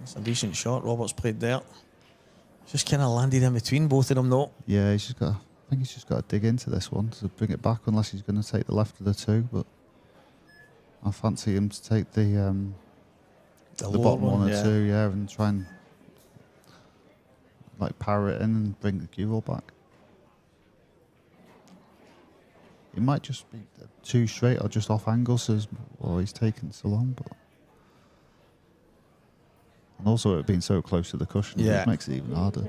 It's a decent shot. Roberts played there. Just kind of landed in between both of them, though.
Yeah, I think he's just got to dig into this one to bring it back, unless he's going to take the left of the two. But I fancy him to take the bottom one or two, and try and power it in and bring the cue ball back. It might just be too straight or just off angle, or he's taking so long. But and also it being so close to the cushion, it makes it even harder.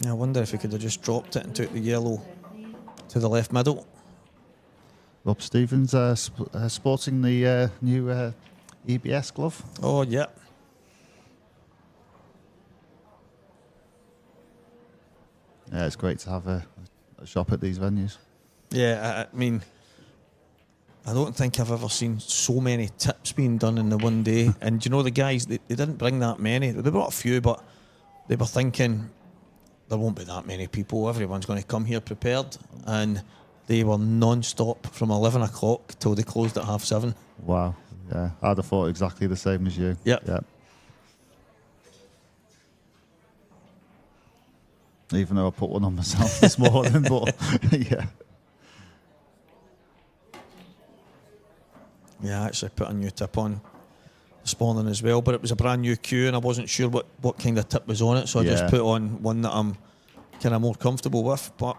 I wonder if he could have just dropped it and took the yellow to the left middle.
Rob Stevens sporting the new EBS glove.
Oh, yeah.
Yeah, it's great to have a shop at these venues.
Yeah, I mean, I don't think I've ever seen so many tips being done in the one day. And you know, the guys, they didn't bring that many. They brought a few, but they were thinking there won't be that many people. Everyone's going to come here prepared. And they were non-stop from 11 o'clock till they closed at 7:30.
Wow. Yeah, I'd have thought exactly the same as you.
Yep.
Yeah. Even though I put one on myself this morning, but yeah.
Yeah, I actually put a new tip on this morning as well, but it was a brand new cue and I wasn't sure what kind of tip was on it, so I just put on one that I'm kind of more comfortable with. But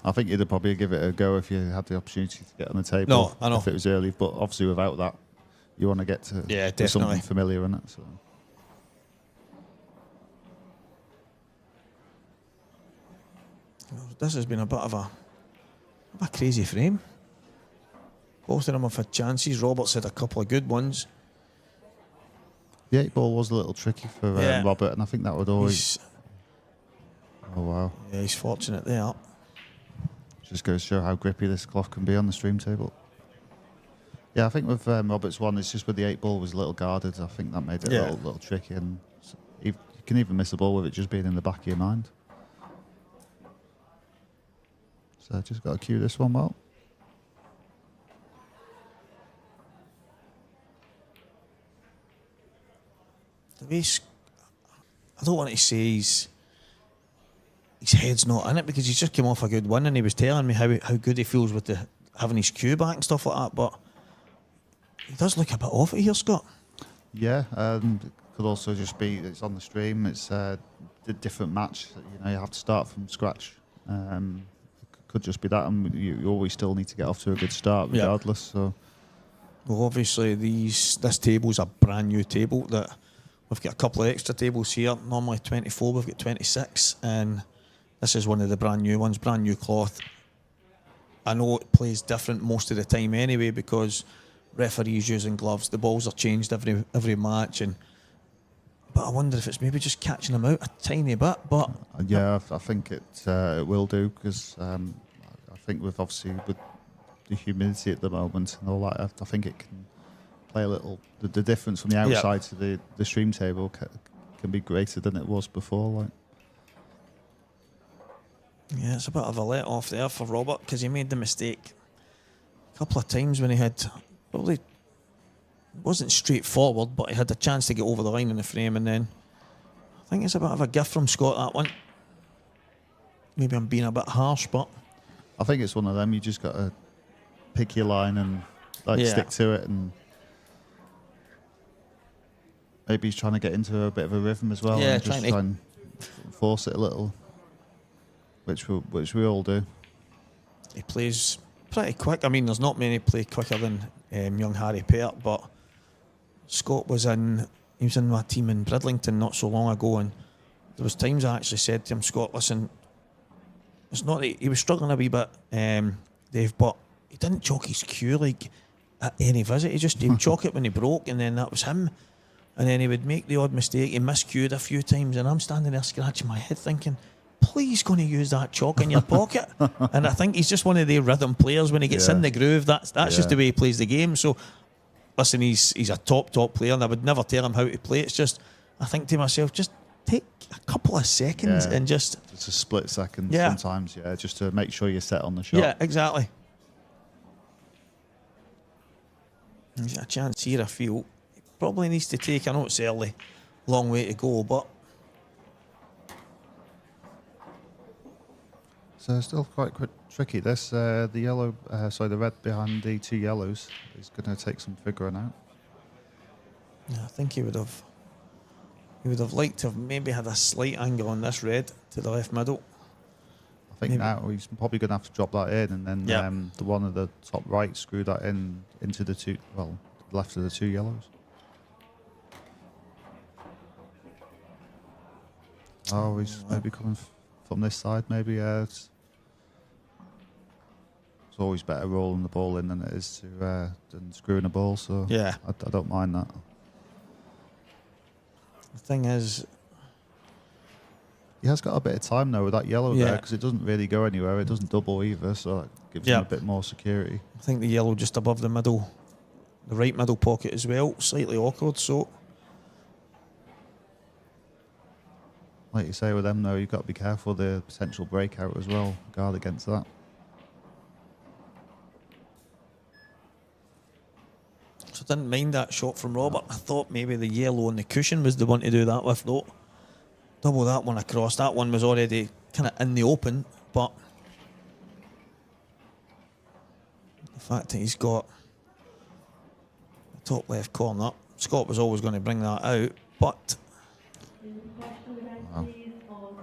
I think you'd probably give it a go if you had the opportunity to get on the table.
No, I know.
If it was early, but obviously without that, you want to get to
definitely
something familiar in it. So.
This has been a bit of a crazy frame. Both of them have had chances. Roberts had a couple of good ones.
The 8 ball was a little tricky for Robert, and I think that would always. Oh wow!
Yeah, he's fortunate there.
Just goes to show how grippy this cloth can be on the stream table. Yeah, I think with Robert's one, it's just with the 8 ball was a little guarded. I think that made it a little tricky, and you can even miss a ball with it just being in the back of your mind. So just got to cue this one well.
I don't want to say his head's not in it, because he's just came off a good win and he was telling me how good he feels with having his cue back and stuff like that, but he does look a bit off it here, Scott.
Yeah, it could also just be it's on the stream. It's a different match. You have to start from scratch. Could just be that, and you always still need to get off to a good start regardless. So,
well, obviously this table's a brand new table that we've got a couple of extra tables here. Normally 24, we've got 26, and this is one of the brand new ones, brand new cloth. I know it plays different most of the time anyway because referees using gloves, the balls are changed every match, but I wonder if it's maybe just catching them out a tiny bit. But
yeah, I think it will do because I think with the humidity at the moment and all that, I think it can play a little. The difference from the outside to the stream table can be greater than it was before. Like,
yeah, it's a bit of a let off there for Robert because he made the mistake a couple of times when he had probably wasn't straightforward, but he had a chance to get over the line in the frame, and then I think it's a bit of a gift from Scott, that one. Maybe I'm being a bit harsh, but
I think it's one of them. You just got to pick your line and stick to it, and maybe he's trying to get into a bit of a rhythm as well.
Yeah,
and just try and force it a little, which we all do.
He plays pretty quick. I mean, there's not many play quicker than young Harry Peart, but Scott was in my team in Bridlington not so long ago, and there was times I actually said to him, Scott, listen, it's not that he was struggling a wee bit, Dave, but he didn't chalk his cue like at any visit. He would chalk it when he broke, and then that was him. And then he would make the odd mistake. He miscued a few times, and I'm standing there scratching my head thinking, please going to use that chalk in your pocket. And I think he's just one of the rhythm players. When he gets in the groove, that's just the way he plays the game. So listen, he's a top player, and I would never tell him how to play. It's just, I think to myself, just take a couple of seconds and just
a split second sometimes, just to make sure you're set on the shot.
Yeah, exactly. He's got a chance here, I feel. He probably needs to take, I know it's early, long way to go, but
so it's still quite tricky. This the red behind the two yellows is going to take some figuring out.
yeah, I think he would have liked to have maybe had a slight angle on this red to the left middle.
I think now he's probably going to have to drop that in, and then the one at the top right screw that into the two, left of the two yellows. Oh, he's maybe coming from this side. Maybe it's always better rolling the ball in than it is than screwing the ball. So
yeah,
I don't mind that.
The thing is,
he has got a bit of time though with that yellow there, because it doesn't really go anywhere. It doesn't double either, so that gives him a bit more security.
I think the yellow just above the middle, the right middle pocket as well, slightly awkward. So,
like you say with them though, you've got to be careful of the potential breakout as well. Guard against that.
So I didn't mind that shot from Robert. I thought maybe the yellow on the cushion was the one to do that with. No, double that one across. That one was already kind of in the open, but the fact that he's got the top left corner, Scott was always going to bring that out, but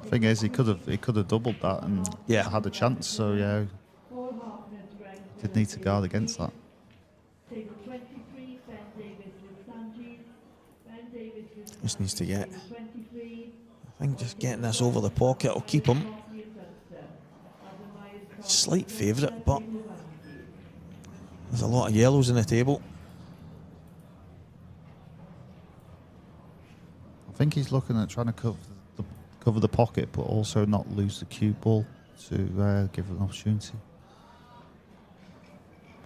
the thing is, he could have doubled that and had a chance. So did need to guard against that.
Just needs to get, I think just getting this over the pocket will keep him. Slight favourite, but there's a lot of yellows in the table.
I think he's looking at trying to cover the pocket, but also not lose the cue ball to give an opportunity.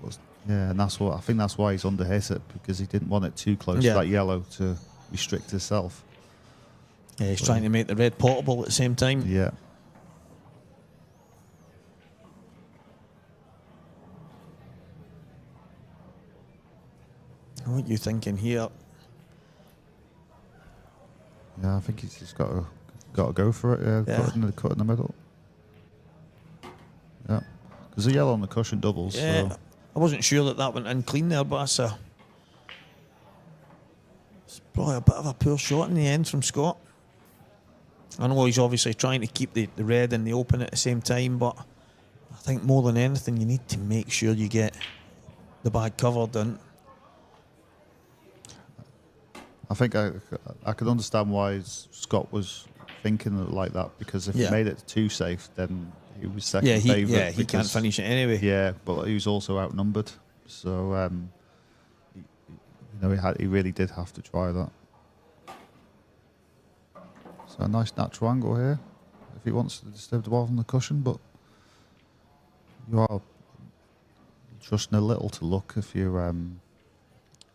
But, and I think that's why he's underhit it, because he didn't want it too close to that yellow to restrict himself.
Yeah, he's trying to make the red potable at the same time.
Yeah.
What are you thinking here?
Yeah, I think he's just got to go for it. Cut in the middle. Yeah, because the yellow on the cushion doubles.
Yeah,
so.
I wasn't sure that went in clean there, but it's probably a bit of a poor shot in the end from Scott. I know he's obviously trying to keep the red in the open at the same time, but I think more than anything you need to make sure you get the bag covered. And
I think I could understand why Scott was thinking like that, because if he made it too safe, then he was second
Yeah,
favourite.
he can't finish it anyway.
Yeah, but he was also outnumbered. So, he really did have to try that. So a nice natural angle here, if he wants to disturb the ball from the cushion, but you are trusting a little to luck if you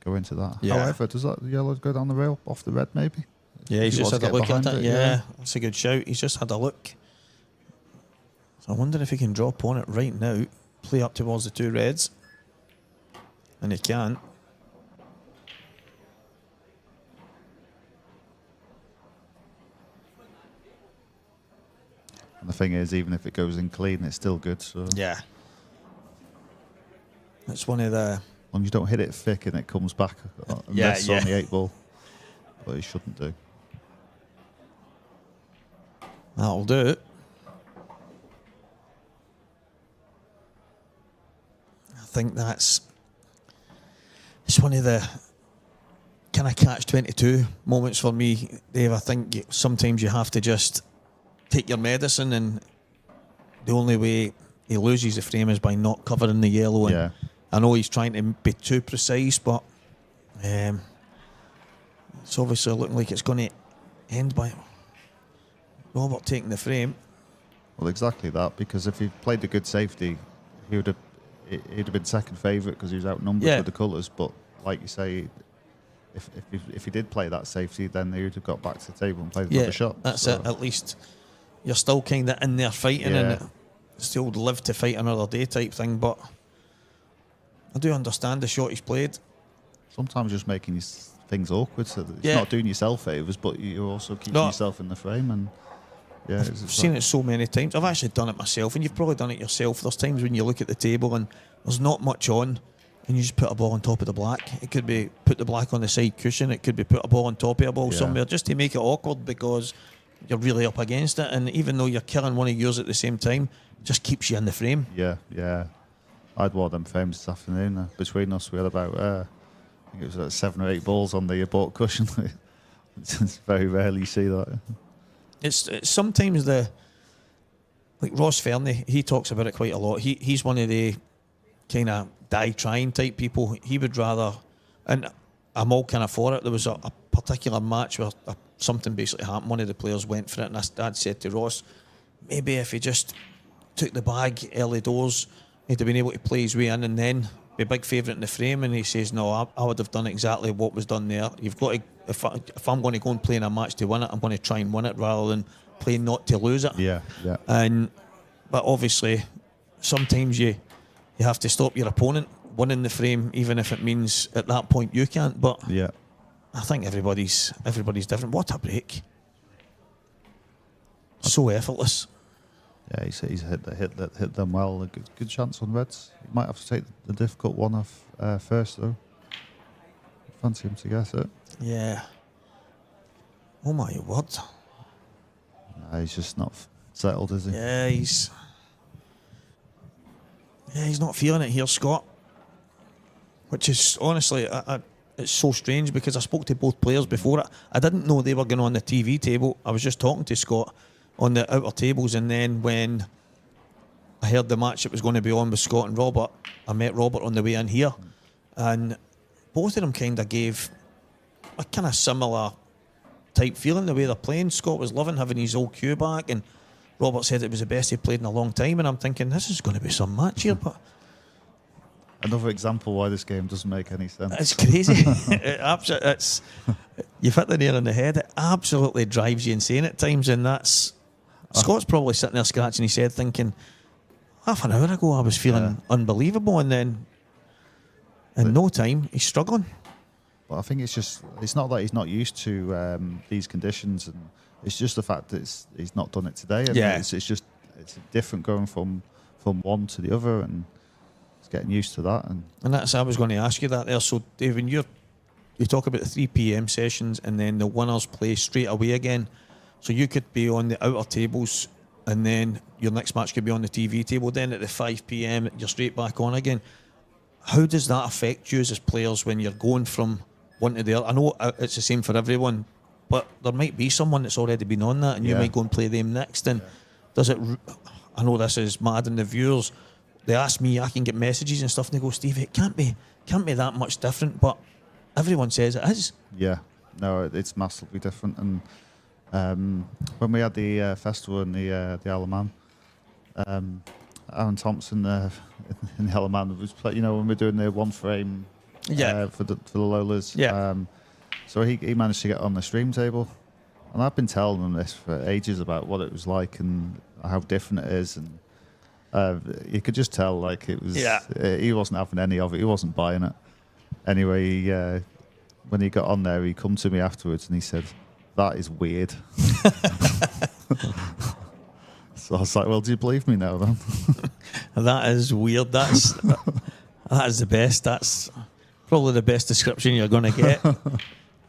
go into that.
Yeah.
However, does that yellow go down the rail off the red maybe?
Yeah, he's
If he
just
wants
had
to
a
get
look at
behind
it. Yeah, that's a good shout. He's just had a look. So I wonder if he can drop on it right now, play up towards the two reds. And he can't.
And the thing is, even if it goes in clean, it's still good. So
Yeah. It's one of the...
long as you don't hit it thick and it comes back and
Yeah,
rests
yeah.
on the 8-ball, but he shouldn't do.
That'll do it. I think it's one of the kind of catch-22 moments for me, Dave. I think sometimes you have to just take your medicine, and the only way he loses the frame is by not covering the yellow. And
Yeah.
I know he's trying to be too precise, but it's obviously looking like it's going to end by Robert taking the frame.
Well, exactly that, because if he played a good safety, he'd have been second favourite because he was outnumbered
Yeah.
with the colours. But like you say, if he did play that safety, then he would have got back to the table and played another shot.
That's
So,
it. At least you're still kind of in there fighting,
Yeah.
and still live to fight another day type thing. But I do understand the shot he's played.
sometimes just making these things awkward, so that it's
Yeah.
not doing yourself favours, but you're also keeping
No.
yourself in the frame. And yeah,
I've seen it so many times. I've actually done it myself, and you've probably done it yourself. There's times when you look at the table and there's not much on, and you just put a ball on top of the black. It could be put the black on the side cushion. It could be put a ball on top of a ball
Yeah.
somewhere, just to make it awkward because you're really up against it. And even though you're killing one of yours at the same time, it just keeps you in the frame.
Yeah. I had one of them frames this afternoon. Between us, we had about, I think it was like 7 or 8 balls on the abort cushion. It's very rarely you see that.
It's sometimes like Ross Fernie, he talks about it quite a lot. He's one of the kind of die trying type people. He would rather, and I'm all kind of for it. There was a particular match where something basically happened. One of the players went for it, and I'd said to Ross, maybe if he just took the bag early doors, he'd have been able to play his way in and then be a big favourite in the frame. And he says, no, I would have done exactly what was done there. You've got to, if I'm going to go and play in a match to win it, I'm going to try and win it rather than play not to lose it.
Yeah.
But obviously, sometimes you have to stop your opponent winning the frame, even if it means at that point you can't. But
Yeah.
I think everybody's different. What a break! So effortless.
Yeah, he's hit them well. A good chance on reds. He might have to take the difficult one off first, though. Fancy him to get it.
Yeah. Oh my word.
Nah, he's just not settled, is he?
Yeah, he's not feeling it here, Scott. Which is honestly, it's so strange because I spoke to both players before it. I didn't know they were going on the TV table. I was just talking to Scott on the outer tables, and then when I heard the match that was going to be on with Scott and Robert, I met Robert on the way in here, and both of them kind of gave a kind of similar type feeling the way they're playing. Scott was loving having his old cue back, and Robert said it was the best he played in a long time, and I'm thinking this is going to be some match here, but
Another example why this game doesn't make any sense.
it's crazy. You've hit the nail on the head. It absolutely drives you insane at times, and that's Scott's probably sitting there scratching his head thinking, half an hour ago I was feeling unbelievable, and then in no time he's struggling.
Well, I think it's not that he's not used to these conditions, and it's just the fact that he's not done it today. And it's different going from one to the other, and it's getting used to that. And
that's, I was going to ask you that there. So, Dave, when you talk about the 3 p.m. sessions and then the winners play straight away again, so you could be on the outer tables and then your next match could be on the TV table. Then at the 5 p.m. you're straight back on again. How does that affect you as players when you're going from one to the other? I know it's the same for everyone, but there might be someone that's already been on that, and you might go and play them next. And does it? I know this is mad, and the viewers, they ask me, I can get messages and stuff, and they go, Steve, it can't be that much different, but everyone says it is.
Yeah, no, it's massively different. And when we had the festival in the Isle of Man, Aaron Thompson in the Isle of Man was, when we're doing the one frame for the Lolas.
Yeah.
So he managed to get on the stream table, and I've been telling him this for ages about what it was like and how different it is, and you could just tell like it was.
Yeah.
He wasn't having any of it. He wasn't buying it. Anyway, when he got on there, he come to me afterwards and he said, "That is weird." So I was like, "Well, do you believe me now, then?"
That is weird. That is the best. That's probably the best description you're going to get.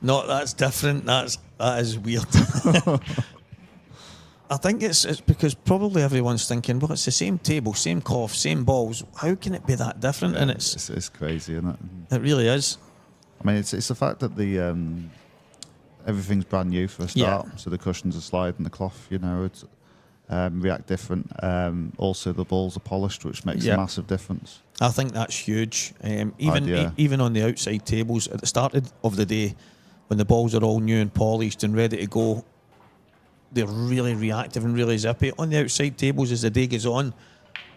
No, that's different. That is weird. I think it's because probably everyone's thinking, well, it's the same table, same cloth, same balls. How can it be that different?
Yeah,
and
it's crazy, isn't it?
It really is.
I mean, it's the fact that the everything's brand new for a start.
Yeah.
So the cushions are sliding, the cloth, it's react different. Also, the balls are polished, which makes a massive difference.
I think that's huge. Even on the outside tables at the start of the day, when the balls are all new and polished and ready to go, they're really reactive and really zippy. On the outside tables, as the day goes on,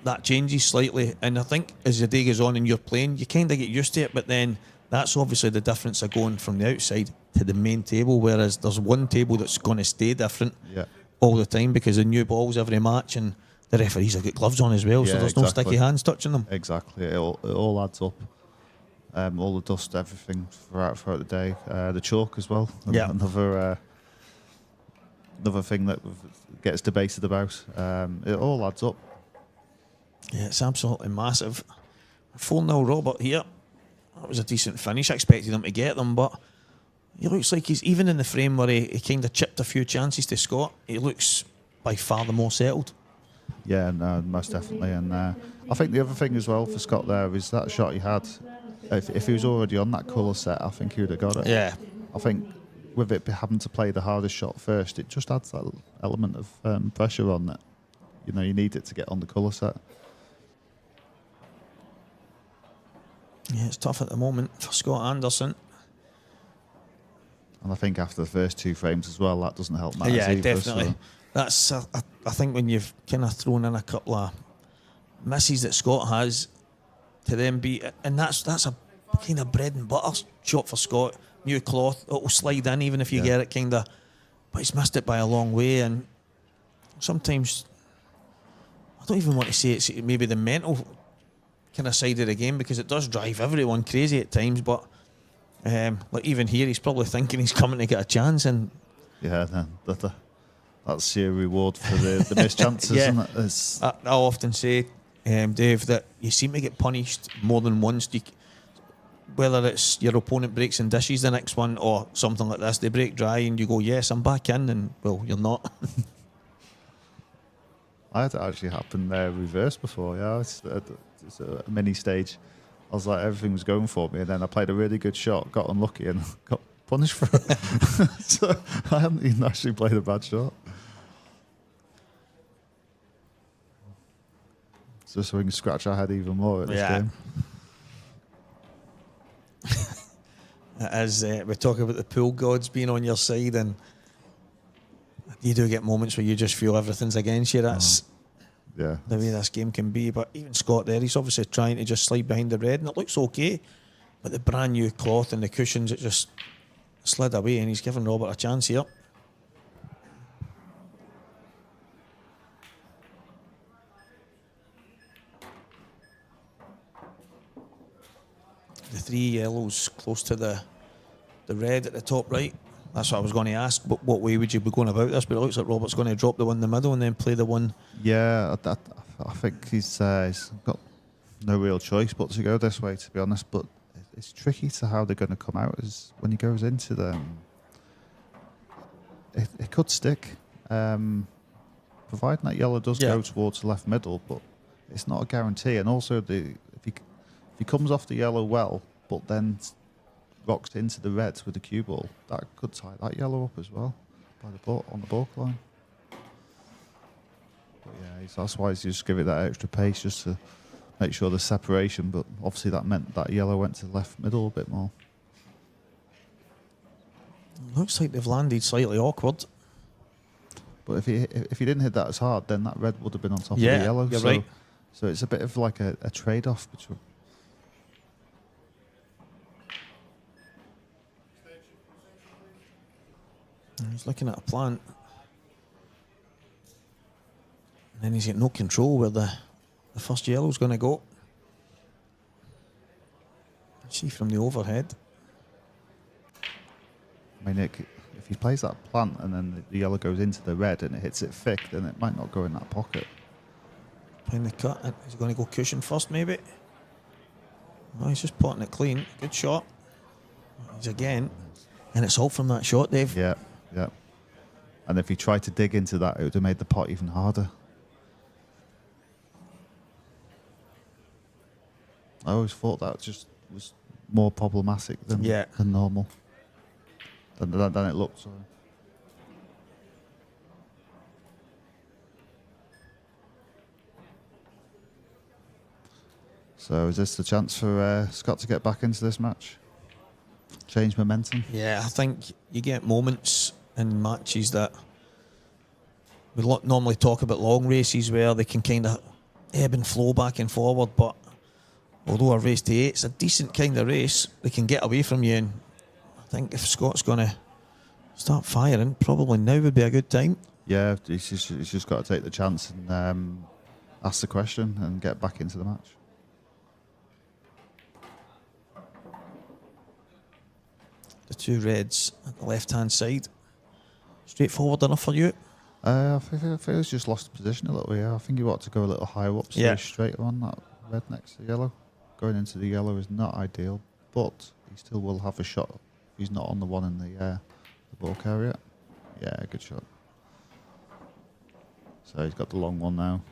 that changes slightly. And I think as the day goes on and you're playing, you kind of get used to it. But then that's obviously the difference of going from the outside to the main table, whereas there's one table that's going to stay different all the time because of new balls every match, and the referees have got gloves on as well, so there's no sticky hands touching them.
Exactly. It all adds up. All the dust, everything throughout the day. The chalk as well.
Yeah.
Another thing that gets debated about. It all adds up.
Yeah, it's absolutely massive. 4-0 Robert here. That was a decent finish. I expected him to get them, but he looks like he's, even in the frame where he kind of chipped a few chances to Scott, he looks by far the more settled.
Yeah, no, most definitely. And I think the other thing as well for Scott there is that shot he had. If he was already on that colour set, I think he would have got it.
Yeah.
I think with it having to play the hardest shot first, it just adds that element of pressure on that. You need it to get on the colour set.
Yeah, it's tough at the moment for Scott Anderson.
And I think after the first two frames as well, that doesn't help matters either.
Definitely.
So.
That's I think when you've kind of thrown in a couple of misses that Scott has, to then be, and that's a kind of bread and butter shot for Scott. New cloth, it'll slide in even if you get it kind of, but he's missed it by a long way. And sometimes I don't even want to say it's maybe the mental kind of side of the game, because it does drive everyone crazy at times, but like even here he's probably thinking he's coming to get a chance, and
that's your reward for the missed chances, isn't it?
I often say, Dave, that you seem to get punished more than once. Whether it's your opponent breaks and dishes the next one or something like this, they break dry and you go, yes, I'm back in, and well, you're not.
I had it actually happen reverse before. Yeah, it's a mini stage. I was like, everything was going for me, and then I played a really good shot, got unlucky, and got punished for it. So I haven't even actually played a bad shot. So we can scratch our head even more at this game.
As we talk about the pool gods being on your side, and you do get moments where you just feel everything's against you. That's the way this game can be. But even Scott there, he's obviously trying to just slide behind the red, and it looks okay. But the brand new cloth and the cushions, it just slid away, and he's given Robert a chance here. The three yellows close to the red at the top right. That's what I was going to ask. But what way would you be going about this? But it looks like Robert's going to drop the one in the middle and then play the one.
Yeah, I think he's got no real choice but to go this way, to be honest. But it's tricky to how they're going to come out. Is when he goes into them, it could stick. Providing that yellow does go towards the left middle, but it's not a guarantee. And also, if he comes off the yellow well, but then rocks into the red with the cue ball, that could tie that yellow up as well on the baulk line. But yeah, that's why he's just give it that extra pace just to make sure there's separation. But obviously that meant that yellow went to the left middle a bit more.
Looks like they've landed slightly awkward.
But if he didn't hit that as hard, then that red would have been on top of the
Yeah,
yellow.
you're
so,
right.
So it's a bit of like a trade-off between.
He's looking at a plant. And then he's got no control where the first yellow's going to go. See from the overhead.
I mean, if he plays that plant and then the yellow goes into the red and it hits it thick, then it might not go in that pocket.
Playing the cut. Is he going to go cushion first, maybe? No, he's just potting it clean. Good shot. He's again. And it's all from that shot, Dave.
Yeah, yeah. And if he tried to dig into that, it would have made the pot even harder. I always thought that just was more problematic than normal. Than it looked. Sorry. So is this the chance for Scott to get back into this match? Change momentum?
Yeah, I think you get moments in matches that we normally talk about long races where they can kind of ebb and flow back and forward, but although a race to 8, it's a decent kind of race, they can get away from you, and I think if Scott's going to start firing, probably now would be a good time.
Yeah, he's just got to take the chance and ask the question and get back into the match.
The two reds at the left-hand side. Straightforward enough for you?
I feel he's just lost position a little. Yeah, I think he wanted to go a little higher up, so he's straight on that red next to the yellow. Going into the yellow is not ideal, but he still will have a shot. He's not on the one in the ball carrier. Yeah, good shot. So he's got the long one now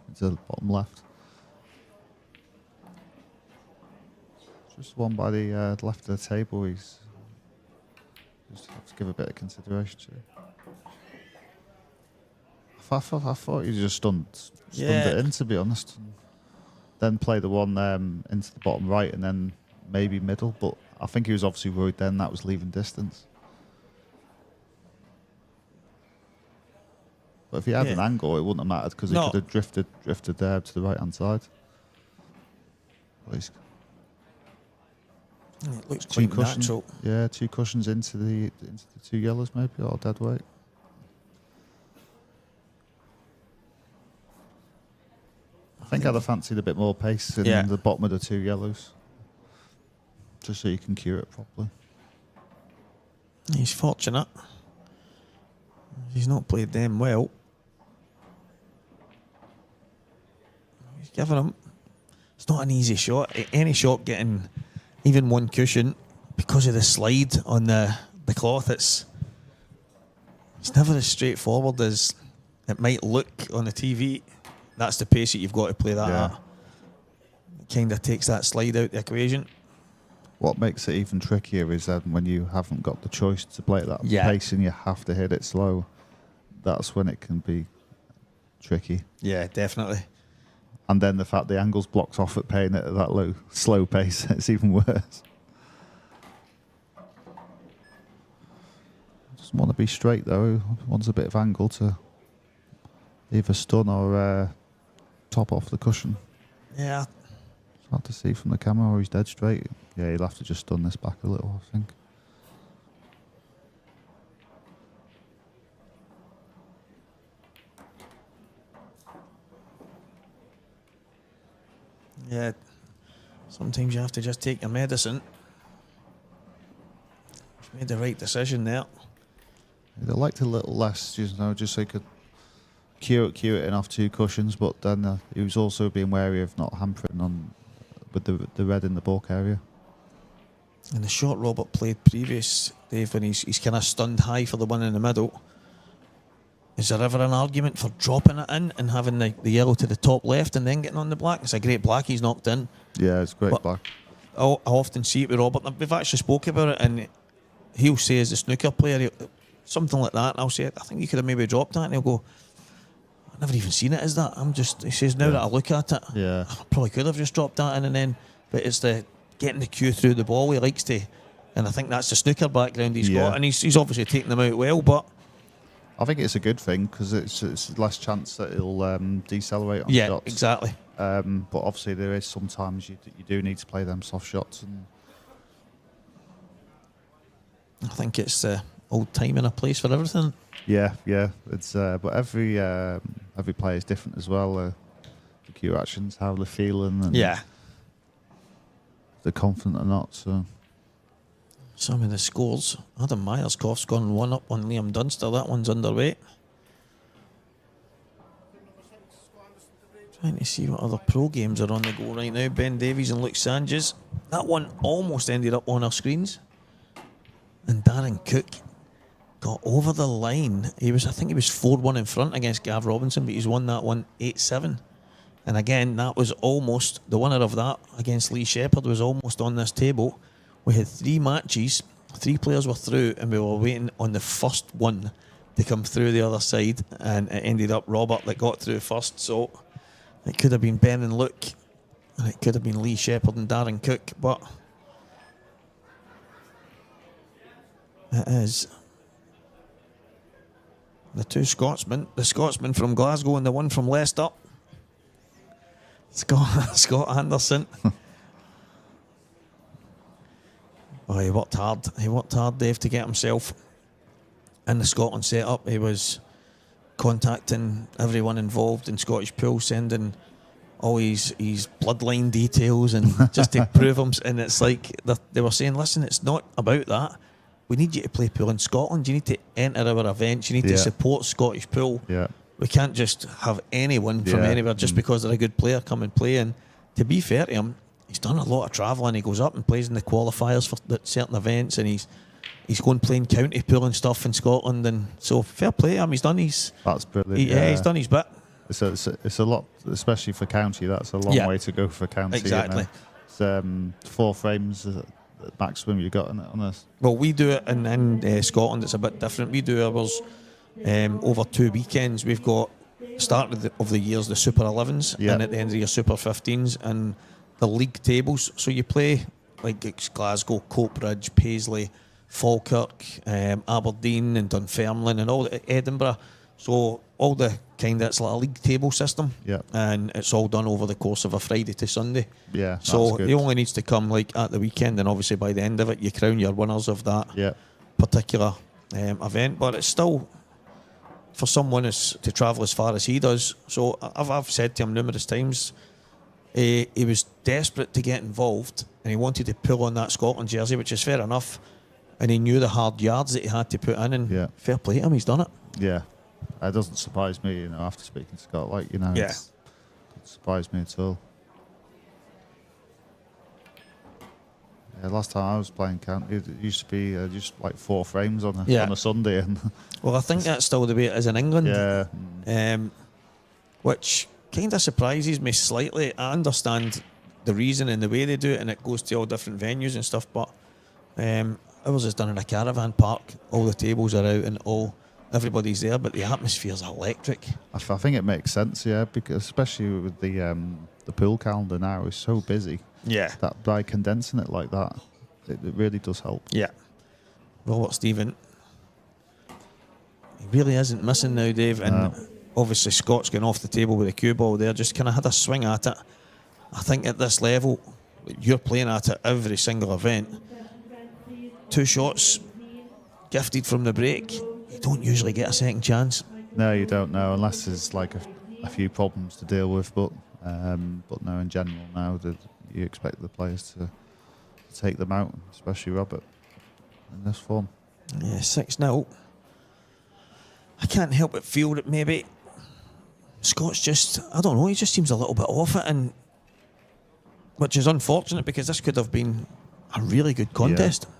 into the bottom left. Just one by the left of the table. He's just have to give a bit of consideration to. I thought he just stunned it in, to be honest. Then play the one into the bottom right and then maybe middle. But I think he was obviously worried then that was leaving distance. But if he had an angle, it wouldn't have mattered because he could have drifted there to the right hand side.
It looks quite natural.
Yeah, 2 cushions into the 2 yellows maybe, or dead weight. I think I'd have fancied a bit more pace in the bottom of the 2 yellows, just so you can cue it properly.
He's fortunate. He's not played them well. He's given him. It's not an easy shot. Any shot getting even 1 cushion because of the slide on the cloth, it's never as straightforward as it might look on the TV. That's the pace that you've got to play that at. It kind of takes that slide out the equation.
What makes it even trickier is when you haven't got the choice to play at that pace and you have to hit it slow. That's when it can be tricky.
Yeah, definitely.
And then the fact the angle's blocked off at playing it at that slow pace, it's even worse. Doesn't want to be straight though. Wants a bit of angle to either stun or top off the cushion.
Yeah.
It's hard to see from the camera, or he's dead straight. Yeah, he'll have to just stun this back a little, I think.
Yeah. Sometimes you have to just take your medicine. He's made the right decision there.
I'd have liked a little less, just so he could cue it in off 2 cushions, but then he was also being wary of not hampering on with the red in the bulk area.
And the shot Robert played previous, Dave, when he's kind of stunned high for the one in the middle, is there ever an argument for dropping it in and having the yellow to the top left and then getting on the black? It's a great black he's knocked in.
Yeah, it's great black.
I often see it with Robert. We've actually spoke about it, and he'll say as a snooker player, something like that, and I'll say, I think you could have maybe dropped that, and he'll go, I never even seen it as that. He says, now that I look at it,
Yeah.
I probably could have just dropped that in and then, but it's the getting the cue through the ball he likes to, and I think that's the snooker background he's got, and he's obviously taking them out well, but
I think it's a good thing because it's less chance that he'll decelerate on
yeah,
shots.
exactly.
But obviously there is sometimes you do need to play them soft shots, and
I think it's the old time and a place for everything.
yeah. It's but every player is different as well. The cue actions, how they're feeling, and
Yeah.
they're confident or not. So
Some of the scores. Adam Myerscough's gone 1 up on Liam Dunster. That one's underweight. Trying to see what other pro games are on the go right now. Ben Davies and Luke Sanchez. That one almost ended up on our screens. And Darren Cook got over the line. I think he was 4-1 in front against Gav Robinson, but he's won that one 8-7. And again, that was almost, the winner of that against Lee Shepherd was almost on this table. We had 3 matches, 3 players were through, and we were waiting on the first one to come through the other side, and it ended up Robert that got through first. So it could have been Ben and Luke, and it could have been Lee Shepherd and Darren Cook, but it is the 2 Scotsmen, the Scotsman from Glasgow and the one from Leicester. Scott Anderson. Oh, he worked hard. He worked hard, Dave, to get himself in the Scotland setup. He was contacting everyone involved in Scottish Pool, sending all his bloodline details and just to prove him. And it's like they were saying, listen, it's not about that. We need you to play pool in Scotland. You need to enter our events. You need to support Scottish Pool.
yeah,
We can't just have anyone from anywhere just because they're a good player come and play. And to be fair to him, he's done a lot of travelling. He goes up and plays in the qualifiers for certain events, and he's going playing county pool and stuff in Scotland. And so fair play to him. He's done his.
that's brilliant.
He's done his bit.
It's a lot, especially for county. That's a long way to go for county.
Exactly.
You know? It's 4 frames the maximum you got on this.
Well, we do it in Scotland. It's a bit different. We do ours over 2 weekends. We've got start of the years the Super 11s, and at the end of the year Super 15s, and the league tables. So you play like it's Glasgow, Coatbridge, Paisley, Falkirk, Aberdeen, and Dunfermline, and all Edinburgh. So all the it's like a league table system, and it's all done over the course of a Friday to Sunday.
Yeah.
So he only needs to come like at the weekend, and obviously by the end of it, you crown your winners of that particular event. But it's still for someone to travel as far as he does. So I've said to him numerous times, he was desperate to get involved, and he wanted to pull on that Scotland jersey, which is fair enough. And he knew the hard yards that he had to put in, and fair play to him, he's done it.
Yeah. It doesn't surprise me, you know, after speaking to Scott, it doesn't surprise me at all. Yeah, last time I was playing county, it used to be just like 4 frames on a Sunday. And
well, I think that's still the way it is in England.
Yeah.
Which kind of surprises me slightly. I understand the reason and the way they do it, and it goes to all different venues and stuff, but ours is done in a caravan park. All the tables are out and everybody's there, but the atmosphere's electric.
I think it makes sense, because especially with the pool calendar now is so busy.
Yeah.
That by condensing it like that, it really does help.
Yeah. Robert Stephen, he really isn't missing now, Dave, and obviously Scott's going off the table with a cue ball there, just kind of had a swing at it. I think at this level, you're playing at it every single event. 2 shots gifted from the break. You don't usually get a second chance.
No, you don't know, unless there's like a few problems to deal with. But no, in general now, you expect the players to take them out, especially Robert in this form.
Yeah, 6-0. I can't help but feel that maybe Scott's just, I don't know, he just seems a little bit off it, and which is unfortunate because this could have been a really good contest.
Yeah.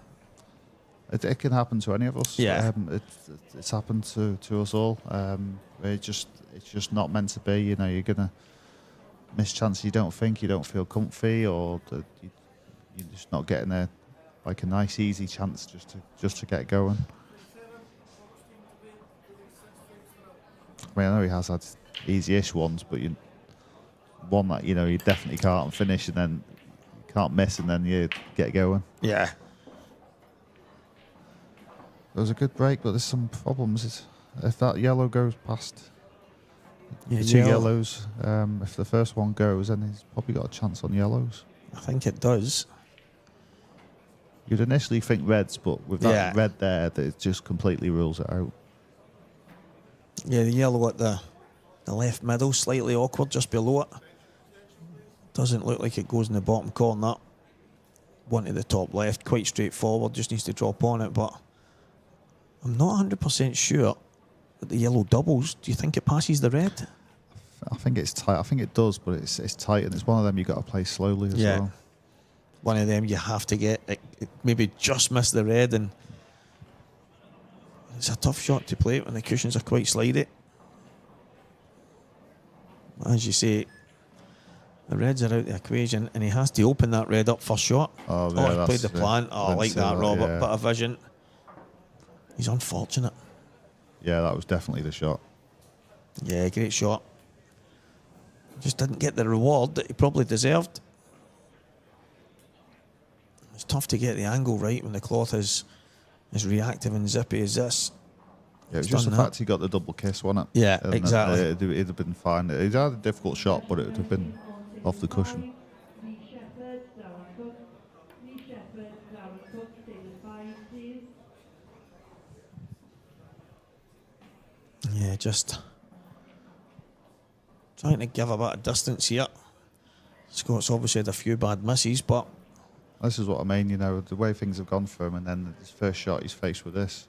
It can happen to any of us.
Yeah.
It's happened to us all. It's just not meant to be. You know, you're gonna miss chances you don't feel comfy, or you're just not getting a nice easy chance just to get going. I mean, I know he has had easy-ish ones, but one that you definitely can't finish, and then you can't miss, and then you get going.
Yeah.
It was a good break, but there's some problems. If that yellow goes past the two yellows, if the first one goes, then he's probably got a chance on yellows.
I think it does.
You'd initially think reds, but with that red there, that it just completely rules it out.
Yeah, the yellow at the left middle, slightly awkward just below it. Doesn't look like it goes in the bottom corner. One to the top left, quite straightforward, just needs to drop on it, but I'm not 100% sure that the yellow doubles. Do you think it passes the red?
I think it's tight. I think it does, but it's tight, and it's one of them you got to play slowly as well.
One of them you have to get. It maybe just miss the red, and it's a tough shot to play when the cushions are quite slidey. As you say, the reds are out the equation, and he has to open that red up first shot.
Oh,
he played the plan. Oh, I like that, Robert.
Yeah.
Bit of vision. He's unfortunate.
Yeah, that was definitely the shot.
Yeah, great shot. Just didn't get the reward that he probably deserved. It's tough to get the angle right when the cloth is as reactive and zippy as this.
Yeah, it was just the fact he got the double kiss, wasn't it?
Yeah,
and
exactly.
It'd have been fine. He'd had a difficult shot, but it would have been off the cushion.
Yeah, just trying to give a bit of distance here. Scott's obviously had a few bad misses, but
this is what I mean, the way things have gone for him, and then his first shot he's faced with this.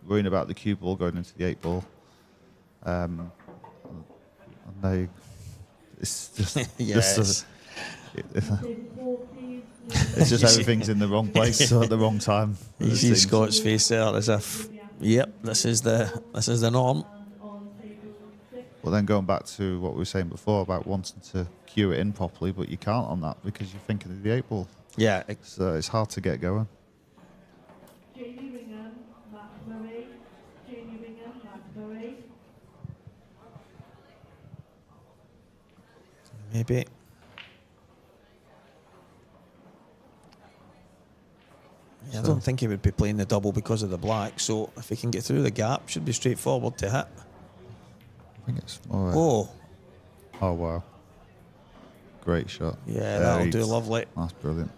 Worrying about the cue ball going into the 8 ball. And it's just,
yes.
It's just everything's in the wrong place at the wrong time.
You see Scott's face there as if, yep, this is the norm.
Well, then going back to what we were saying before about wanting to cue it in properly, but you can't on that because you're thinking of the 8 ball.
Yeah.
So it's hard to get going.
Maybe. Yeah, I don't think he would be playing the double because of the black, so if he can get through the gap, should be straightforward to hit.
I think it's more... Oh, wow. Great shot.
Yeah, that'll do lovely.
That's brilliant.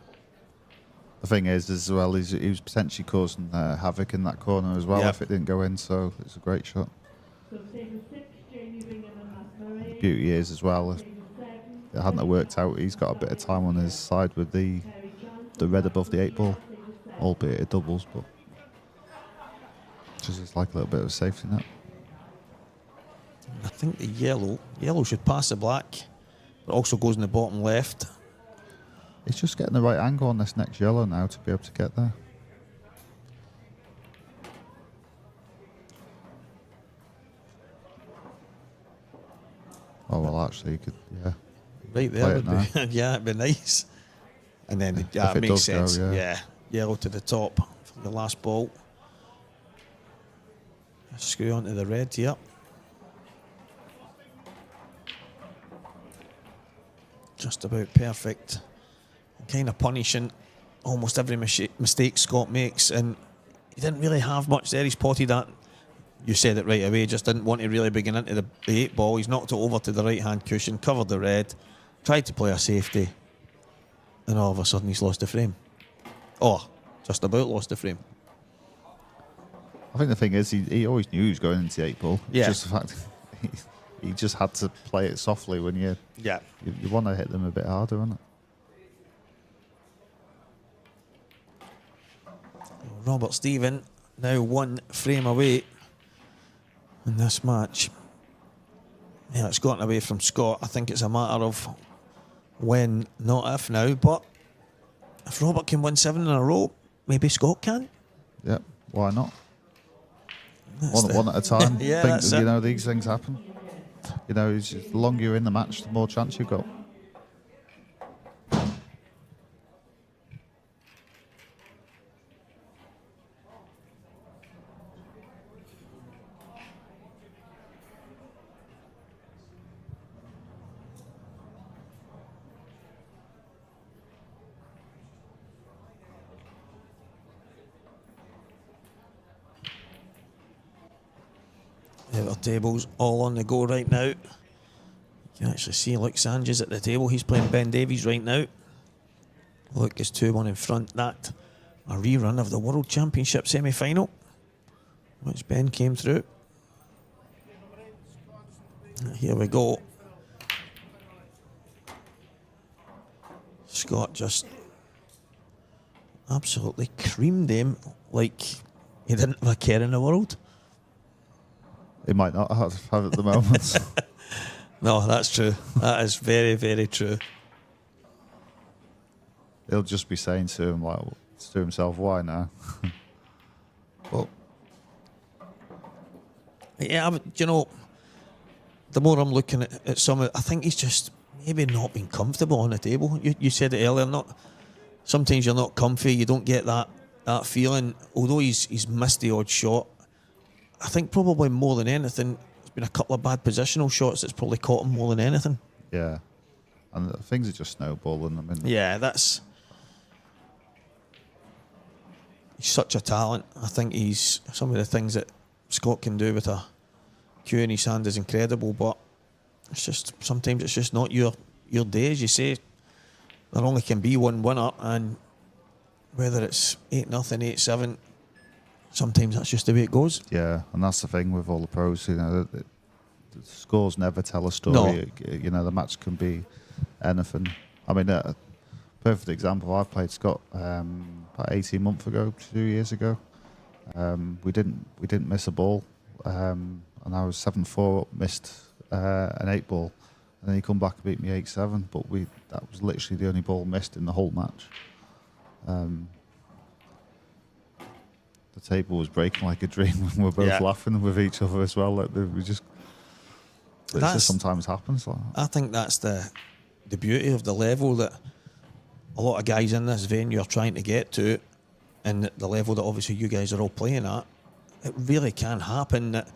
The thing is, as well, he was potentially causing havoc in that corner as well if it didn't go in, so it's a great shot. The beauty is, as well, if it hadn't worked out, he's got a bit of time on his side with the red above the 8 ball, albeit it doubles, but just like a little bit of a safety net.
I think the yellow should pass the black, but also goes in the bottom left.
He's just getting the right angle on this next yellow now to be able to get there. Oh, well, actually, you could,
Right there would be, it'd be nice. And then, it makes sense.
Go,
yellow to the top for the last ball. Screw onto the red here. Just about perfect. Kind of punishing almost every mistake Scott makes, and he didn't really have much there. He's potted that. You said it right away. Just didn't want to really begin into the 8 ball. He's knocked it over to the right hand cushion, covered the red, tried to play a safety, and all of a sudden he's lost the frame. Oh, just about lost the frame.
I think the thing is, he always knew he was going into the 8 ball.
Yeah.
Just the fact he just had to play it softly when you want to hit them a bit harder, isn't it?
Robert Stephen now 1 frame away in this match. Yeah, it's gotten away from Scott. I think it's a matter of when, not if now. But if Robert can win 7 in a row, maybe Scott can.
Yeah, why not? One at a time. These things happen. The longer you're in the match, the more chance you've got.
Our tables all on the go right now. You can actually see Luke Sanchez at the table. He's playing Ben Davies right now. Luke is 2-1 in front. That a rerun of the World Championship semi-final, which Ben came through. Here we go. Scott just absolutely creamed him like he didn't have a care in the world.
He might not have at the moment.
No, that's true. That is very, very true.
He'll just be saying to him, like, to himself, why now?
Well, yeah, you know, the more I'm looking at some of it, I think he's just maybe not been comfortable on the table. You said it earlier, sometimes you're not comfy, you don't get that feeling. Although he's missed the odd shot, I think probably more than anything, there's been a couple of bad positional shots that's probably caught him more than anything.
Yeah. And things are just snowballing. I mean,
yeah, he's such a talent. I think he's some of the things that Scott can do with a cue in his hand is incredible, but it's just sometimes it's just not your day, as you say. There only can be one winner, and whether it's 8-0, 8-7, sometimes that's just the way it goes.
Yeah, and that's the thing with all the pros. You know, the scores never tell a story.
No.
You know, the match can be anything. I mean, a perfect example. I played Scott about 18 months ago, 2 years ago. We didn't miss a ball, and I was 7-4 up, missed an 8 ball, and then he come back and beat me 8-7. But that was literally the only ball missed in the whole match. The table was breaking like a dream when we were both laughing with each other as well. Like it just sometimes happens. Like that.
I think that's the beauty of the level that a lot of guys in this venue are trying to get to, and the level that obviously you guys are all playing at. It really can happen. That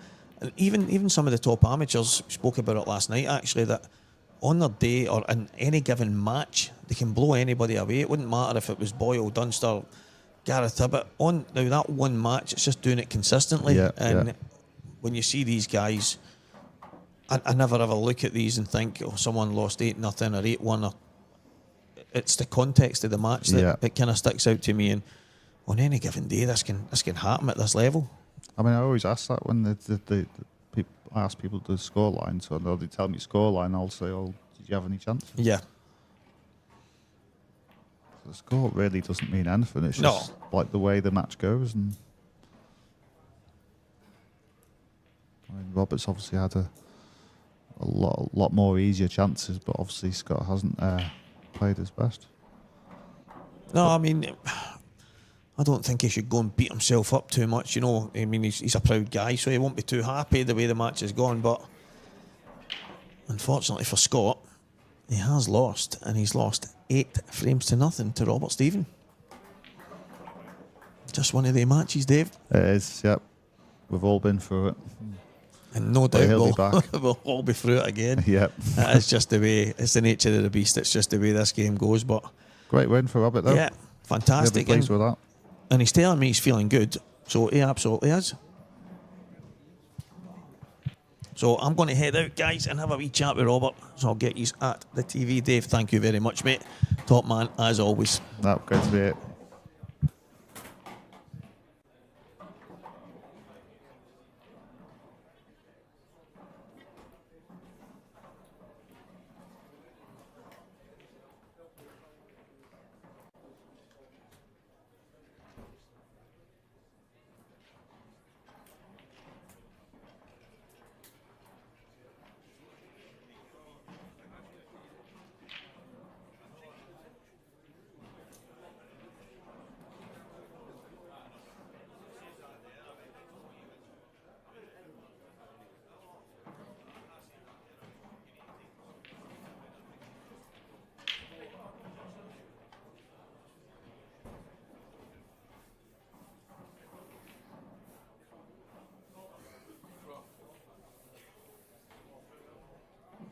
even some of the top amateurs spoke about it last night. Actually, that on their day or in any given match, they can blow anybody away. It wouldn't matter if it was Boyle, Dunster, Gareth Tibbett. On now that one match, it's just doing it consistently. When you see these guys, I never ever look at these and think, oh, someone lost 8-0 or 8-1. It's the context of the match that it kind of sticks out to me. And on any given day, this can happen at this level.
I mean, I always ask that when the people, I ask people the scoreline. So they tell me scoreline, I'll say, "Oh, did you have any chance?"
Yeah.
The score really doesn't mean anything. It's just like the way the match goes. And I mean, Roberts obviously had a lot more easier chances, but obviously Scott hasn't played his best.
No, I mean, I don't think he should go and beat himself up too much. You know, I mean, he's a proud guy, so he won't be too happy the way the match has gone. But unfortunately for Scott, he has lost, and he's lost 8-0 to Robert Stephen. Just one of the matches, Dave.
It is, yep. We've all been through it.
And no doubt
he'll be back.
we'll all be through it again.
Yep.
That is just the way, it's the nature of the beast. It's just the way this game goes. But
great win for Robert, though.
Yeah, fantastic.
He'll be pleased with that.
And he's telling me he's feeling good, so he absolutely is. So I'm going to head out, guys, and have a wee chat with Robert. So I'll get you at the TV. Dave, thank you very much, mate. Top man, as always.
That's good to be it.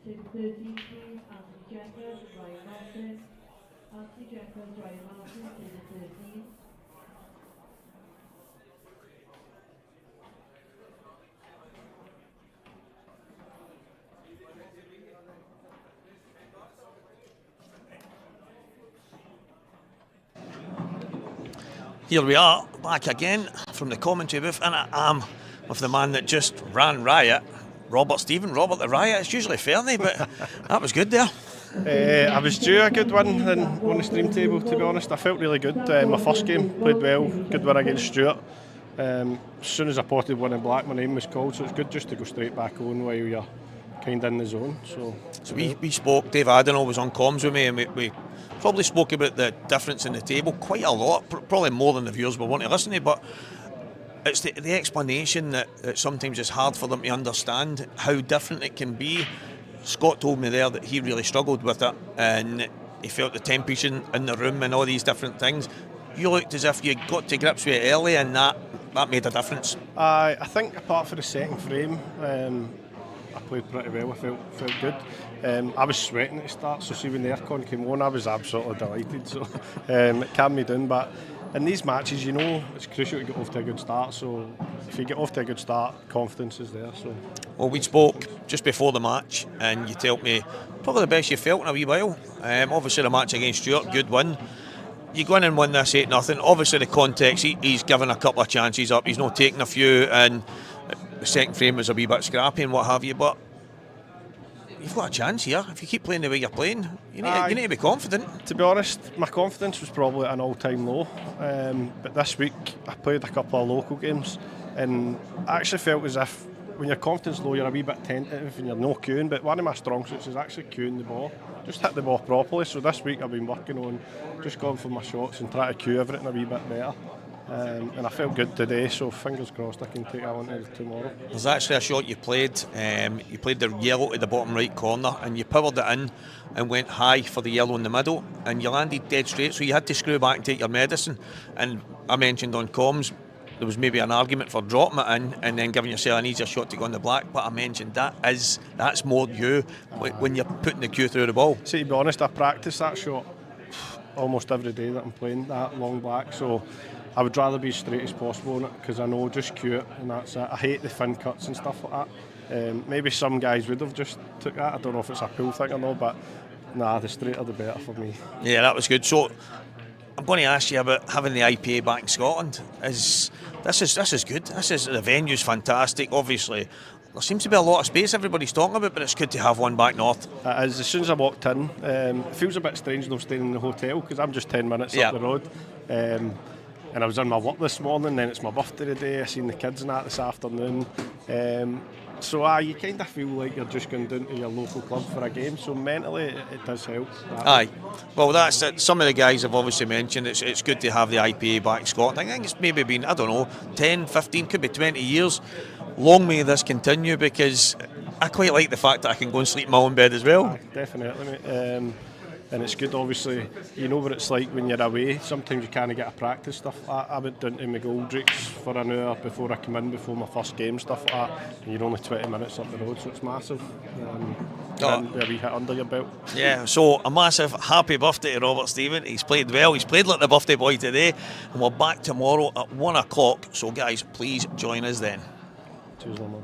Table 13, please. Anthony Jeffers, Ryan Martin. Anthony Jeffers, Ryan Martin, table 13.
Here we are, back again from the commentary booth, and I am with the man that just ran riot, Robert Stephen. Robert the Riot. It's usually Fernie, but that was good there.
I was due a good win on the stream table, to be honest. I felt really good. My first game, played well, good win against Stuart. As soon as I potted one in black, my name was called, so it's good just to go straight back on while you're kind of in the zone. So
we spoke, Dave Adenall was on comms with me, and we probably spoke about the difference in the table quite a lot, probably more than the viewers will want to listen to, but it's the explanation that sometimes it's hard for them to understand how different it can be. Scott told me there that he really struggled with it, and he felt the temperature in the room and all these different things. You looked as if you got to grips with it early, and that made a difference.
I think apart from the second frame, I played pretty well. I felt good. I was sweating at the start, so see when the aircon came on, I was absolutely delighted. So it calmed me down. But in these matches, you know, it's crucial to get off to a good start. So if you get off to a good start, confidence is there. So.
Well, we spoke just before the match, and you told me probably the best you felt in a wee while. Obviously, the match against Stuart, good win. You go in and win this 8-0. Obviously, the context, he's given a couple of chances up. He's not taken a few, and the second frame was a wee bit scrappy and what have you. But you've got a chance here. If you keep playing the way you're playing, you need to be confident.
To be honest, my confidence was probably at an all-time low. But this week, I played a couple of local games, and I actually felt as if when your confidence low, you're a wee bit tentative and you're no cueing. But one of my strong suits is actually cueing the ball. Just hit the ball properly. So this week I've been working on just going for my shots and trying to cue everything a wee bit better. And I felt good today, so fingers crossed I can take that one to tomorrow.
There's actually a shot you played. You played the yellow to the bottom right corner, and you powered it in and went high for the yellow in the middle, and you landed dead straight, so you had to screw back and take your medicine. And I mentioned on comms there was maybe an argument for dropping it in and then giving yourself an easier shot to go on the black, but I mentioned that's more you when you're putting the cue through the ball.
See, to be honest, I practice that shot almost every day that I'm playing that long black, so I would rather be as straight as possible on it, because I know just cue it and that's it. I hate the thin cuts and stuff like that. Maybe some guys would have just took that. I don't know if it's a pool thing or not, but nah, the straighter the better for me.
Yeah, that was good. So I'm going to ask you about having the IPA back in Scotland. This is good. The venue's fantastic. Obviously, there seems to be a lot of space everybody's talking about, but it's good to have one back north.
As soon as I walked in, it feels a bit strange though staying in the hotel, because I'm just 10 minutes up the road. And I was in my work this morning, then it's my birthday today. I seen the kids and that this afternoon. So you kind of feel like you're just going down to your local club for a game. So mentally, it does help.
Aye. Well, that's it. Some of the guys have obviously mentioned it's good to have the IPA back in Scotland. I think it's maybe been, 10, 15, could be 20 years. Long may this continue, because I quite like the fact that I can go and sleep in my own bed as well.
Aye, definitely, mate. And it's good, obviously, you know what it's like when you're away. Sometimes you can't get a practice stuff. I went down to McGoldrick's for an hour before I come in, before my first game, stuff like that. And you're only 20 minutes up the road, so it's massive. And a wee hit under your belt.
Yeah, so a massive happy birthday to Robert Stephen. He's played well, he's played like the birthday boy today. And we're back tomorrow at 1 o'clock. So guys, please join us then.
Cheers, man.